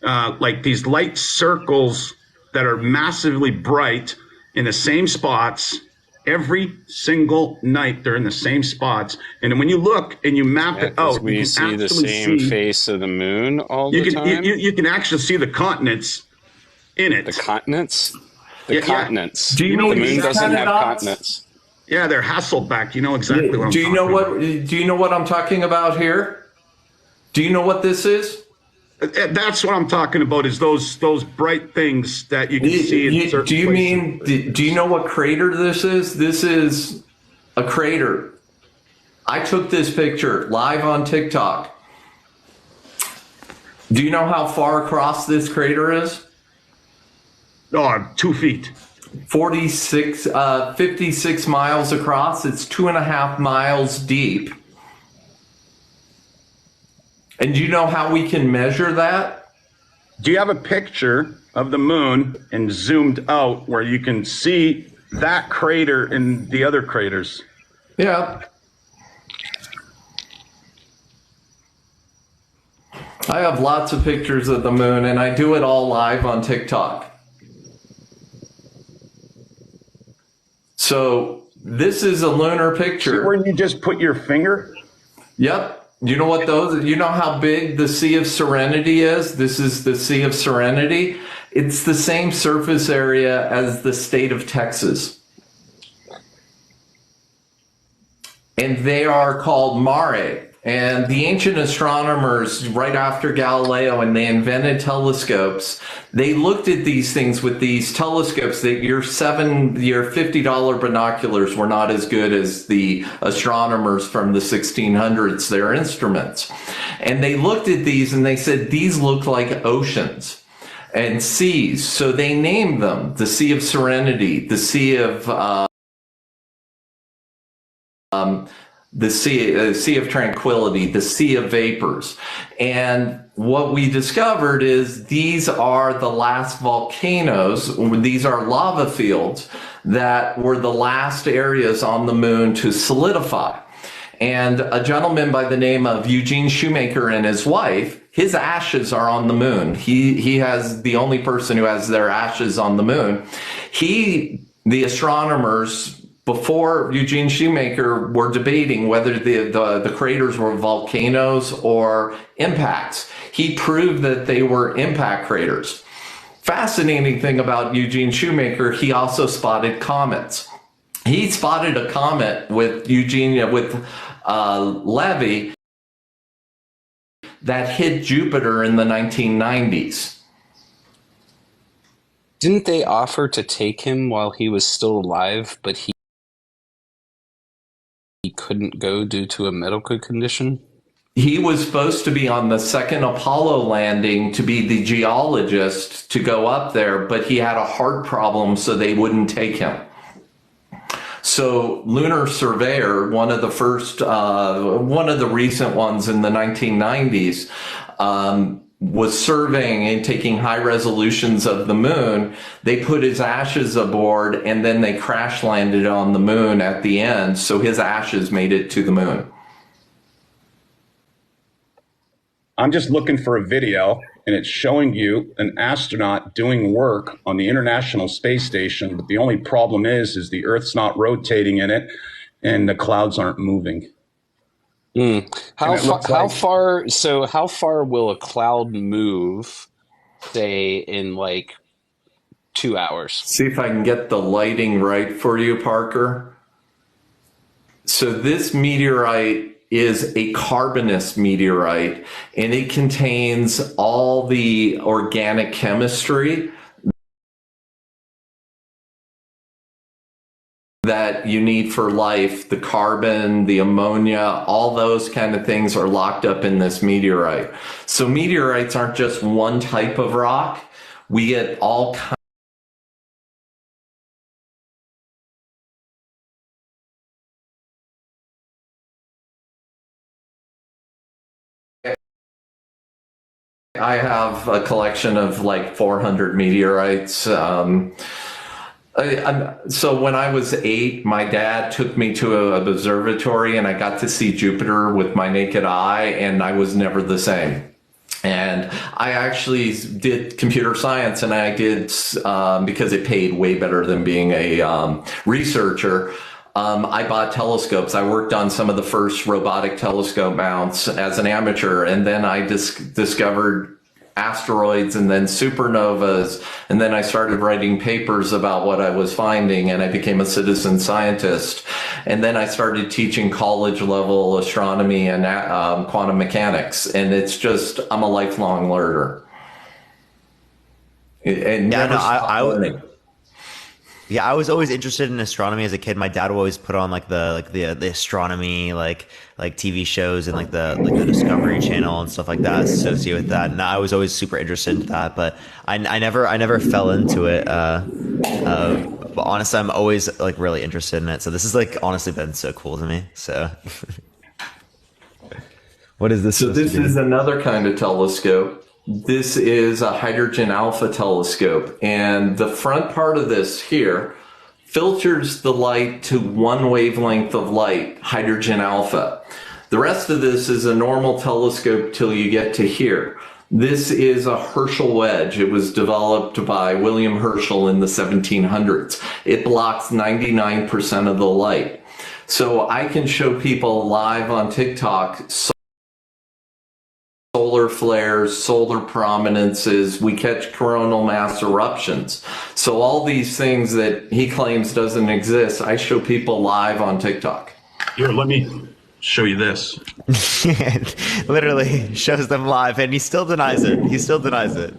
like these light circles that are massively bright in the same spots. Every single night, they're in the same spots, and then when you look and you map it out, we you can see the actually same see, face of the moon all the time. You can actually see the continents in it. The continents. Continents. Do you the mean moon doesn't have dots? continents? Yeah, they're Hasselblad. You know exactly what I'm Do you know talking what? Do you know what I'm talking about here? Do you know what this is? That's what I'm talking about. Is those bright things that you can see in certain Do you places. mean? Do you know what crater this is? This is a crater. I took this picture live on TikTok. Do you know how far across this crater is? Oh, 2 feet. 56 miles across. It's 2.5 miles deep. And do you know how we can measure that? Do you have a picture of the moon and zoomed out where you can see that crater and the other craters? Yeah. I have lots of pictures of the moon, and I do it all live on TikTok. So this is a lunar picture. Where you just put your finger? Yep. You know what those? You know how big the Sea of Serenity is? This is the Sea of Serenity. It's the same surface area as the state of Texas. And they are called mare. And the ancient astronomers, right after Galileo, and they invented telescopes, they looked at these things with these telescopes that your $50 binoculars were not as good as the astronomers from the 1600s, their instruments. And they looked at these and they said, these look like oceans and seas. So they named them the Sea of Serenity, the Sea of the sea of Tranquility, the Sea of Vapors. And what we discovered is these are the last volcanoes. These are lava fields that were the last areas on the moon to solidify. And a gentleman by the name of Eugene Shoemaker and his wife, his ashes are on the moon. He has the only person who has their ashes on the moon. The astronomers before Eugene Shoemaker were debating whether the craters were volcanoes or impacts. He proved that they were impact craters. Fascinating thing about Eugene Shoemaker, he also spotted comets. He spotted a comet with Levy that hit Jupiter in the 1990s. Didn't they offer to take him while he was still alive, but he couldn't go due to a medical condition? He was supposed to be on the second Apollo landing to be the geologist to go up there, but he had a heart problem, so they wouldn't take him. So Lunar Surveyor, one of the recent ones in the 1990s, was surveying and taking high resolutions of the moon. They put his ashes aboard and then they crash landed on the moon at the end. So his ashes made it to the moon. I'm just looking for a video and it's showing you an astronaut doing work on the International Space Station. But the only problem is the Earth's not rotating in it and the clouds aren't moving. How far will a cloud move, say, in like 2 hours? See if I can get the lighting right for you, Parker. So this meteorite is a carbonous meteorite, and it contains all the organic chemistry that you need for life. The carbon, the ammonia, all those kind of things are locked up in this meteorite. So meteorites aren't just one type of rock. We get all kinds. I have a collection of like 400 meteorites. So when I was 8, my dad took me to an observatory and I got to see Jupiter with my naked eye, and I was never the same. And I actually did computer science, and I did, because it paid way better than being a researcher, I bought telescopes. I worked on some of the first robotic telescope mounts as an amateur, and then I discovered asteroids and then supernovas, and then I started writing papers about what I was finding, and I became a citizen scientist. And then I started teaching college level astronomy and quantum mechanics, and it's just, I'm a lifelong learner. And yeah, never no, stop learning. Yeah, I was always interested in astronomy as a kid. My dad would always put on the astronomy like TV shows and the Discovery Channel and stuff like that associated with that. And I was always super interested in that, but I never fell into it. But honestly, I'm always really interested in it. So this has honestly been so cool to me. So what is this? So this is another kind of telescope. This is a hydrogen alpha telescope, and the front part of this here filters the light to one wavelength of light, hydrogen alpha. The rest of this is a normal telescope till you get to here. This is a Herschel wedge. It was developed by William Herschel in the 1700s. It blocks 99% of the light. So I can show people live on TikTok solar flares, solar prominences, we catch coronal mass eruptions. So all these things that he claims doesn't exist, I show people live on TikTok. Here, let me show you this. Literally shows them live, and he still denies it. He still denies it.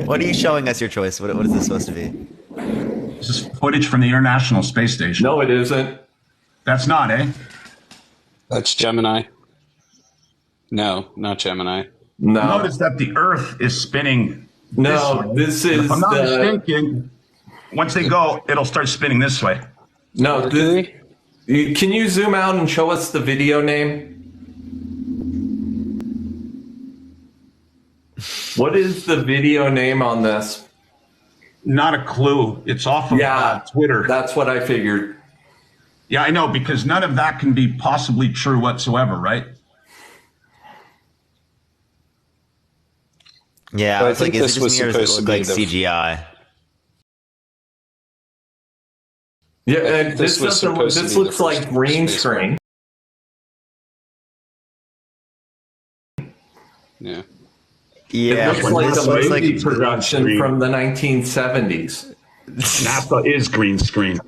What are you showing us, your choice? What is this supposed to be? This is footage from the International Space Station. No, it isn't. That's not, eh? That's Gemini. No, not Gemini. No. Notice that the Earth is spinning. No, this is. If I'm not mistaken, once they go, it'll start spinning this way. No, can you zoom out and show us the video name? What is the video name on this? Not a clue. It's off of Twitter. That's what I figured. Yeah, I know, because none of that can be possibly true whatsoever, right? Yeah, I was like, is it just me or does it look like CGI? Yeah, and this looks like green screen. Yeah. Yeah, it looks like a movie production from the 1970s. NASA is green screen.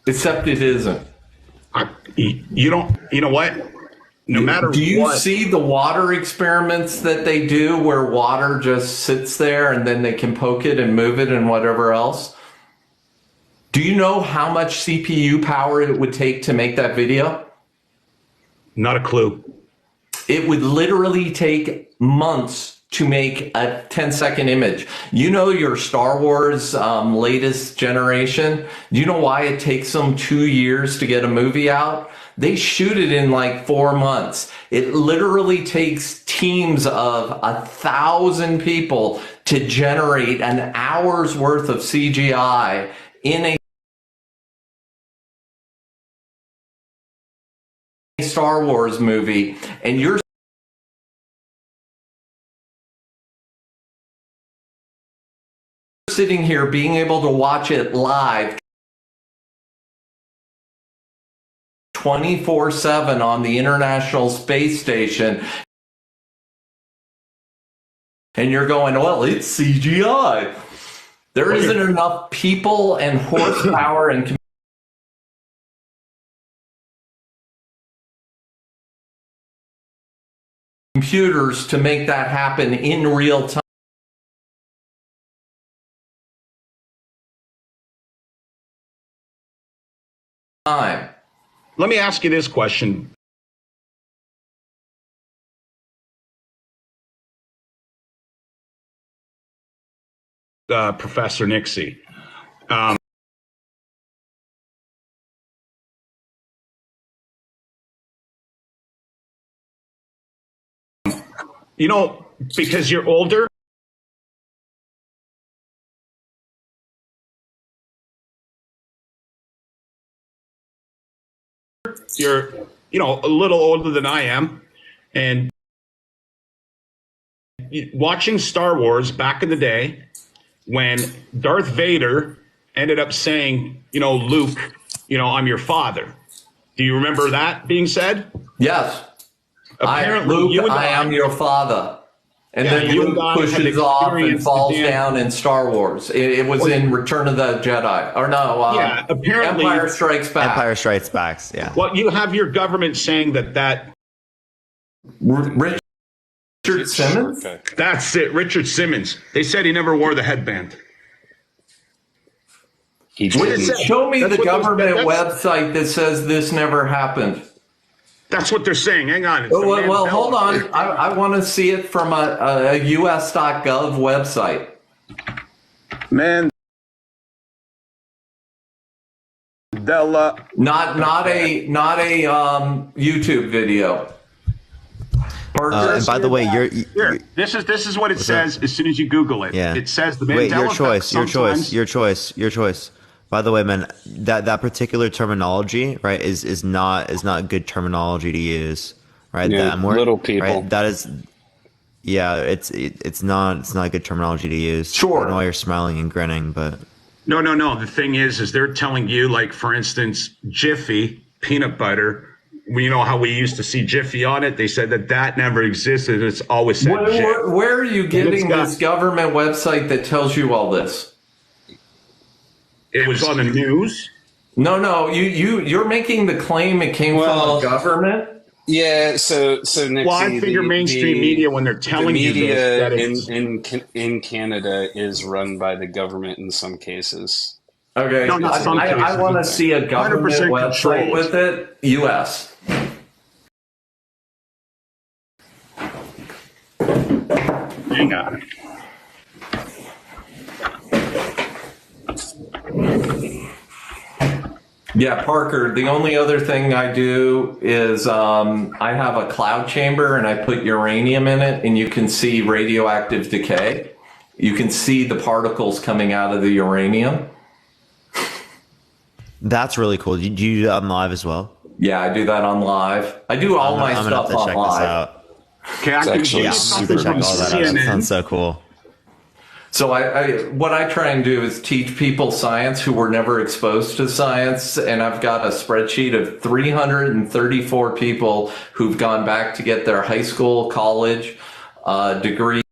Except it isn't. You know what? No matter what. Do you see the water experiments that they do where water just sits there and then they can poke it and move it and whatever else? Do you know how much CPU power it would take to make that video? Not a clue. It would literally take months to make a 10-second image. You know your Star Wars latest generation? Do you know why it takes them 2 years to get a movie out? They shoot it in like 4 months. It literally takes teams of 1,000 people to generate an hour's worth of CGI in a Star Wars movie, and you're sitting here being able to watch it live 24/7 on the International Space Station, and you're going, well, it's CGI. There isn't enough people and horsepower and computers to make that happen in real time. Let me ask you this question. Professor Nixy. You know, because you're older, you're, a little older than I am, and watching Star Wars back in the day when Darth Vader ended up saying, Luke, I'm your father. Do you remember that being said? Yes. Apparently, Luke, I am your father. And then Luke pushes off and falls down in Star Wars. It was in Return of the Jedi. Or no, apparently Empire Strikes Back. Empire Strikes Back, yeah. Well, you have your government saying that Richard Simmons? That's it, Richard Simmons. They said he never wore the headband. Show me the government website that says this never happened. That's what they're saying. Hang on. Well, hold on. I want to see it from a us.gov website. Man. Not a YouTube video. And by the way, you're this is what it says as soon as you Google it. Yeah. It says the Mandela effect your choice. By the way, man, that particular terminology, right, is not good terminology to use, right? Yeah, little people. Right? That is, yeah, it's not good terminology to use. Sure. I don't know why you're smiling and grinning, but no. The thing is they're telling you, like, for instance, Jiffy peanut butter. You know how we used to see Jiffy on it? They said that never existed. It's always said Jiff. Where are you getting this government website that tells you all this? It was on the news. No. You're making the claim it came from the government. Yeah. So Nixy, well, I figure mainstream media, when they're telling you this, that in Canada is run by the government in some cases. Okay. No, I want to see a government website with it. U.S. Hang on. Yeah, Parker, the only other thing I do is I have a cloud chamber and I put uranium in it, and you can see radioactive decay. You can see the particles coming out of the uranium. That's really cool. Do you do that on live as well? Yeah, I do that on live. I do all my stuff on live. Okay, I can check all that out. That sounds so cool. So what I try and do is teach people science who were never exposed to science, and I've got a spreadsheet of 334 people who've gone back to get their high school, college degrees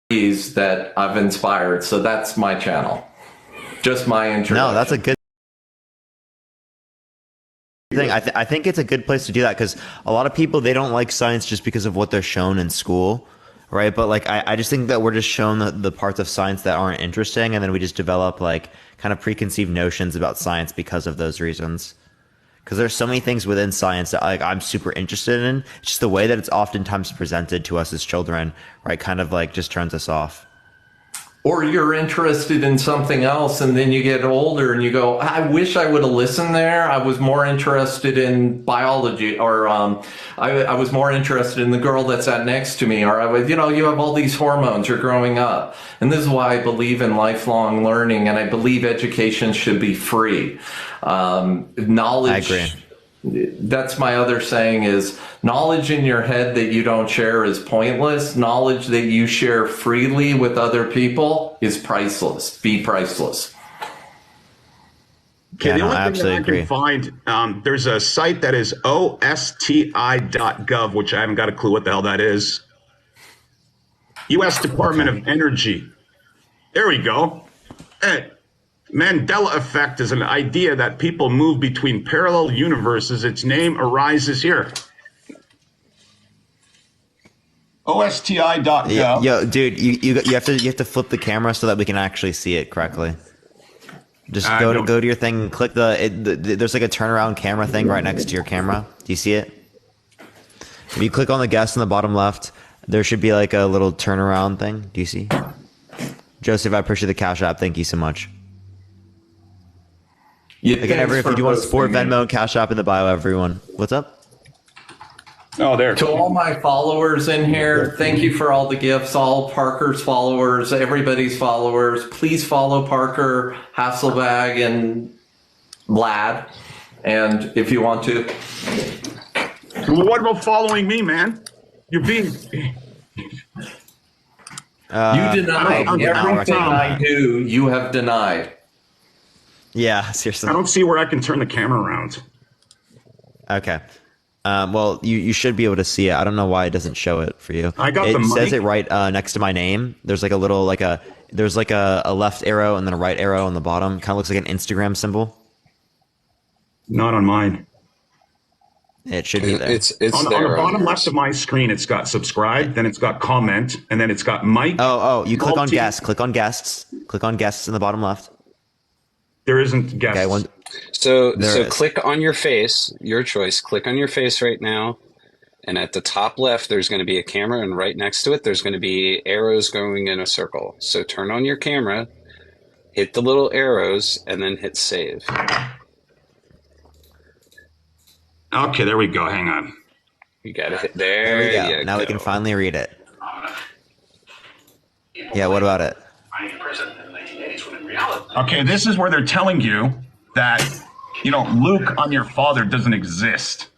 that I've inspired. So that's my channel. Just my introduction. No, that's a good thing. I think it's a good place to do that, because a lot of people, they don't like science just because of what they're shown in school. Right, but like I just think that we're just shown the parts of science that aren't interesting, and then we just develop like kind of preconceived notions about science because of those reasons. Because there's so many things within science that I'm super interested in. It's just the way that it's oftentimes presented to us as children, right? Kind of like just turns us off. Or you're interested in something else, and then you get older and you go, I wish I would have listened there. I was more interested in biology, or I was more interested in the girl that sat next to me, or you have all these hormones, you're growing up. And this is why I believe in lifelong learning, and I believe education should be free. Knowledge. I agree. That's my other saying is knowledge in your head that you don't share is pointless. Knowledge that you share freely with other people is priceless. Be priceless. Okay, the only thing that I can find, there's a site that is OSTI.gov, which I haven't got a clue what the hell that is. U.S. Department of Energy. There we go. Hey. Mandela effect is an idea that people move between parallel universes. Its name arises here. OSTI.gov. Yo, dude, you have to flip the camera so that we can actually see it correctly. Just go to your thing and click there's like a turnaround camera thing right next to your camera. Do you see it? If you click on the guest in the bottom left, there should be like a little turnaround thing. Do you see? Joseph, I appreciate the Cash App. Thank you so much. Again, if you want to support Venmo and Cash App in the bio, everyone. What's up? Oh, there. To all my followers in here, thank you for all the gifts, all Parker's followers, everybody's followers. Please follow Parker, Hasselblad, and Vlad, and if you want to. Well, what about following me, man? You're being. You deny everything I do. You have denied. Yeah, seriously. I don't see where I can turn the camera around. Okay. Well, you should be able to see it. I don't know why it doesn't show it for you. I got it the mic. says it right next to my name. There's like a little there's like a left arrow and then a right arrow on the bottom. Kind of looks like an Instagram symbol. Not on mine. It should be there. It's on the bottom left of my screen. It's got subscribe, then it's got comment, and then it's got mic. You click on guests. Click on guests. Click on guests in the bottom left. There isn't guests. Okay, So click on your face, your choice. Click on your face right now, and at the top left, there's going to be a camera, and right next to it, there's going to be arrows going in a circle. So turn on your camera, hit the little arrows, and then hit save. Okay, there we go. Hang on. You got to hit there. We go. Now we can finally read it. Yeah, what about it? Okay, this is where they're telling you that, Luke on your father doesn't exist.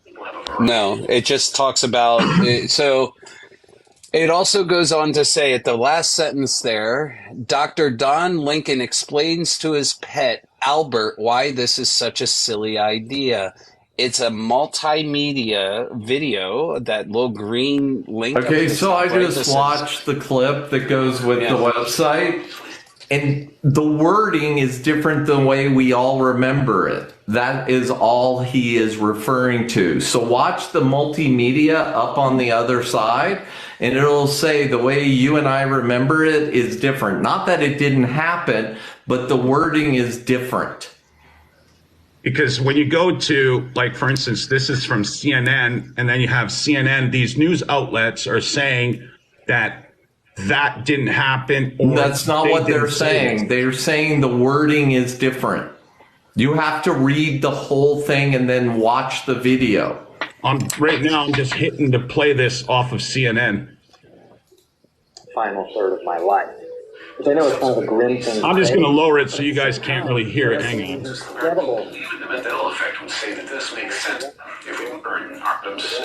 No, it just talks about it. So it also goes on to say at the last sentence there, Dr. Don Lincoln explains to his pet, Albert, why this is such a silly idea. It's a multimedia video, that little green link. Okay, so I just watched the clip that goes with the website, and the wording is different than the way we all remember it. That is all he is referring to. So watch the multimedia up on the other side, and it'll say the way you and I remember it is different. Not that it didn't happen, but the wording is different. Because when you go to, like, for instance, this is from CNN, and then you have CNN, these news outlets are saying that didn't happen. Or that's not what they're saying. They're saying the wording is different. You have to read the whole thing and then watch the video. Right now, I'm just hitting to play this off of CNN. Final third of my life. Which I know it's kind of a grim thing. I'm just going to lower it so you guys can't really hear it. Hang on. Incredible. Even the Mandela effect would say that this makes sense if we burn victims.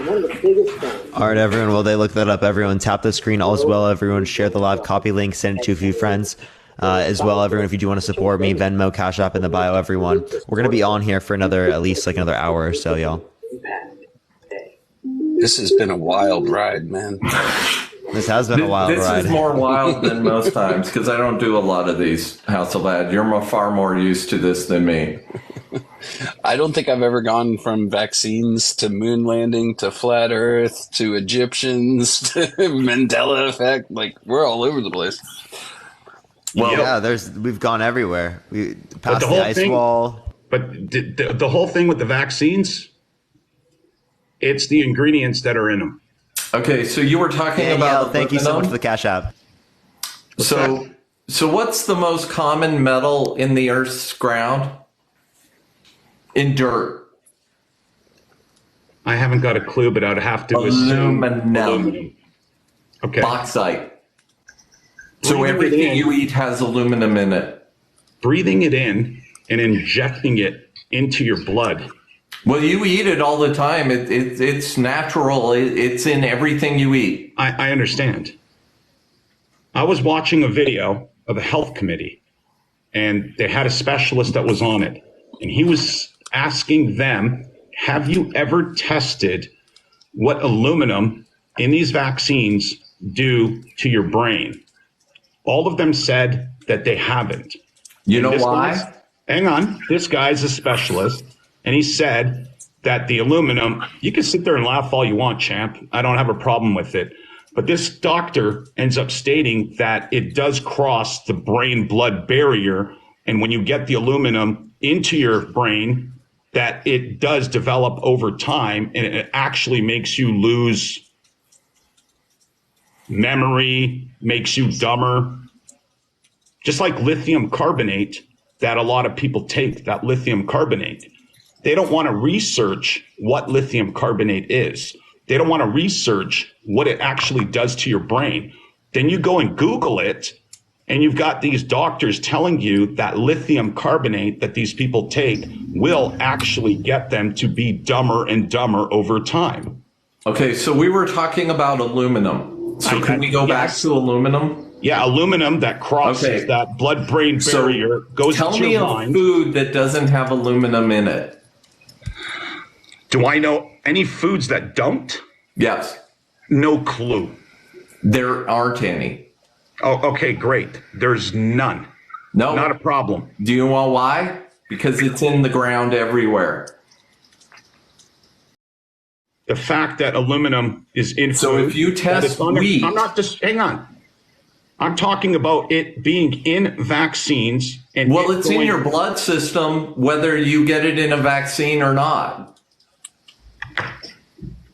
One of the biggest things. All right, everyone. Well, they look that up. Everyone, tap the screen as well. Everyone, share the live copy link. Send it to a few friends. As well, everyone, if you do want to support me, Venmo, Cash App in the bio, everyone. We're going to be on here for at least another hour or so, y'all. This has been a wild ride, man. This has been a wild ride. This is more wild than most times because I don't do a lot of these, Hasselblad. You're far more used to this than me. I don't think I've ever gone from vaccines to moon landing to flat Earth to Egyptians to Mandela effect. Like, we're all over the place. Well, yeah, we've gone everywhere. We passed the ice wall. But the whole thing with the vaccines, it's the ingredients that are in them. Okay, so you were talking about. Thank you so much for the Cash App. So what's the most common metal in the Earth's ground? In dirt. I haven't got a clue, but I'd have to assume aluminum. Okay. Bauxite. So everything you eat has aluminum in it. Breathing it in and injecting it into your blood. Well, you eat it all the time. It's natural. It's in everything you eat. I understand. I was watching a video of a health committee, and they had a specialist that was on it. And he was asking them, have you ever tested what aluminum in these vaccines do to your brain? All of them said that they haven't. You know why? Hang on. This guy's a specialist. And he said that the aluminum, you can sit there and laugh all you want, champ. I don't have a problem with it. But this doctor ends up stating that it does cross the brain-blood barrier. And when you get the aluminum into your brain, that it does develop over time. And it actually makes you lose memory, makes you dumber. Just like lithium carbonate that a lot of people take, that lithium carbonate. They don't want to research what lithium carbonate is. They don't want to research what it actually does to your brain. Then you go and Google it, And you've got these doctors telling you that lithium carbonate that these people take will actually get them to be dumber and dumber over time. Okay, so we were talking about aluminum. So can we go back to aluminum? Yeah, aluminum that crosses that blood-brain barrier goes into your mind. Tell me a food that doesn't have aluminum in it. Do I know any foods that don't? Yes. No clue. There aren't any. Oh, okay, great. There's none. No. Not a problem. Do you know why? Because it's in the ground everywhere. The fact that aluminum is in food. So if you test wheat. I'm not just, hang on. I'm talking about it being in vaccines. And well, it's in your blood system, whether you get it in a vaccine or not.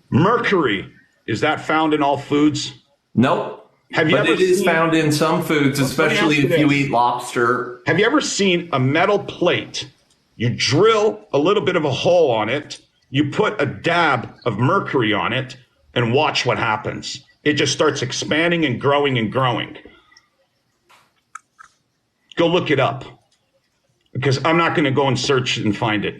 Mercury, is that found in all foods? Nope. Have you but ever it is seen, found in some foods, especially if you eat lobster. Have you ever seen a metal plate? You drill a little bit of a hole on it, you put a dab of mercury on it, and watch what happens. It just starts expanding and growing and growing. Go look it up, because I'm not going to go and search and find it.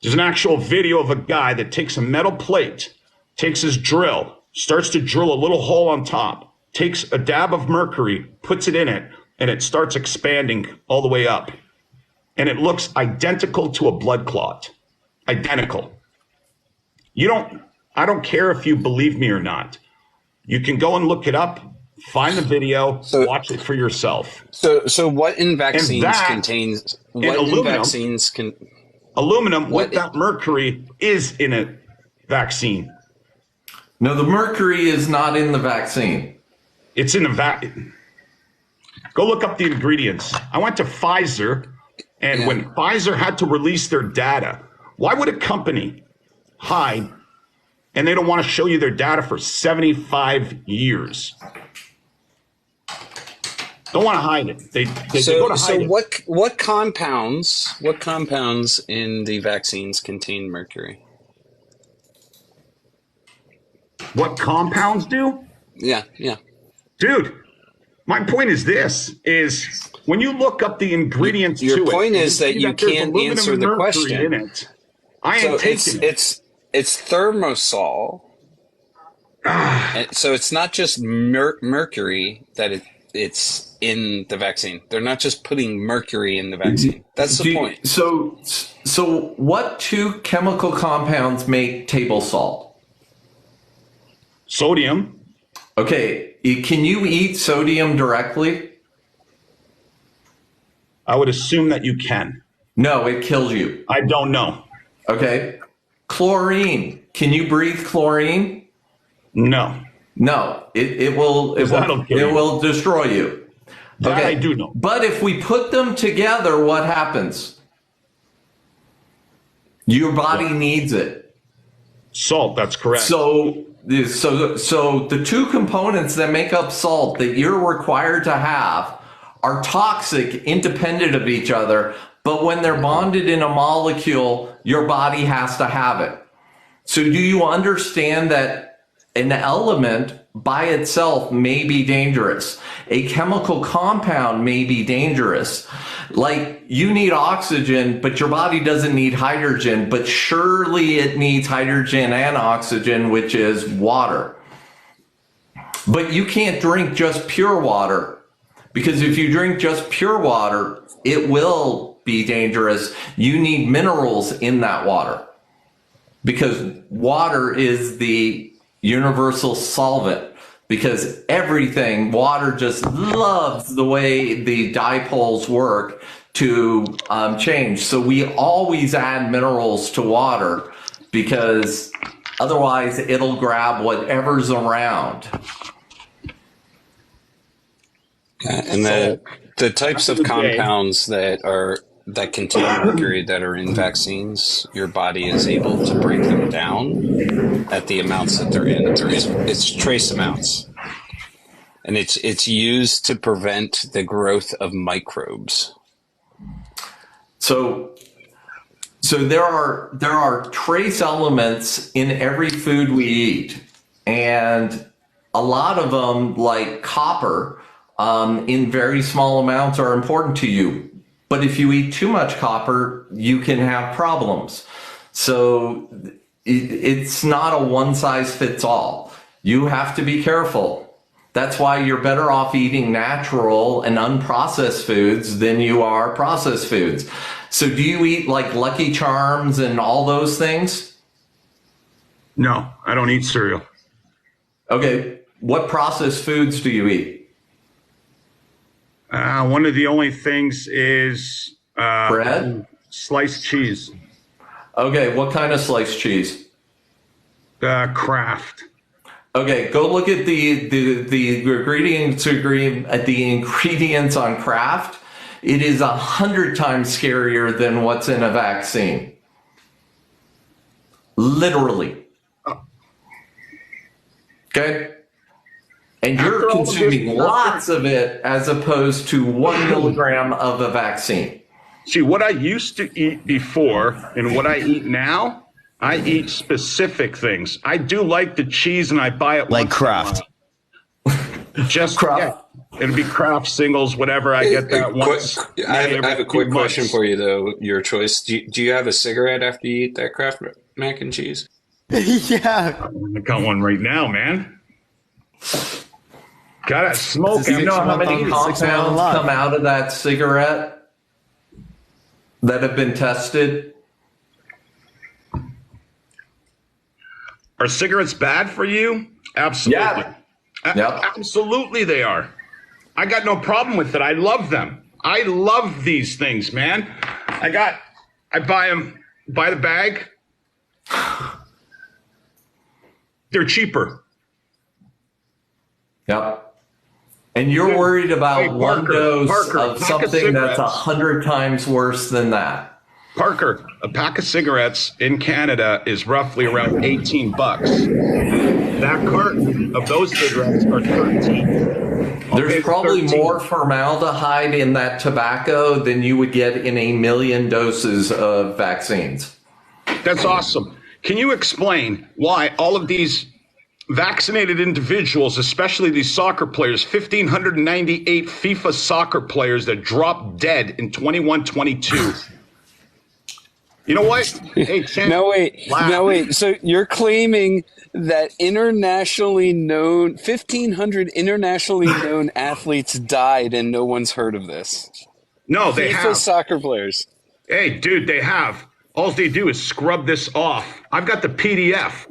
There's an actual video of a guy that takes a metal plate, takes his drill, starts to drill a little hole on top, takes a dab of mercury, puts it in it, and it starts expanding all the way up. And it looks identical to a blood clot. Identical. I don't care if you believe me or not. You can go and look it up, find the video, watch it for yourself. So what in vaccines contains aluminum without mercury is in a vaccine. No, the mercury is not in the vaccine. It's in the Go look up the ingredients. I went to Pfizer, and when Pfizer had to release their data, why would a company hide, and they don't want to show you their data for 75 years? Don't want to hide it. They go to hide it. What compounds in the vaccines contain mercury? What compounds do? Yeah. Dude, my point is this, is when you look up the ingredients your point is that you can't answer the question. In it. It's thermosol. So it's not just mercury that it's in the vaccine. They're not just putting mercury in the vaccine. That's the point. So what two chemical compounds make table salt? Sodium. Okay, can you eat sodium directly? I would assume that you can. No, it kills you. I don't know. Okay. Chlorine. Can you breathe chlorine? No. No, it will destroy you. That I do know. But if we put them together, what happens? Your body needs it. Salt, that's correct. So the two components that make up salt that you're required to have are toxic independent of each other, but when they're bonded in a molecule, your body has to have it. So do you understand that an element by itself may be dangerous? A chemical compound may be dangerous. Like you need oxygen, but your body doesn't need hydrogen, but surely it needs hydrogen and oxygen, which is water. But you can't drink just pure water, because if you drink just pure water, it will be dangerous. You need minerals in that water, because water is the universal solvent. Because water just loves the way the dipoles work to change. So we always add minerals to water, because otherwise it'll grab whatever's around. And the types of compounds that contain mercury that are in vaccines, your body is able to break them down at the amounts that they're in. It's trace amounts, and it's used to prevent the growth of microbes. So there are trace elements in every food we eat, and a lot of them, like copper, in very small amounts are important to you. But if you eat too much copper, you can have problems. So it's not a one size fits all. You have to be careful. That's why you're better off eating natural and unprocessed foods than you are processed foods. So do you eat like Lucky Charms and all those things? No, I don't eat cereal. Okay. What processed foods do you eat? One of the only things is bread, sliced cheese. Okay, what kind of sliced cheese? Kraft. Okay, go look at the ingredients on Kraft. It is 100 times scarier than what's in a vaccine. Literally. Okay? And you're consuming lots of it as opposed to 1 milligram of a vaccine. See, what I used to eat before and what I eat now, I eat specific things. I do like the cheese and I buy it like Kraft. Just Kraft. Yeah, it'll be Kraft singles, whatever. I get that once. I have a quick question for you, though. Your choice. Do you have a cigarette after you eat that Kraft mac and cheese? Yeah. I got one right now, man. Gotta smoke. Do you know how many compounds come out of that cigarette that have been tested? Are cigarettes bad for you? Absolutely. Yeah. Yep. Absolutely they are. I got no problem with it. I love them. I love these things, man. I buy them by the bag. They're cheaper. Yep. And you're worried about one dose of something that's 100 times worse than that. Parker, a pack of cigarettes in Canada is roughly around $18. That carton of those cigarettes are 13. There's probably 13. More formaldehyde in that tobacco than you would get in 1 million doses of vaccines. That's awesome. Can you explain why all of these vaccinated individuals, especially these soccer players, 1,598 FIFA soccer players that dropped dead in 21-22. You know what? Hey, No, wait. So you're claiming that 1,500 internationally known athletes died and no one's heard of this? No, they FIFA have. Soccer players. Hey, dude, they have. All they do is scrub this off. I've got the PDF.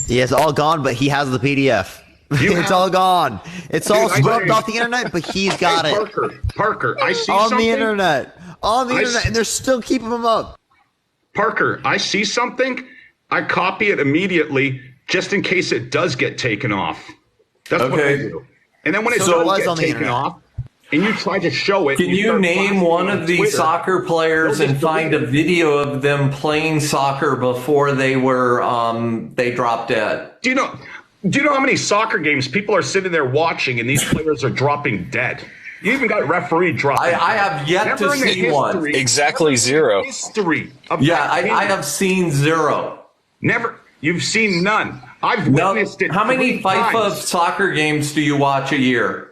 Yeah, it's all gone, but he has the PDF. It's all gone. It's all scrubbed off the internet, but he's got it. Parker, I see on something. On the internet, and they're still keeping them up. Parker, I see something. I copy it immediately just in case it does get taken off. That's what I do. And then when it does get taken off, and you try to show it. Can you name one of these soccer players and find a video of them playing soccer before they were they dropped dead? Do you know how many soccer games people are sitting there watching and these players are dropping dead? You even got referee dropping. I have yet to see one. Exactly zero. History. I have seen zero. Never. You've seen none. I've witnessed it. How many FIFA soccer games do you watch a year?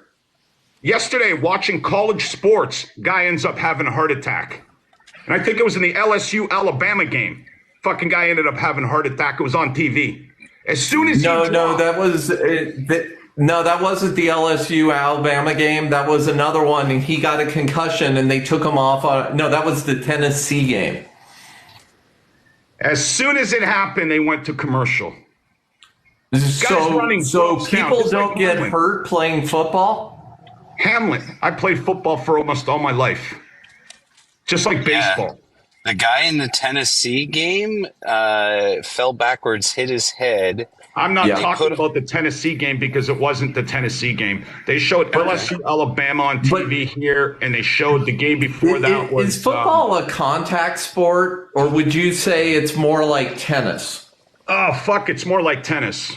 Yesterday, watching college sports, guy ends up having a heart attack. And I think it was in the LSU-Alabama game. Fucking guy ended up having a heart attack. It was on TV. As soon as that wasn't the LSU-Alabama game. That was another one, and he got a concussion, and they took him off. No, that was the Tennessee game. As soon as it happened, they went to commercial. So people don't get hurt playing football? Hamlet. I played football for almost all my life. Just like baseball. The guy in the Tennessee game fell backwards, hit his head. I'm not talking about the Tennessee game because it wasn't the Tennessee game. They showed LSU Alabama on TV here, and they showed the game before that. Is football a contact sport, or would you say it's more like tennis? Oh, fuck, it's more like tennis.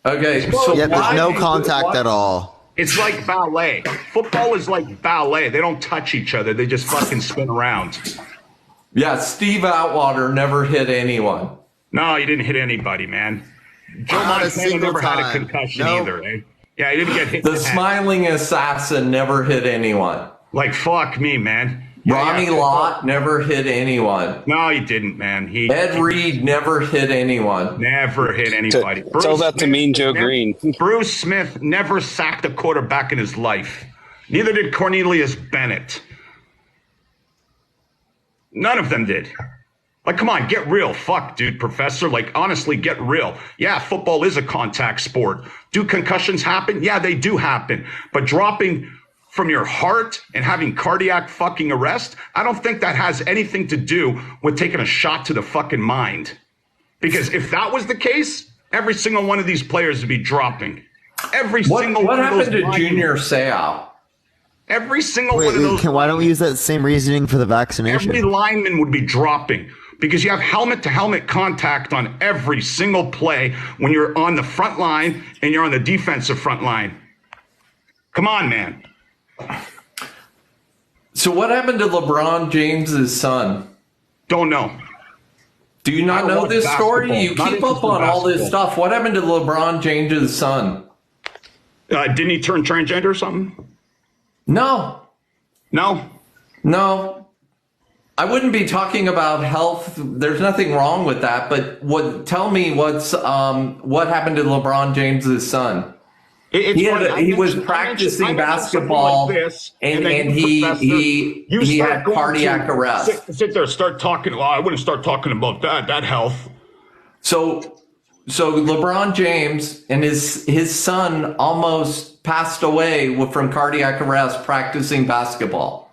Okay. So there's no contact at all. It's like ballet. Football is like ballet. They don't touch each other. They just fucking spin around. Yeah, Steve Atwater never hit anyone. No, he didn't hit anybody, man. Joe Montana never had a concussion either. Eh? Yeah, he didn't get hit. The smiling assassin never hit anyone. Like, fuck me, man. Ronnie Lott never hit anyone. No, he didn't, man. Ed Reed never hit anyone. Never hit anybody. Tell that to Mean Joe Green. Bruce Smith never sacked a quarterback in his life. Neither did Cornelius Bennett. None of them did. Like, come on, get real. Fuck, dude, professor. Like, honestly, get real. Yeah, football is a contact sport. Do concussions happen? Yeah, they do happen. But dropping from your heart and having cardiac fucking arrest, I don't think that has anything to do with taking a shot to the fucking mind. Because if that was the case, every single one of these players would be dropping. What happened to Junior Seau? Every single one of those. Why don't we use that same reasoning for the vaccination? Every lineman would be dropping because you have helmet-to-helmet contact on every single play when you're on the front line and you're on the defensive front line. Come on, man. So what happened to LeBron James's son? Don't know. Do you not know this story? You keep up on all this stuff. What happened to LeBron James's son? Didn't he turn transgender or something? No. No? No. I wouldn't be talking about health. There's nothing wrong with that. But tell me what happened to LeBron James's son? He was practicing basketball and he had cardiac arrest. Sit there, start talking. Well, I wouldn't start talking about that health. So LeBron James and his son almost passed away from cardiac arrest practicing basketball.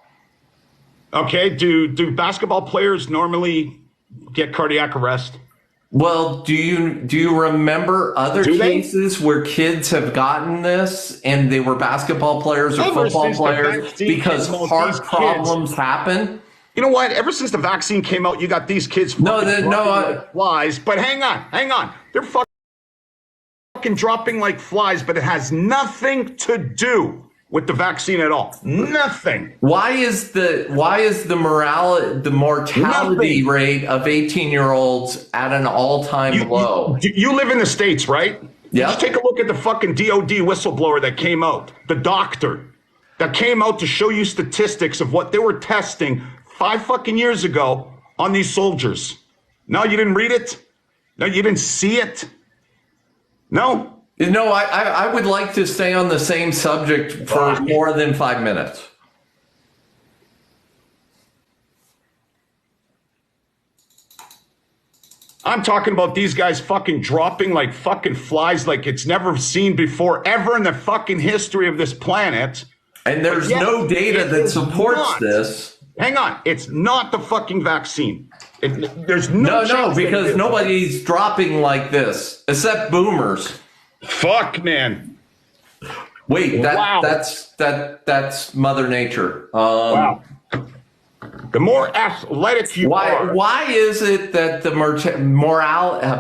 Okay, do basketball players normally get cardiac arrest? Well, do you remember other cases where kids have gotten this and they were basketball players or football players because heart problems happen? You know what? Ever since the vaccine came out, you got these kids flies. But hang on. They're fucking dropping like flies, but it has nothing to do with the vaccine at all. Nothing. Why is the mortality rate of 18-year-olds at an all-time low? You live in the States, right? Yeah. Just take a look at the fucking DOD whistleblower that came out, the doctor that came out to show you statistics of what they were testing 5 fucking years ago on these soldiers. No, you didn't read it? No, you didn't see it? No? No, I would like to stay on the same subject for more than 5 minutes. I'm talking about these guys fucking dropping like fucking flies like it's never seen before ever in the fucking history of this planet. And there's no data that supports this. Hang on. It's not the fucking vaccine. There's no because nobody's dropping like this except boomers. Fuck, man. Wait, that's Mother Nature. Wow. The more athletic you are. Why is it that the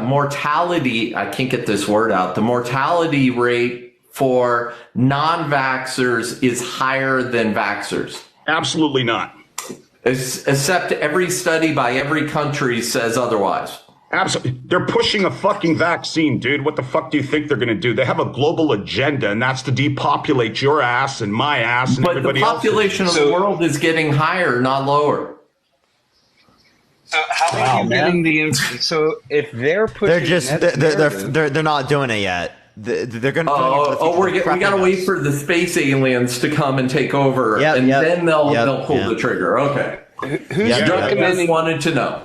mortality, I can't get this word out, the mortality rate for non-vaxxers is higher than vaxxers? Absolutely not. Except every study by every country says otherwise. Absolutely. They're pushing a fucking vaccine, dude. What the fuck do you think they're going to do? They have a global agenda, and that's to depopulate your ass and my ass and everybody else. But the population of the world is getting higher, not lower. So how are you getting the info? So if they're pushing, they're not doing it yet. They're going to. We got to wait for the space aliens to come and take over, then they'll pull the trigger. Okay. Who's documenting? Just wanted to know.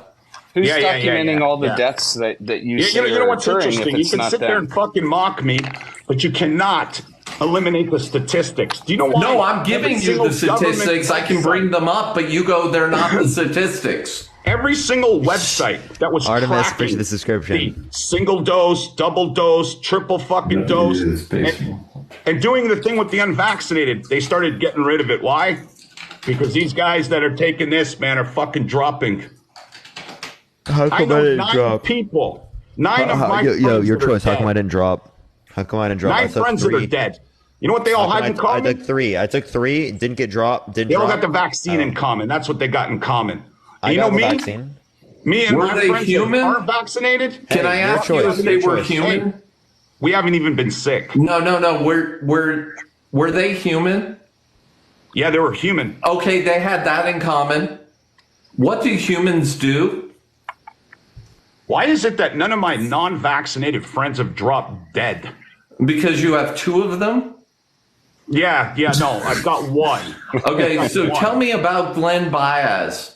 Who's documenting all the deaths that you say you know what's interesting? You can sit them? there and fucking mock me, but you cannot eliminate the statistics. Do you know why? No, I'm giving you the statistics. I can bring them up, but you go, they're not the statistics. Every single website that was tracking the description. The single dose, double dose, triple fucking dose, and doing the thing with the unvaccinated, they started getting rid of it. Why? Because these guys that are taking this, man, are fucking dropping. How come I didn't drop? People. 9 of my friends. Your choice. How come I didn't drop? How come I didn't drop? 9 friends that are dead. You know what they all had in common? I took three. Didn't get dropped. They all got the vaccine in common. That's what they got in common. You know me? Vaccine. Me and were my they friends human? that aren't vaccinated. Can I ask you if they were human? We haven't even been sick. No. Were they human? Yeah, they were human. Okay, they had that in common. What do humans do? Why is it that none of my non-vaccinated friends have dropped dead? Because you have 2 of them? Yeah, no, I've got 1. Okay, so tell me about Glenn Baez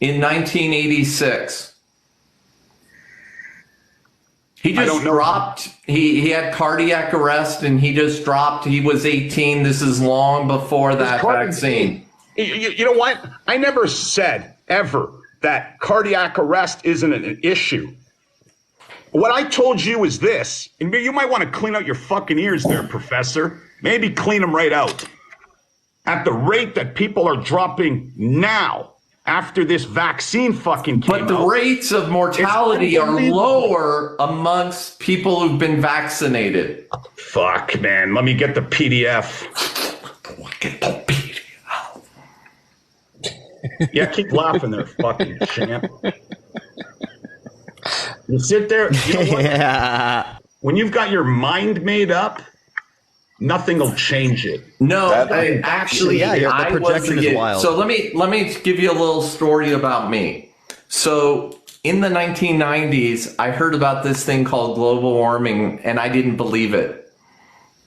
in 1986. He just dropped, he had cardiac arrest and he just dropped, he was 18. This is long before that vaccine. You know what? I never said ever that cardiac arrest isn't an issue. What I told you is this, and you might want to clean out your fucking ears there, Professor. Maybe clean them right out. At the rate that people are dropping now, after this vaccine fucking came out. But the rates of mortality are lower amongst people who've been vaccinated. Fuck, man. Let me get the PDF. Get the PDF. Yeah, keep laughing there, fucking champ. You sit there, you know what? Yeah. When you've got your mind made up, nothing will change it. No, the projection is wild. So let me give you a little story about me. So in the 1990s, I heard about this thing called global warming, and I didn't believe it.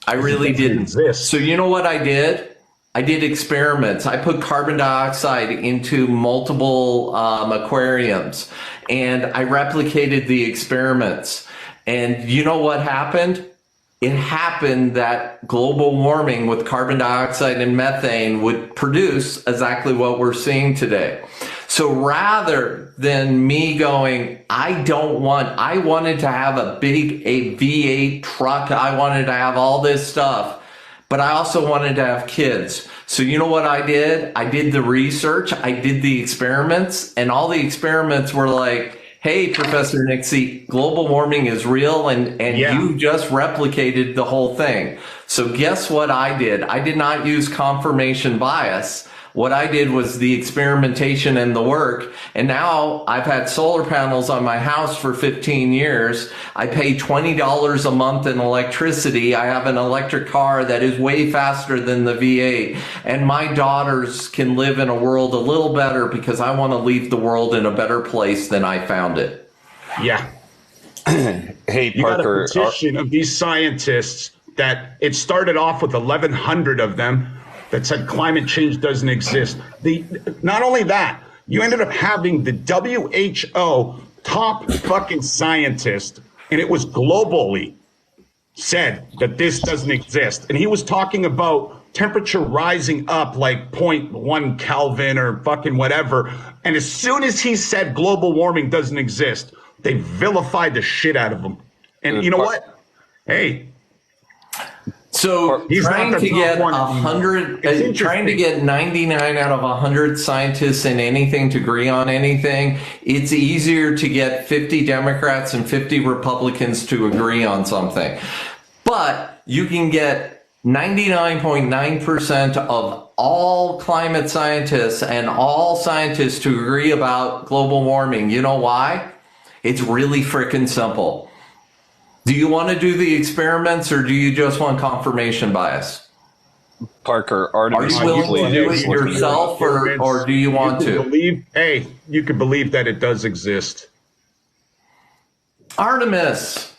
I really didn't. So you know what I did? I did experiments. I put carbon dioxide into multiple aquariums, and I replicated the experiments. And you know what happened? It happened that global warming with carbon dioxide and methane would produce exactly what we're seeing today. So rather than me going, I wanted to have a V8 truck. I wanted to have all this stuff, but I also wanted to have kids. So you know what I did? I did the research. I did the experiments, and all the experiments were like, hey, Professor Nixy, global warming is real, and you just replicated the whole thing. So guess what I did? I did not use confirmation bias. What I did was the experimentation and the work. And now I've had solar panels on my house for 15 years. I pay $20 a month in electricity. I have an electric car that is way faster than the V8. And my daughters can live in a world a little better because I want to leave the world in a better place than I found it. Yeah. Hey, you Parker. got a petition of these scientists that it started off with 1,100 of them that said climate change doesn't exist. Not only that, you ended up having the WHO top fucking scientist, and it was globally said that this doesn't exist. And he was talking about temperature rising up like 0.1 Kelvin or fucking whatever. And as soon as he said global warming doesn't exist, they vilified the shit out of him. And you know what? Hey. So trying to get 99 out of 100 scientists in anything to agree on anything, it's easier to get 50 Democrats and 50 Republicans to agree on something. But you can get 99.9% of all climate scientists and all scientists to agree about global warming. You know why? It's really freaking simple. Do you want to do the experiments, or do you just want confirmation bias? Parker, Artemis, are you willing to do it yourself, or do you want to? You can believe that it does exist. Artemis.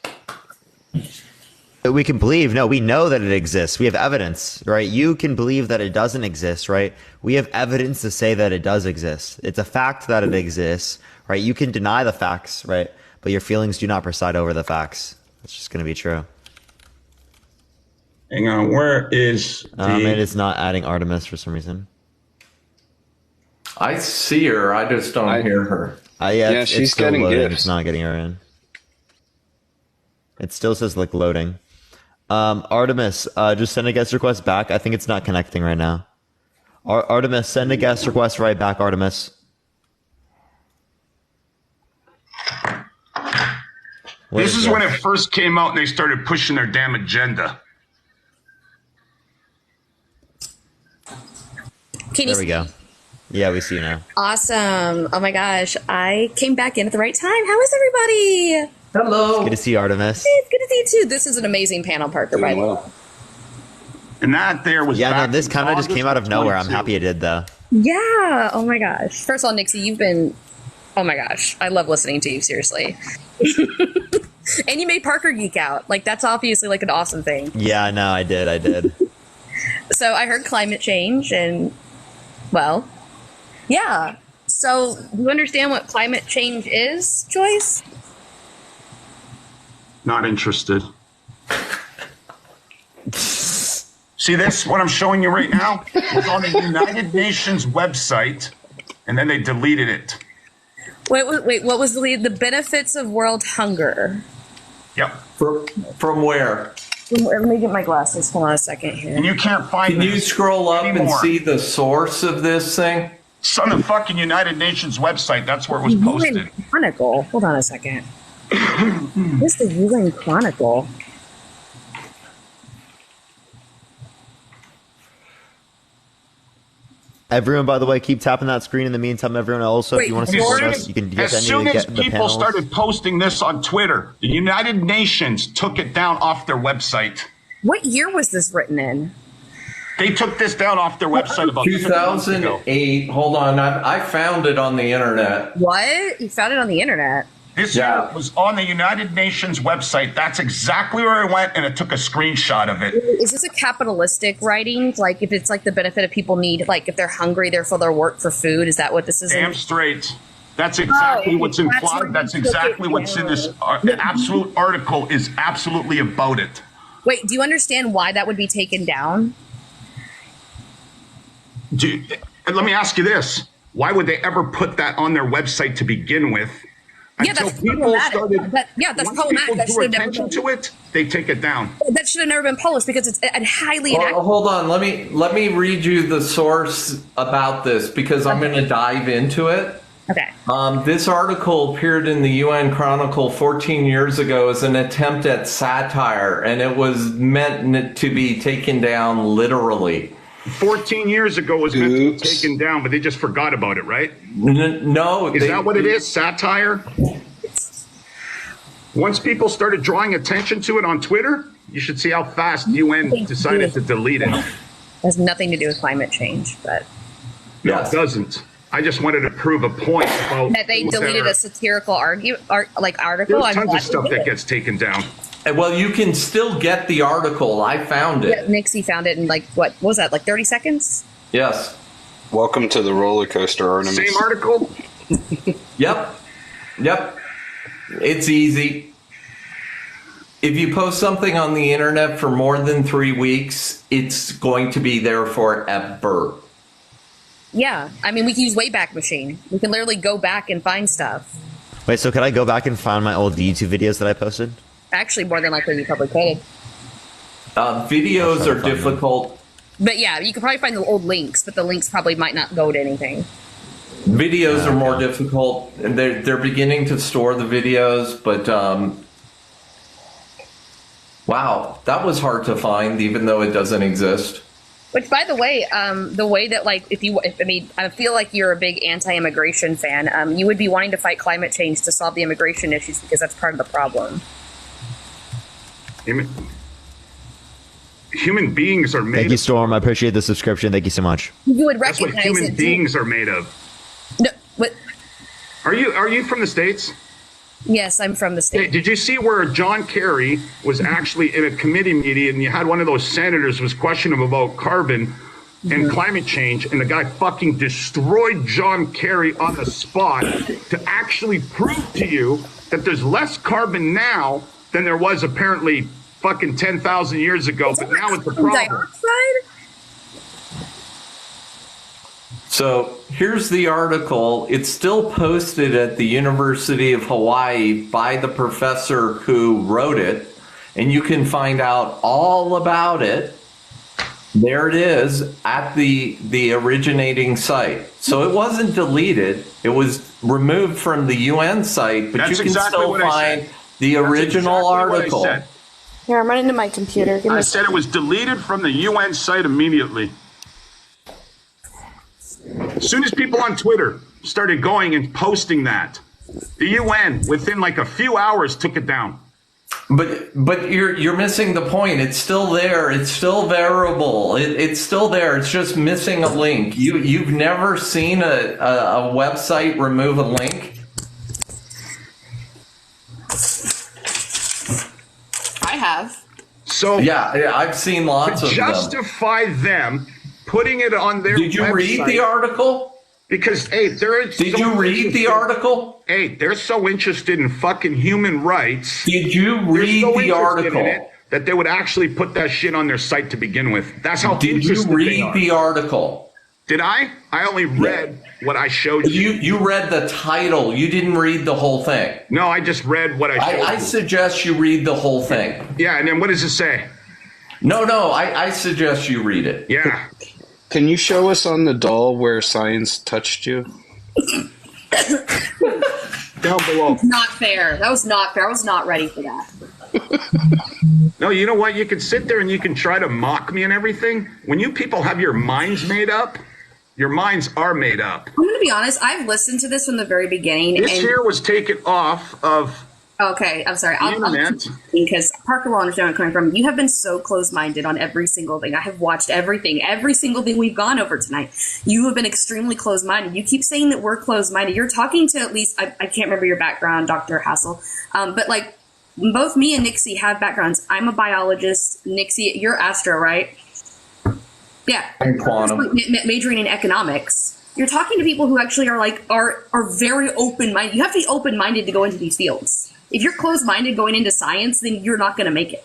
We can believe. No, we know that it exists. We have evidence, right? You can believe that it doesn't exist, right? We have evidence to say that it does exist. It's a fact that it exists, right? You can deny the facts, right? But your feelings do not preside over the facts. It's just going to be true. Hang on, where is it is not adding Artemis for some reason. I see her, I just don't hear her. Yeah, she's getting gifts. It's not getting her in. It still says like loading. Artemis, just send a guest request back. I think it's not connecting right now. Artemis, send a guest request right back, Artemis. This is when it first came out and they started pushing their damn agenda. There we go. Yeah, we see you now. Awesome. Oh my gosh. I came back in at the right time. How is everybody? Hello. It's good to see you, Artemis. It's good to see you You too. This is an amazing panel, Parker, by the way. And that there was this kind of just came out of nowhere. I'm happy it did, though. Yeah. Oh my gosh. First of all, Nixy, you've been. Oh my gosh, I love listening to you. Seriously. And you made Parker geek out. Like that's obviously like an awesome thing. Yeah, no, I did. So I heard climate change, and well, yeah. So do you understand what climate change is, Joyce? Not interested. See this? What I'm showing you right now was on the United Nations website, and then they deleted it. Wait, what was the benefits of world hunger? Yep. From where? Let me get my glasses. Hold on a second here. And you can't find Can you scroll up and see the source of this thing? It's on the fucking United Nations website. That's where it was posted. UN Chronicle. Hold on a second. What's the UN Chronicle? Everyone, by the way, keep tapping that screen in the meantime. Everyone also, if you want to support us, you can get as soon as people started posting this on Twitter, the United Nations took it down off their website. What year was this written in? They took this down off their website about 2008. Hold on, I found it on the internet. What? You found it on the internet? This was on the United Nations website. That's exactly where I went, and it took a screenshot of it. Is this a capitalistic writing? Like, if it's like the benefit of people need, like, if they're hungry, therefore they'll work for food? Is that what this is? Damn straight. That's exactly what's implied. That's exactly what's in this. The absolute article is absolutely about it. Wait, do you understand why that would be taken down? Let me ask you this. Why would they ever put that on their website to begin with? Yeah, that's problematic. That's problematic. That should have never been to it. They take it down. That should have never been published because it's highly inaccurate. Hold on, let me read you the source about this because I'm going to dive into it. Okay. This article appeared in the UN Chronicle 14 years ago as an attempt at satire, and it was meant to be taken down literally. 14 years ago was meant to be taken down, but they just forgot about it, right? No. Is that what it is? Satire? Once people started drawing attention to it on Twitter, you should see how fast UN decided to delete it. It has nothing to do with climate change, but... No, it doesn't. I just wanted to prove a point about... That they deleted a satirical article? There's tons of stuff that gets taken down. Well, you can still get the article. I found it. Yeah, Nixy found it in what was that, like 30 seconds? Yes. Welcome to the roller coaster ornaments. Same article? Yep. It's easy. If you post something on the internet for more than 3 weeks, it's going to be there forever. Yeah. I mean, we can use Wayback Machine. We can literally go back and find stuff. Wait, so could I go back and find my old YouTube videos that I posted? Actually, more than likely, you probably could. Videos are difficult. But yeah, you could probably find the old links, but the links probably might not go to anything. Videos are more difficult, and they're beginning to store the videos, but wow, that was hard to find, even though it doesn't exist. Which, by the way that I feel like you're a big anti-immigration fan. You would be wanting to fight climate change to solve the immigration issues because that's part of the problem. Human beings are made. Thank you, Storm. I appreciate the subscription. Thank you so much. You would recognize That's what human beings are made of. No, what? Are you from the States? Yes, I'm from the States. Hey, did you see where John Kerry was actually in a committee meeting, and you had one of those senators was questioning him about carbon and climate change, and the guy fucking destroyed John Kerry on the spot to actually prove to you that there's less carbon now than there was apparently fucking 10,000 years ago, but now it's a problem. So here's the article. It's still posted at the University of Hawaii by the professor who wrote it, and you can find out all about it. There it is at the originating site. So it wasn't deleted. It was removed from the UN site, but you can still find the original article. Here, I'm running to my computer. I said it was deleted from the UN site immediately. As soon as people on Twitter started going and posting that, the UN, within like a few hours, took it down. But you're missing the point. It's still there. It's still variable. It's still there. It's just missing a link. You've never seen a website remove a link? I have. So yeah, I've seen lots of them. Justify them putting it on their Did you read the article? Because, hey, Did you read the article? Hey, they're so interested in fucking human rights. Did you read the article? That they would actually put that shit on their site to begin with. That's how Did you read the article? Did I? I only read what I showed you. You read the title. You didn't read the whole thing. No, I just read what I showed you. I suggest you read the whole thing. Yeah, and then what does it say? No, I suggest you read it. Yeah. Can you show us on the doll where science touched you? Down below. Not fair. That was not fair. I was not ready for that. No, you know what? You can sit there and you can try to mock me and everything. When you people have your minds made up, your minds are made up. I'm going to be honest. I've listened to this from the very beginning. This here was taken off of... Okay, I'm sorry. Because Parker will understand where I'm coming from. You have been so closed-minded on every single thing. I have watched everything, every single thing we've gone over tonight. You have been extremely closed-minded. You keep saying that we're closed-minded. You're talking to at least, I can't remember your background, Dr. Hassel, but like both me and Nixy have backgrounds. I'm a biologist. Nixy, you're Astro, right? Yeah. And quantum. Majoring in economics. You're talking to people who actually are very open-minded. You have to be open-minded to go into these fields. If you're closed-minded going into science, then you're not going to make it.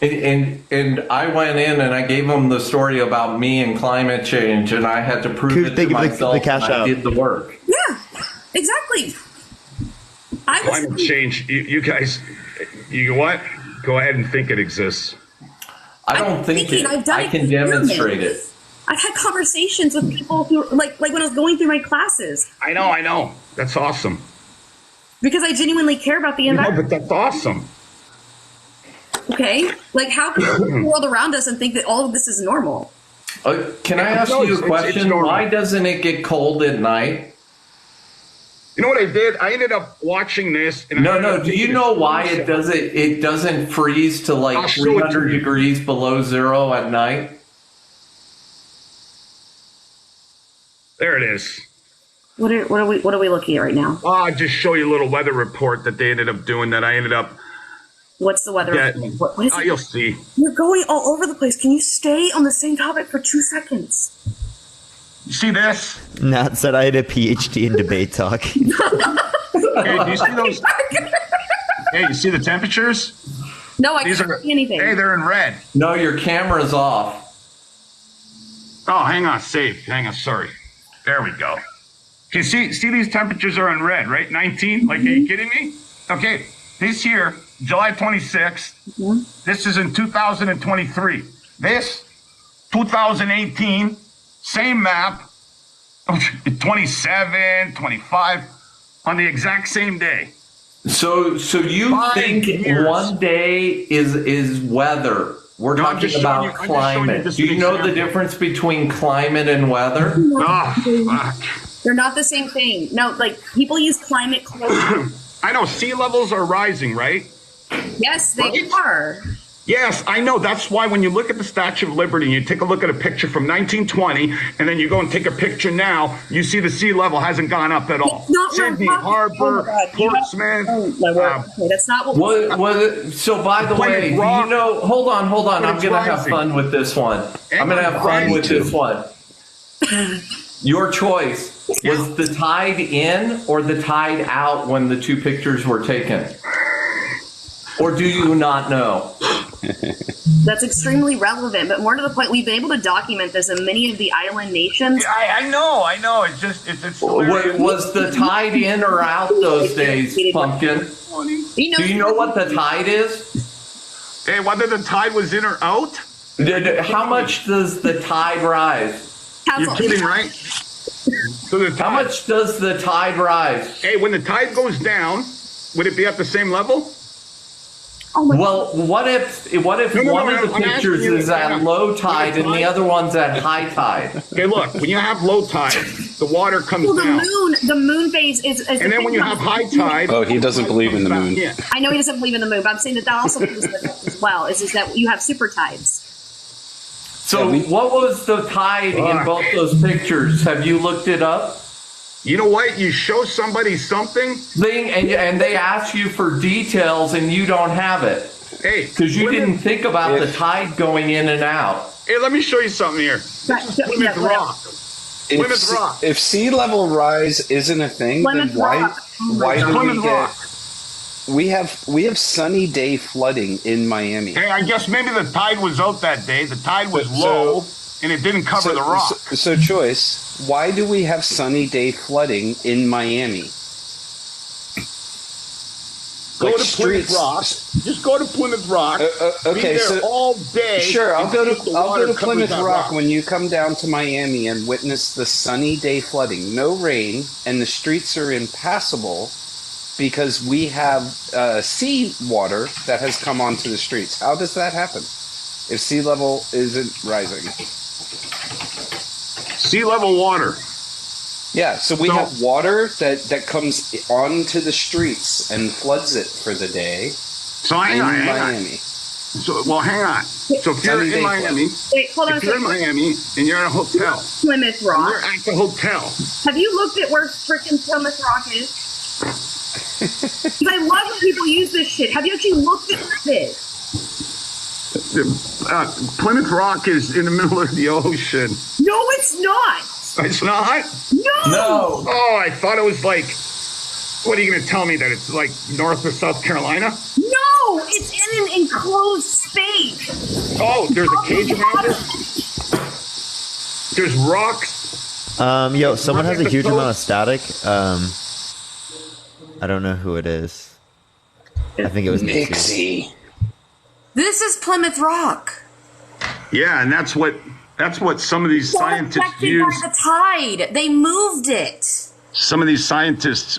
And I went in and I gave them the story about me and climate change, and I had to prove it to myself. I did the work. Yeah, exactly. Climate change, you guys, you know what? Go ahead and think it exists. I don't think it. I can demonstrate it. I've had conversations with people who, like when I was going through my classes. I know. That's awesome. Because I genuinely care about the environment. No, but that's awesome. Okay? Like, how can we look at the world around us and think that all of this is normal? Can I ask you a question? Why doesn't it get cold at night? You know what I did? I ended up watching this. And no. Do you know why it doesn't freeze to like 300 degrees below zero at night? There it is. What are we looking at right now? I'll just show you a little weather report that they ended up doing that I ended up... What's the weather report? What is it? You'll see. You're going all over the place. Can you stay on the same topic for 2 seconds? You see this? Nat said I had a PhD in debate talk. Hey, do you see those? Hey, you see the temperatures? No, I can't see anything. Hey, they're in red. No, your camera's off. Oh, hang on. Save. Hang on. Sorry. There we go. You see these temperatures are in red, right? 19? Like, are you kidding me? Okay, this here, July 26th, this is in 2023. This, 2018, same map, 27, 25, on the exact same day. So you think one day is weather? We're talking about climate. Do you know the difference between climate and weather? Oh, fuck. They're not the same thing. No, like people use climate closely. I know sea levels are rising, right? Yes, they are. Yes, I know. That's why when you look at the Statue of Liberty and you take a look at a picture from 1920 and then you go and take a picture now, you see the sea level hasn't gone up at all. Sydney Harbor, Portsmouth. Okay, that's not what so by the way, do you know, hold on. I'm going to have fun with this one. Your choice. Was the tide in or the tide out when the two pictures were taken? Or do you not know? That's extremely relevant, but more to the point, we've been able to document this in many of the island nations. I know. It's just, it's was the tide in or out those days, Pumpkin? Do you know what the tide is? Hey, whether the tide was in or out? How much does the tide rise? You're kidding, right? So how much does the tide rise? Hey, when the tide goes down, would it be at the same level? Well, what if one of the pictures is at low tide and the other one's at high tide? Okay, look, when you have low tide, the water comes down. The moon phase is and then when you have high tide. Oh, he doesn't believe in the moon. I know he doesn't believe in the moon, but I'm saying that also plays with it as well. Is that you have super tides. So what was the tide in both those pictures? Have you looked it up? You know what? You show somebody something and they ask you for details and you don't have it. Hey, because you didn't think about the tide going in and out. Hey, let me show you something here. Plymouth Rock. Plymouth Rock. If sea level rise isn't a thing, then why do we get? We have sunny day flooding in Miami. Hey, I guess maybe the tide was out that day. The tide was low, and it didn't cover the rock. So, Choice, why do we have sunny day flooding in Miami? Go to Plymouth Rock. Just go to Plymouth Rock. Okay, be there all day. Sure, I'll go to Plymouth Rock when you come down to Miami and witness the sunny day flooding. No rain, and the streets are impassable because we have sea water that has come onto the streets. How does that happen if sea level isn't rising? Sea level water. Yeah, so we have water that comes onto the streets and floods it for the day. So hang on. Miami. Hang on. So if you're in Miami, if you're in Miami and you're at a hotel, Plymouth Rock. You're at the hotel. Have you looked at where freaking Plymouth Rock is? I love when people use this shit. Have you actually looked at where it is? Plymouth Rock is in the middle of the ocean. No, it's not. It's not? No. Oh, I thought it was like, what are you going to tell me, that it's like North or South Carolina? No, it's in an enclosed space. Oh, there's a cage around it? There's rocks? Yo, someone has a huge amount of static. I don't know who it is. I think it was Nixy. This is Plymouth Rock. Yeah, and that's what some of these scientists use. By the tide, they moved it. Some of these scientists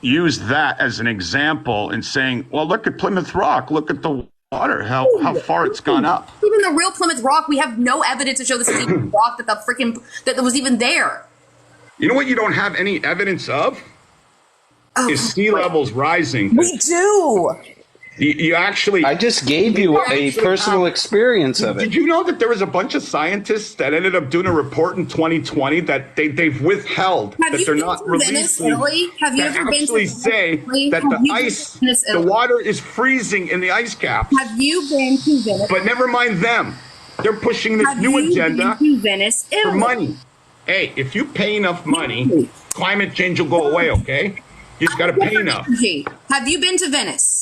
use that as an example in saying, "Well, look at Plymouth Rock. Look at the water. How far it's gone up." Even the real Plymouth Rock, we have no evidence to show this is even rock that was even there. You know what? You don't have any evidence of is sea levels rising. We do. You actually... I just gave you a personal experience of it. Did you know that there was a bunch of scientists that ended up doing a report in 2020 that they've withheld, that they're not releasing, Have you ever been to say that the ice, the water is freezing in the ice caps? Have you been to Venice? But never mind them. They're pushing this new agenda for money. Hey, if you pay enough money, climate change will go away, okay? You just got to pay enough. Have you been to Venice?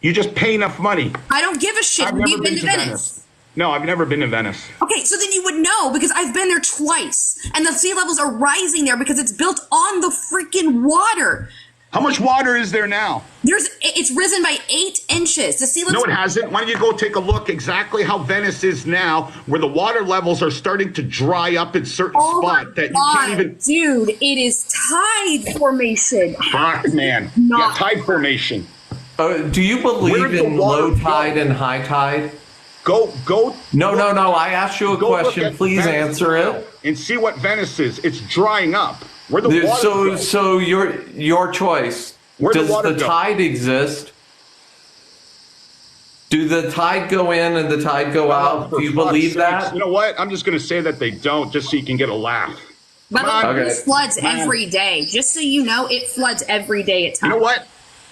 You just pay enough money. I don't give a shit. Have you been to Venice? No, I've never been to Venice. Okay, so then you would know because I've been there twice. And the sea levels are rising there because it's built on the freaking water. How much water is there now? It's risen by 8 inches. The sea levels. No, it hasn't. Why don't you go take a look exactly how Venice is now, where the water levels are starting to dry up in certain spots that you can't even. Dude, it is tide formation. Fuck, man. Yeah, tide formation. Do you believe in low tide and high tide? Go. No. I asked you a question. Please answer it. And see what Venice is. It's drying up. Where the water so your choice. Does the tide exist? Do the tide go in and the tide go out? Do you believe that? You know what? I'm just going to say that they don't, just so you can get a laugh. By the way, it floods every day. Just so you know, it floods every day at times. You know what?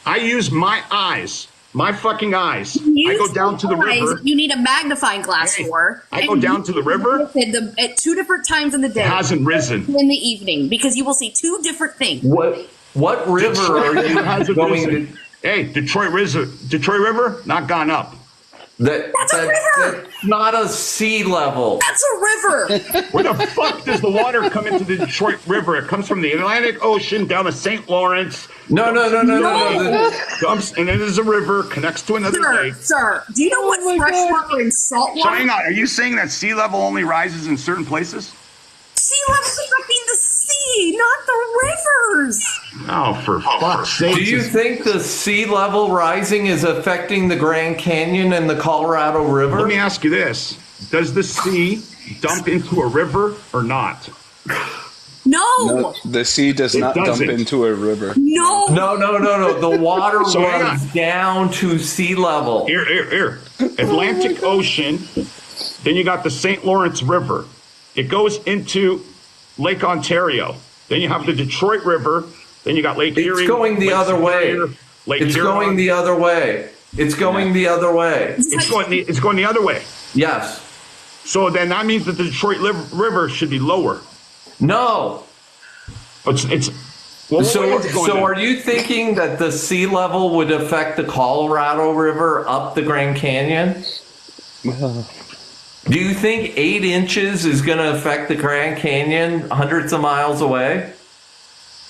I use my eyes, my fucking eyes. I go down to the river. You need a magnifying glass for. I go down to the river. At 2 different times in the day. It hasn't risen. In the evening, because you will see 2 different things. What river are you going to? Hey, Detroit River, not gone up. That's a river. That's not a sea level. That's a river. Where the fuck does the water come into the Detroit River? It comes from the Atlantic Ocean down the St. Lawrence. No. Comes, and it is a river, connects to another lake. Sir, do you know what freshwater and saltwater? So hang on, are you saying that sea level only rises in certain places? Sea level affecting the sea, not the rivers. Oh, for fuck's sake. Do you think the sea level rising is affecting the Grand Canyon and the Colorado River? Let me ask you this. Does the sea dump into a river or not? No. The sea does not dump into a river. No. No. The water runs down to sea level. Here. Atlantic Ocean. Then you got the St. Lawrence River. It goes into Lake Ontario. Then you have the Detroit River. Then you got Lake Erie. It's going the other way. It's going the other way. It's going the other way. It's going the other way. Yes. So then that means that the Detroit River should be lower. No. So are you thinking that the sea level would affect the Colorado River up the Grand Canyon? Do you think 8 inches is going to affect the Grand Canyon hundreds of miles away?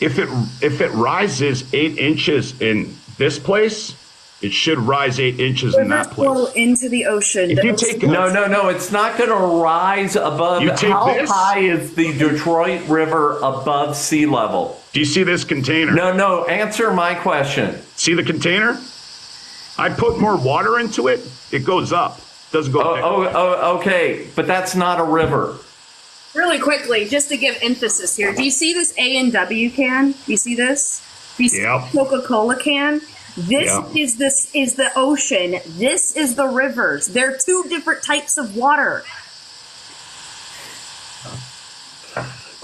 If it rises 8 inches in this place, it should rise 8 inches in that place. Flow into the ocean. If you take no, it's not going to rise above. How high is the Detroit River above sea level? Do you see this container? No. Answer my question. See the container? I put more water into it. It goes up. Doesn't go down. Okay, but that's not a river. Really quickly, just to give emphasis here, do you see this A&W can? Do you see this? Do you see the Coca-Cola can? This is the ocean. This is the rivers. They're two different types of water.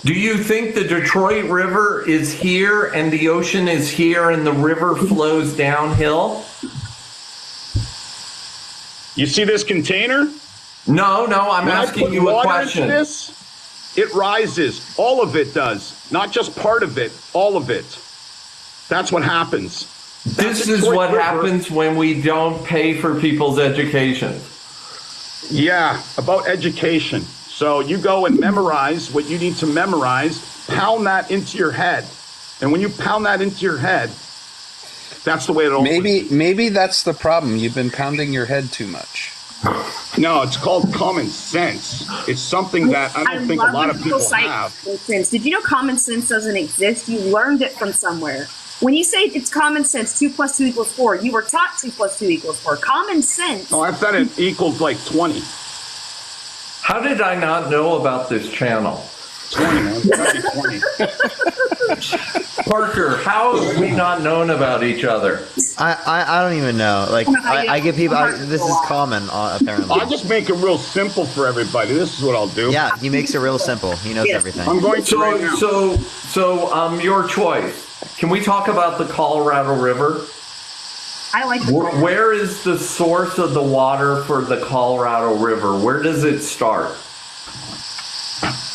Do you think the Detroit River is here and the ocean is here and the river flows downhill? You see this container? No, I'm asking you a question. Into this, it rises. All of it does. Not just part of it. All of it. That's what happens. This is what happens when we don't pay for people's education. Yeah, about education. So you go and memorize what you need to memorize, pound that into your head. And when you pound that into your head, that's the way it opens. Maybe that's the problem. You've been pounding your head too much. No, it's called common sense. It's something that I don't think a lot of people have. Did you know common sense doesn't exist? You learned it from somewhere. When you say it's common sense, 2 + 2 = 4, you were taught 2 + 2 = 4. Common sense. Oh, I thought it equals like 20. How did I not know about this channel? 20, man. 20. Parker, how have we not known about each other? I don't even know. Like, I give people, this is common, apparently. I'll just make it real simple for everybody. This is what I'll do. Yeah, he makes it real simple. He knows everything. I'm going to right now. So, your choice. Can we talk about the Colorado River? I like Where is the source of the water for the Colorado River? Where does it start?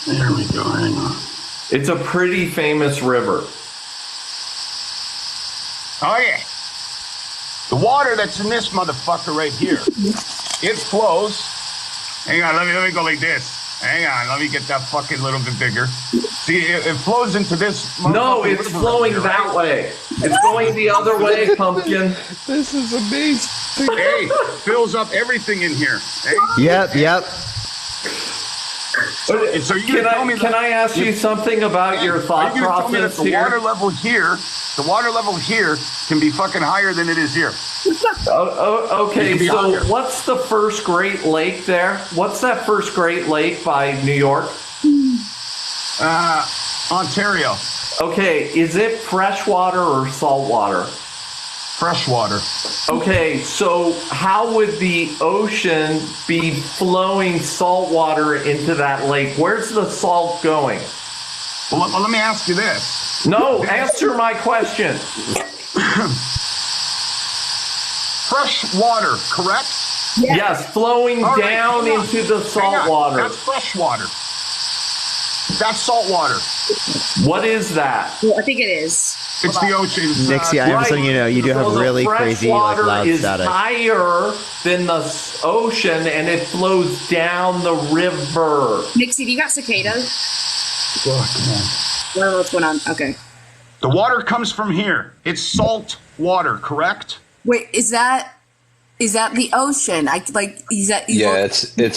There we go. Hang on. It's a pretty famous river. Oh, yeah. The water that's in this motherfucker right here, it flows. Hang on, let me go like this. Hang on, let me get that fucking little bit bigger. See, it flows into this. No, it's flowing here, that way. It's going the other way, Pumpkin. This is amazing. Hey, fills up everything in here. Hey? Yep. So can I ask you something about your thought process here? The water level here can be fucking higher than it is here. Okay, so what's the first Great Lake there? What's that first Great Lake by New York? Ontario. Okay, is it freshwater or saltwater? Freshwater. Okay, so how would the ocean be flowing salt water into that lake? Where's the salt going? Well, let me ask you this. No, answer my question. Fresh water, correct? Yes, flowing down into the salt water. That's fresh water. That's salt water. What is that? Well, I think it is. It's the ocean. Nixy, I'm just letting you know, you do have really crazy, like, loud static. It's higher than the ocean, and it flows down the river. Nixy, do you got cicadas? What's going on? Okay. The water comes from here. It's salt water, correct? Wait, is that the ocean? It's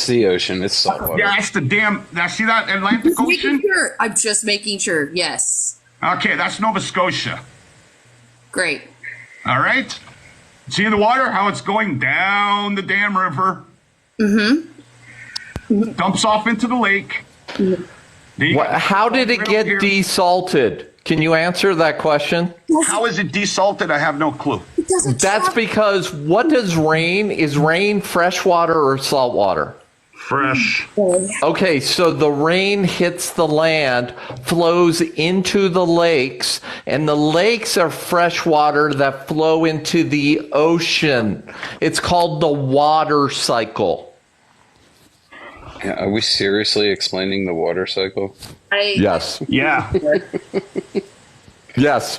the ocean. It's salt water. Yeah, that's the damn. See that Atlantic Ocean? Sure. I'm just making sure. Yes. Okay, that's Nova Scotia. Great. All right. See the water? How it's going down the damn river. Mm-hmm. Dumps off into the lake. Mm-hmm. How did it get desalted? Can you answer that question? How is it desalted? I have no clue. That's because what does rain? Is rain fresh water or salt water? Fresh. Okay, so the rain hits the land, flows into the lakes, and the lakes are fresh water that flow into the ocean. It's called the water cycle. Yeah, are we seriously explaining the water cycle? Yes. Yeah. Yes.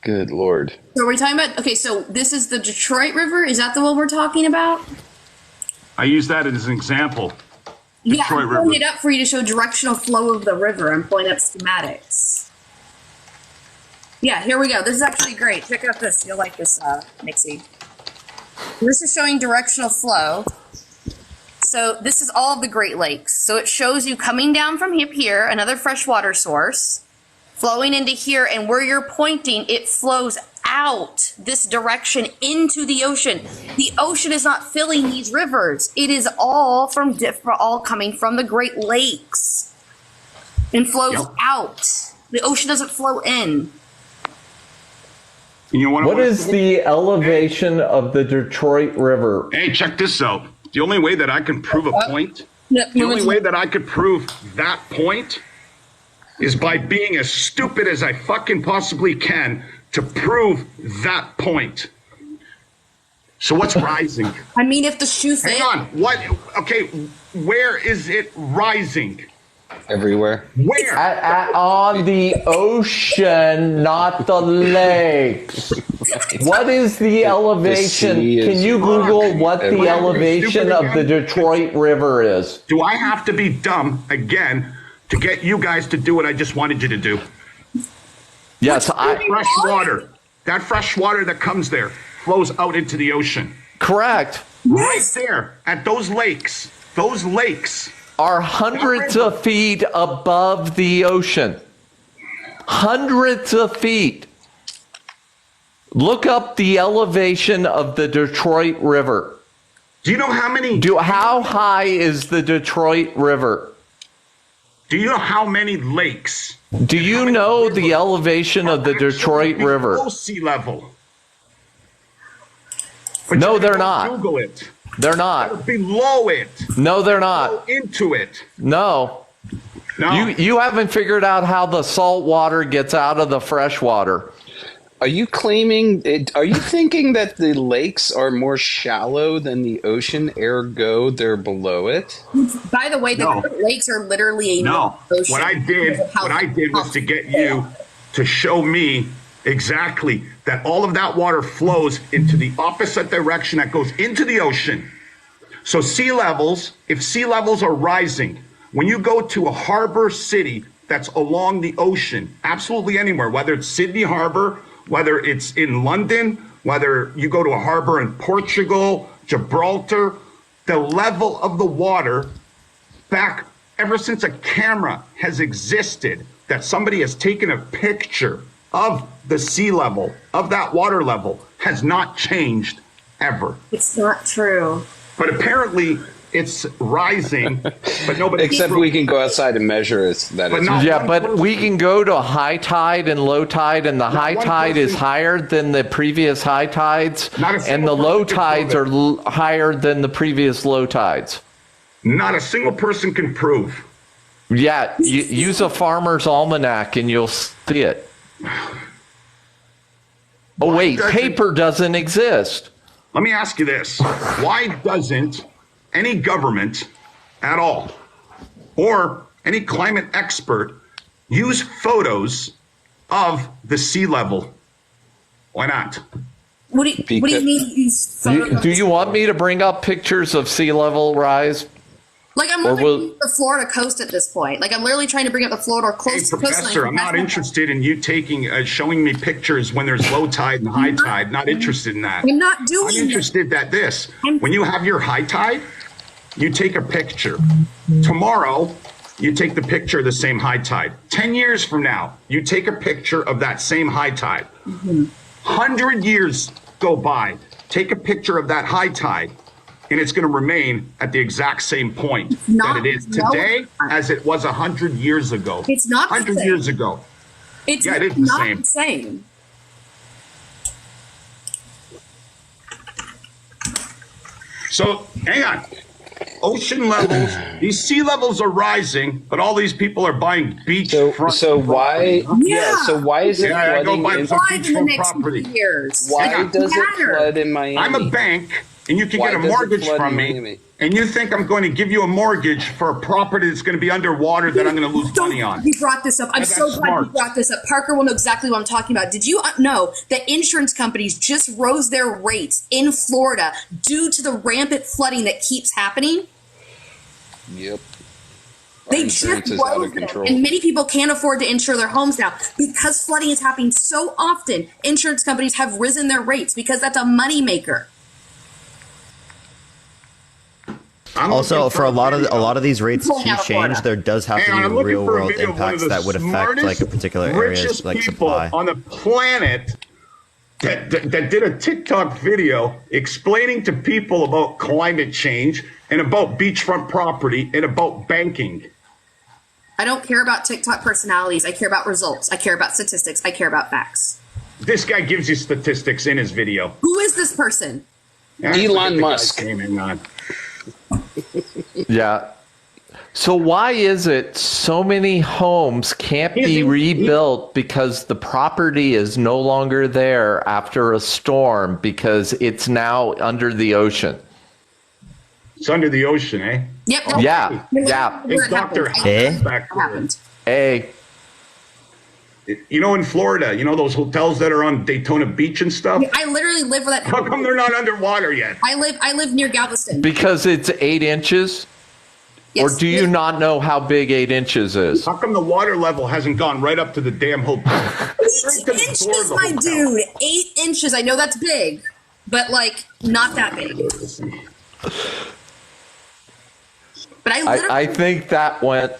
Good Lord. So are we talking about, okay, so this is the Detroit River? Is that the one we're talking about? I use that as an example. Yeah, Detroit I'm River. pulling it up for you to show directional flow of the river. I'm pulling up schematics. Yeah, here we go. This is actually great. Check out this. You'll like this, Nixy. This is showing directional flow. So this is all of the Great Lakes. So it shows you coming down from here, another freshwater source, flowing into here, and where you're pointing, it flows out this direction into the ocean. The ocean is not filling these rivers. It is all all coming from the Great Lakes and flows out. The ocean doesn't flow in. What is the elevation of the Detroit River? Hey, check this out. The only way that I can prove a point, the only way that I could prove that point is by being as stupid as I fucking possibly can to prove that point. So what's rising? I mean, if the shoe fits. Hang on. What? Okay, where is it rising? Everywhere. Where? On the ocean, not the lakes. What is the elevation? Can you Google what the elevation of the Detroit River is? Do I have to be dumb again to get you guys to do what I just wanted you to do? Yes, fresh water. That fresh water that comes there flows out into the ocean. Correct. Right there at those lakes. Those lakes are hundreds of feet above the ocean. Hundreds of feet. Look up the elevation of the Detroit River. Do you know how many? How high is the Detroit River? Do you know how many lakes? Do you know the elevation of the Detroit River? Below sea level. No, they're not. Google it. They're not. Below it. No, they're not. Into it. No. You haven't figured out how the salt water gets out of the fresh water. Are you claiming, are you thinking that the lakes are more shallow than the ocean, ergo they're below it? By the way, the Great Lakes are literally a ocean. What I did was to get you to show me exactly that all of that water flows into the opposite direction that goes into the ocean. So if sea levels are rising, when you go to a harbor city that's along the ocean, absolutely anywhere, whether it's Sydney Harbor, whether it's in London, whether you go to a harbor in Portugal, Gibraltar, the level of the water back ever since a camera has existed, that somebody has taken a picture of the sea level, of that water level, has not changed ever. It's not true. But apparently it's rising, but nobody. Except we can go outside and measure it. But we can go to high tide and low tide, and the high tide is higher than the previous high tides, and the low tides are higher than the previous low tides. Not a single person can prove. Yeah, use a farmer's almanac and you'll see it. Oh wait, paper doesn't exist. Let me ask you this. Why doesn't any government at all, or any climate expert, use photos of the sea level? Why not? What do you mean use photos? Do you want me to bring up pictures of sea level rise? Like, I'm looking at the Florida coast at this point. Like, I'm literally trying to bring up the Florida or close to coastline. Professor, I'm not interested in you showing me pictures when there's low tide and high tide. Not interested in that. I'm not doing I'm interested that when you have your high tide, you take a picture. Tomorrow, you take the picture of the same high tide. 10 years from now, you take a picture of that same high tide. 100 years go by. Take a picture of that high tide. and it's going to remain at the exact same point that it is today as it was 100 years ago. It's not 100 years ago. It's it is not the same. So, hang on. Ocean levels, these sea levels are rising, but all these people are buying beachfront. So why? So why is it I go flooding buy in some beachfront property. Why does it flood in Miami? I'm a bank, and you can Why get a does it mortgage flood from in me, Miami? and you think I'm going to give you a mortgage for a property that's going to be underwater that I'm going to lose money on. You brought this up. I'm so glad you brought this up. Parker will know exactly what I'm talking about. Did you know that insurance companies just rose their rates in Florida due to the rampant flooding that keeps happening? Yep. They just rose them, and many people can't afford to insure their homes now because flooding is happening so often. Insurance companies have risen their rates because that's a moneymaker. Also, for a lot of these rates to change, there does have to be real world impacts that would affect like a particular area's like supply. On the planet that did a TikTok video explaining to people about climate change and about beachfront property and about banking. I don't care about TikTok personalities. I care about results. I care about statistics. I care about facts. This guy gives you statistics in his video. Who is this person? Elon Musk. Yeah. So why is it so many homes can't be rebuilt because the property is no longer there after a storm because it's now under the ocean? It's under the ocean, eh? Yep. Yeah. Yeah. It's Dr. happened. Hey. You know, in Florida, you know those hotels that are on Daytona Beach and stuff? I literally live where that. How come they're not underwater yet? I live near Galveston. Because it's 8 inches? Yes. Or do you not know how big 8 inches is? How come the water level hasn't gone right up to the damn hotel? 8 inches, my dude. 8 inches. I know that's big, but like not that big. But I think that went.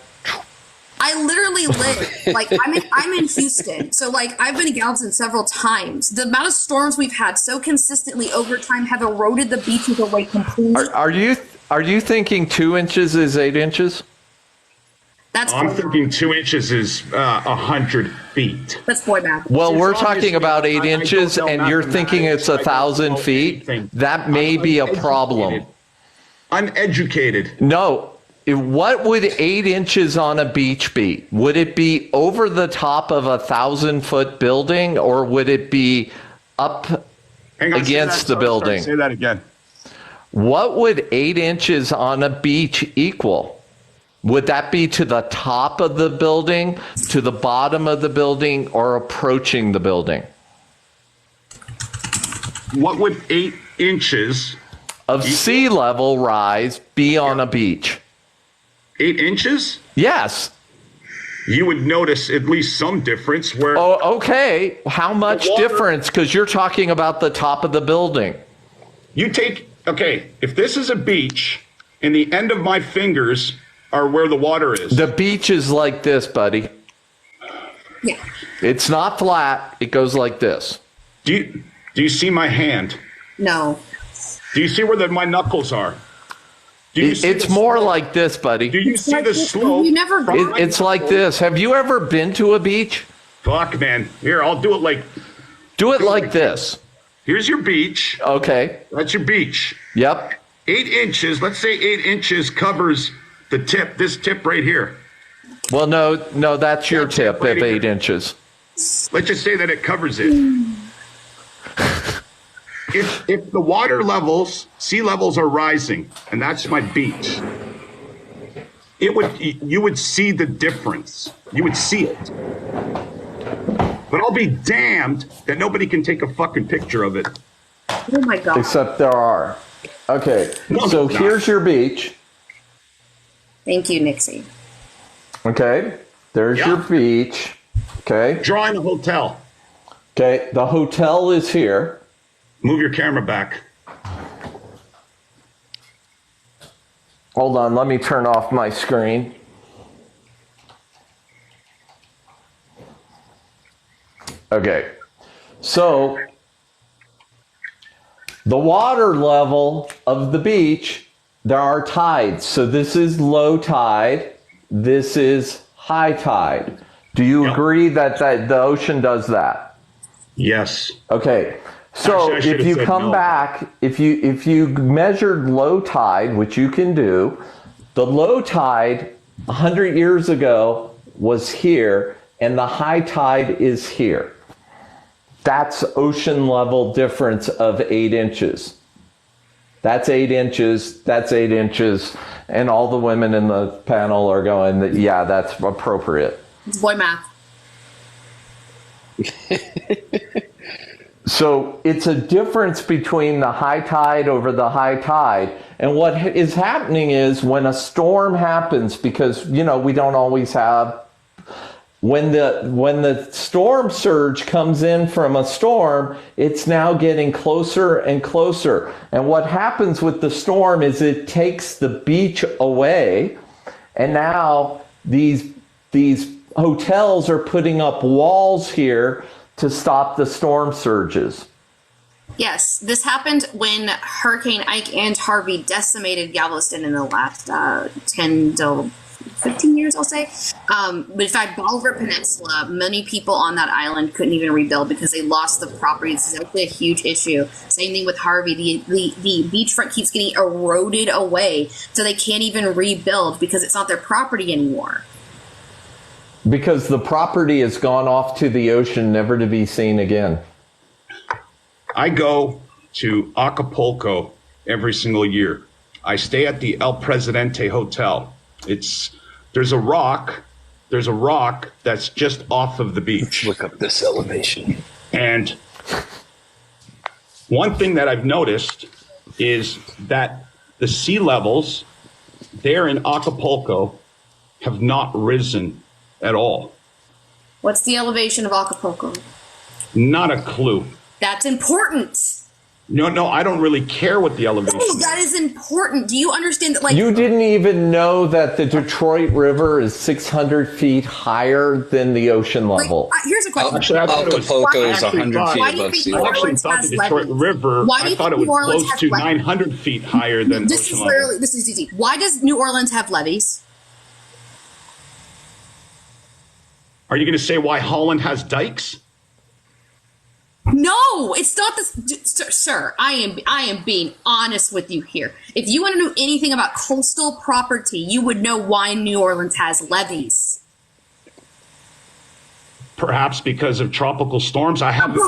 I literally live like I'm in Houston, so like I've been to Galveston several times. The amount of storms we've had so consistently over time have eroded the beaches away completely. Are you thinking 2 inches is 8 inches? I'm thinking 2 inches is 100 feet. That's boy math. Well, we're talking about 8 inches, and you're thinking it's 1,000 feet. That may be a problem. Uneducated. No. What would 8 inches on a beach be? Would it be over the top of 1,000-foot building, or would it be up against the building? Say that again. What would 8 inches on a beach equal? Would that be to the top of the building, to the bottom of the building, or approaching the building? What would 8 inches of sea level rise be on a beach? 8 inches? Yes. You would notice at least some difference where... Oh, okay. How much difference? Because you're talking about the top of the building. You take... Okay, if this is a beach and the end of my fingers are where the water is... The beach is like this, buddy. Yeah. It's not flat. It goes like this. Do you see my hand? No. Do you see where my knuckles are? It's more like this, buddy. Do you see the slope? It's like this. Have you ever been to a beach? Fuck, man. Here, I'll do it like... Do it like this. Here's your beach. Okay. That's your beach. Yep. 8 inches. Let's say 8 inches covers the tip. This tip right here. Well, no, that's your tip of 8 inches. Let's just say that it covers it. If the water levels, sea levels are rising, and that's my beach, you would see the difference. You would see it. But I'll be damned that nobody can take a fucking picture of it. Oh my God. Except there are. Okay, so here's your beach. Thank you, Nixy. Okay, there's your beach. Okay. Drawing a hotel. Okay, the hotel is here. Move your camera back. Hold on, let me turn off my screen. Okay, so The water level of the beach, there are tides. So this is low tide. This is high tide. Do you agree that the ocean does that? Yes. Okay. So Actually, if you come back, if you measured low tide, which you can do, the low tide 100 years ago was here, and the high tide is here. That's ocean level difference of 8 inches. That's 8 inches, that's 8 inches, and all the women in the panel are going, that, yeah, that's appropriate. It's boy math. So it's a difference between the high tide over the high tide. And what is happening is when a storm happens, because, we don't always have, when the storm surge comes in from a storm, it's now getting closer and closer. And what happens with the storm is it takes the beach away. And now these hotels are putting up walls here to stop the storm surges. Yes, this happened when Hurricane Ike and Harvey decimated Galveston in the last 10 to 15 years, I'll say. But in fact, Bolivar Peninsula, many people on that island couldn't even rebuild because they lost the property. This is actually a huge issue. Same thing with Harvey. The beachfront keeps getting eroded away, so they can't even rebuild because it's not their property anymore. Because the property has gone off to the ocean, never to be seen again. I go to Acapulco every single year. I stay at the El Presidente Hotel. There's a rock that's just off of the beach. Let's look up this elevation. And one thing that I've noticed is that the sea levels there in Acapulco have not risen at all. What's the elevation of Acapulco? Not a clue. That's important. No, I don't really care what the elevation is. That is important. Do you understand that? You didn't even know that the Detroit River is 600 feet higher than the ocean level. Here's a question. Actually, Acapulco is 100 feet above sea level. I actually thought the Detroit River, I thought it was close to 900 feet higher than ocean level. This is easy. Why does New Orleans have levees? Are you going to say why Holland has dikes? No, it's not this, sir. I am being honest with you here. If you want to know anything about coastal property, you would know why New Orleans has levees. Perhaps because of tropical storms. I haven't.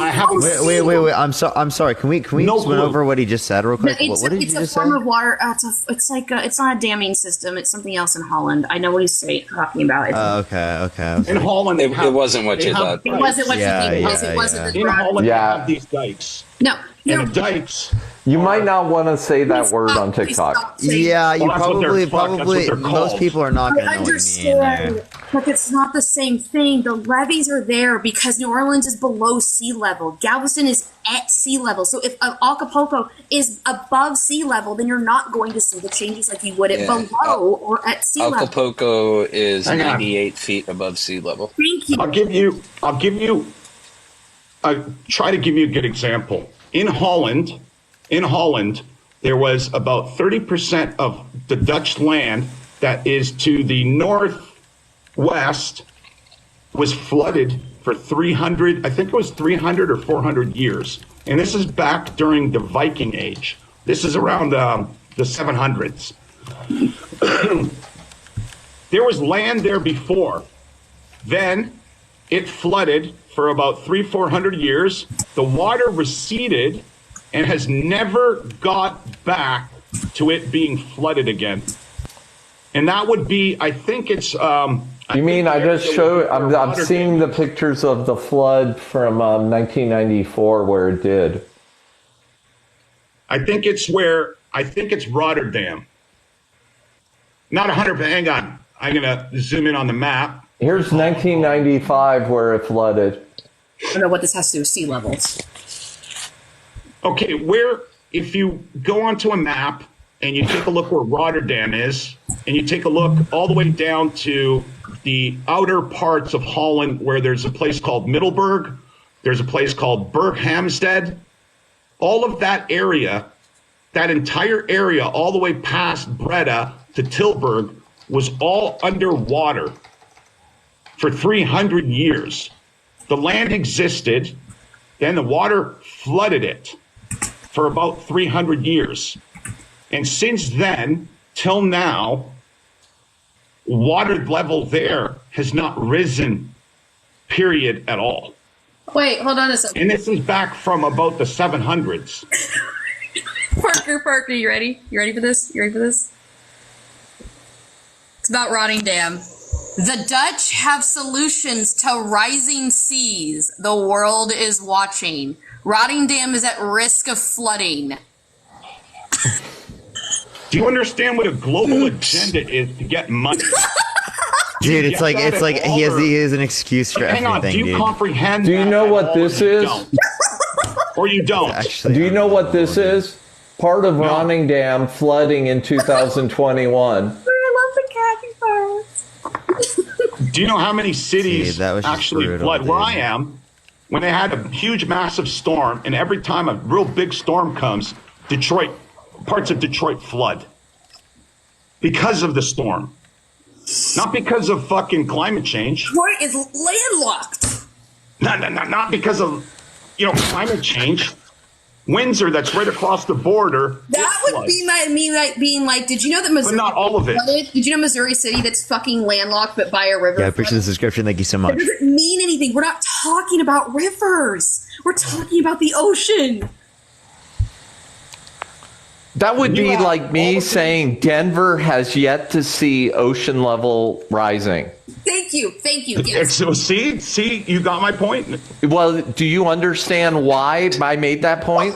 Wait. I'm sorry. Can we just went over what he just said real quick? What did you just say? It's a form of water. It's not a damming system. It's something else in Holland. I know what he's talking about. Okay. In Holland, it wasn't what you thought. It wasn't what you think it was. It wasn't the in Holland, they have these dikes. No. And the dikes. You might not want to say that word on TikTok. Yeah, you probably most people are not going to know what you mean there. But it's not the same thing. The levees are there because New Orleans is below sea level. Galveston is at sea level. So if Acapulco is above sea level, then you're not going to see the changes like you would at below or at sea level. Acapulco is 98 feet above sea level. Thank you. I'll try to give you a good example. In Holland, there was about 30% of the Dutch land that is to the northwest was flooded for 300, I think it was 300 or 400 years. And this is back during the Viking Age. This is around the 700s. There was land there before. Then it flooded for about 300-400 years. The water receded and has never got back to it being flooded again. And that would be, I think it's... I'm seeing the pictures of the flood from 1994 where it did. I think it's Rotterdam. Not 100%, hang on. I'm going to zoom in on the map. Here's 1995 where it flooded. I don't know what this has to do with sea levels. Okay, if you go onto a map and you take a look where Rotterdam is, and you take a look all the way down to the outer parts of Holland where there's a place called Middelburg, there's a place called Berghamsted, all of that area, that entire area, all the way past Breda to Tilburg, was all underwater for 300 years. The land existed, then the water flooded it for about 300 years. And since then, till now, water level there has not risen, period, at all. Wait, hold on a second. And this is back from about the 700s. Parker, you ready? You ready for this? You ready for this? It's about rotting dam. The Dutch have solutions to rising seas. The world is watching. Rotting dam is at risk of flooding. Do you understand what a global agenda is to get money? Dude, it's like he has an excuse for everything. Hang on, do you comprehend? Do you know what this is? Or you don't? Actually, do you know what this is? Part of Rotting Dam flooding in 2021. I love the khaki. Do you know how many cities actually flood? Where I am, when they had a huge, massive storm, and every time a real big storm comes, parts of Detroit flood because of the storm, not because of fucking climate change. Detroit is landlocked. Not because of climate change. Windsor, that's right across the border. That would be me being like, did you know that Missouri? But not all of it. Did you know Missouri City that's fucking landlocked but by a river? Yeah, I appreciate the subscription. Thank you so much. It doesn't mean anything. We're not talking about rivers. We're talking about the ocean. That would be like me saying Denver has yet to see ocean level rising. Thank you. Yes. So see, you got my point. Well, do you understand why I made that point?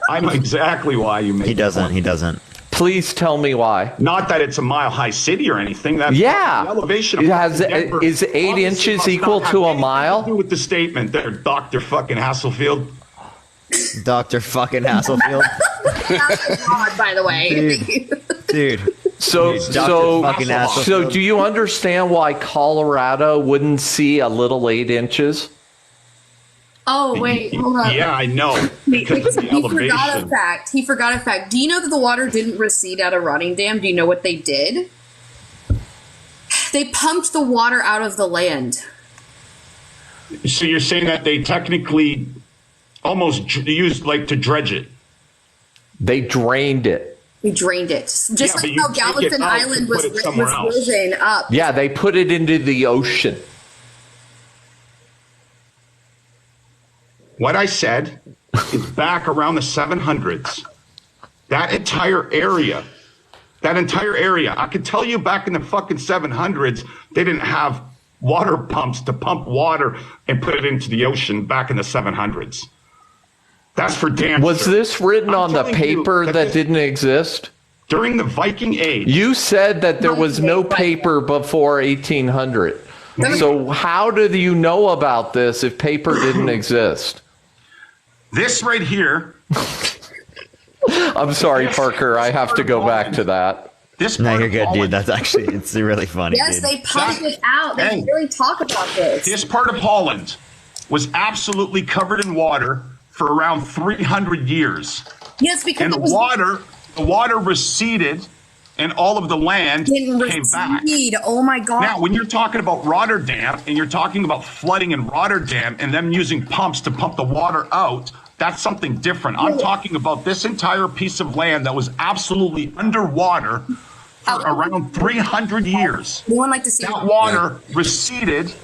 I know exactly why you made. He doesn't. Please tell me why. Not that it's a mile-high city or anything. That's the elevation. Is 8 inches equal to a mile? To do with the statement there, Dr. fucking Hasselfield. Dr. fucking Hasselfield. God, by the way. Dude. So do you understand why Colorado wouldn't see a little 8 inches? Oh, wait, hold on. Yeah, I know. Because of the elevation. He forgot a fact. Do you know that the water didn't recede out of Rotting Dam? Do you know what they did? They pumped the water out of the land. So you're saying that they technically almost used to dredge it? They drained it. Just like how Galveston Island was risen up. Yeah, they put it into the ocean. What I said is back around the 700s. That entire area, I could tell you back in the fucking 700s, they didn't have water pumps to pump water and put it into the ocean back in the 700s. That's for damn Was this written on the paper that didn't exist? During the Viking Age. You said that there was no paper before 1800. So how do you know about this if paper didn't exist? This right here. I'm sorry, Parker. I have to go back to that. No, you're good, dude. That's actually, it's really funny. Yes, dude. they pumped it out. They really talk about this. This part of Holland was absolutely covered in water for around 300 years. Yes, because and the water receded and all of the land came back. Oh my God. Now, when you're talking about Rotterdam and you're talking about flooding in Rotterdam and them using pumps to pump the water out, that's something different. I'm talking about this entire piece of land that was absolutely underwater for around 300 years. We would like to see that water receded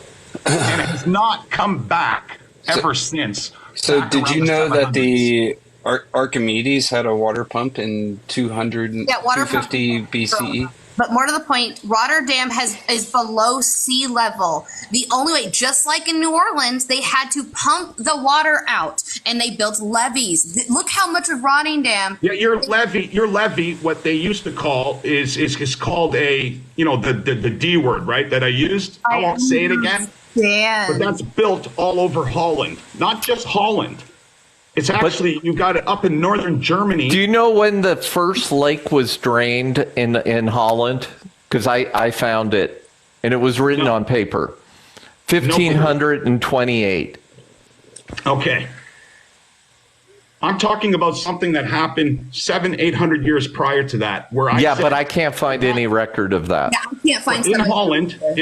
and has not come back ever since. So did you know that the Archimedes had a water pump in 250 BCE? But more to the point, Rotterdam is below sea level. The only way, just like in New Orleans, they had to pump the water out, and they built levees. Look how much of Rotting Dam. Yeah, your levee, what they used to call is called the D word, right? That I used. I won't say it again. Yeah. But that's built all over Holland, not just Holland. It's actually, you got it up in northern Germany. Do you know when the first lake was drained in Holland? Because I found it, and it was written on paper. 1528. Okay. I'm talking about something that happened 700-800 years prior to that. But I can't find any record of that. Yeah, I can't find in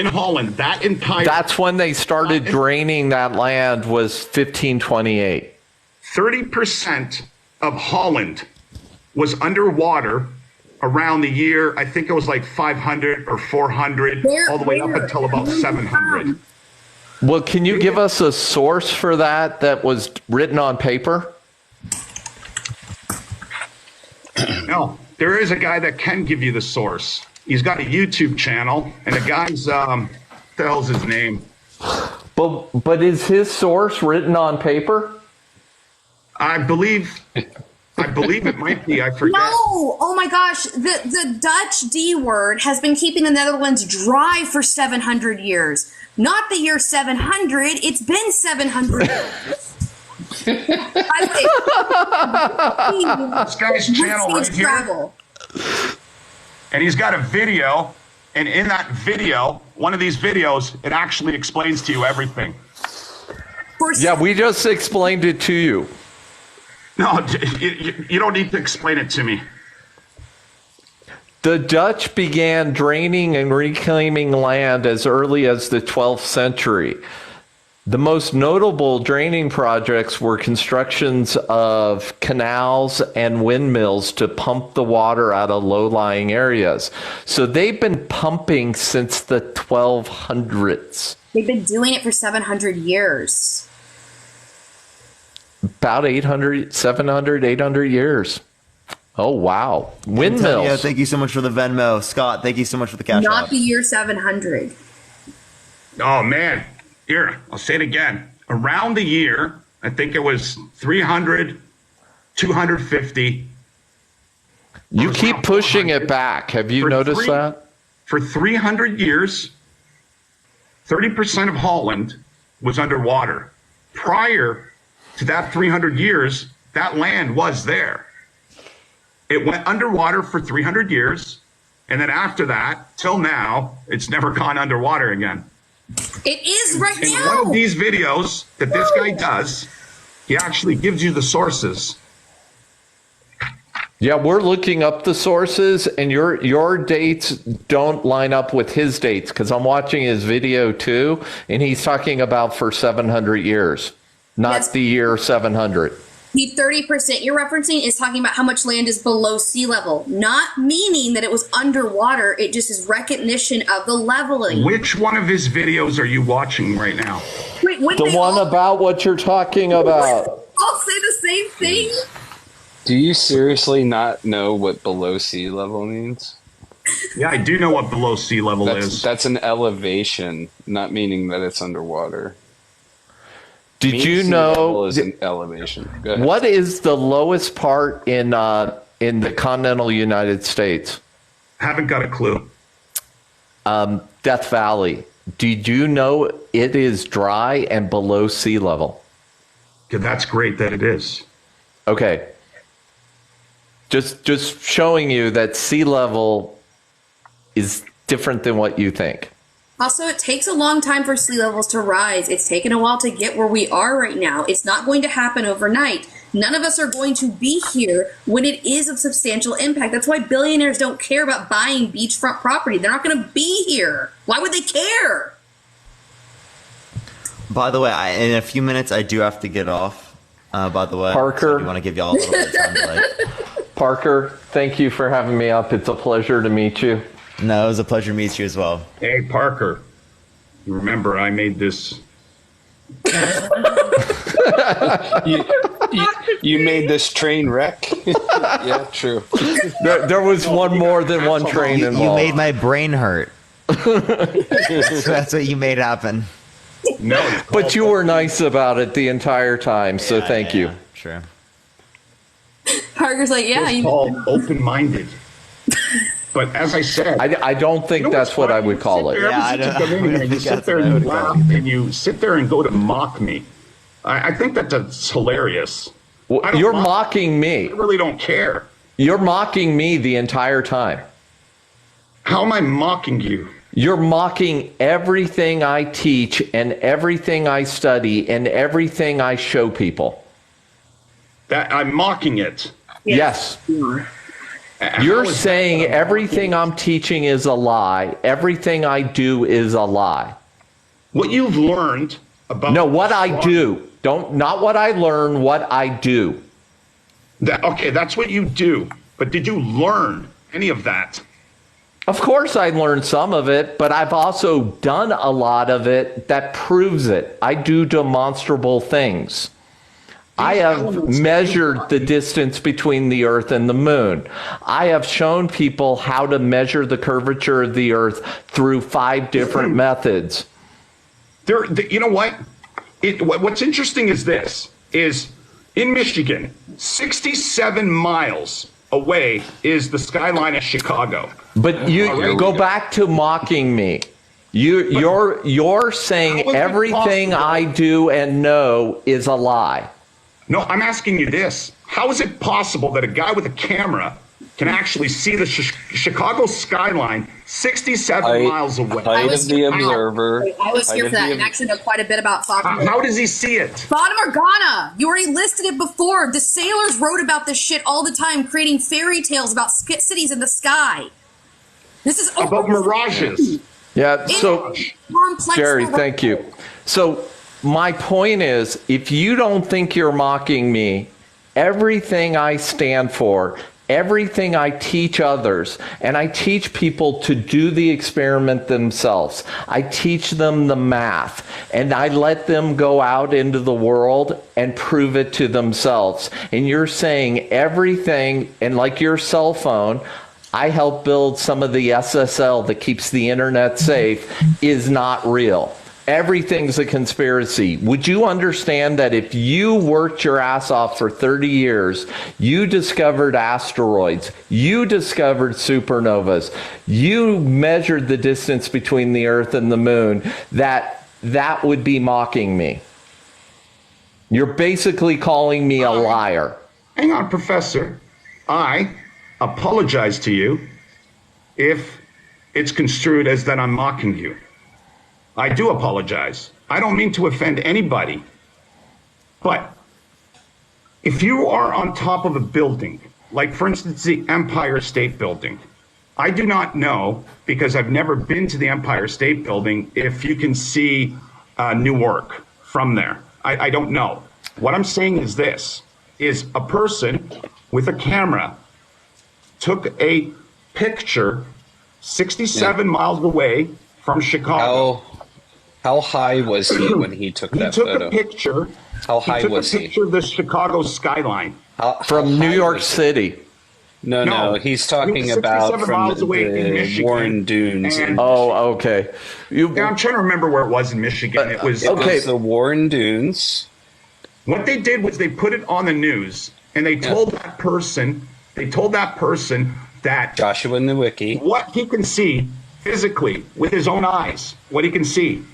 Holland, that entire. That's when they started draining that land was 1528. 30% of Holland was underwater around the year, I think it was like 500 or 400, all the way up until about 700. Well, can you give us a source for that was written on paper? No, there is a guy that can give you the source. He's got a YouTube channel, and the guy's, what the hell's his name? But is his source written on paper? I believe it might be. I forget. No! Oh my gosh, the Dutch D word has been keeping the Netherlands dry for 700 years. Not the year 700, it's been 700 years. This guy's channel right here, and he's got a video, and in that video, one of these videos, it actually explains to you everything. Yeah, we just explained it to you. No, you don't need to explain it to me. The Dutch began draining and reclaiming land as early as the 12th century. The most notable draining projects were constructions of canals and windmills to pump the water out of low-lying areas. So they've been pumping since the 1200s. They've been doing it for 700 years. About 700, 800 years. Oh, wow. Windmills. Antonio, thank you so much for the Venmo. Scott, thank you so much for the cash Not out. the year 700. Oh, man. Here, I'll say it again. Around the year, I think it was 300, 250. You keep pushing it back. Have you noticed that? For 300 years, 30% of Holland was underwater. Prior to that 300 years, that land was there. It went underwater for 300 years, and then after that, till now, it's never gone underwater again. It is right in now. One of these videos that this guy does, he actually gives you the sources. Yeah, we're looking up the sources, and your dates don't line up with his dates, because I'm watching his video too, and he's talking about for 700 years, not the year 700. The 30% you're referencing is talking about how much land is below sea level, not meaning that it was underwater. It just is recognition of the leveling. Which one of his videos are you watching right now? Wait, the one about what you're talking about. I'll say the same thing. Do you seriously not know what below sea level means? Yeah, I do know what below sea level is. That's an elevation, not meaning that it's underwater. Did you know is an elevation? Go ahead. What is the lowest part in the continental United States? Haven't got a clue. Death Valley. Did you know it is dry and below sea level? Yeah, that's great that it is. Okay. Just showing you that sea level is different than what you think. Also, it takes a long time for sea levels to rise. It's taken a while to get where we are right now. It's not going to happen overnight. None of us are going to be here when it is of substantial impact. That's why billionaires don't care about buying beachfront property. They're not going to be here. Why would they care? By the way, in a few minutes, I do have to get off. By the way, Parker, so I want to give y'all a little bit of time to Parker, thank you for having me up. It's a pleasure to meet you. No, it was a pleasure to meet you as well. Hey, Parker, you remember I made this. you made this train wreck? Yeah, true. There was one more than one train involved. You made my brain hurt. So that's what you made happen. No, but you were nice about it the entire time, so thank you. Sure. Parker's like, yeah. It's called open-minded. But as I said, I don't think that's what I would call it. Yeah, you sit there and you laugh and you sit there and go to mock me. I think that's hilarious. Well, you're mocking me. I really don't care. You're mocking me the entire time. How am I mocking you? You're mocking everything I teach and everything I study and everything I show people. That I'm mocking it. Yes. You're saying everything I'm teaching is a lie. Everything I do is a lie. What you've learned about... No, what I do. Not what I learn, what I do. Okay, that's what you do. But did you learn any of that? Of course I learned some of it, but I've also done a lot of it that proves it. I do demonstrable things. I have measured the distance between the Earth and the Moon. I have shown people how to measure the curvature of the Earth through 5 different methods. You know what? What's interesting is this, is in Michigan, 67 miles away is the skyline of Chicago. But you go back to mocking me. You're saying everything I do and know is a lie. No, I'm asking you this. How is it possible that a guy with a camera can actually see the Chicago skyline 67 miles away? Height of the observer. I was here for that and actually know quite a bit about Fata. How does he see it? Fata Morgana. You already listed it before. The sailors wrote about this shit all the time, creating fairy tales about cities in the sky. This is about mirages. Yeah, so, Jerry, thank you. So, my point is, if you don't think you're mocking me, everything I stand for, everything I teach others, and I teach people to do the experiment themselves. I teach them the math, and I let them go out into the world and prove it to themselves. And you're saying everything, and like your cell phone, I help build some of the SSL that keeps the internet safe, is not real. Everything's a conspiracy. Would you understand that if you worked your ass off for 30 years, you discovered asteroids, you discovered supernovas, you measured the distance between the Earth and the Moon, that would be mocking me? You're basically calling me a liar. Hang on, Professor. I apologize to you if it's construed as that I'm mocking you. I do apologize. I don't mean to offend anybody. But if you are on top of a building, like for instance, the Empire State Building, I do not know, because I've never been to the Empire State Building, if you can see Newark from there. I don't know. What I'm saying is this, is a person with a camera took a picture 67 miles away from Chicago. How high was he when he took that photo? He took a picture. How high was he? He took a picture of the Chicago skyline. From New York City. No, he's talking about from the Warren Dunes. Oh, okay. I'm trying to remember where it was in Michigan. It was the Warren Dunes. What they did was they put it on the news, and they told that person that Joshua Nowicki, what he can see physically with his own eyes, what he can see,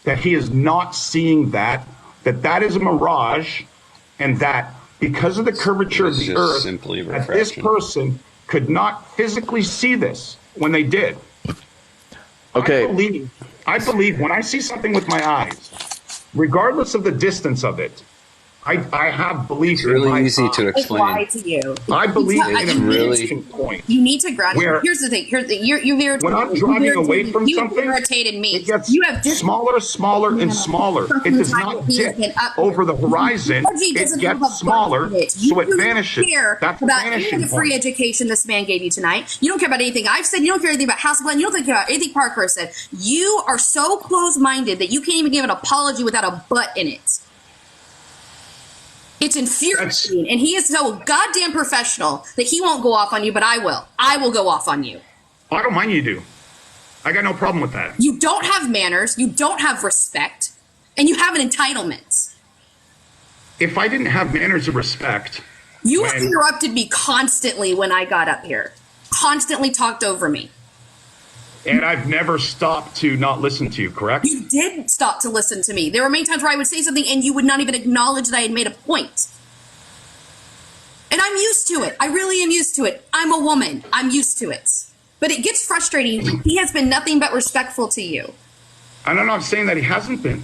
that he is not seeing that is a mirage, and that because of the curvature of the Earth, that this person could not physically see this when they did. Okay. I believe when I see something with my eyes, regardless of the distance of it, I have belief. It's really easy to explain. It's to you. I believe it's in a really point. You need to graduate. Here's the thing. You're irritated. When I'm driving away from something, irritated me. It gets smaller, and smaller. It does not dip over the horizon. It gets smaller, so it vanishes. That's the vanishing point. Free education this man gave you tonight. You don't care about anything I've said. You don't care anything about Hasselblad. You don't care about anything Parker said. You are so close-minded that you can't even give an apology without a butt in it. It's infuriating, and he is so goddamn professional that he won't go off on you, but I will. I will go off on you. I don't mind you do. I got no problem with that. You don't have manners, you don't have respect, and you have an entitlement. If I didn't have manners and respect... You interrupted me constantly when I got up here. Constantly talked over me. And I've never stopped to not listen to you, correct? You did stop to listen to me. There were many times where I would say something and you would not even acknowledge that I had made a point. And I'm used to it. I really am used to it. I'm a woman. I'm used to it. But it gets frustrating. He has been nothing but respectful to you. And I'm not saying that he hasn't been.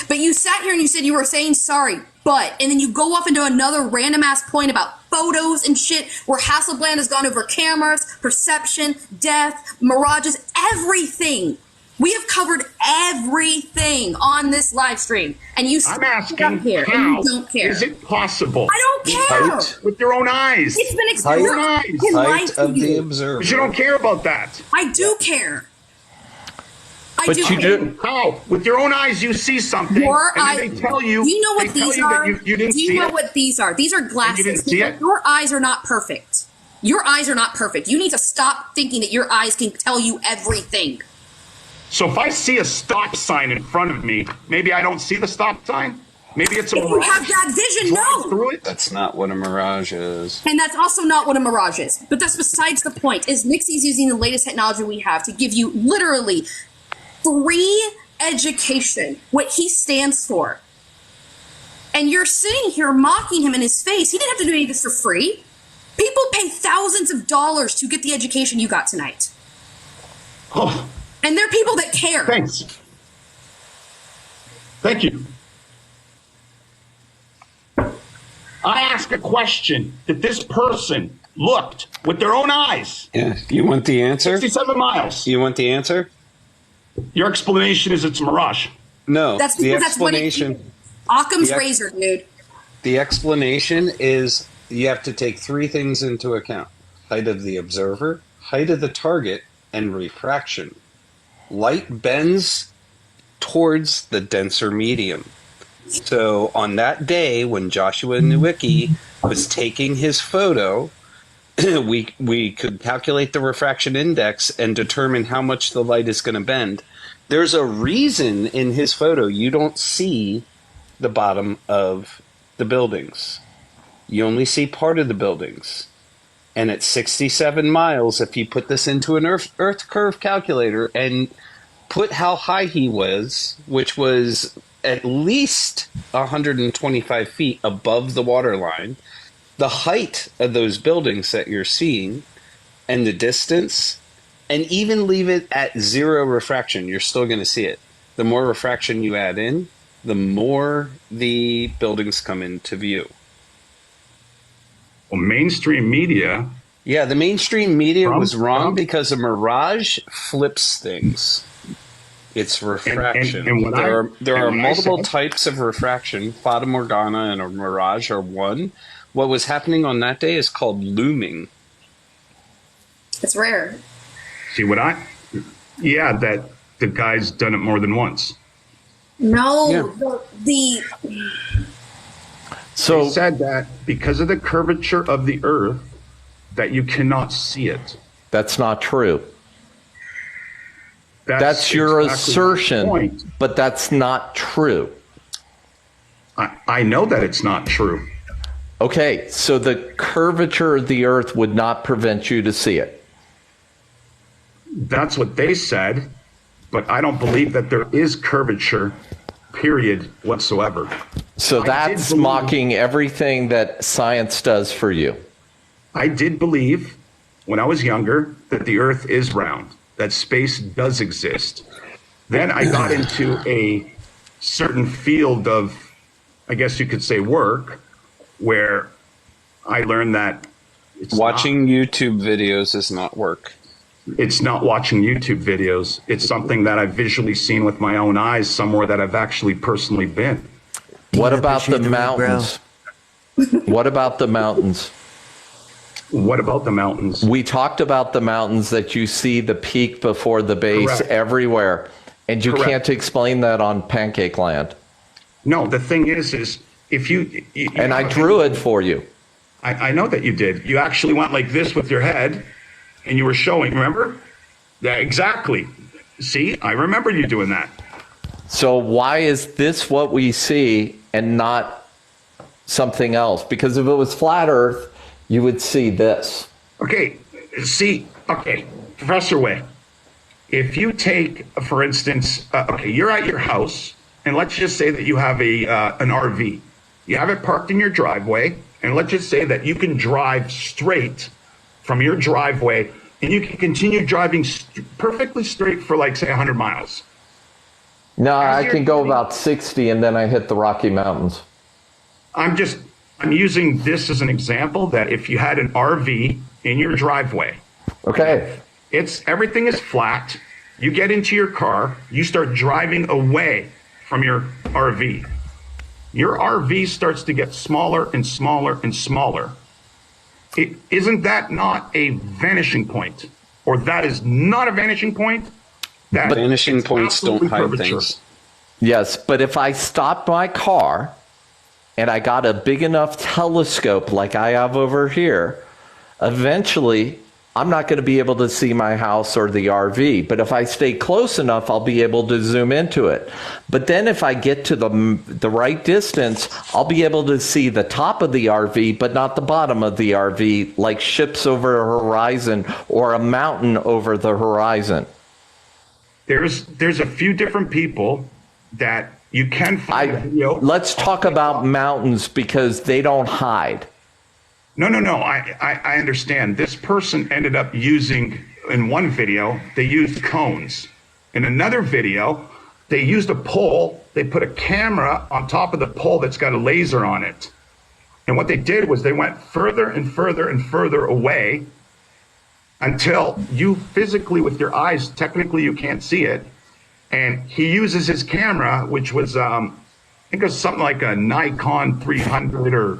But you sat here and you said you were saying sorry. and then you go off into another random ass point about photos and shit where Hasselblad has gone over cameras, perception, death, mirages, everything. We have covered everything on this live stream, and you I'm asking up here how and you don't care. is it possible? I don't care. With your own eyes. It's been explained. Height of the observer. But you don't care about that. I do care. But you do. How? With your own eyes, you see something, and then they tell you. Do you know what these are? You didn't do you see know it? what these are? These are glasses. You didn't see it? Your eyes are not perfect. Your eyes are not perfect. You need to stop thinking that your eyes can tell you everything. So if I see a stop sign in front of me, maybe I don't see the stop sign. Maybe it's a If you have that vision, no. Through it. That's not what a mirage is. And that's also not what a mirage is. But that's besides the point. Is Nixy's using the latest technology we have to give you literally free education, what he stands for. And you're sitting here mocking him in his face. He didn't have to do any of this for free. People pay thousands of dollars to get the education you got tonight. Oh. And they're people that care. Thanks. Thank you. I ask a question that this person looked with their own eyes. Yeah. You want the answer? 67 miles. You want the answer? Your explanation is it's a mirage. No. That's the because that's what explanation. Occam's razor, dude. The explanation is you have to take three things into account: height of the observer, height of the target, and refraction. Light bends towards the denser medium. So on that day when Joshua Nowicki was taking his photo, we could calculate the refraction index and determine how much the light is going to bend. There's a reason in his photo you don't see the bottom of the buildings. You only see part of the buildings. And at 67 miles, if you put this into an Earth curve calculator and put how high he was, which was at least 125 feet above the water line, the height of those buildings that you're seeing and the distance, and even leave it at zero refraction, you're still going to see it. The more refraction you add in, the more the buildings come into view. Well, mainstream media. Yeah, the mainstream media was wrong because a mirage flips things. It's refraction. And there are multiple types of refraction. Fata Morgana and a mirage are one. What was happening on that day is called looming. It's rare. See what that the guy's done it more than once. No, He said that because of the curvature of the Earth, that you cannot see it. That's not true. That's your assertion, but that's not true. I know that it's not true. Okay, so the curvature of the Earth would not prevent you to see it. That's what they said, but I don't believe that there is curvature, period, whatsoever. So that's mocking everything that science does for you. I did believe, when I was younger, that the Earth is round, that space does exist. Then I got into a certain field of, I guess you could say, work, where I learned that watching YouTube videos is not work. It's not watching YouTube videos. It's something that I've visually seen with my own eyes somewhere that I've actually personally been. What about the mountains? What about the mountains? What about the mountains? We talked about the mountains that you see the peak before the base everywhere. And you can't explain that on Pancake Land. No, the thing is if you and I drew it for you. I know that you did. You actually went like this with your head and you were showing, remember? Yeah, exactly. See, I remember you doing that. So why is this what we see and not something else? Because if it was flat Earth, you would see this. Okay, Professor Way, if you take, for instance, you're at your house, and let's just say that you have an RV. You have it parked in your driveway, and let's just say that you can drive straight from your driveway, and you can continue driving perfectly straight for, like, say, 100 miles. No, I can go about 60, and then I hit the Rocky Mountains. I'm using this as an example that if you had an RV in your driveway, okay, everything is flat. You get into your car, you start driving away from your RV. Your RV starts to get smaller and smaller and smaller. Isn't that not a vanishing point? Or that is not a vanishing point? But vanishing points don't hide things. Yes, but if I stopped my car and I got a big enough telescope like I have over here, eventually I'm not going to be able to see my house or the RV. But if I stay close enough, I'll be able to zoom into it. But then if I get to the right distance, I'll be able to see the top of the RV, but not the bottom of the RV, like ships over a horizon or a mountain over the horizon. There's a few different people that you can find a video. Let's talk about mountains because they don't hide. No. I understand. This person ended up using, in one video, they used cones. In another video, they used a pole. They put a camera on top of the pole that's got a laser on it. And what they did was they went further and further and further away until you physically, with your eyes, technically you can't see it. And he uses his camera, which was, I think it was something like a Nikon 300 or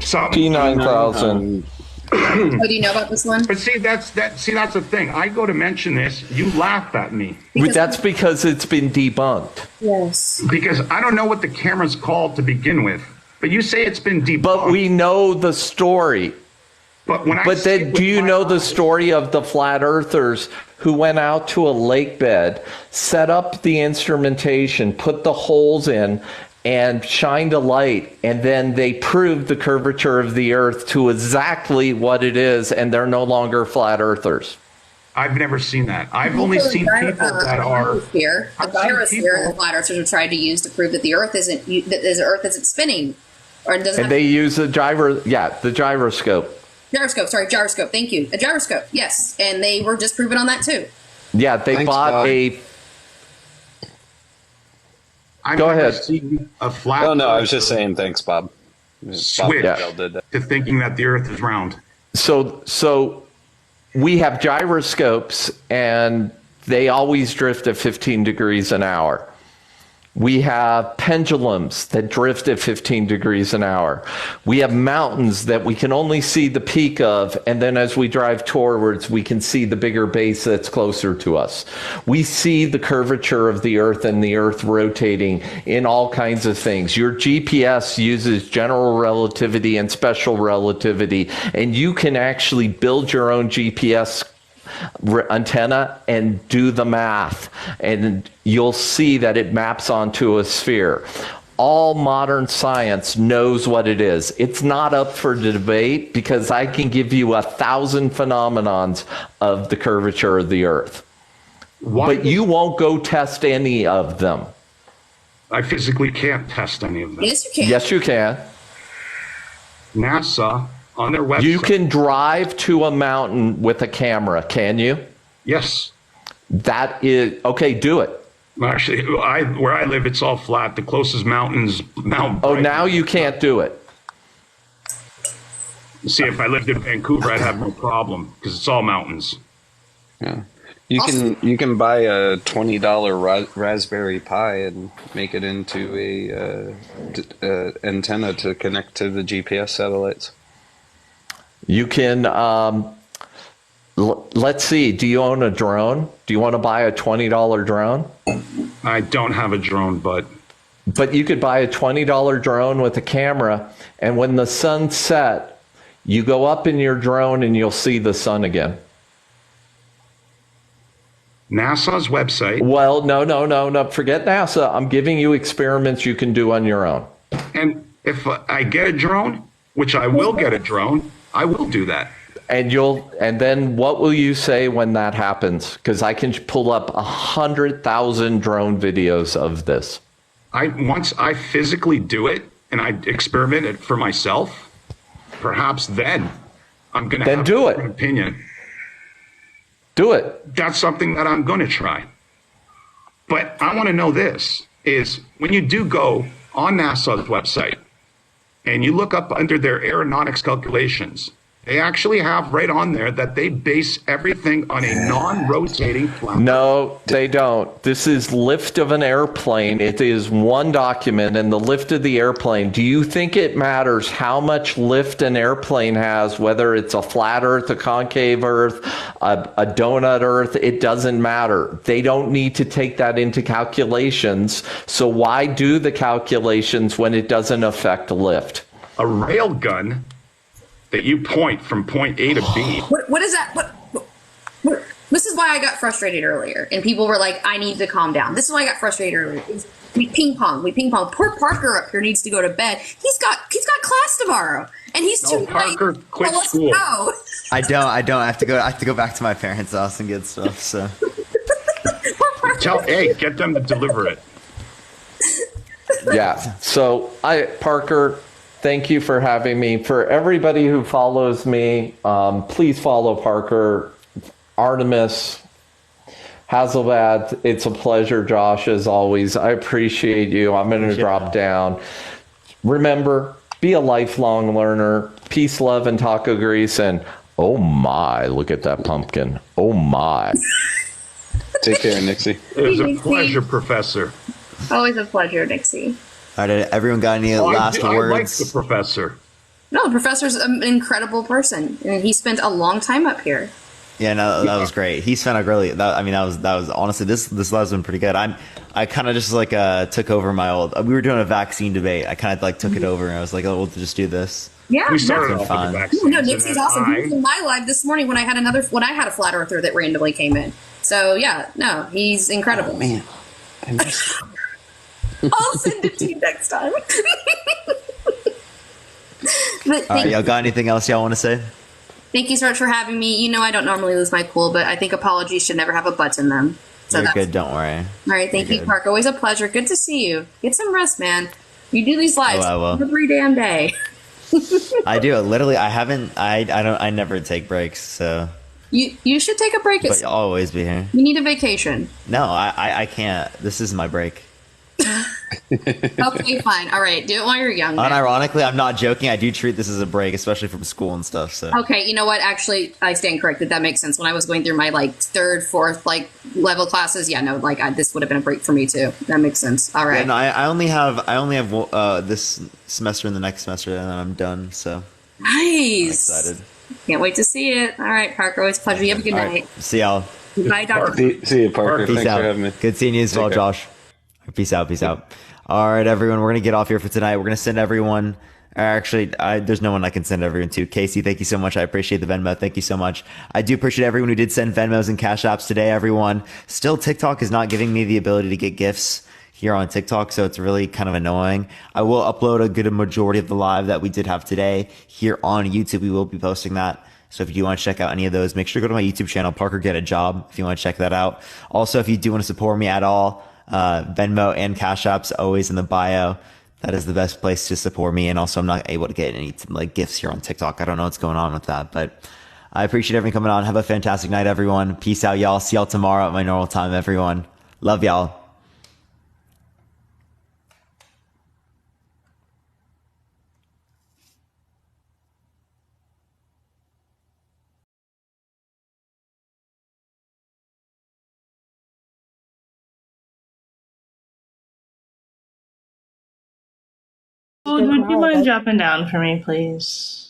something. P9000. Oh, do you know about this one? But see, that's the thing. I go to mention this, you laugh at me. That's because it's been debunked. Yes. Because I don't know what the camera's called to begin with. But you say it's been debunked. But we know the story. But then do you know the story of the flat earthers who went out to a lake bed, set up the instrumentation, put the holes in, and shined a light, and then they proved the curvature of the earth to exactly what it is, and they're no longer flat earthers? I've never seen that. I've only seen people that are... The gyrosphere the flat earthers have tried to use to prove that the earth isn't spinning. Or doesn't and they use the gyroscope. Gyroscope. Thank you. A gyroscope, yes. And they were just proven on that too. Yeah, they bought a... Go ahead. A flat... Oh, no, I was just saying thanks, Bob. Switch to thinking that the earth is round. So we have gyroscopes, and they always drift at 15 degrees an hour. We have pendulums that drift at 15 degrees an hour. We have mountains that we can only see the peak of, and then as we drive towards, we can see the bigger base that's closer to us. We see the curvature of the earth and the earth rotating in all kinds of things. Your GPS uses general relativity and special relativity, and you can actually build your own GPS antenna and do the math, and you'll see that it maps onto a sphere. All modern science knows what it is. It's not up for debate because I can give you 1,000 phenomenons of the curvature of the earth. But you won't go test any of them. I physically can't test any of them. Yes, you can. Yes, you can. NASA, on their website. You can drive to a mountain with a camera, can you? Yes. That is, okay, do it. Actually, where I live, it's all flat. The closest mountain's Mount Brighton. Oh, now you can't do it. See, if I lived in Vancouver, I'd have no problem because it's all mountains. Yeah. You can buy a $20 Raspberry Pi and make it into a antenna to connect to the GPS satellites. You can, let's see, do you own a drone? Do you want to buy a $20 drone? I don't have a drone, but you could buy a $20 drone with a camera, and when the sun set, you go up in your drone and you'll see the sun again. NASA's website. Well, no. Forget NASA. I'm giving you experiments you can do on your own. And if I get a drone, which I will get a drone, I will do that. And then what will you say when that happens? Because I can pull up 100,000 drone videos of this. Once I physically do it and I experiment it for myself, perhaps then I'm going to have an opinion. Do it. That's something that I'm going to try. But I want to know this, is when you do go on NASA's website and you look up under their aeronautics calculations, they actually have right on there that they base everything on a non-rotating flat. No, they don't. This is lift of an airplane. It is one document, and the lift of the airplane. Do you think it matters how much lift an airplane has, whether it's a flat Earth, a concave Earth, a donut Earth? It doesn't matter. They don't need to take that into calculations. So why do the calculations when it doesn't affect lift? A rail gun that you point from point A to B. What is that? What? This is why I got frustrated earlier, and people were like, "I need to calm down." This is why I got frustrated earlier. We ping pong. Poor Parker up here needs to go to bed. He's got class tomorrow, and he's too late. Parker, quit school. Go. I don't. I have to go back to my parents' house and get stuff. So get them to deliver it. Yeah. So Parker, thank you for having me. For everybody who follows me, please follow Parker, Artemis, Hasselblad. It's a pleasure, Josh, as always. I appreciate you. I'm going to drop down. Remember, be a lifelong learner. Peace, love, and taco grease. And oh my, look at that pumpkin. Oh my. Take care, Nixy. It was a pleasure, Professor. Always a pleasure, Nixy. All right, everyone got any last words? I like the professor. No, the professor's an incredible person, and he spent a long time up here. Yeah, no, that was great. He spent a really. That was honestly this has been pretty good. I kind of just like took over my old. We were doing a vaccine debate. I kind of like took it over, and I was like, oh, we'll just do this. Yeah, we started off with the vaccine. No, Nixie's awesome. He was in my live this morning when I had a flat earther that randomly came in. So yeah, no, he's incredible. Oh, man, I missed it. I'll send it to you next time. But All right, y'all got anything else y'all want to say? Thank you so much for having me. You know I don't normally lose my cool, but I think apologies should never have a but in them. So You're good, don't worry. All right, thank you, Park. Always a pleasure. Good to see you. Get some rest, man. You do these lives every damn day. I do. Literally, I never take breaks, so. You should take a break. But you'll always be here. You need a vacation. No, I can't. This is my break. Okay, fine. All right, do it while you're young. Man. Unironically, I'm not joking. I do treat this as a break, especially from school and stuff. So. Okay, you know what? Actually, I stand corrected. That makes sense. When I was going through my third, fourth level classes, yeah, no, this would have been a break for me too. That makes sense. All right. Yeah, no, I only have this semester and the next semester, and then I'm done. So. Nice. I'm excited. Can't wait to see it. All right, Parker. Always a pleasure. You have a good night. Right. See y'all. Bye, Doctor. See you, Parker. Peace Thanks out. for having me. Good seeing you as well, Josh. Peace out. Peace out. All right, everyone. We're going to get off here for tonight. We're going to send everyone. Actually, there's no one I can send everyone to. Casey, thank you so much. I appreciate the Venmo. Thank you so much. I do appreciate everyone who did send Venmos and Cash Apps today, everyone. Still, TikTok is not giving me the ability to get gifts here on TikTok, so it's really kind of annoying. I will upload a good majority of the live that we did have today here on YouTube. We will be posting that. So if you do want to check out any of those, make sure to go to my YouTube channel, Parker Get a Job, if you want to check that out. Also, if you do want to support me at all, Venmo and Cash App's always in the bio. That is the best place to support me. And also, I'm not able to get any gifts here on TikTok. I don't know what's going on with that, but I appreciate everyone coming on. Have a fantastic night, everyone. Peace out, y'all. See y'all tomorrow at my normal time, everyone. Love y'all. Would you mind dropping down for me, please?